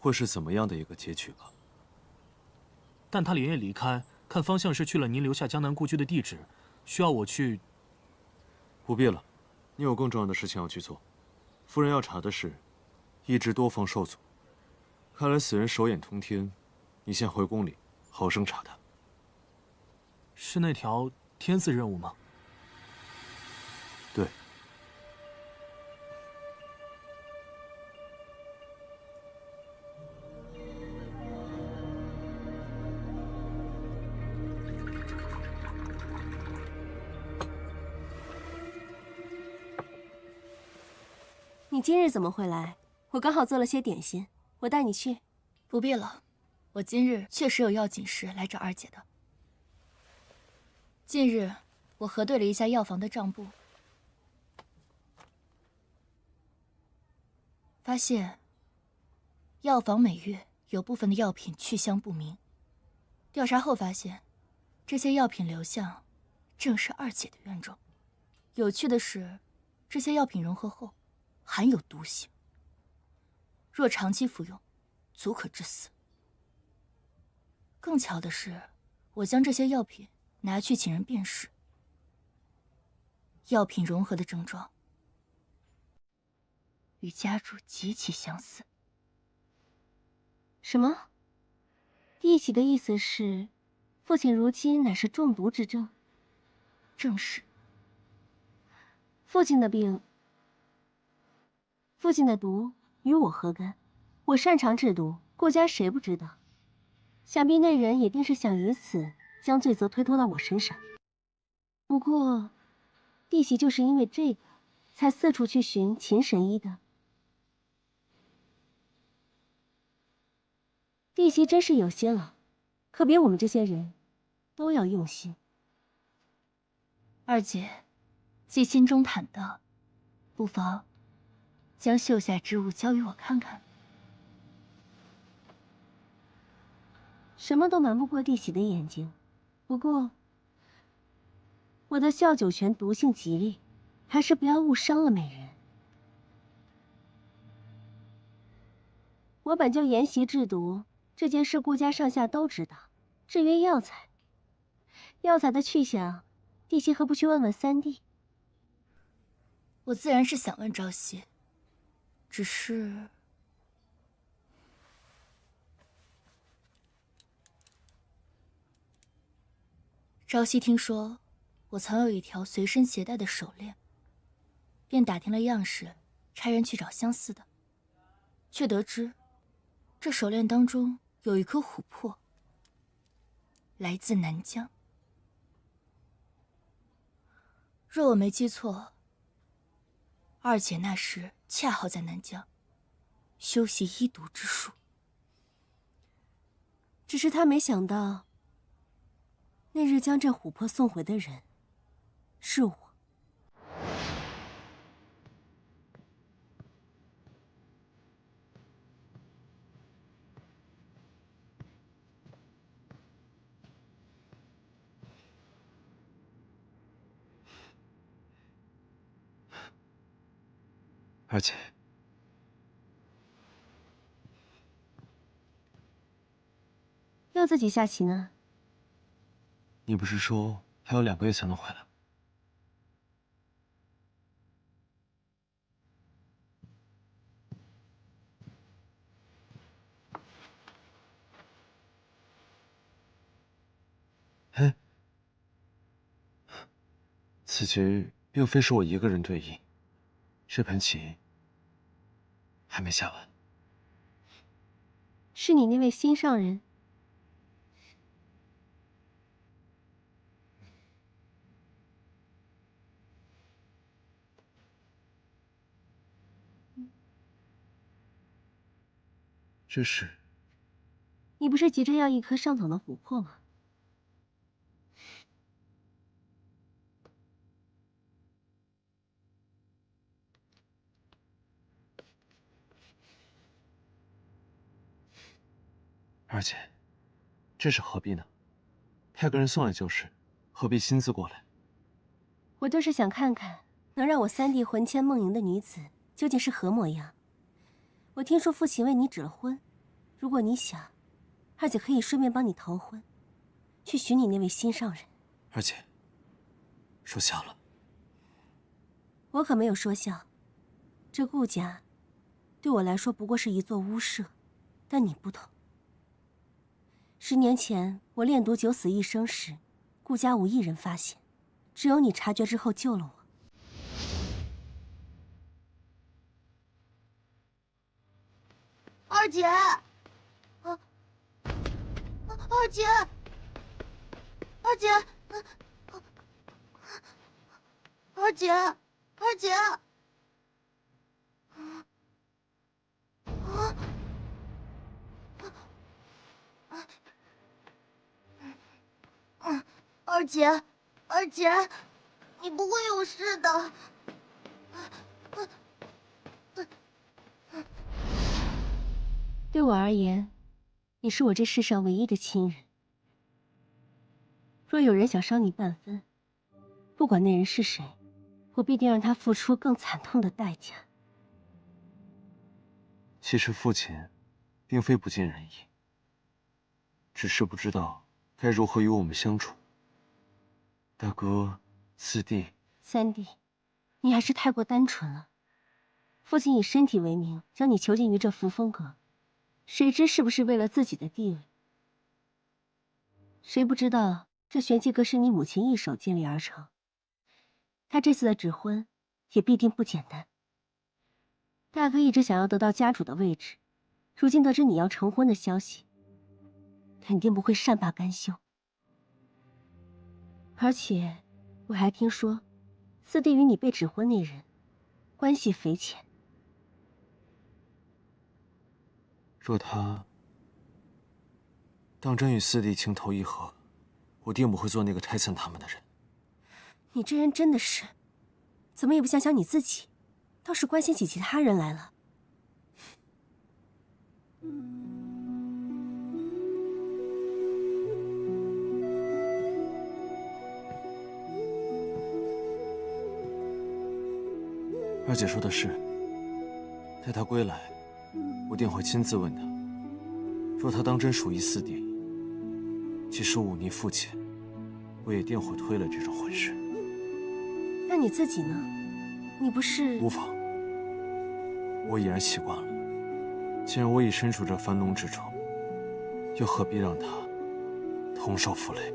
会是怎么样的一个结局吧。但他连夜离开，看方向是去了您留下江南故居的地址，需要我去。不必了，你有更重要的事情要去做。夫人要查的是一只多方兽族，看来死人手眼通天，你先回宫里好生查他。是那条天字任务吗？对。你今日怎么会来？我刚好做了些点心，我带你去。不必了，我今日确实有要紧事来找二姐的。近日我核对了一下药房的账簿，发现药房每月有部分的药品去向不明。调查后发现，这些药品流向正是二姐的院中。有趣的是，这些药品融合后含有毒性，若长期服用，足可致死。更巧的是，我将这些药品拿去请人辨识，药品融合的症状与家主极其相似。什么？弟媳的意思是，父亲如今乃是中毒之症？正是。父亲的病，父亲的毒与我何干？我擅长制毒，顾家谁不知道？想必那人也定是想以此将罪责推脱到我身上。不过，弟媳就是因为这个，才四处去寻秦神医的。弟媳真是有心了，可别我们这些人都要用心。二姐，既心中坦荡，不妨将绣下之物交与我看看。什么都瞒不过弟媳的眼睛，不过我的笑九泉毒性极厉，还是不要误伤了美人。我本就研习制毒，这件事顾家上下都知道。至于药材，药材的去向，弟媳何不去问问三弟？我自然是想问朝夕，只是朝夕听说我藏有一条随身携带的手链，便打听了样式，差人去找相似的，却得知这手链当中有一颗琥珀，来自南疆。若我没记错，二姐那时恰好在南疆修习医毒之术。只是他没想到，那日将这琥珀送回的人是我。二姐，要自己下棋呢？你不是说还有2个月才能回来？嘿，此局并非是我一个人对弈，这盘棋还没下完。是你那位心上人？这是？你不是急着要一颗上等的琥珀吗？二姐，这是何必呢？派个人送来就是，何必亲自过来？我就是想看看，能让我三弟魂牵梦萦的女子究竟是何模样。我听说父亲为你指了婚，如果你想，二姐可以顺便帮你逃婚，去寻你那位心上人。二姐，说笑了。我可没有说笑，这顾家对我来说不过是一座屋舍，但你不同。10年前我炼毒九死一生时，顾家无一人发现，只有你察觉之后救了我。二姐，二姐，二姐，二姐，二姐，二姐，二姐，你不会有事的。对我而言，你是我这世上唯一的亲人。若有人想伤你半分，不管那人是谁，我必定让他付出更惨痛的代价。其实父亲并非不尽人意，只是不知道该如何与我们相处。大哥、四弟、三弟，你还是太过单纯了。父亲以身体为名将你囚禁于这扶风阁，谁知是不是为了自己的地位？谁不知道这玄机阁是你母亲一手建立而成，他这次的指婚也必定不简单。大哥一直想要得到家主的位置，如今得知你要成婚的消息，肯定不会善罢甘休。而且我还听说，四弟与你被指婚那人关系匪浅。若他当真与四弟情投意合，我定不会做那个拆散他们的人。你这人真的是，怎么也不想想你自己，倒是关心起其他人来了。二姐说的是，待他归来，我定会亲自问他。若他当真属于四弟，即使忤逆父亲，我也定会推了这种婚事。那你自己呢？你不是……无妨，我已然习惯了。既然我已身处这樊笼之中，又何必让他同受负累？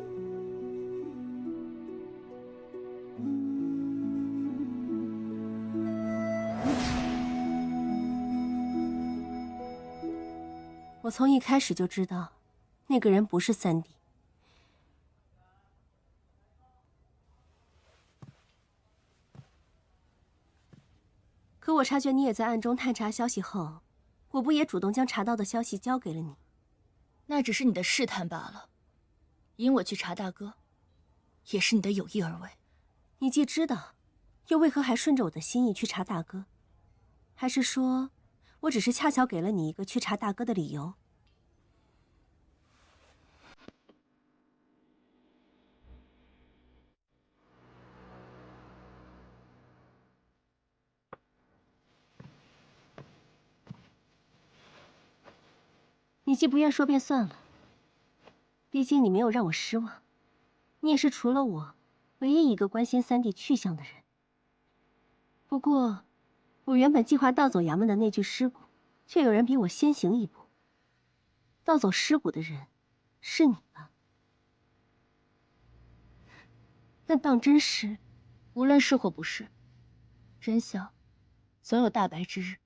我从一开始就知道，那个人不是三弟。可我察觉你也在暗中探查消息后，我不也主动将查到的消息交给了你？那只是你的试探罢了。引我去查大哥，也是你的有意而为。你既知道，又为何还顺着我的心意去查大哥？还是说，我只是恰巧给了你一个去查大哥的理由？你既不愿说，便算了。毕竟你没有让我失望，你也是除了我，唯一一个关心三弟去向的人。不过，我原本计划盗走衙门的那具尸骨，却有人比我先行一步。盗走尸骨的人，是你吧？那当真是……无论是或不是，真相总有大白之日。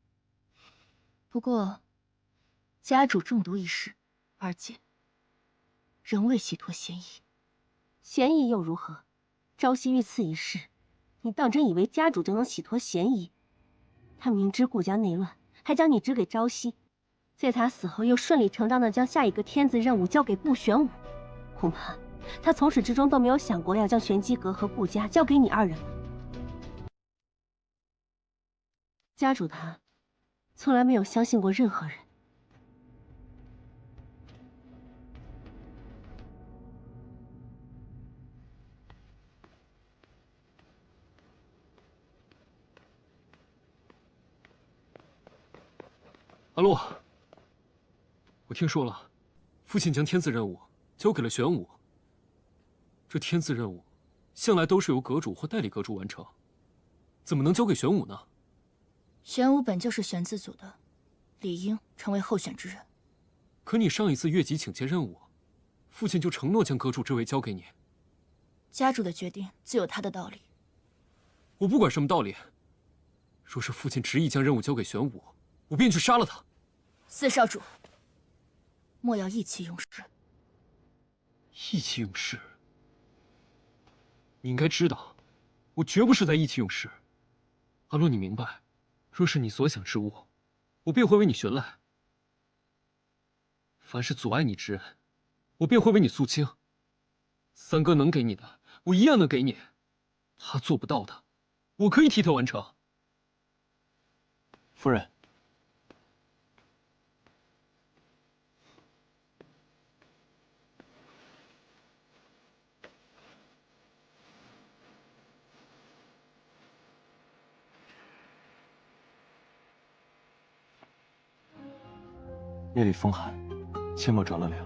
不过，家主中毒一事，二姐仍未洗脱嫌疑。嫌疑又如何？朝夕遇刺一事，你当真以为家主就能洗脱嫌疑？他明知顾家内乱，还将你指给朝夕，在他死后又顺理成章地将下一个天子任务交给顾玄武。恐怕他从始至终都没有想过要将玄机阁和顾家交给你二人吧。家主他从来没有相信过任何人。阿洛，我听说了，父亲将天子任务交给了玄武。这天子任务向来都是由阁主或代理阁主完成，怎么能交给玄武呢？玄武本就是玄字组的，理应成为候选之人。可你上一次越级请接任务，父亲就承诺将阁主之位交给你。家主的决定自有他的道理。我不管什么道理，若是父亲执意将任务交给玄武，我便去杀了他。四少主，莫要意气用事。意气用事？你应该知道，我绝不是在意气用事。阿洛，你明白，若是你所想之物，我便会为你寻来；凡是阻碍你之人，我便会为你肃清。三哥能给你的，我一样能给你；他做不到的，我可以替他完成。夫人。夜里风寒，切莫着了凉。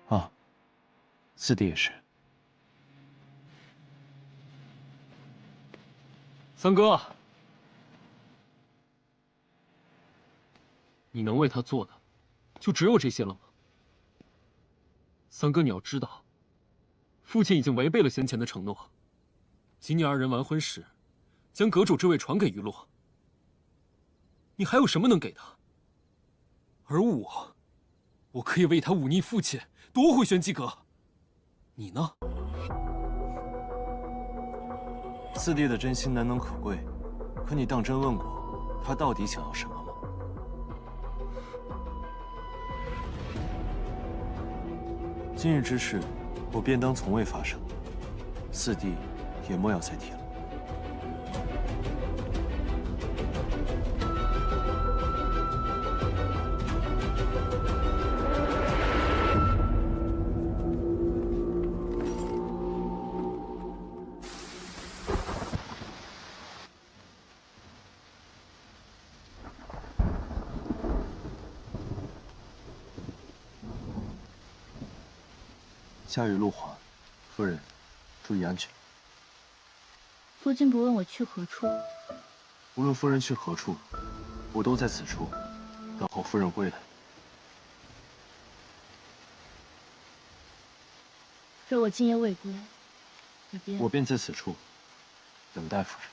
啊，四弟也是。三哥，你能为他做的，就只有这些了吗？三哥，你要知道，父亲已经违背了先前的承诺。今年二人完婚时，将阁主之位传给于洛。你还有什么能给他？而我可以为他忤逆父亲，夺回玄机阁。你呢？四弟的真心难能可贵，可你当真问过他到底想要什么吗？今日之事，我便当从未发生，四弟也莫要再提了。下雨路滑，夫人注意安全。夫君不问我去何处？无论夫人去何处，我都在此处等候夫人归来。若我今夜未归，我便在此处等待夫人。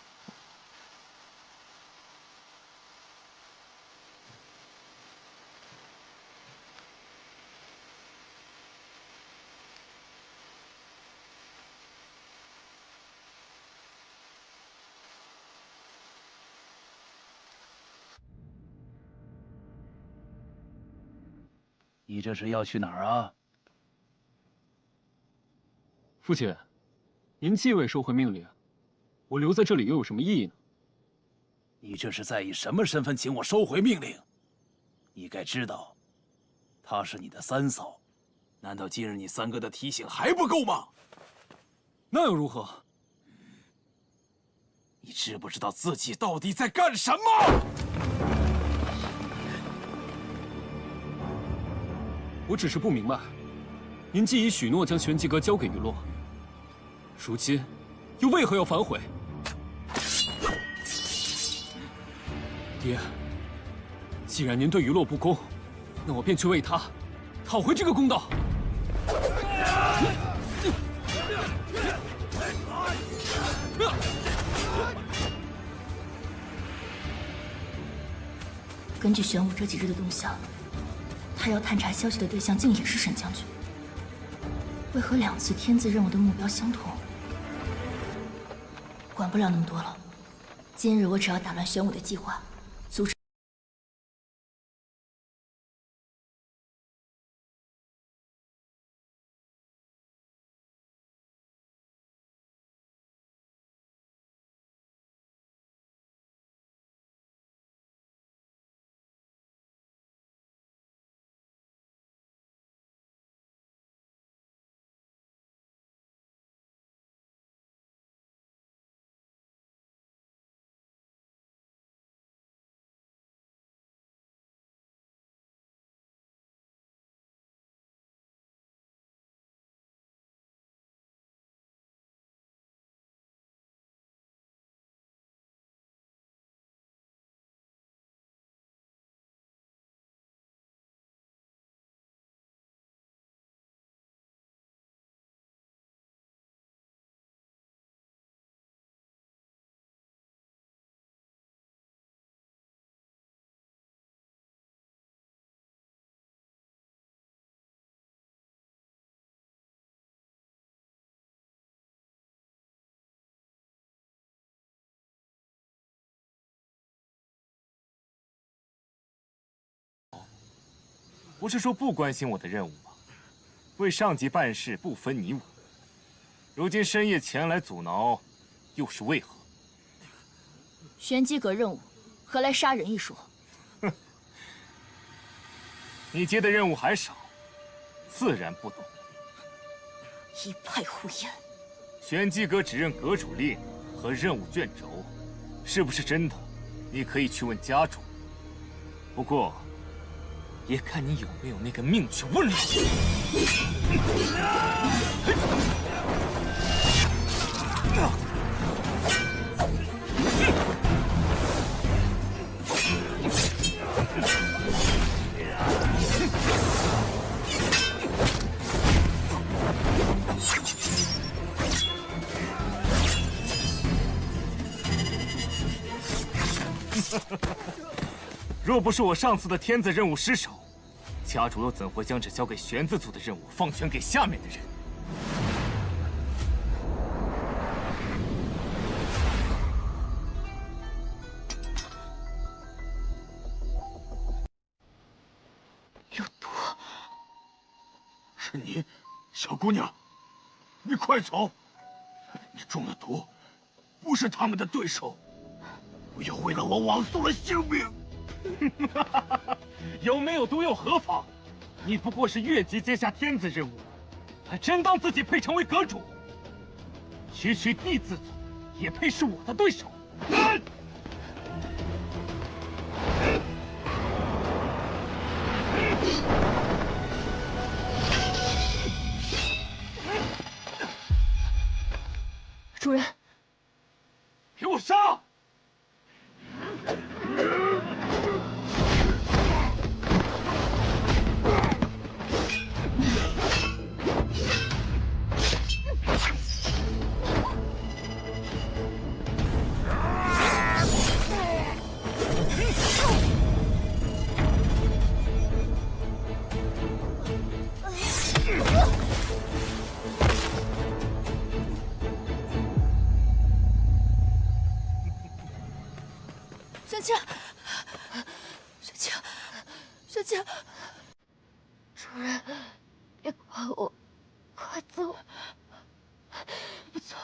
你这是要去哪儿啊？父亲，您既未收回命令，我留在这里又有什么意义呢？你这是在以什么身份请我收回命令？你该知道，她是你的三嫂，难道今日你三哥的提醒还不够吗？那又如何？你知不知道自己到底在干什么？我只是不明白，您既已许诺将玄机阁交给于洛，如今又为何要反悔？爹，既然您对于洛不公，那我便去为他讨回这个公道。根据玄武这几日的动向，他要探查消息的对象竟也是沈将军。为何2次天字任务的目标相同？管不了那么多了，今日我只要打乱玄武的计划，阻止。不是说不关心我的任务吗？为上级办事不分你我。如今深夜前来阻挠，又是为何？玄机阁任务，何来杀人一说？哼，你接的任务还少，自然不懂。一派胡言！玄机阁只认阁主令和任务卷轴，是不是真的？你可以去问家主。不过，也看你有没有那个命去问了。若不是我上次的天子任务失手，家主又怎会将这交给玄子族的任务放权给下面的人？有毒！是你，小姑娘，你快走！你中了毒，不是他们的对手，不要为了我枉送了性命。有没有毒又何妨？你不过是越级接下天子任务，还真当自己配成为阁主？区区弟子族也配是我的对手？主人，给我杀！玄清，玄清，玄清，主人，别管我，快走！不走。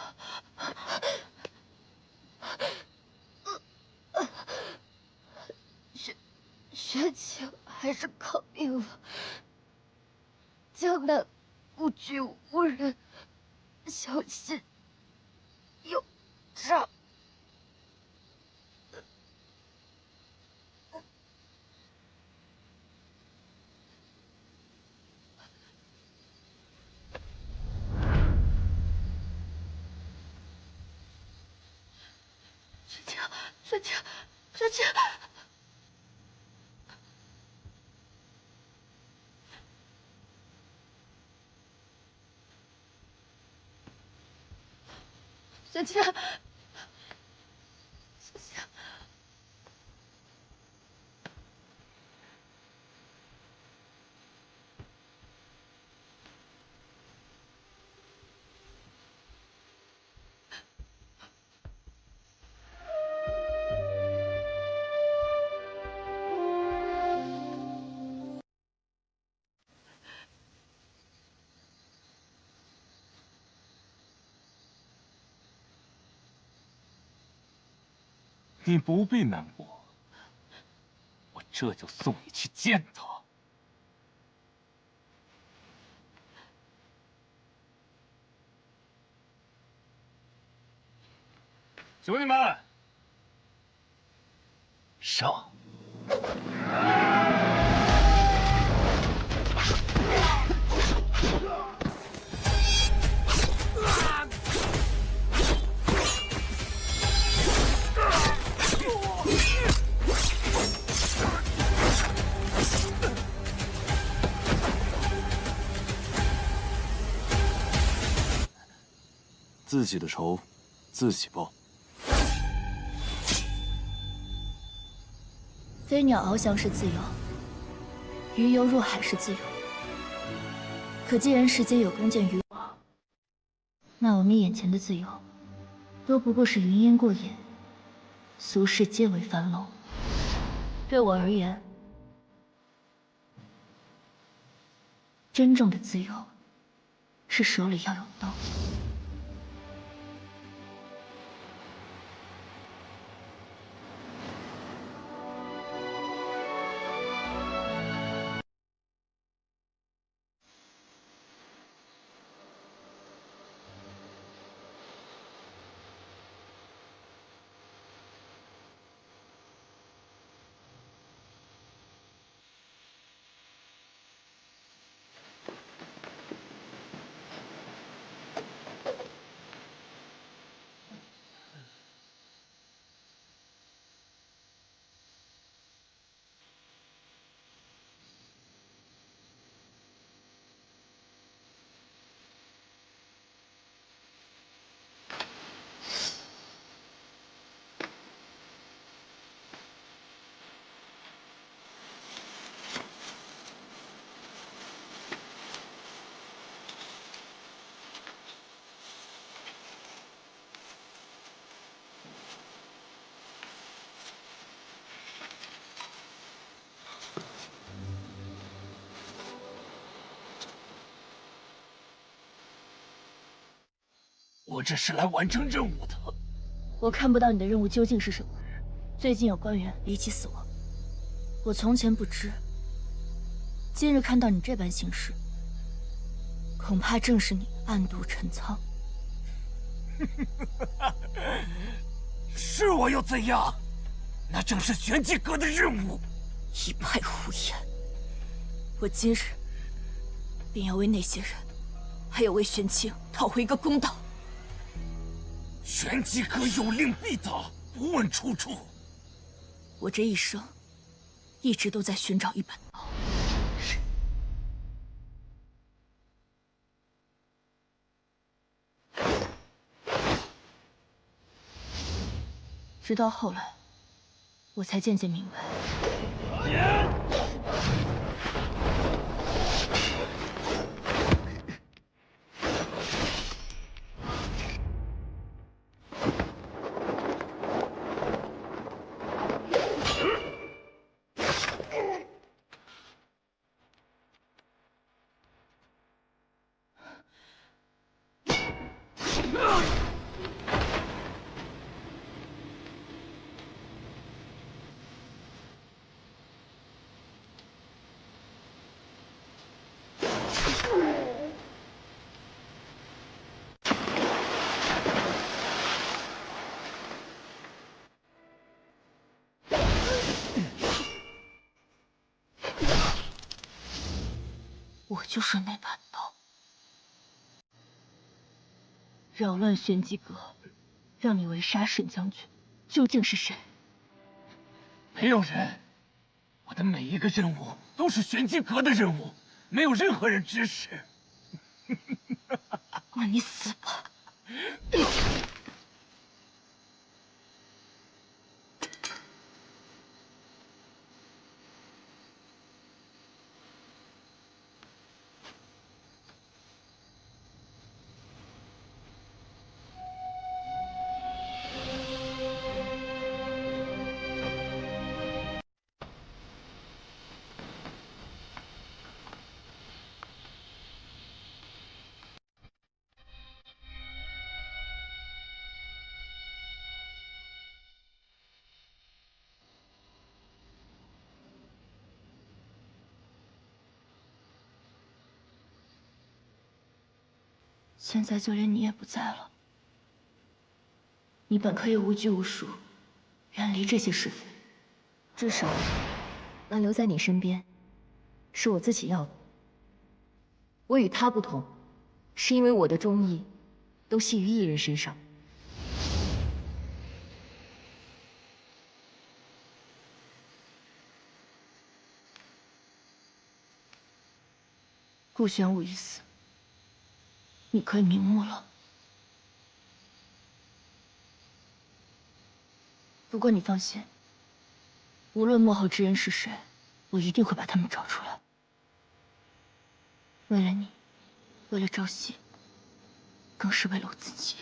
玄清还是抗命了。江南无惧无人，小心有诈。玄清，玄清，玄清，玄清，玄清。你不必难过，我这就送你去见他。兄弟们，上！自己的仇，自己报。飞鸟翱翔是自由，鱼游入海是自由。可既然世间有弓箭于我，那我们眼前的自由，都不过是云烟过眼，俗世皆为樊笼。对我而言，真正的自由，是手里要有刀。我这是来完成任务的。我看不到你的任务究竟是什么。最近有官员离奇死亡，我从前不知，今日看到你这般行事，恐怕正是你暗度陈仓。是我又怎样？那正是玄机阁的任务。一派胡言！我今日便要为那些人，还有为玄清讨回一个公道。玄机阁有令必达，不问出处。我这一生一直都在寻找一本道。直到后来，我才渐渐明白。我就是那把刀，扰乱玄机阁，让你围杀沈将军，究竟是谁？没有人，我的每一个任务都是玄机阁的任务，没有任何人指使。那你死吧！现在就连你也不在了，你本可以无拘无束，远离这些是非。至少能留在你身边，是我自己要的。我与他不同，是因为我的忠义都系于一人身上。顾玄武已死，你可以瞑目了。不过你放心，无论幕后之人是谁，我一定会把他们找出来。为了你，为了朝夕，更是为了我自己。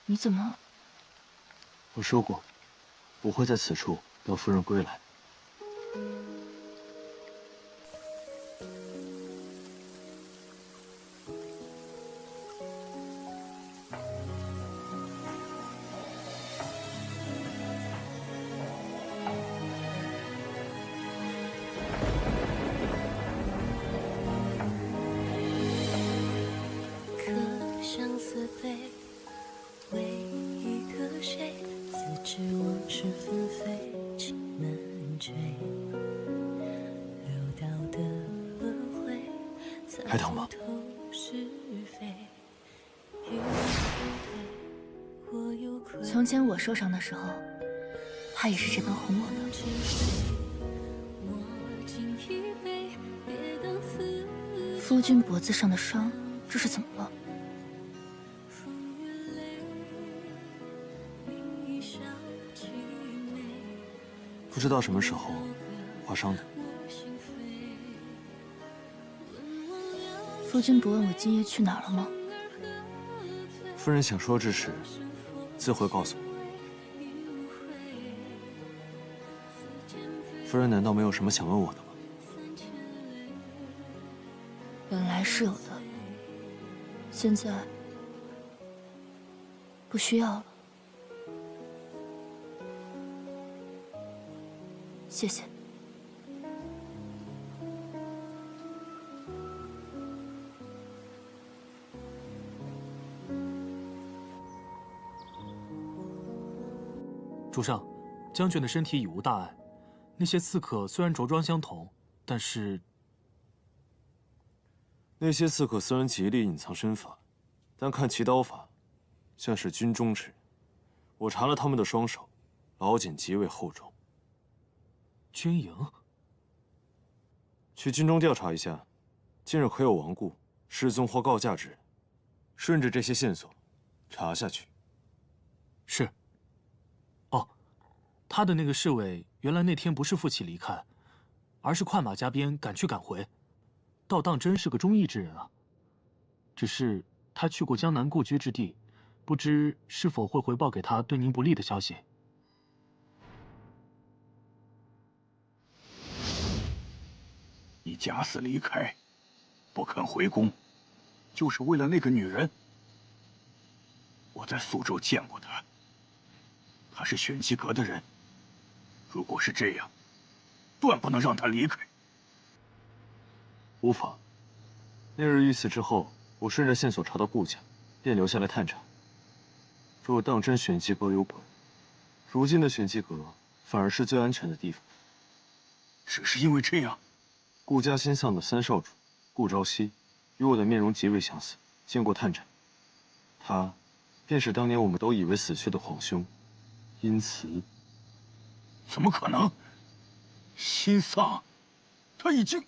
你怎么？我说过，不会在此处等夫人归来。还疼吗？从前我受伤的时候，他也是这般哄我的。夫君脖子上的伤，这是怎么了？不知道什么时候划伤的。夫君不问我今夜去哪儿了吗？夫人想说之时，自会告诉我。夫人难道没有什么想问我的吗？本来是有的，现在不需要了。谢谢。主上，将军的身体已无大碍。那些刺客虽然着装相同，但是那些刺客虽然极力隐藏身份，但看其刀法，像是军中之人。我查了他们的双手，老茧极为厚重。军营？去军中调查一下，近日可有亡故、失踪或告假之人？顺着这些线索查下去。是。哦，他的那个侍卫原来那天不是负气离开，而是快马加鞭赶去赶回，倒当真是个忠义之人啊。只是他去过江南故居之地，不知是否会回报给他对您不利的消息。你假死离开，不肯回宫，就是为了那个女人。我在苏州见过她，她是玄机阁的人。如果是这样，断不能让她离开。无妨。那日遇刺之后，我顺着线索查到顾家，便留下来探查。若当真玄机阁有鬼，如今的玄机阁反而是最安全的地方。只是因为这样。顾家新丧的三少主顾朝夕，与我的面容极为相似，经过探查，他便是当年我们都以为死去的皇兄殷慈。怎么可能？新丧，他已经……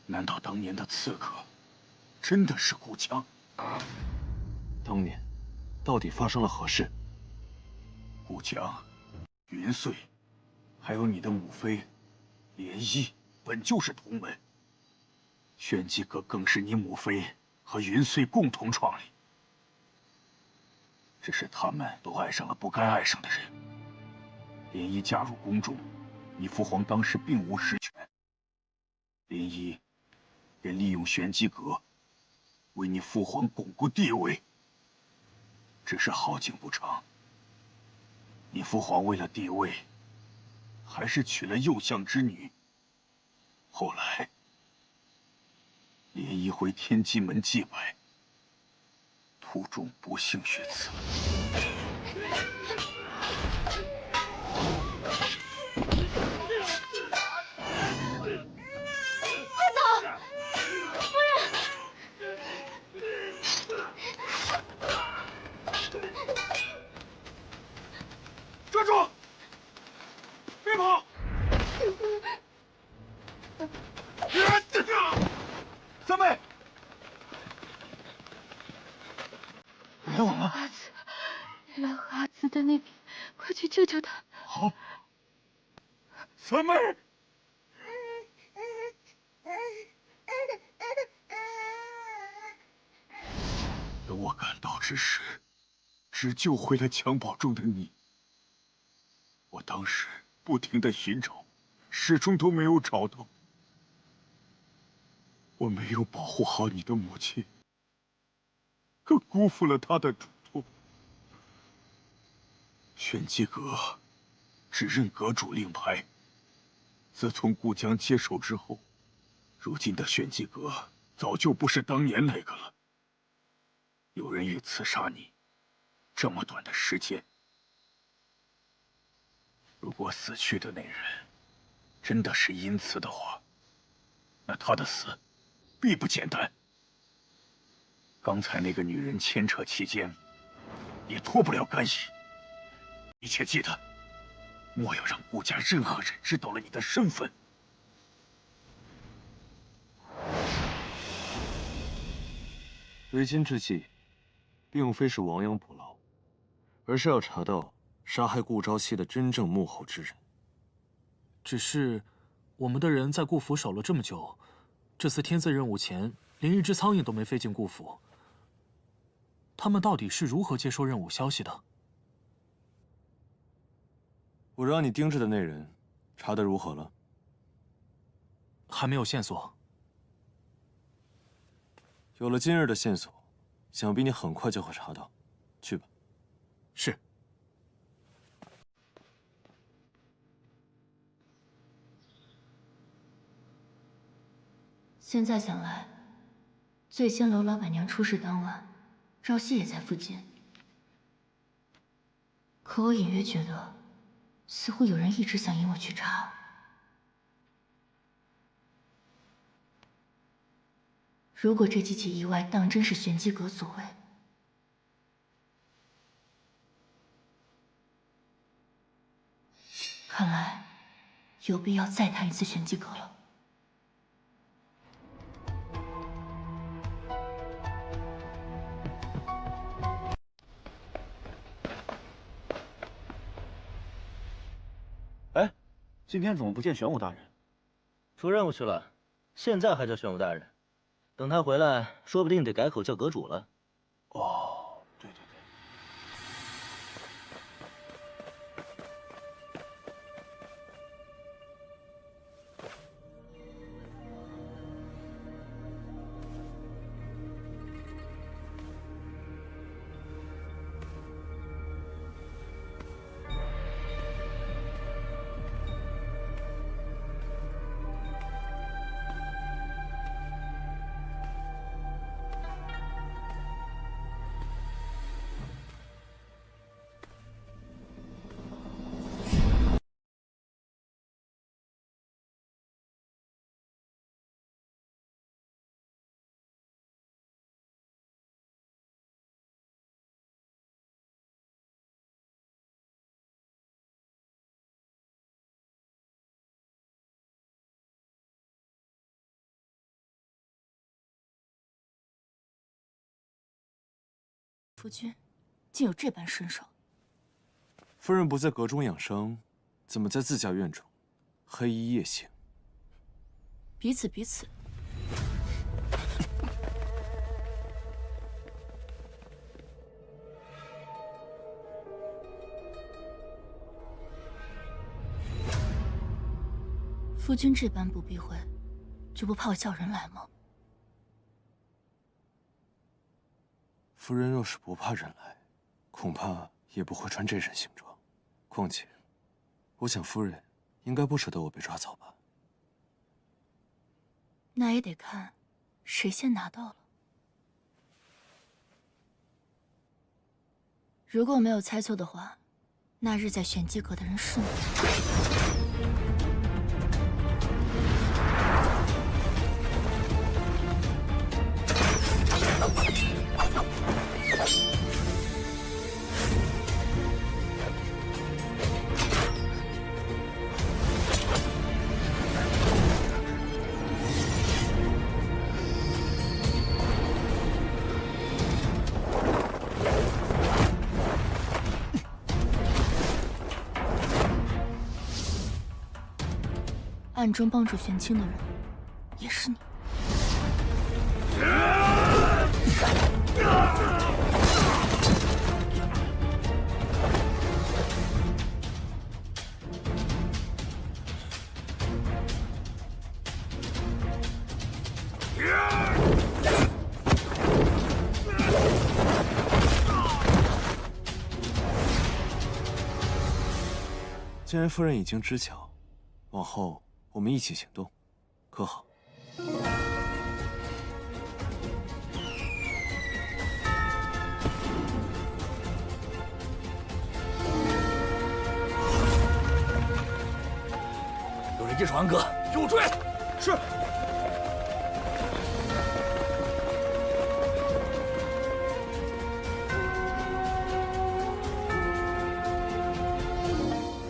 难道当年的刺客真的是顾家？当年到底发生了何事？顾江、云穗，还有你的母妃涟漪，本就是同门。玄机阁更是你母妃和云穗共同创立。只是他们都爱上了不该爱上的人。涟漪嫁入宫中，你父皇当时并无实权。涟漪便利用玄机阁，为你父皇巩固地位。只是好景不长，你父皇为了地位，还是娶了右相之女。后来，涟漪回天机门祭拜，途中不幸血死。快走，夫人！站住！别跑！三妹，来往了。阿紫，兰和阿紫在那边，快去救救他。好，三妹。等我赶到之时，只救回了襁褓中的你。我当时不停地寻找，始终都没有找到。我没有保护好你的母亲，更辜负了她的嘱托。玄机阁只认阁主令牌，自从顾江接手之后，如今的玄机阁早就不是当年那个了。有人欲刺杀你，这么短的时间，如果死去的那人真的是殷慈的话，那他的死必不简单。刚才那个女人牵扯其间，也脱不了干系。你切记得，莫要让顾家任何人知道了你的身份。为今之计，并非是亡羊补牢，而是要查到杀害顾朝夕的真正幕后之人。只是，我们的人在顾府守了这么久，这次天字任务前，连一只苍蝇都没飞进顾府。他们到底是如何接收任务消息的？我让你盯着的那人，查得如何了？还没有线索。有了今日的线索，想必你很快就会查到。去吧。是。现在想来，醉仙楼老板娘出事当晚，朝夕也在附近。可我隐约觉得，似乎有人一直想引我去查。如果这几起意外当真是玄机阁所为，看来有必要再探一次玄机阁了。哎，今天怎么不见玄武大人？出任务去了，现在还叫玄武大人，等他回来，说不定得改口叫阁主了。哦，对对对。夫君竟有这般身手。夫人不在阁中养伤，怎么在自家院中黑衣夜行？彼此彼此。夫君这般不避讳，就不怕我叫人来吗？夫人若是不怕人来，恐怕也不会穿这身行装。况且，我想夫人应该不舍得我被抓走吧？那也得看谁先拿到了。如果我没有猜错的话，那日在玄机阁的人是你。暗中帮助玄清的人，也是你。既然夫人已经知晓，往后我们一起行动，可好？有人接手安阁，给我追！是。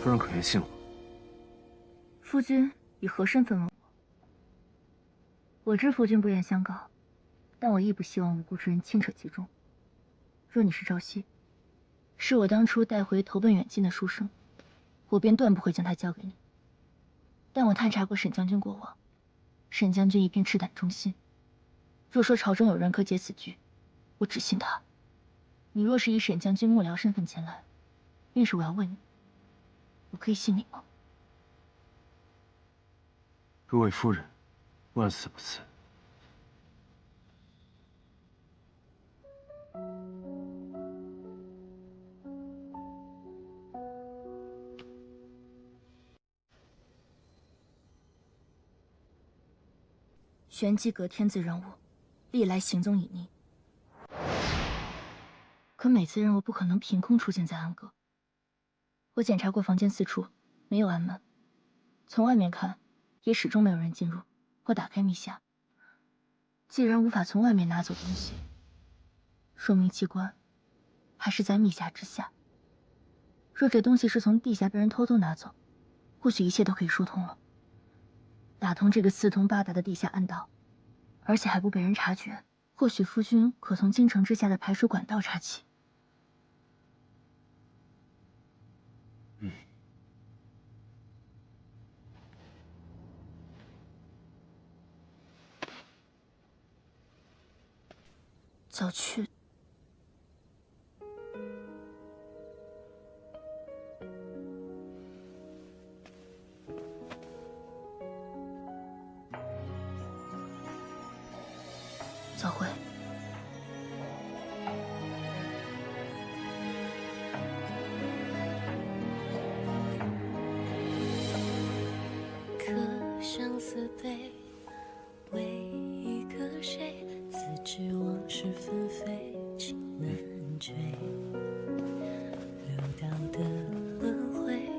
夫人可别信我。夫君以何身份问我？我知夫君不愿相告，但我亦不希望无辜之人牵扯其中。若你是赵熙，是我当初带回投奔远近的书生，我便断不会将他交给你。但我探查过沈将军过往，沈将军一片赤胆忠心。若说朝中有人可解此局，我只信他。你若是以沈将军幕僚身份前来，便是我要问你，我可以信你吗？诸位夫人，万死不辞。玄机阁天子人物，历来行踪隐匿。可每次任务不可能凭空出现在安阁。我检查过房间四处，没有安门。从外面看，也始终没有人进入或打开密匣。既然无法从外面拿走东西，说明机关还是在密匣之下。若这东西是从地下被人偷偷拿走，或许一切都可以说通了。打通这个四通八达的地下暗道，而且还不被人察觉，或许夫君可从京城之下的排水管道查起。早去。早会。可相思悲，为一个谁？自知往事纷飞，情难追。六道的轮回，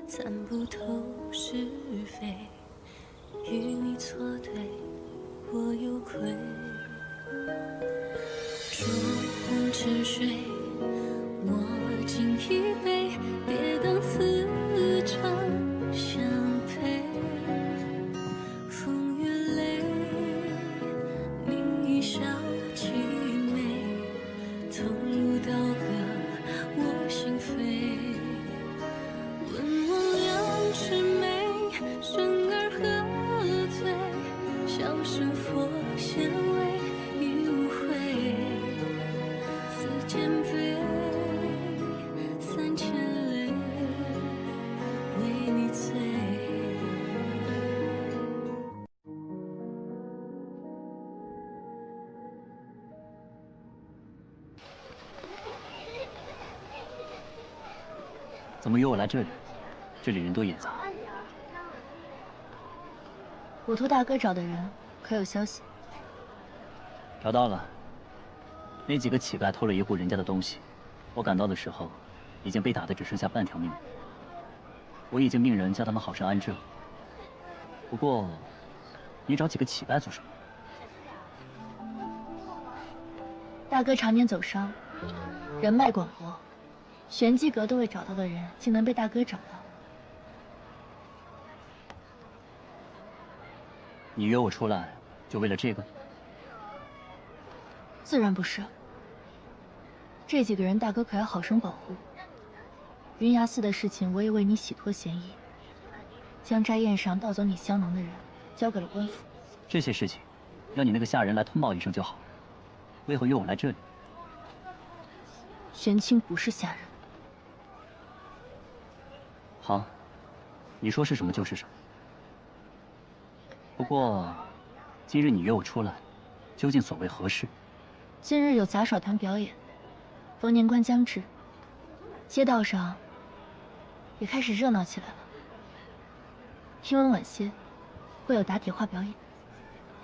参不透是非。与你错对，我有愧。浊红池水，我敬一杯，别当此场相陪。风月泪，你一笑凄美，同入刀割我心扉。问我两尺眉，生而何罪？笑是佛显微，已无悔。此间悲，三千泪，为你醉。怎么约我来这里？这里人多眼杂。我托大哥找的人，可有消息？找到了。那几个乞丐偷了一户人家的东西，我赶到的时候，已经被打得只剩下半条命了。我已经命人将他们好生安置了。不过，你找几个乞丐做什么？大哥常年走商，人脉广博，玄机阁都未找到的人，竟能被大哥找到。你约我出来，就为了这个？自然不是。这几个人，大哥可要好生保护。云崖寺的事情，我也为你洗脱嫌疑，将斋宴上盗走你香囊的人交给了官府。这些事情，让你那个下人来通报一声就好。为何约我来这里？玄清不是下人。好，你说是什么就是什么。不过，今日你约我出来，究竟所谓何事？今日有杂耍团表演，逢年关将至，街道上也开始热闹起来了。听闻晚些会有打铁花表演，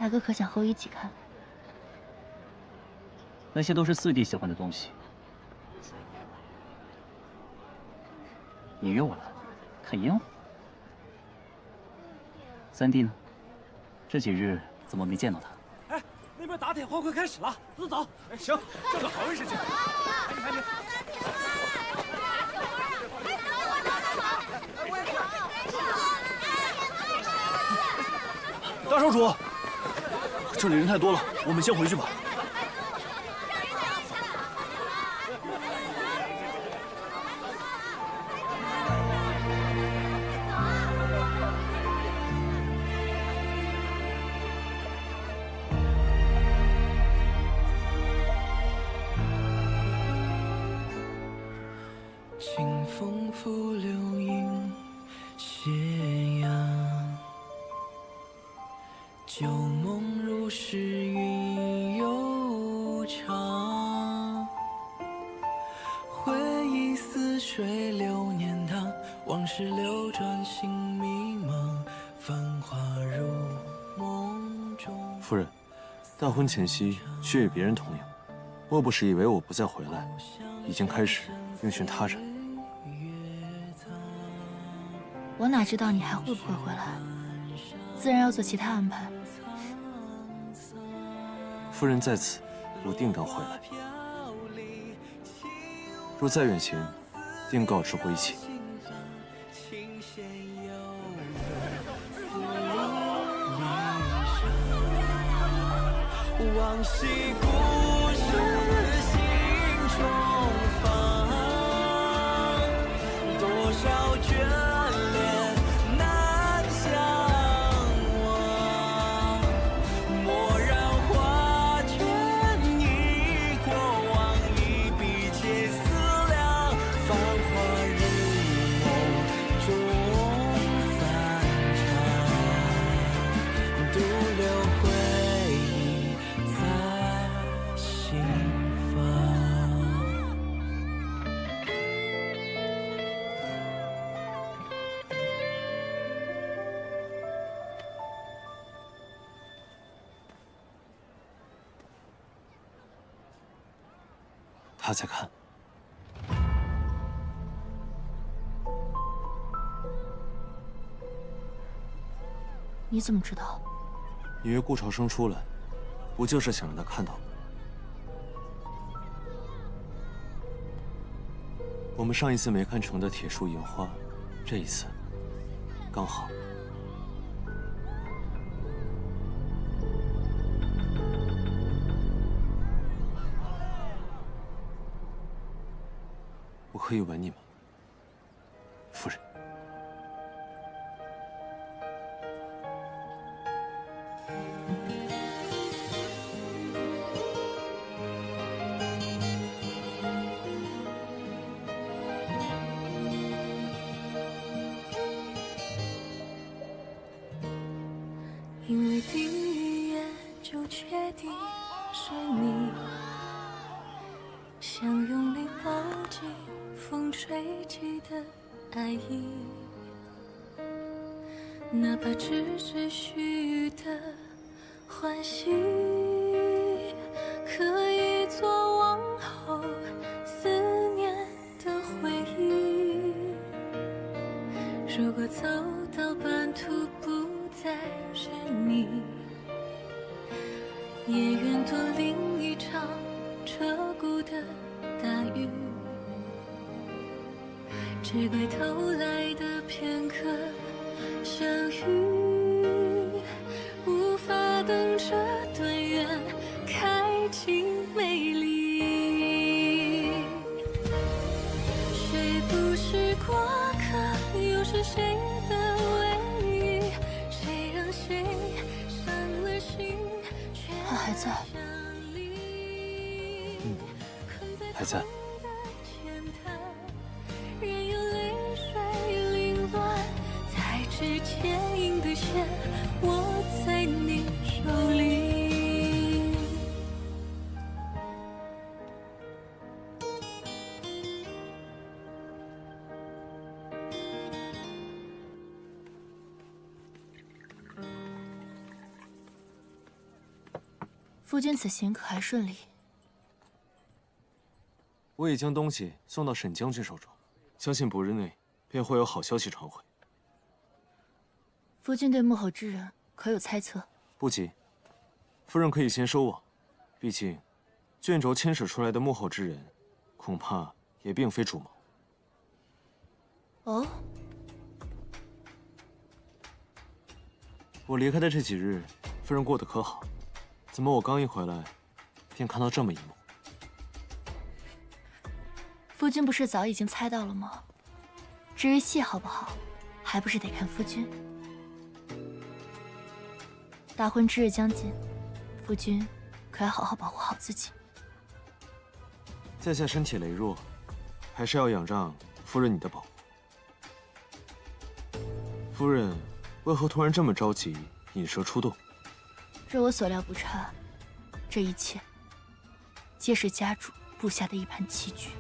大哥可想和我一起看？那些都是四弟喜欢的东西。你约我来看烟火？三弟呢？这几日怎么没见到他？哎，那边打铁花快开始了，走走。哎，行，正好位置去。排你。大少主，这里人太多了，我们先回去吧。清风拂柳映斜阳，旧梦如诗韵悠长。回忆似水流年堂，往事流转，心迷茫，繁华如梦中。夫人，大婚前夕却与别人同饮，莫不是以为我不再回来，已经开始另寻他人？我哪知道你还会不会回来，自然要做其他安排。夫人在此，我定当回来。若再远行，定告知归期。往昔故事心中放，多少眷恋难相忘。蓦然画卷，忆过往，一笔皆思量。繁华如梦中散场，独留回忆在心房。他在看。你怎么知道？你约顾朝生出来，不就是想让他看到吗？我们上一次没看成的铁树银花，这一次刚好。我可以吻你吗，夫人？因为第一眼就确定是你，想用力抱紧风吹起的爱意，哪怕只是虚的欢喜，可以做往后思念的回忆。如果走到半途不再是你，也愿做另一场彻骨的大雨，只怪偷来的片刻相遇，无法等这段缘开尽美丽。谁不是过客，又是谁的唯一？谁让谁伤了心？他还在。还在。任由泪水凌乱，才知牵引的线握在你手里。夫君此行可还顺利？我已将东西送到沈将军手中，相信不日内便会有好消息传回。夫君对幕后之人可有猜测？不急，夫人可以先收网，毕竟卷轴牵扯出来的幕后之人，恐怕也并非主谋。哦，我离开的这几日，夫人过得可好？怎么我刚一回来，便看到这么一幕？夫君不是早已经猜到了吗？至于戏好不好，还不是得看夫君。大婚之日将近，夫君可要好好保护好自己。在下身体羸弱，还是要仰仗夫人你的保护。夫人为何突然这么着急，引蛇出洞？若我所料不差，这一切皆是家主布下的一盘棋局。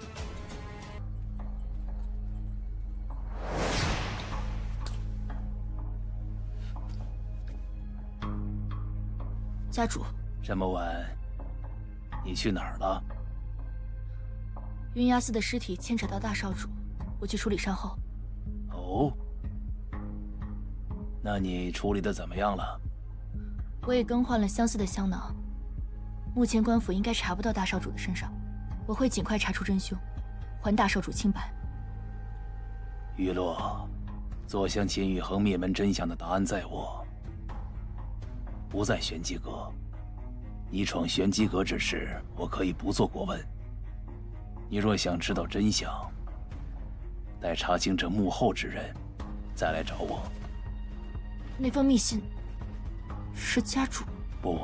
家主，这么晚，你去哪儿了？云崖寺的尸体牵扯到大少主，我去处理善后。哦，那你处理的怎么样了？我已更换了相似的香囊，目前官府应该查不到大少主的身上，我会尽快查出真凶，还大少主清白。玉洛，坐享秦宇恒灭门真相的答案在我，不在玄机阁。你闯玄机阁之事，我可以不做过问。你若想知道真相，待查清这幕后之人，再来找我。那封密信是家主？不，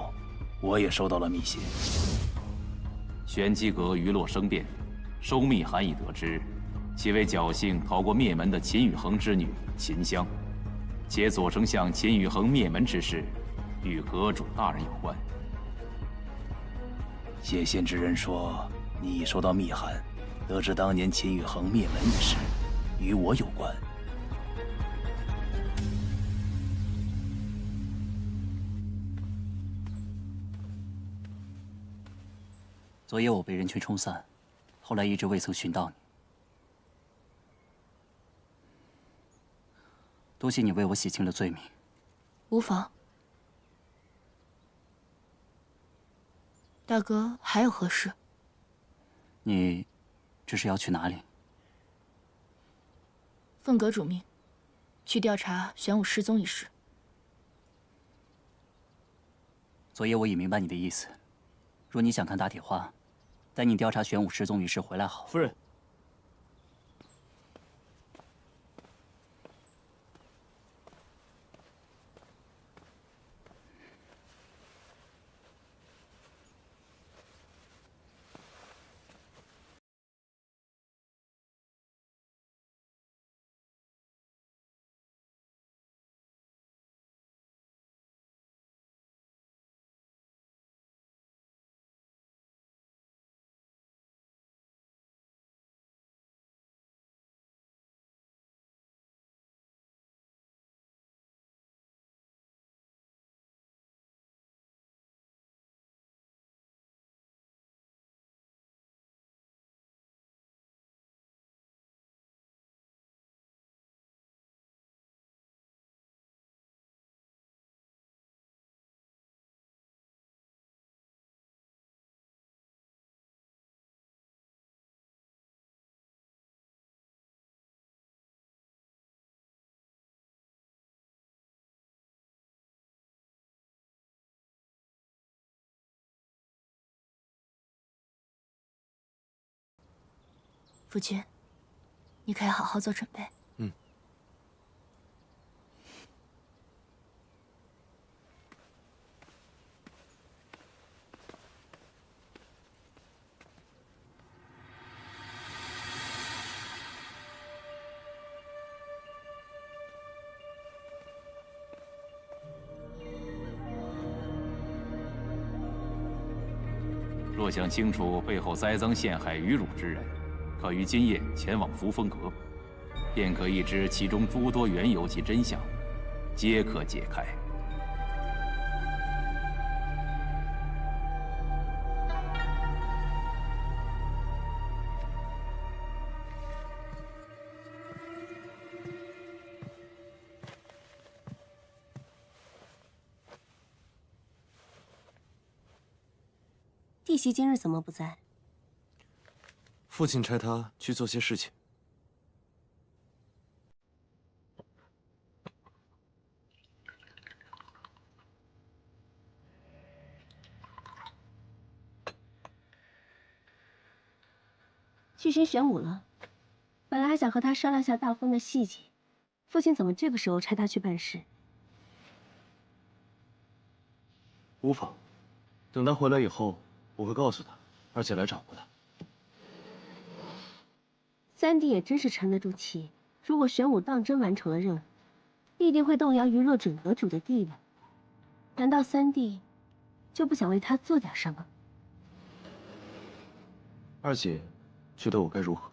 我也收到了密信。玄机阁余洛生变，收密函已得知，其为侥幸逃过灭门的秦宇恒之女秦香，且左丞相秦宇恒灭门之事，与阁主大人有关。谢仙之人说，你已收到密函，得知当年秦宇恒灭门一事，与我有关。昨夜我被人群冲散，后来一直未曾寻到你。多谢你为我洗清了罪名。无妨。大哥，还有何事？你这是要去哪里？奉阁主命，去调查玄武失踪一事。昨夜我已明白你的意思。若你想看打铁花，待你调查玄武失踪一事回来好。夫人。夫君，你可要好好做准备。嗯。若想清楚背后栽赃陷害、侮辱之人，可于今夜前往扶风阁，便可一知其中诸多缘由及真相，皆可解开。弟媳今日怎么不在？父亲差他去做些事情。去寻玄武了。本来还想和他商量下大婚的细节，父亲怎么这个时候差他去办事？无妨，等他回来以后，我会告诉他，二姐来找过他。三弟也真是沉得住气。如果玄武当真完成了任务，必定会动摇于若准阁主的地位。难道三弟就不想为他做点什么？二姐，觉得我该如何？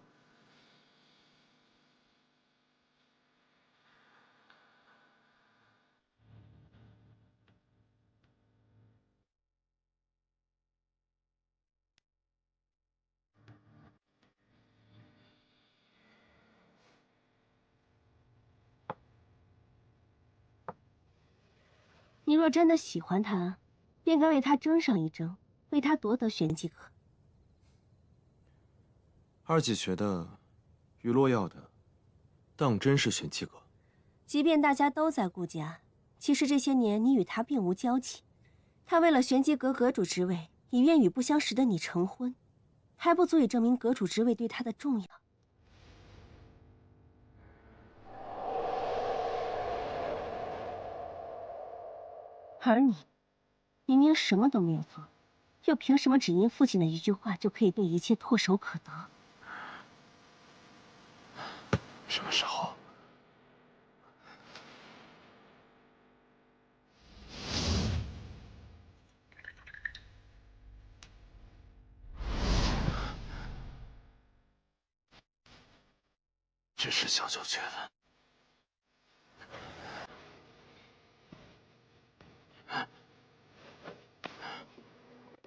你若真的喜欢他，便该为他争上一争，为他夺得玄机阁。二姐觉得，于洛要的，当真是玄机阁。即便大家都在顾家，其实这些年你与他并无交集。他为了玄机阁阁主之位，已愿与不相识的你成婚，还不足以证明阁主之位对他的重要。而你，明明什么都没有做，又凭什么只因父亲的一句话就可以对一切唾手可得？什么时候？这是小九泉。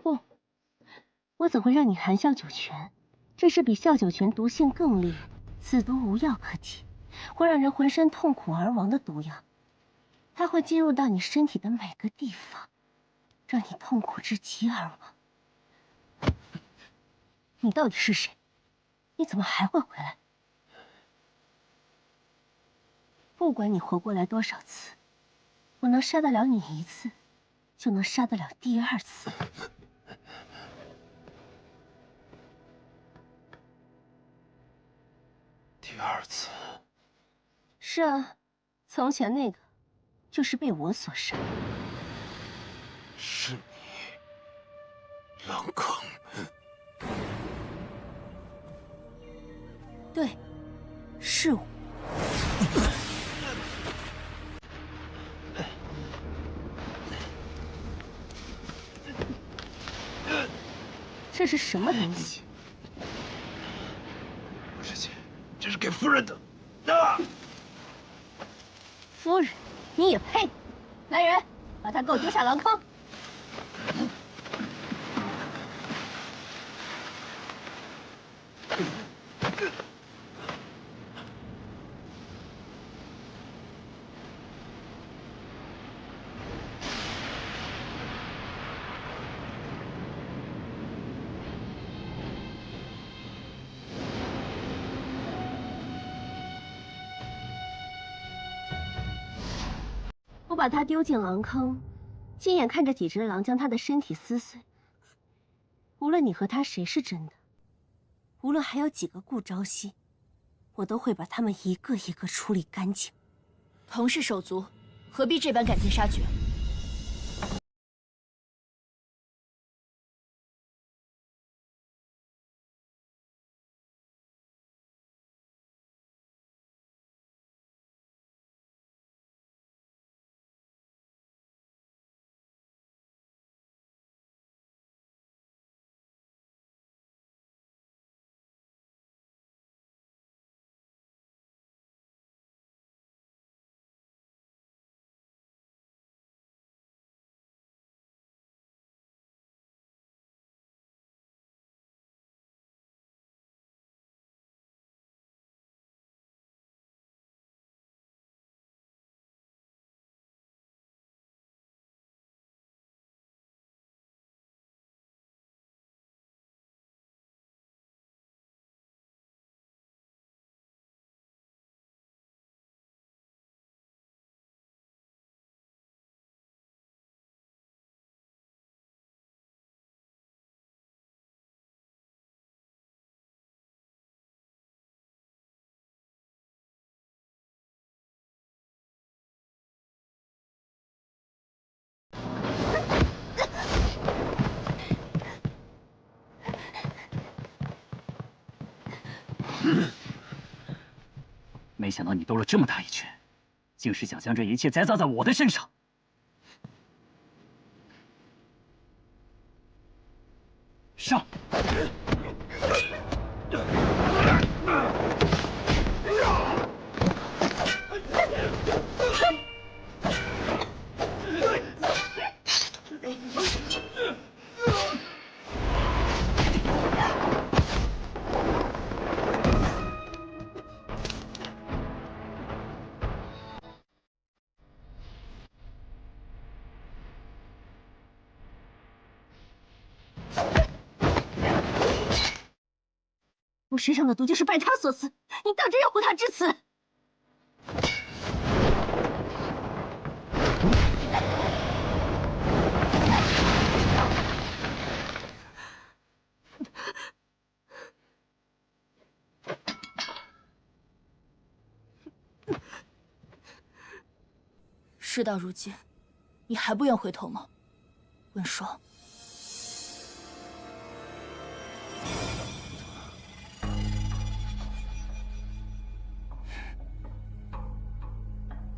不，我怎会让你含笑九泉？这是比笑九泉毒性更烈，此毒无药可解，会让人浑身痛苦而亡的毒药。它会进入到你身体的每个地方，让你痛苦至极而亡。你到底是谁？你怎么还会回来？不管你活过来多少次，我能杀得了你一次，就能杀得了第二次。第二次？是啊，从前那个，就是被我所杀。是你，狼坑。对，是我。这是什么东西？不是钱，这是给夫人的。啊！夫人，你也配？来人，把他给我丢下狼坑！我把他丢进狼坑，亲眼看着几只狼将他的身体撕碎。无论你和他谁是真的，无论还有几个顾朝夕，我都会把他们一个一个处理干净。同是手足，何必这般赶尽杀绝？没想到你兜了这么大一圈，竟是想将这一切栽赃在我的身上。上！我身上的毒就是拜他所赐，你当真要护他至此？事到如今，你还不愿回头吗，温霜？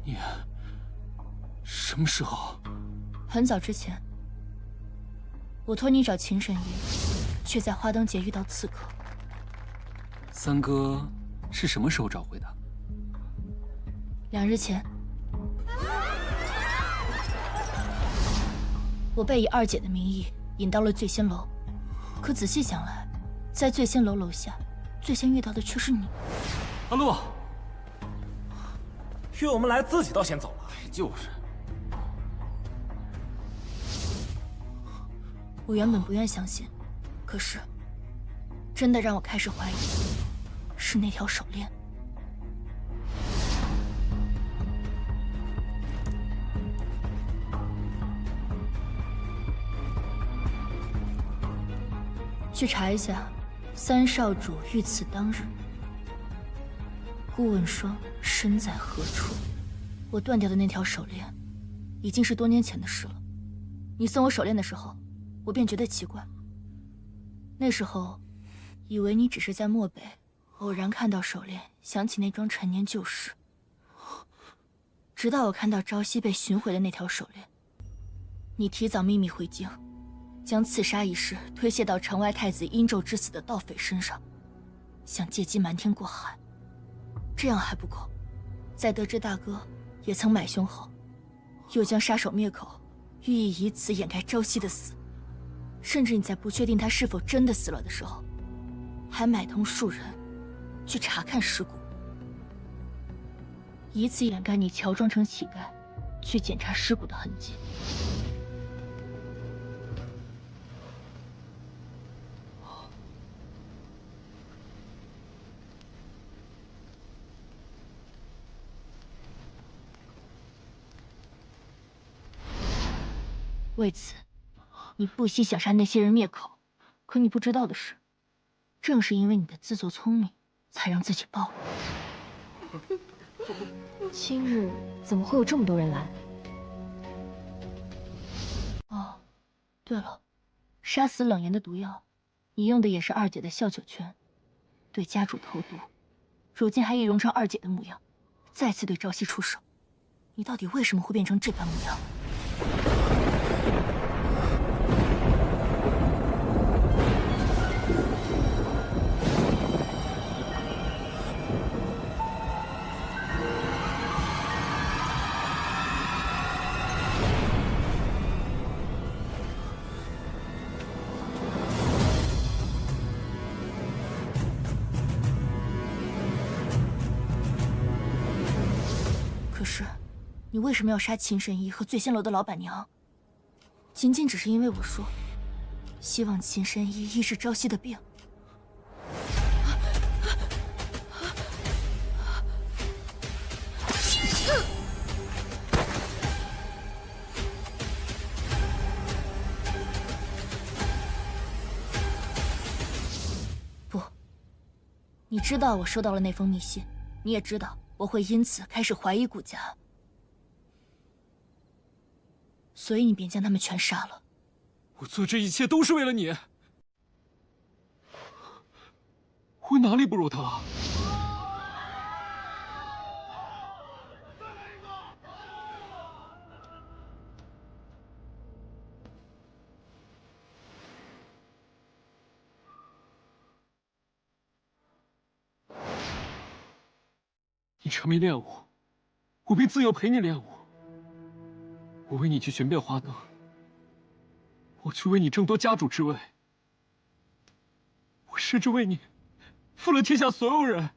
你什么时候？很早之前，我托你找秦神医，却在花灯节遇到刺客。三哥是什么时候找回的？2日前，我被以二姐的名义引到了醉仙楼，可仔细想来，在醉仙楼楼下，最先遇到的却是你。阿洛，约我们来，自己倒先走了。就是。我原本不愿相信，可是，真的让我开始怀疑，是那条手链。去查一下，三少主遇刺当日，顾问霜身在何处？我断掉的那条手链，已经是多年前的事了。你送我手链的时候，我便觉得奇怪。那时候，以为你只是在漠北偶然看到手链，想起那桩陈年旧事。直到我看到朝夕被寻回的那条手链，你提早秘密回京，将刺杀一事推卸到城外太子殷纣之死的盗匪身上，想借机瞒天过海。这样还不够，在得知大哥也曾买凶后，又将杀手灭口，寓意以此掩盖朝夕的死。甚至你在不确定他是否真的死了的时候，还买通数人去查看尸骨，以此掩盖你乔装成乞丐去检查尸骨的痕迹。为此，你不惜想杀那些人灭口。可你不知道的是，正是因为你的自作聪明，才让自己暴露。今日怎么会有这么多人来？哦，对了，杀死冷言的毒药，你用的也是二姐的笑九泉，对家主投毒，如今还易容成二姐的模样，再次对朝夕出手。你到底为什么会变成这般模样？可是，你为什么要杀秦神医和醉仙楼的老板娘？仅仅只是因为我说，希望秦神医医治朝夕的病。不，你知道我收到了那封密信，你也知道我会因此开始怀疑顾家，所以你便将他们全杀了。我做这一切都是为了你。我哪里不如他？你沉迷练武，我便自幼陪你练武。我为你去寻遍花灯，我去为你争夺家主之位，我甚至为你负了天下所有人。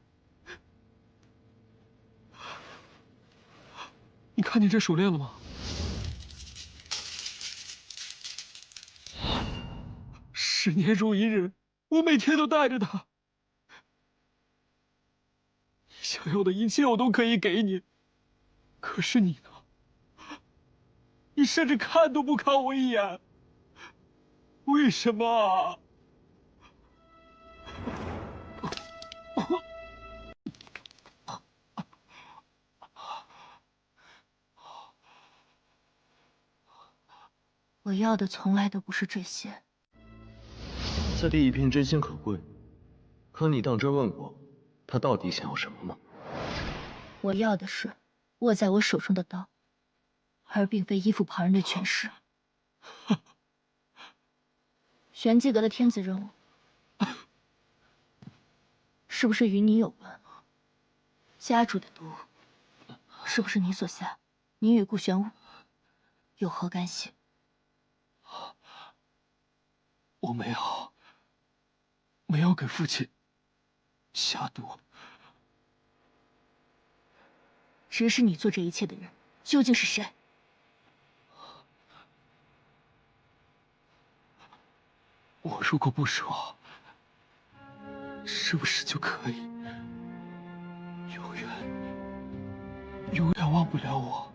你看见这手链了吗？10年如一日，我每天都带着它。你想要的一切我都可以给你，可是你呢？你甚至看都不看我一眼，为什么？我要的从来都不是这些。在地一片真心可贵，可你当真问过他到底想要什么吗？我要的是握在我手中的刀，而并非依附旁人的权势。玄机阁的天子任务，是不是与你有关？家主的毒，是不是你所下？你与顾玄武有何干系？我没有给父亲下毒。指使你做这一切的人究竟是谁？我如果不说，是不是就可以永远忘不了我？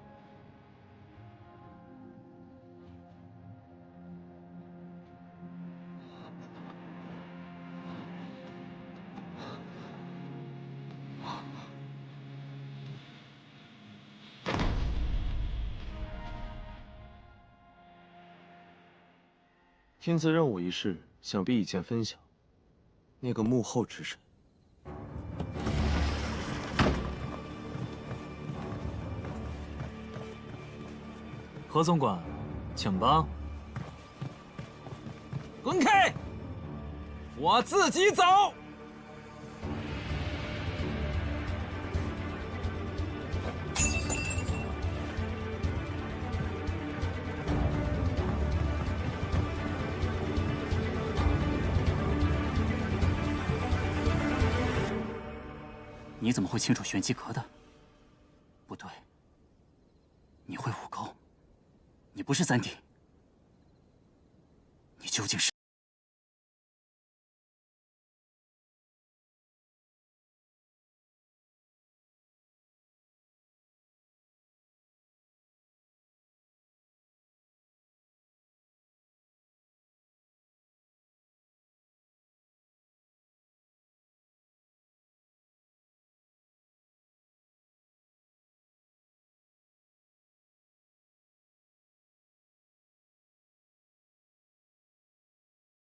天子任务一事，想必已见分晓。那个幕后之人，何总管，请吧。滚开！我自己走。你怎么会清楚玄机阁的？不对，你会武功，你不是三弟，你究竟是？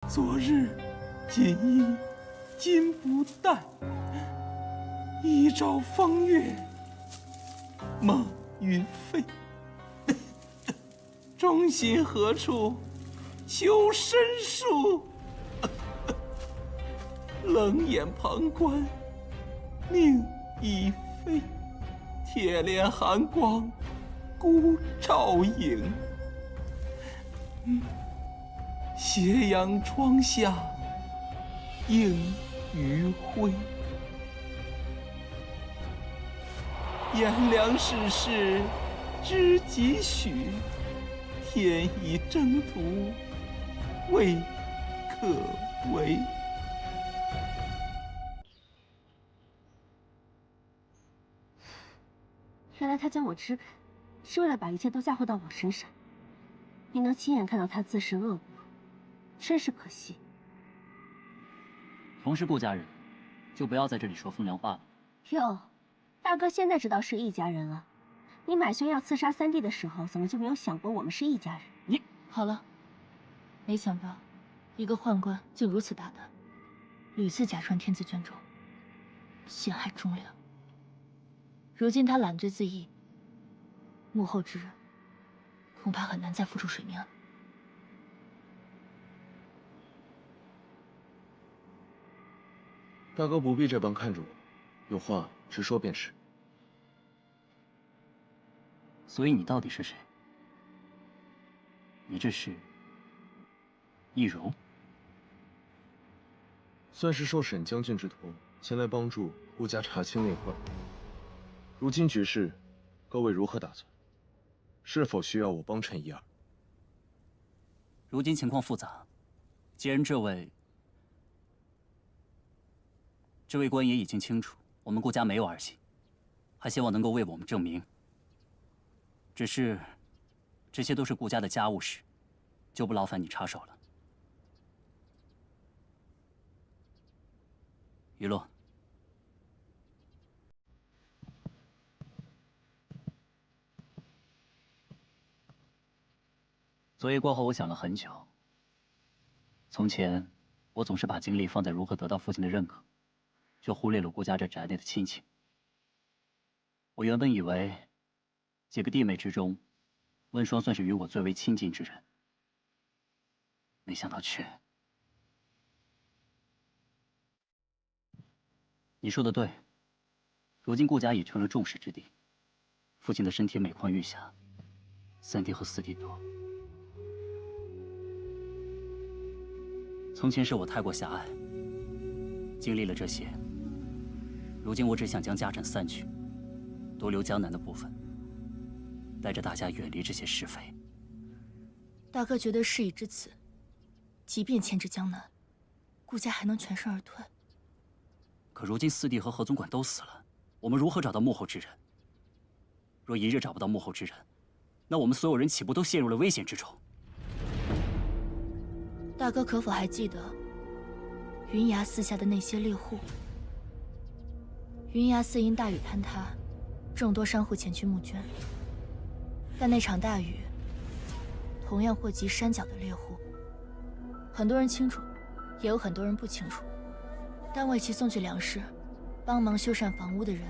昨日锦衣金不淡，一朝风月梦云飞。忠心何处求申诉？冷眼旁观命已非，铁链寒光孤照影。斜阳窗下映余晖，炎凉世事知几许？天意征途未可为。原来他将我支开，是为了把一切都嫁祸到我身上。没能亲眼看到他自食恶果，真是可惜。同是顾家人，就不要在这里说风凉话了。哟，大哥现在知道是一家人了。你买轩要刺杀三弟的时候，怎么就没有想过我们是一家人？你好了，没想到一个宦官竟如此大胆，屡次假传天子卷轴，陷害忠良。如今他揽罪自缢，幕后之人恐怕很难再浮出水面了。大哥不必这般看着我，有话直说便是。所以你到底是谁？你这是易容？算是受沈将军之托，前来帮助顾家查清内患。如今局势，各位如何打算？是否需要我帮衬一二？如今情况复杂，既然这位官爷已经清楚我们顾家没有儿媳，还希望能够为我们证明。只是，这些都是顾家的家务事，就不劳烦你插手了。雨落，昨夜过后，我想了很久。从前，我总是把精力放在如何得到父亲的认可，却忽略了顾家这宅内的亲情。我原本以为，几个弟妹之中，温霜算是与我最为亲近之人，没想到却……你说的对，如今顾家已成了众矢之的，父亲的身体每况愈下，三弟和四弟多。从前是我太过狭隘，经历了这些，如今我只想将家产散去，多留江南的部分，带着大家远离这些是非。大哥觉得事已至此，即便牵制江南，顾家还能全身而退。可如今四弟和何总管都死了，我们如何找到幕后之人？若一日找不到幕后之人，那我们所有人岂不都陷入了危险之中？大哥可否还记得云崖寺下的那些猎户？云崖寺因大雨坍塌，众多商户前去募捐，但那场大雨同样祸及山脚的猎户。很多人清楚，也有很多人不清楚。但为其送去粮食、帮忙修缮房屋的人，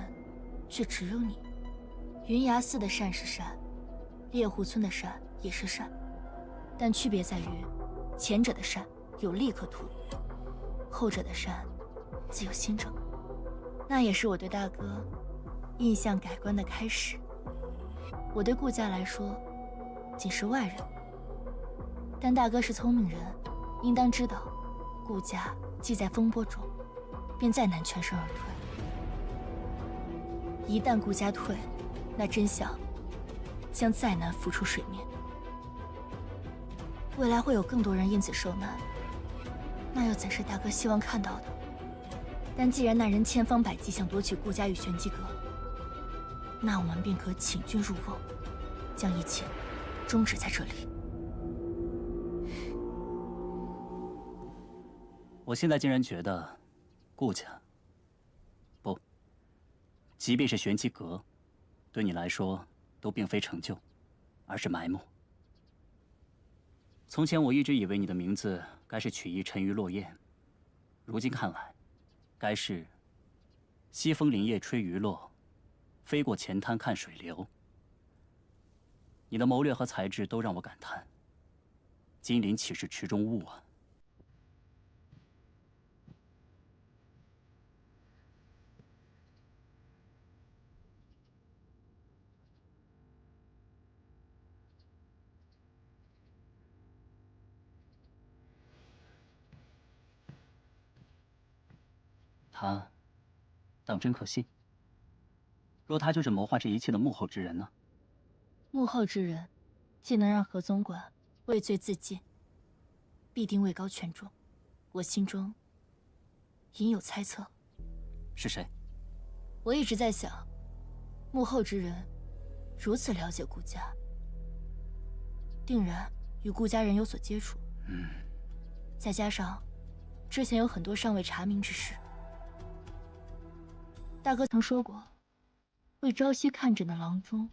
却只有你。云崖寺的善是善，猎户村的善也是善，但区别在于，前者的善有利可图，后者的善自有心证。那也是我对大哥印象改观的开始。我对顾家来说，仅是外人，但大哥是聪明人，应当知道，顾家既在风波中，便再难全身而退。一旦顾家退，那真相将再难浮出水面。未来会有更多人因此受难，那又怎是大哥希望看到的？但既然那人千方百计想夺取顾家与玄机阁，那我们便可请君入瓮，将一切终止在这里。我现在竟然觉得，顾家，不，即便是玄机阁，对你来说都并非成就，而是埋没。从前我一直以为你的名字该是取意沉鱼落雁，如今看来，该是西风林叶吹鱼落，飞过前滩看水流。你的谋略和才智都让我感叹，金鳞岂是池中物啊！他当真可信？若他就是谋划这一切的幕后之人呢？幕后之人，既能让何总管畏罪自尽，必定位高权重。我心中隐有猜测。是谁？我一直在想，幕后之人如此了解顾家，定然与顾家人有所接触。再加上之前有很多尚未查明之事。大哥曾说过，为朝夕看诊的郎中，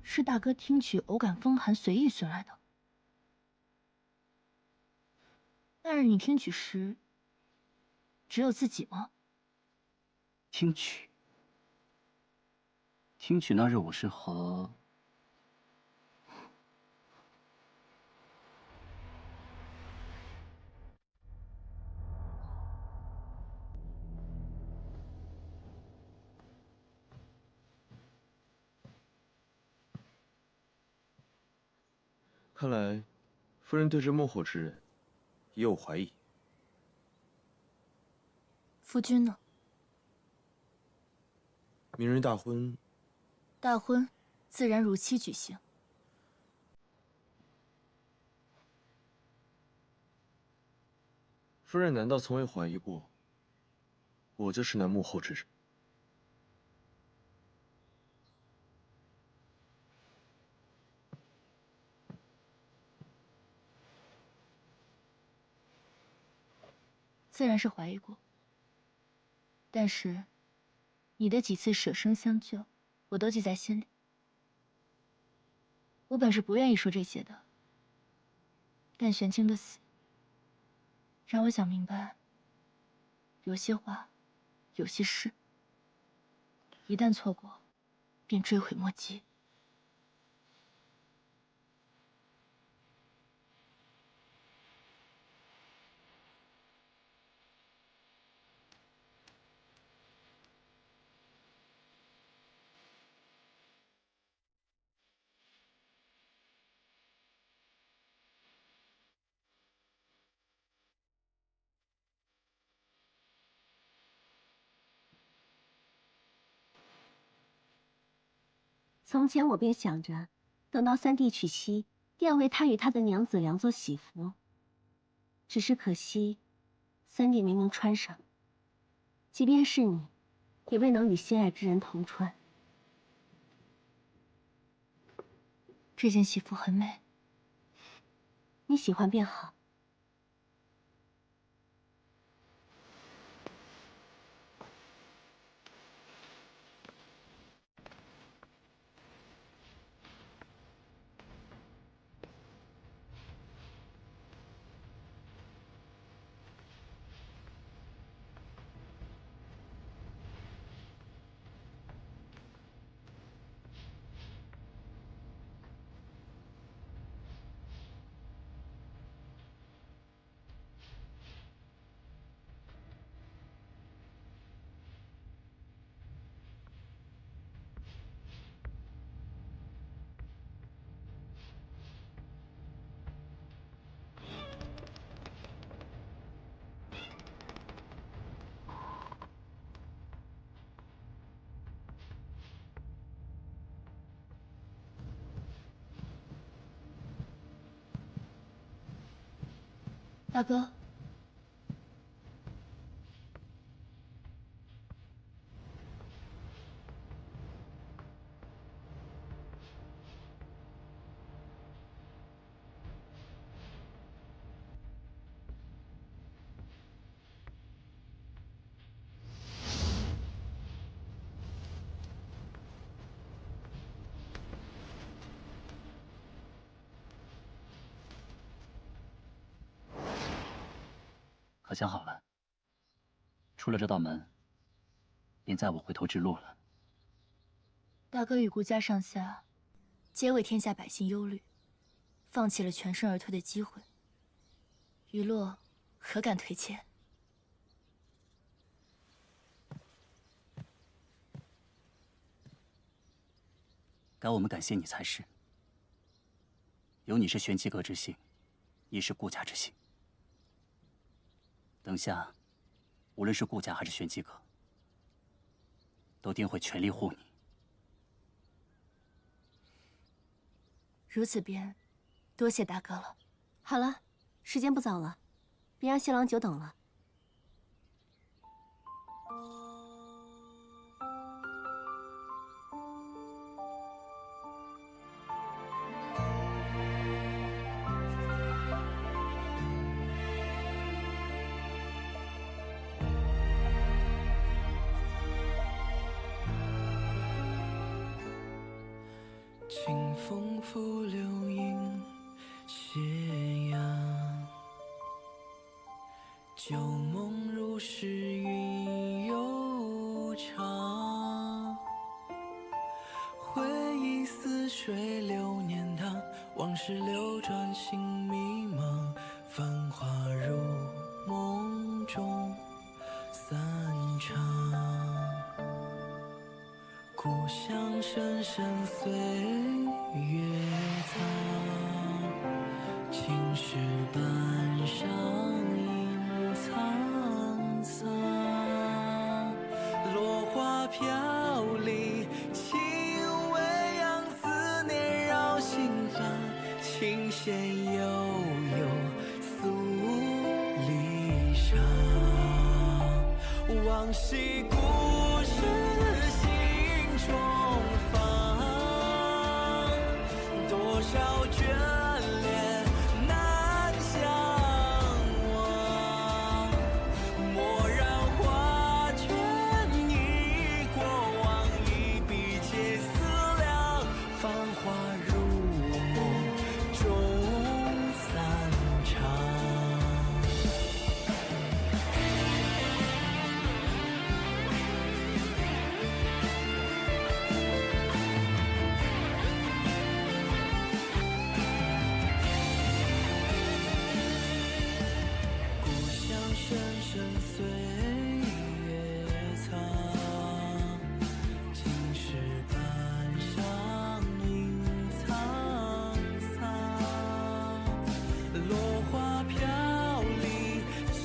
是大哥听取偶感风寒随意寻来的。那日你听取时，只有自己吗？听取那日我是和……看来，夫人对这幕后之人也有怀疑。夫君呢？明日大婚，大婚自然如期举行。夫人难道从未怀疑过，我就是那幕后之人？自然是怀疑过，但是你的几次舍生相救，我都记在心里。我本是不愿意说这些的，但玄清的死，让我想明白，有些话，有些事，一旦错过，便追悔莫及。从前我便想着，等到三弟娶妻，定为他与他的娘子量做喜服。只是可惜，三弟没能穿上。即便是你，也未能与心爱之人同穿。这件喜服很美，你喜欢便好。大哥，可想好了，出了这道门，便再无回头之路了。大哥与顾家上下，皆为天下百姓忧虑，放弃了全身而退的机会。余洛何敢推荐？该我们感谢你才是。有你是玄机阁之幸，亦是顾家之幸。等下，无论是顾家还是玄机阁，都定会全力护你。如此便，多谢大哥了。好了，时间不早了，别让新郎久等了。清风拂柳映斜阳，旧梦如诗韵悠长。回忆似水流年堂，往事流转心迷茫。繁华如梦中散场。故乡深深岁月藏。青石板上影苍苍，落花飘零，轻微扬，思念绕心房，琴弦悠悠诉离殇，往昔故事心中放，多少眷恋难相忘，蓦然画卷，忆过往，一笔皆思量，繁华如梦终散场。故乡深深岁月藏，青石板上影苍苍，落花飘零，轻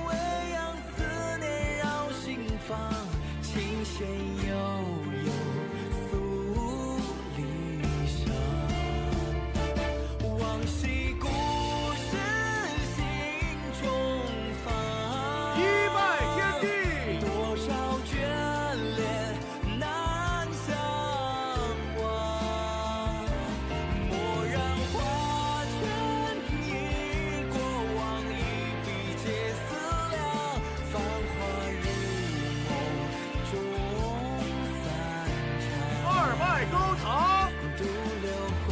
微扬，思念绕心房，琴弦悠悠诉离殇，往昔故事心中放，一拜天地，多少眷恋难相忘，蓦然画卷，忆过往，一笔皆思量，繁华如梦终散场。二拜高堂，独留回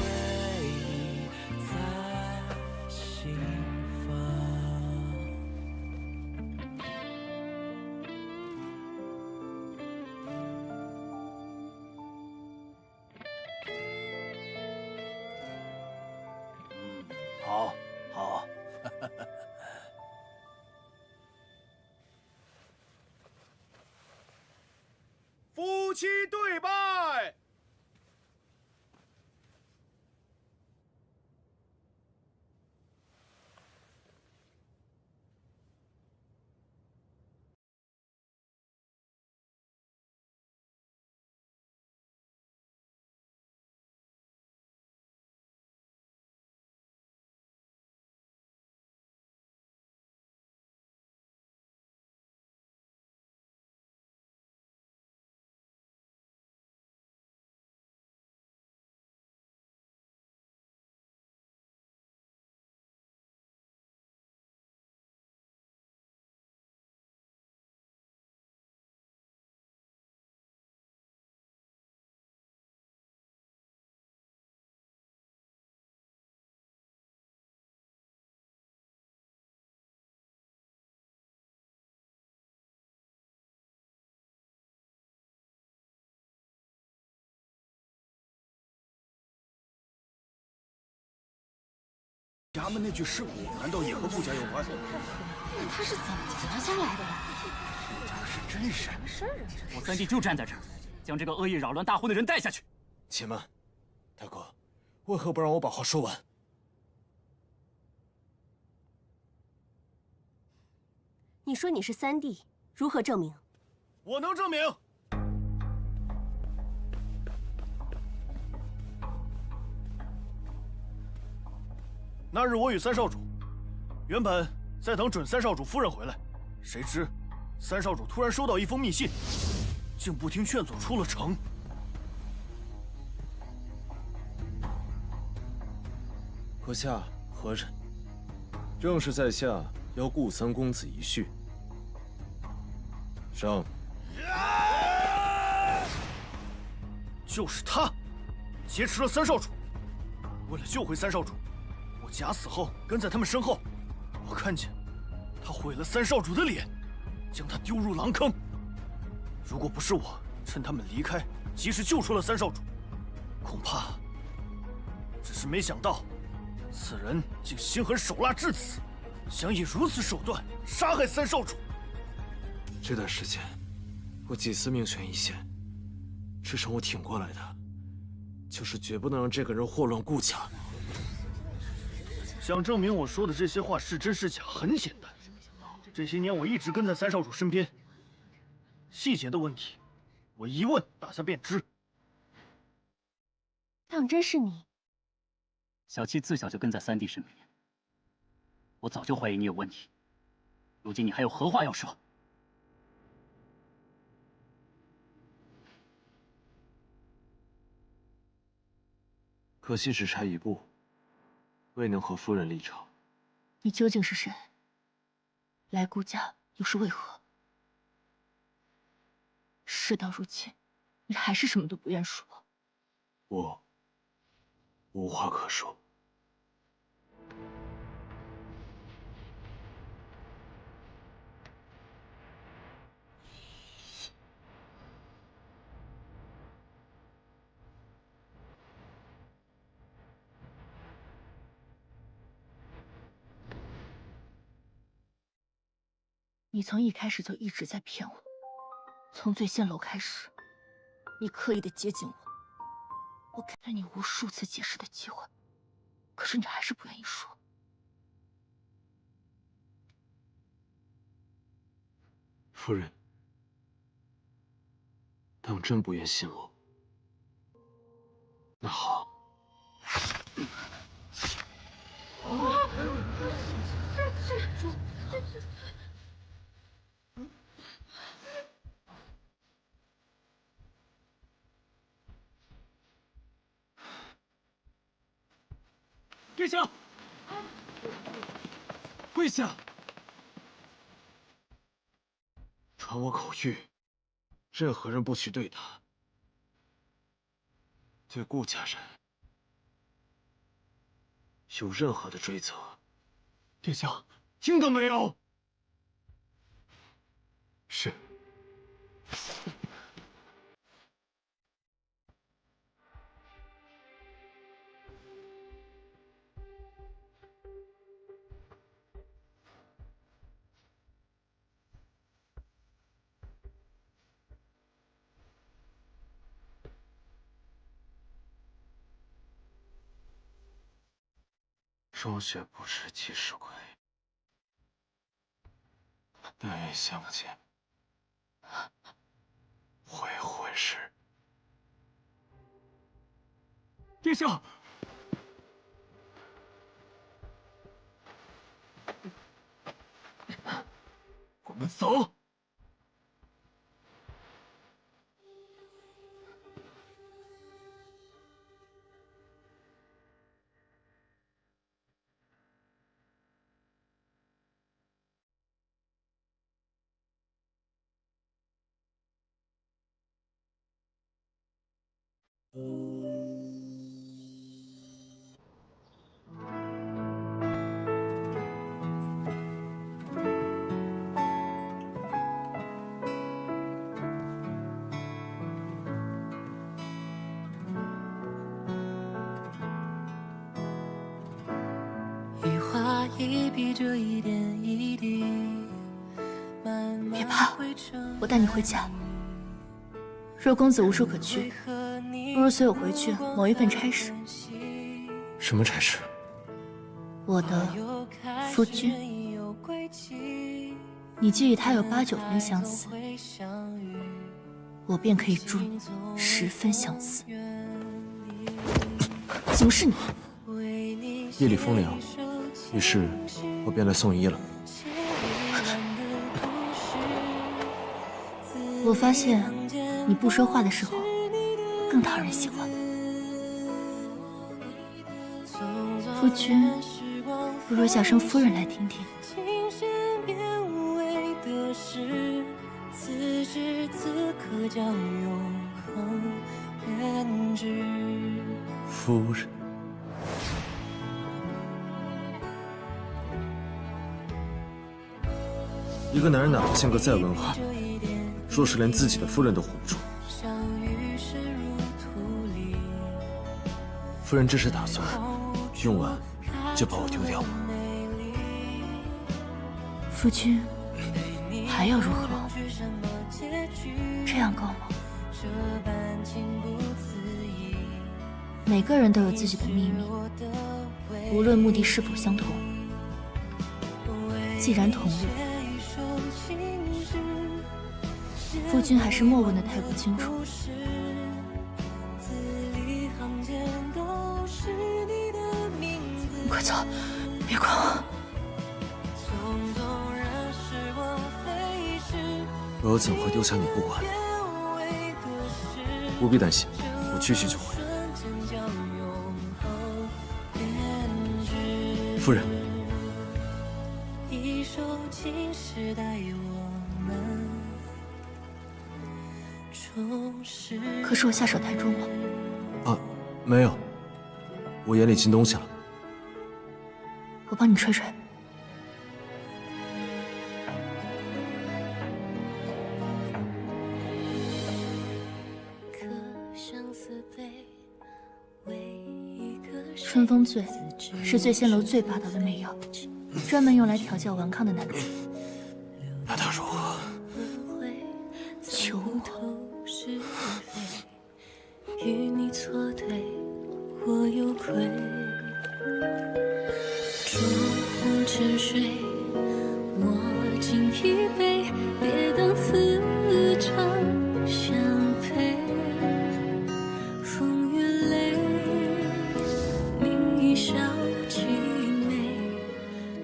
忆在心房。好，好。夫妻对拜。衙门那具尸骨难道也和顾家有关？那他是怎么拿下来的？这是真事。什么事儿啊？我三弟就站在这儿，将这个恶意扰乱大婚的人带下去。且慢，大哥，为何不让我把话说完？你说你是三弟，如何证明？我能证明。那日我与三少主原本在等准三少主夫人回来，谁知三少主突然收到一封密信，竟不听劝阻出了城。阁下何人？正是在下邀顾三公子一叙。上。就是他，劫持了三少主。为了救回三少主，我假死后跟在他们身后。我看见他毁了三少主的脸，将他丢入狼坑。如果不是我趁他们离开及时救出了三少主，恐怕……只是没想到，此人竟心狠手辣至此，想以如此手段杀害三少主。这段时间，我几次命悬一线，支撑我挺过来的，就是绝不能让这个人祸乱顾家。想证明我说的这些话是真是假，很简单。这些年我一直跟在三少主身边，细节的问题，我一问大家便知。当真是你？小七自小就跟在三弟身边，我早就怀疑你有问题。如今你还有何话要说？可惜只差一步，未能和夫人立场。你究竟是谁？来顾家又是为何？事到如今，你还是什么都不愿说。我无话可说。你从一开始就一直在骗我，从醉仙楼开始，你刻意的接近我，我给了你无数次解释的机会，可是你还是不愿意说。夫人，当真不愿信我？那好。殿下，跪下！传我口谕，任何人不许对他，对顾家人有任何的追责。殿下，听到没有？是。霜雪不识及时归，但愿相见会会时。殿下，我们走。一画一笔，这一点一滴，别怕，我带你回家。若公子无处可去，不如随我回去某一份差事。什么差事？我的夫君，你既与他有8、9分相似，我便可以助你10分相似。怎么是你？夜里风凉，于是我便来送医了。我发现你不说话的时候更讨人喜欢。夫君，不如叫声夫人来听听。此时此刻将永恒编织。夫人，一个男人哪怕性格再温和，若是连自己的夫人都护不住，夫人这是打算用完就把我丢掉吗？夫君，还要如何？这样够吗？每个人都有自己的秘密，无论目的是否相同，既然同路，夫君还是莫问的太过清楚。快走，别管我。我又怎会丢下你不管？不必担心，我去就回。夫人，可是我下手太重了。啊，没有，我眼里进东西了。我帮你吹吹。春风醉是醉仙楼最霸道的媚药，专门用来调教顽抗的男子。那他如何？求我。与你错对，我有愧。烛红沉睡，我敬一杯，别当此场相陪。风月泪，明一笑凄美，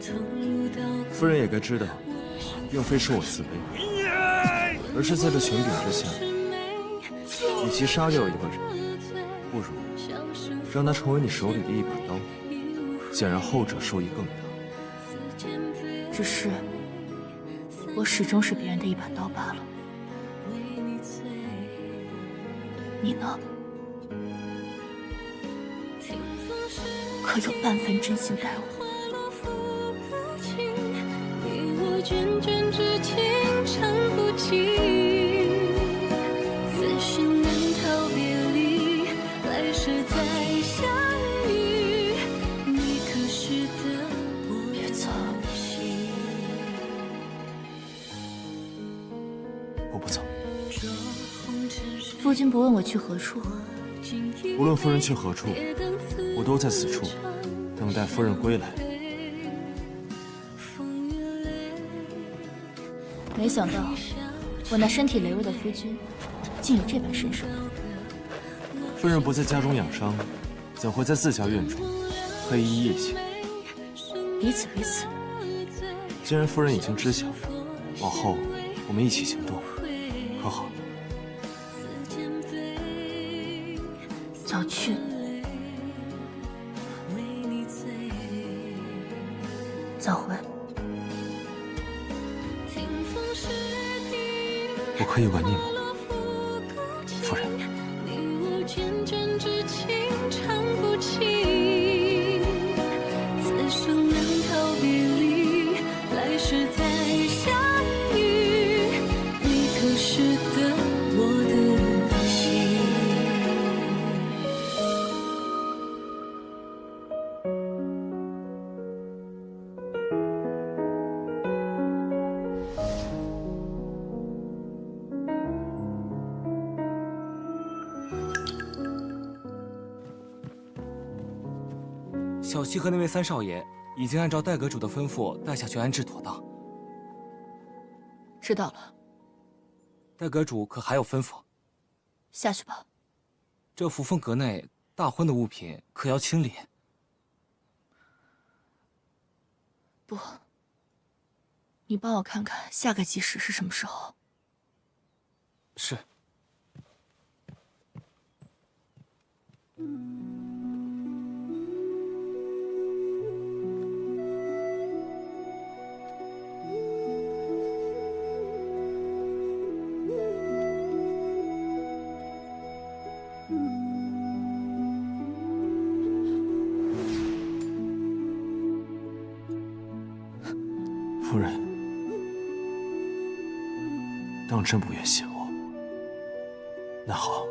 同入刀口。夫人也该知道，并非是我自卑，而是在这权柄之下，与其杀掉一个人，不如让他成为你手里的一把刀，显然后者受益更大。只是我始终是别人的一把刀罢了。你呢？可有半分真心待我？卷卷之情长不尽，此生难逃别离，来世再相遇。你可识得我的心？我不走。夫君不问我去何处，无论夫人去何处，我都在此处等待夫人归来。没想到，我那身体羸弱的夫君，竟有这般身手。夫人不在家中养伤，怎会在自家院中黑衣夜行？彼此彼此。既然夫人已经知晓，往后我们一起行动，可好？早去。早回。我可以吻你吗，夫人？卷卷之情长不尽，此生难逃别离，来世再相遇。你可识得我的心？小西和那位三少爷已经按照戴阁主的吩咐带下去安置妥当。知道了。戴阁主可还有吩咐？下去吧。这扶风阁内大婚的物品可要清理。不，你帮我看看下个吉时是什么时候。是。夫人，当真不愿谢我？那好。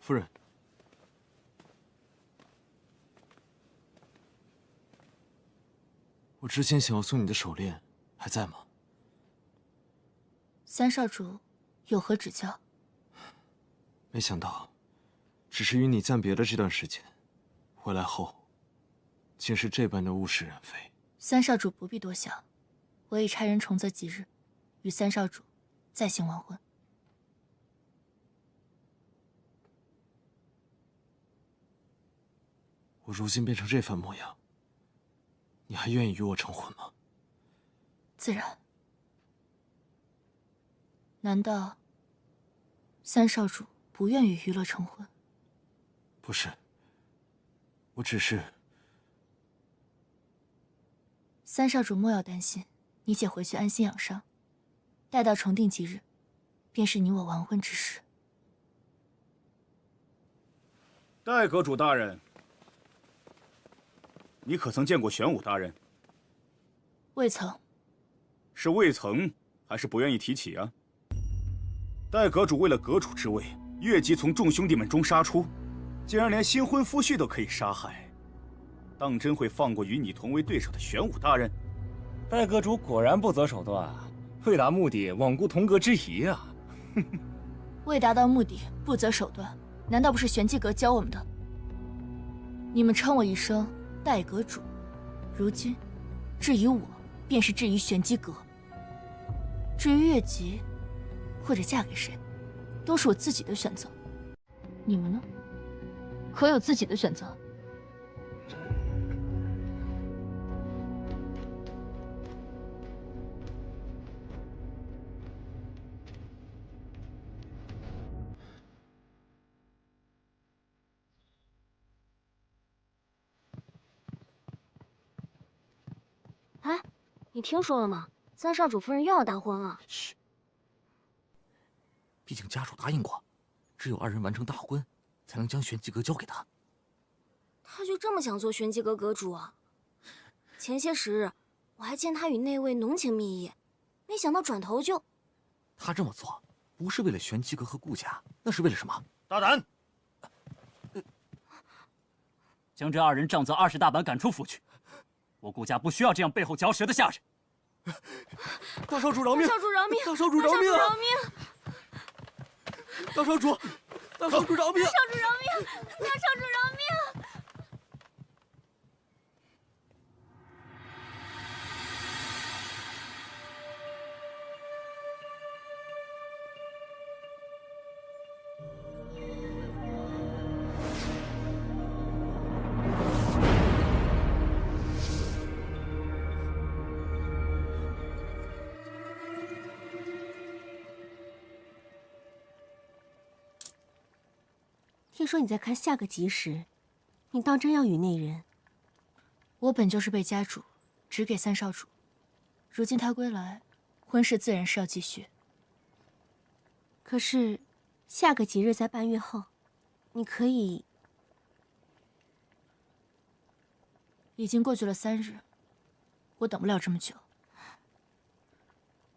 夫人，我之前想要送你的手链还在吗？三少主有何指教？没想到，只是与你暂别的这段时间，回来后，竟是这般的物是人非。三少主不必多想，我已差人重择吉日，与三少主再行完婚。我如今变成这番模样，你还愿意与我成婚吗？自然。难道三少主不愿与娱乐成婚？不是，我只是……三少主莫要担心，你且回去安心养伤，待到重定吉日，便是你我完婚之时。戴阁主大人，你可曾见过玄武大人？未曾。是未曾，还是不愿意提起啊？戴阁主为了阁主之位，越级从众兄弟们中杀出，竟然连新婚夫婿都可以杀害，当真会放过与你同为对手的玄武大人？戴阁主果然不择手段，为达目的罔顾同阁之谊啊！为达到目的不择手段，难道不是玄机阁教我们的？你们称我一声戴阁主，如今至于我，便是质疑玄机阁。至于越级，或者嫁给谁，都是我自己的选择。你们呢？可有自己的选择？哎，你听说了吗？三少主夫人又要大婚了。嘘，毕竟家主答应过，只有2人完成大婚，才能将玄机阁交给他。他就这么想做玄机阁阁主啊？前些时日，我还见他与那位浓情蜜意，没想到转头就……他这么做，不是为了玄机阁和顾家，那是为了什么？大胆！将这2人杖责20大板，赶出府去。我顾家不需要这样背后嚼舌的下人。大少主饶命！大少主饶命！大少主饶命！饶命！大少主，大少主饶命！大少主饶命！大少主饶命！听说你在看下个吉时，你当真要与那人？我本就是被家主指给三少主，如今他归来，婚事自然是要继续。可是，下个吉日在半月后，你可以……已经过去了3日，我等不了这么久。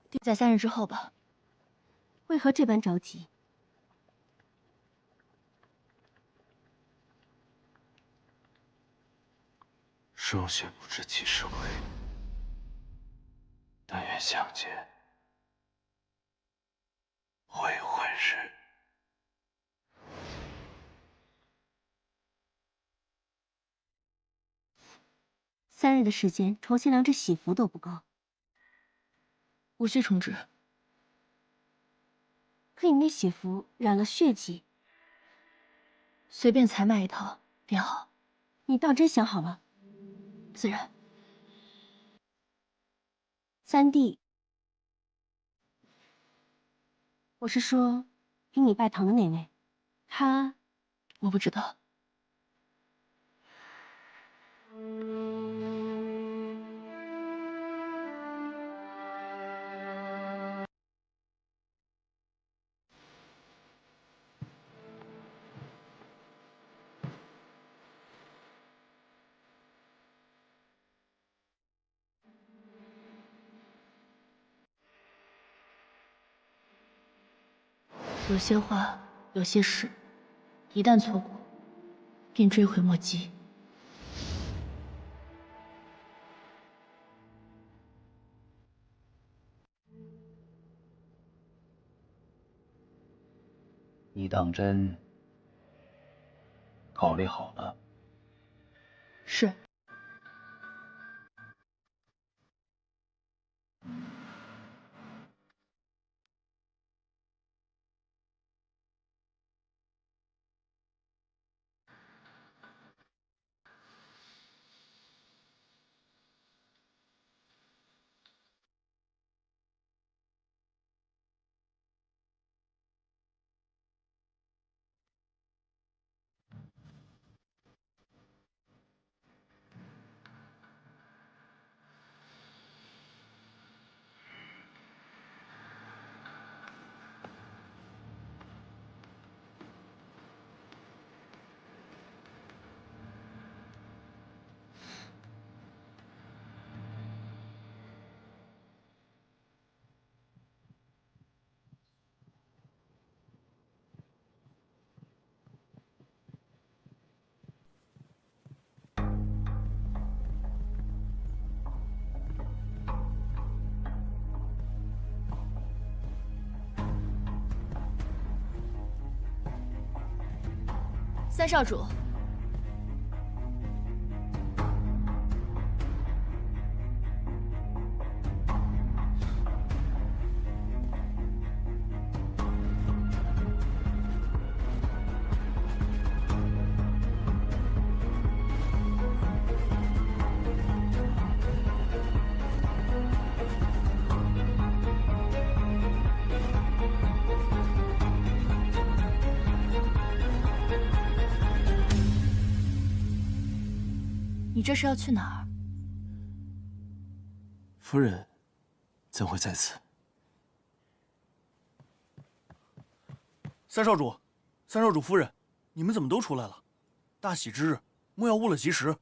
定在3日之后吧。为何这般着急？寿雪不知几时回，但愿相见会婚日。3日的时间，重新量制喜服都不够。无需重置。可你那喜服染了血迹，随便采买一套便好。你当真想好了？自然。三弟，我是说，给你拜堂的那位，他……我不知道。有些话，有些事，一旦错过，便追悔莫及。你当真考虑好了？是。三少主，你这是要去哪儿？夫人怎会在此？三少主，三少主夫人，你们怎么都出来了？大喜之日，莫要误了吉时。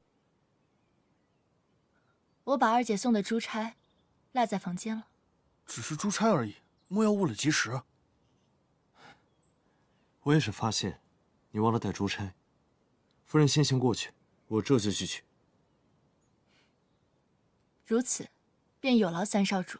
我把二姐送的珠钗落在房间了。只是珠钗而已，莫要误了吉时。我也是发现你忘了带珠钗。夫人先行过去，我这就去取。如此，便有劳三少主。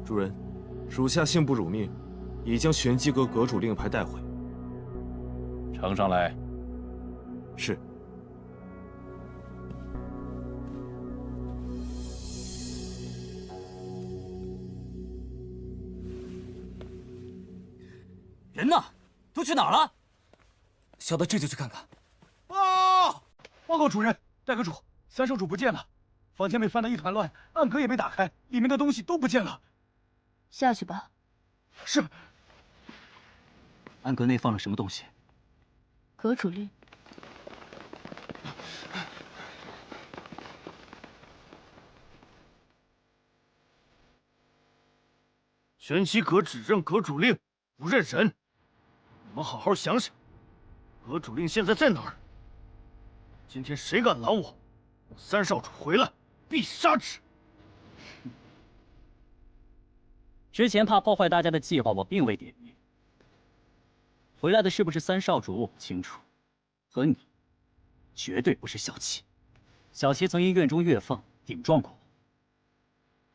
主人，属下幸不辱命，已将玄机阁阁主令牌带回。呈上来。是。人呢？都去哪儿了？小的这就去看看。啊！报告主人，戴阁主，三少主不见了，房间被翻得一团乱，暗格也被打开，里面的东西都不见了。下去吧。是。暗格内放了什么东西？阁主令。玄机阁只认阁主令，不认人。你们好好想想，阁主令现在在哪儿？今天谁敢拦我，三少主回来必杀之。之前怕破坏大家的计划，我并未点名。回来的是不是三少主，我不清楚。和你，绝对不是小七。小七曾因院中月凤顶撞过我，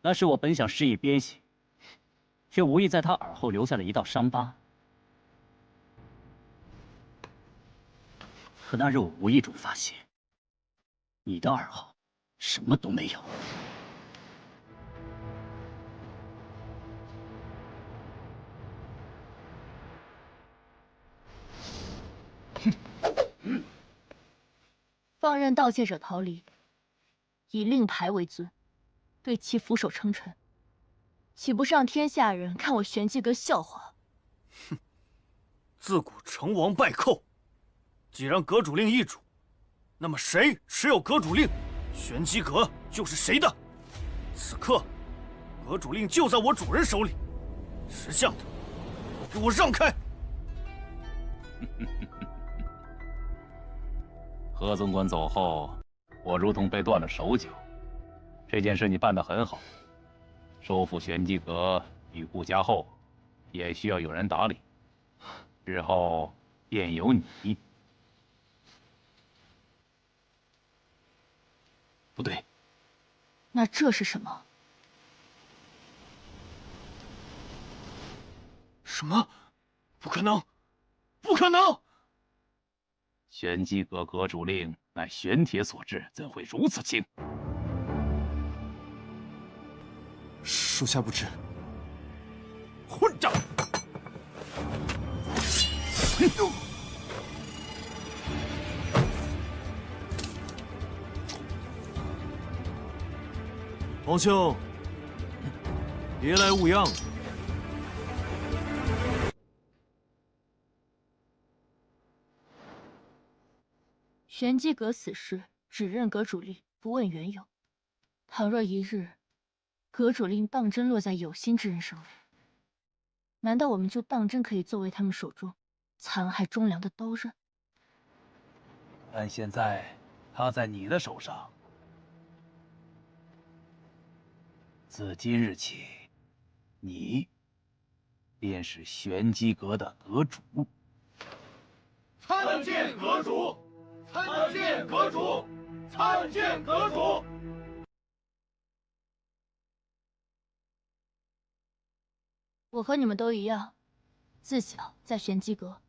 那时我本想施以鞭刑，却无意在他耳后留下了一道伤疤。可那日我无意中发现，你的耳后什么都没有。放任盗窃者逃离，以令牌为尊，对其俯首称臣，岂不是让天下人看我玄机阁笑话？哼！自古成王败寇，既然阁主令易主，那么谁持有阁主令，玄机阁就是谁的。此刻，阁主令就在我主人手里，识相的，给我让开！何总管走后，我如同被断了手脚。这件事你办得很好，收复玄机阁与顾家后，也需要有人打理。日后便由你。不对，那这是什么？什么？不可能！不可能！玄机阁阁主令乃玄铁所制，怎会如此轻？属下不知。混账！皇兄，别来无恙。玄机阁此事只认阁主令，不问缘由。倘若一日，阁主令当真落在有心之人手里，难道我们就当真可以作为他们手中残害忠良的刀刃？但现在他在你的手上，自今日起，你便是玄机阁的阁主。参见阁主！参见阁主！参见阁主！我和你们都一样，自小在玄机阁。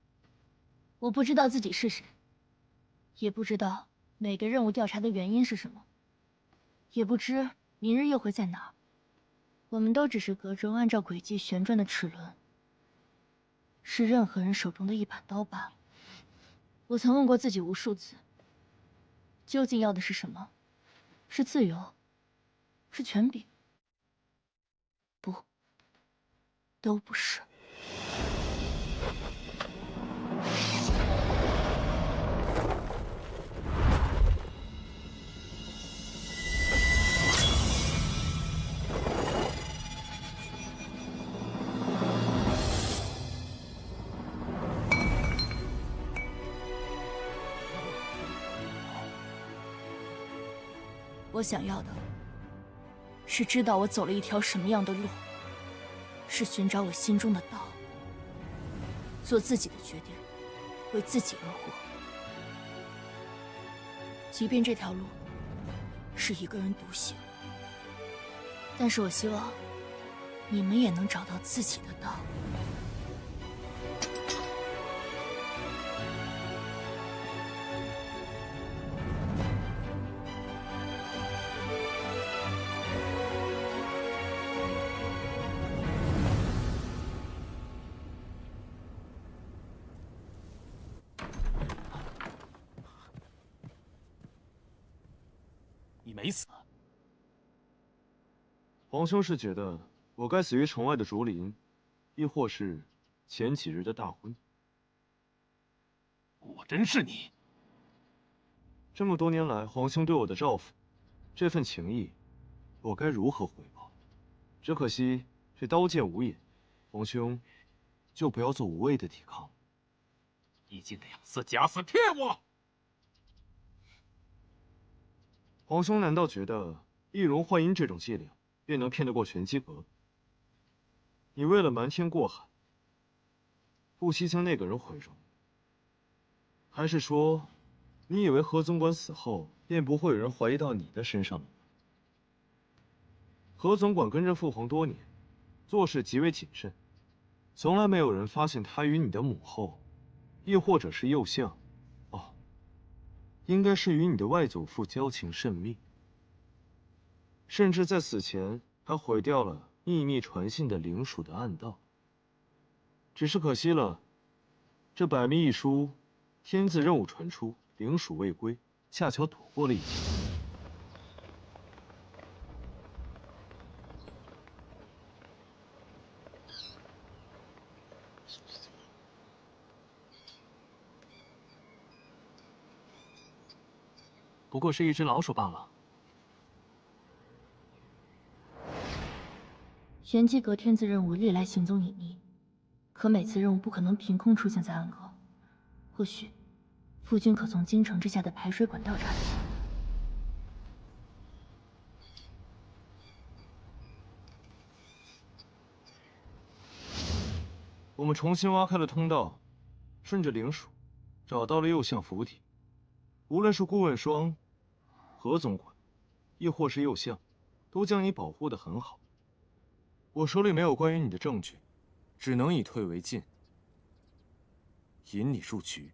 我不知道自己是谁，也不知道每个任务调查的原因是什么，也不知明日又会在哪儿。我们都只是阁中按照轨迹旋转的齿轮，是任何人手中的一把刀罢了。我曾问过自己无数次，究竟要的是什么？是自由？是权柄？不，都不是。我想要的是知道我走了一条什么样的路，是寻找我心中的道，做自己的决定，为自己而活。即便这条路是一个人独行，但是我希望你们也能找到自己的道。你没死。皇兄是觉得我该死于城外的竹林，亦或是前几日的大婚？果真是你！这么多年来，皇兄对我的照拂，这份情谊，我该如何回报？只可惜这刀剑无眼，皇兄就不要做无谓的抵抗。已经2次假死骗我！皇兄难道觉得易容幻音这种伎俩便能骗得过玄机阁？你为了瞒天过海，不惜将那个人毁容？还是说，你以为何总管死后便不会有人怀疑到你的身上了？何总管跟着父皇多年，做事极为谨慎，从来没有人发现他与你的母后，亦或者是右相，应该是与你的外祖父交情甚密，甚至在死前还毁掉了秘密传信的灵属的暗道。只是可惜了，这百密一疏，天字任务传出，灵属未归，恰巧躲过了一劫。不过是一只老鼠罢了。玄机阁天字任务历来行踪隐匿，可每次任务不可能凭空出现在暗阁。或许，夫君可从京城之下的排水管调查起。我们重新挖开了通道，顺着灵属，找到了右相府邸。无论是顾问霜、何总管，亦或是右相，都将你保护得很好。我手里没有关于你的证据，只能以退为进，引你入局。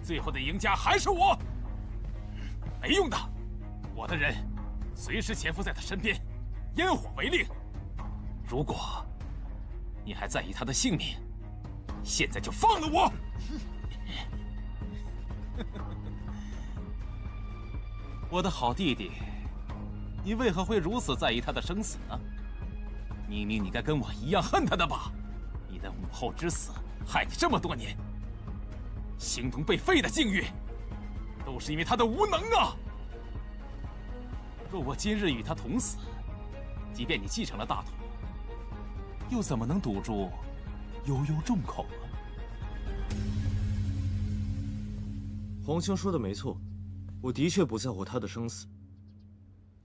最后的赢家还是我。没用的，我的人随时潜伏在他身边，烟火为令。如果你还在意他的性命，现在就放了我！我的好弟弟，你为何会如此在意他的生死呢？明明你该跟我一样恨他的吧？你的母后之死害你这么多年，形同被废的境遇，都是因为他的无能啊！若我今日与他同死，即便你继承了大统，又怎么能堵住悠悠众口啊？皇兄说的没错，我的确不在乎他的生死。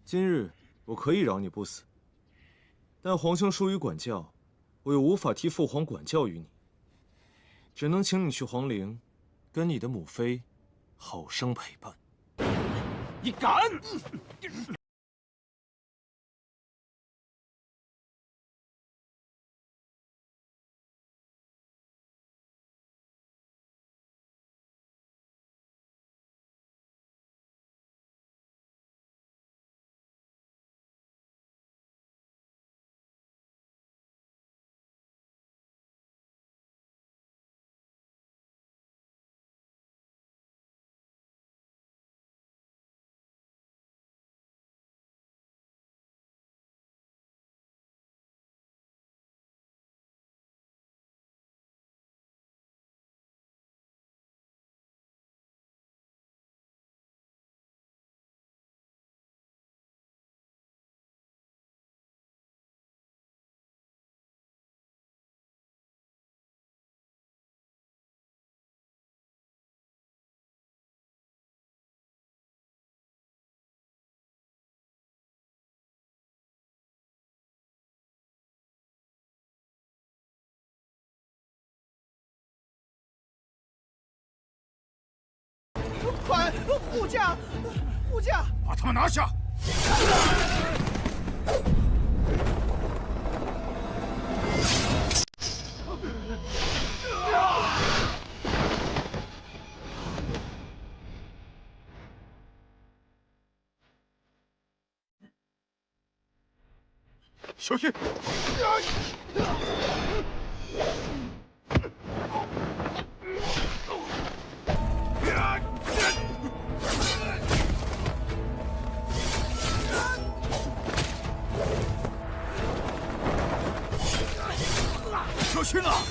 今日我可以饶你不死，但皇兄疏于管教，我又无法替父皇管教于你，只能请你去皇陵，跟你的母妃好生陪伴。你敢！快，护驾！护驾！把他们拿下！小心！小心啊！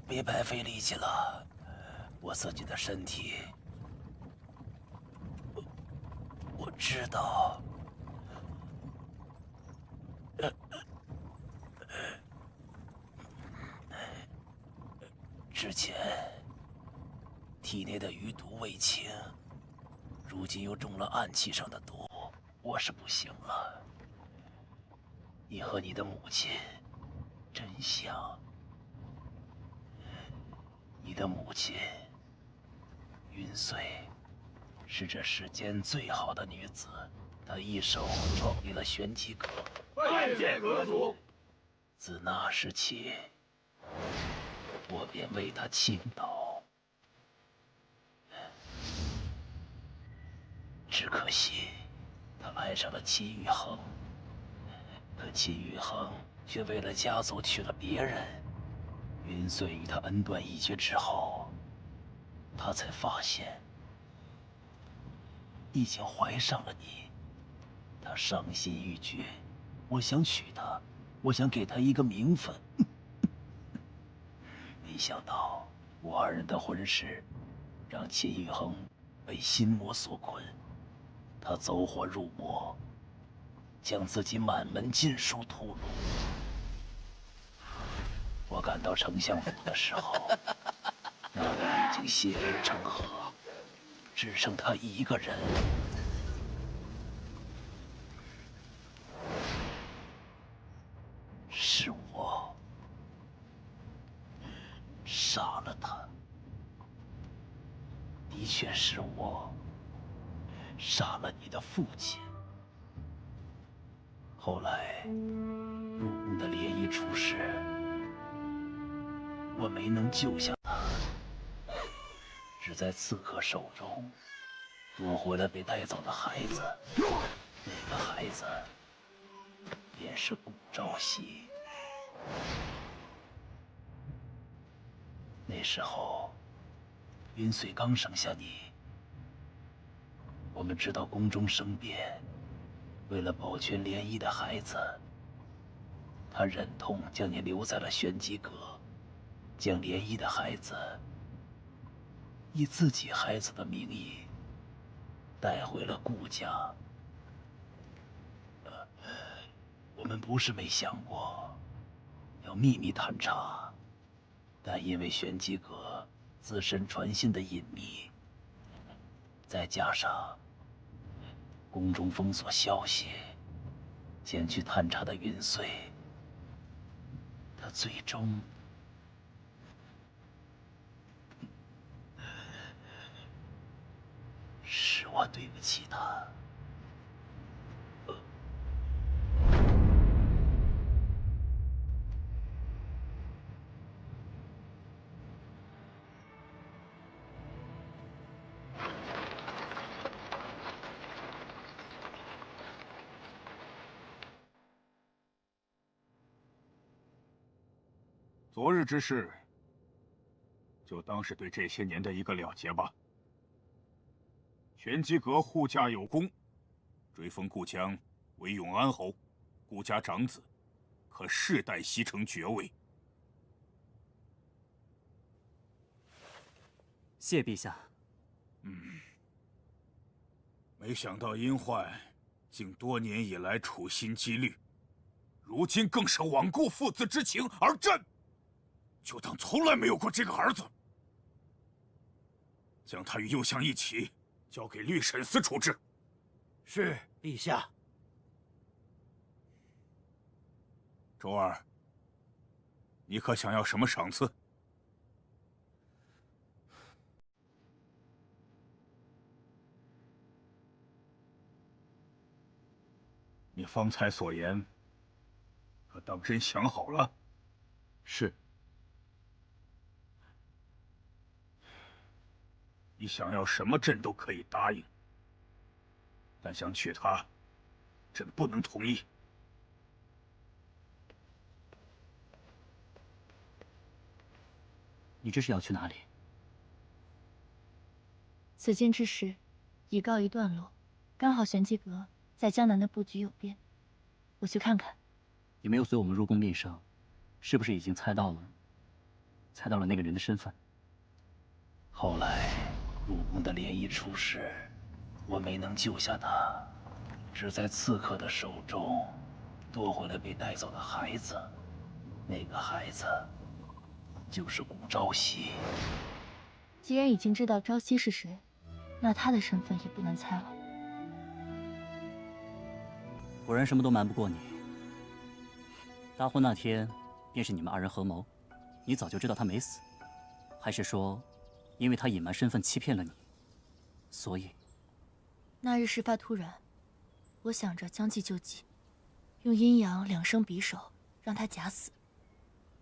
别白费力气了，我自己的身体，我知道。之前体内的余毒未清，如今又中了暗器上的毒，我是不行了。你和你的母亲真像。你的母亲云穗是这世间最好的女子，她一手创立了玄机阁，拜见阁主。自那时起，我便为她倾倒。只可惜，她爱上了秦宇恒，可秦宇恒却为了家族娶了别人。云穗与他恩断义绝之后，他才发现已经怀上了你。他伤心欲绝，我想娶她，我想给她一个名分。没想到我二人的婚事，让秦宇恒被心魔所困，他走火入魔，将自己满门禁书屠戮。我赶到丞相府的时候，那里已经血流成河，只剩他一个人。是我杀了他，的确是我杀了你的父亲。后来，入宫的涟漪出事。我没能救下他，只在刺客手中夺回了被带走的孩子。那个孩子便是顾朝夕。那时候，云穗刚生下你，我们知道宫中生变，为了保全涟漪的孩子，他忍痛将你留在了玄机阁。将涟漪的孩子以自己孩子的名义带回了顾家。我们不是没想过要秘密探查，但因为玄机阁自身传信的隐秘，再加上宫中封锁消息，前去探查的云穗，他最终是我对不起他。昨日之事，就当是对这些年的一个了结吧。玄机阁护驾有功，追封顾江为永安侯，顾家长子，可世代袭承爵位。谢陛下。没想到殷焕竟多年以来处心积虑，如今更是罔顾父子之情而战，就当从来没有过这个儿子。将他与右相一起交给律审司处置。是，陛下。周儿，你可想要什么赏赐？你方才所言，可当真想好了？是。你想要什么，朕都可以答应，但想娶她，朕不能同意。你这是要去哪里？此间之事已告一段落，刚好玄机阁在江南的布局有变，我去看看。你没有随我们入宫面圣，是不是已经猜到了那个人的身份？后来入宫的涟漪出事，我没能救下他，只在刺客的手中夺回了被带走的孩子。那个孩子就是顾朝夕。既然已经知道朝夕是谁，那他的身份也不难猜了。果然什么都瞒不过你。大婚那天，便是你们二人合谋，你早就知道他没死，还是说，因为他隐瞒身份欺骗了你，所以？那日事发突然，我想着将计就计，用阴阳两生匕首让他假死。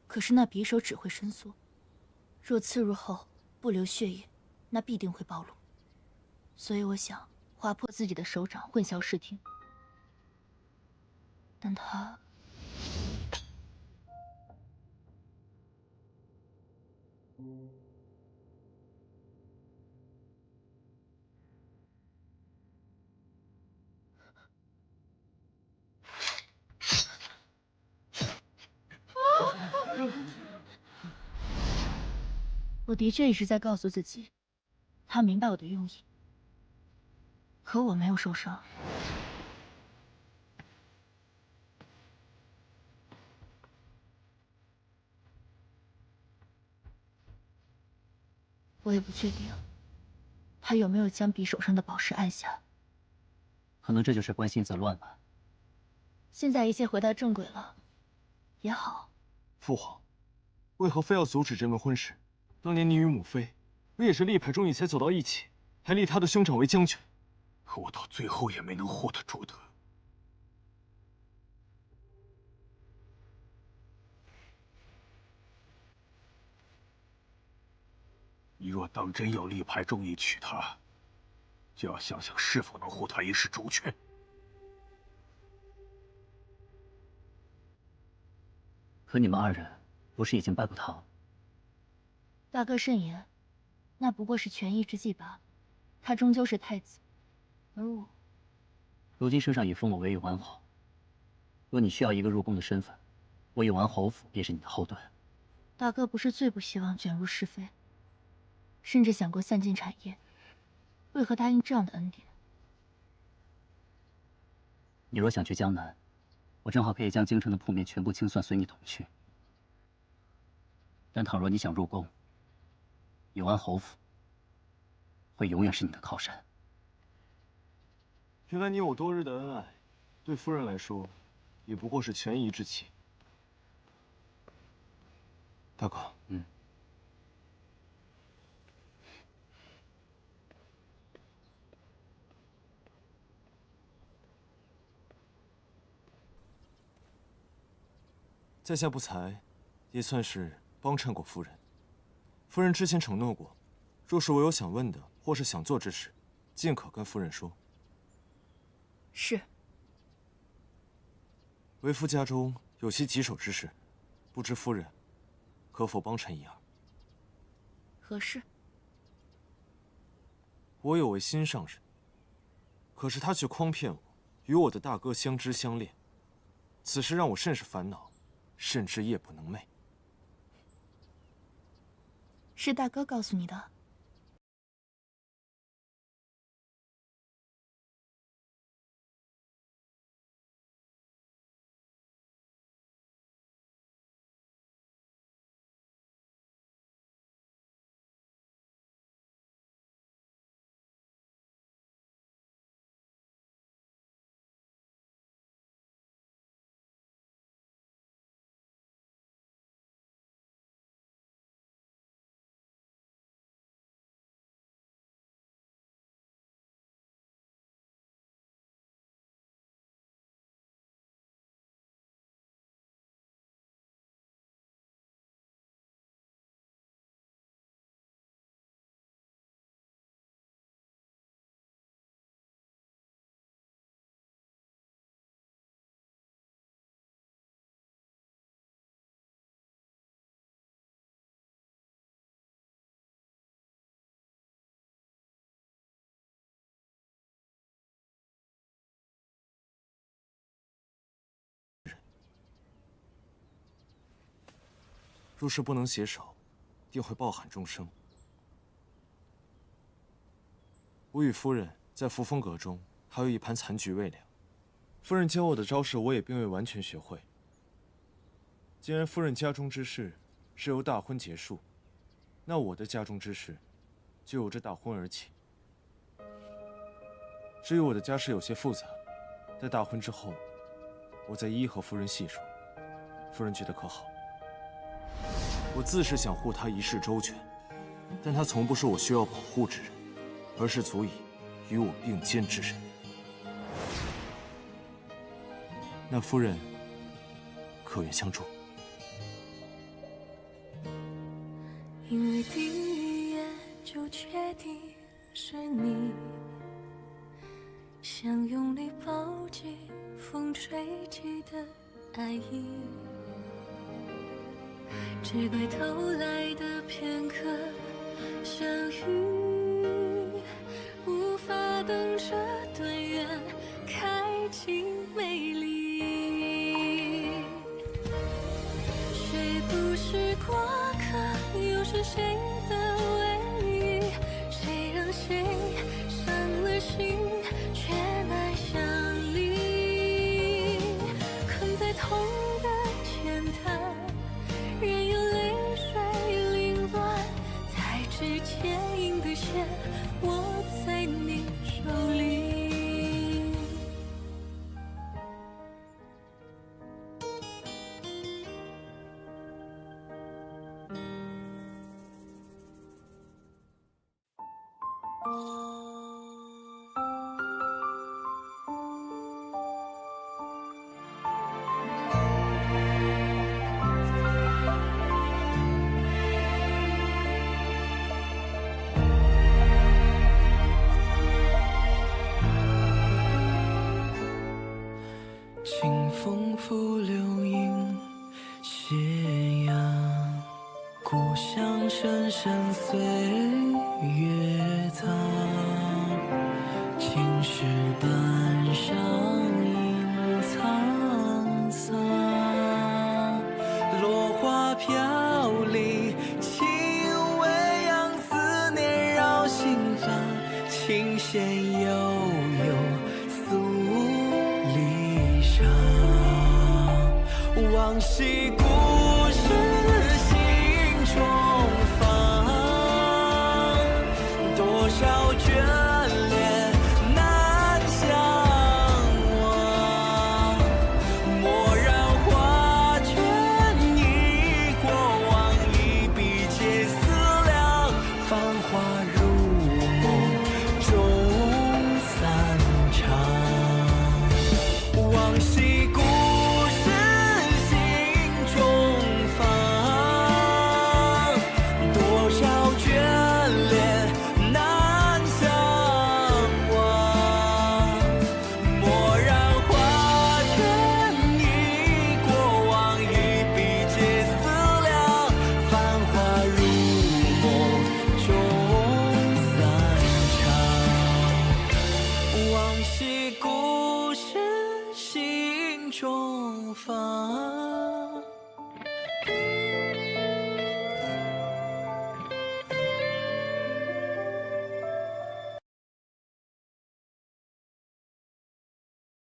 可是那匕首只会伸缩，若刺入后不流血液，那必定会暴露。所以我想划破自己的手掌，混淆视听。但他……我的确一直在告诉自己，他明白我的用意，可我没有受伤。我也不确定，他有没有将匕首上的宝石按下。可能这就是关心则乱吧。现在一切回到正轨了，也好。父皇，为何非要阻止这门婚事？当年你与母妃，不也是力排众议才走到一起，还立他的兄长为将军？可我到最后也没能护得住他。你若当真要力排众议娶她，就要想想是否能护她一世主权。可你们二人不是已经拜过堂？大哥慎言，那不过是权宜之计罢了。他终究是太子，而我……如今圣上已封我为永安侯，若你需要一个入宫的身份，我永安侯府便是你的后盾。大哥不是最不希望卷入是非，甚至想过散尽产业，为何答应这样的恩典？你若想去江南，我正好可以将京城的铺面全部清算，随你同去。但倘若你想入宫，永安侯府会永远是你的靠山。原来你我多日的恩爱，对夫人来说，也不过是权宜之计。大哥，在下不才，也算是帮衬过夫人。夫人之前承诺过，若是我有想问的或是想做之事，尽可跟夫人说。是。为夫家中有些棘手之事，不知夫人可否帮衬一二？何事？我有位心上人，可是他却诓骗我，与我的大哥相知相恋，此事让我甚是烦恼，甚至夜不能寐。是大哥告诉你的？若是不能携手，定会抱憾终生。我与夫人在扶风阁中还有一盘残局未了，夫人教我的招式我也并未完全学会。既然夫人家中之事是由大婚结束，那我的家中之事就由这大婚而起。至于我的家事有些复杂，在大婚之后，我再一一和夫人细说。夫人觉得可好？我自是想护她一世周全，但她从不是我需要保护之人，而是足以与我并肩之人。那夫人可愿相助？因为第一眼就确定是你，想用力抱紧风吹起的爱意。只怪偷来的片刻相遇，无法等这段缘开尽美丽。谁不是过客，又是谁的唯一？谁让谁伤了心，却难相离？困在同一个浅滩，任由泪水凌乱，才知牵引的线握在你手里。清风拂流萤斜阳，故乡深深岁月藏。青石板上映沧桑，落花飘零，轻微扬，思念绕心房，琴弦悠悠诉离殇。往昔故事心中放，多少眷恋难相忘。蓦然画卷，忆过往，一笔皆思量。繁华如梦，终散场。往昔故事心中放，多少眷恋难相忘。蓦然画卷，忆过往，一笔皆思量。繁华如梦，终散场。往昔故事中放。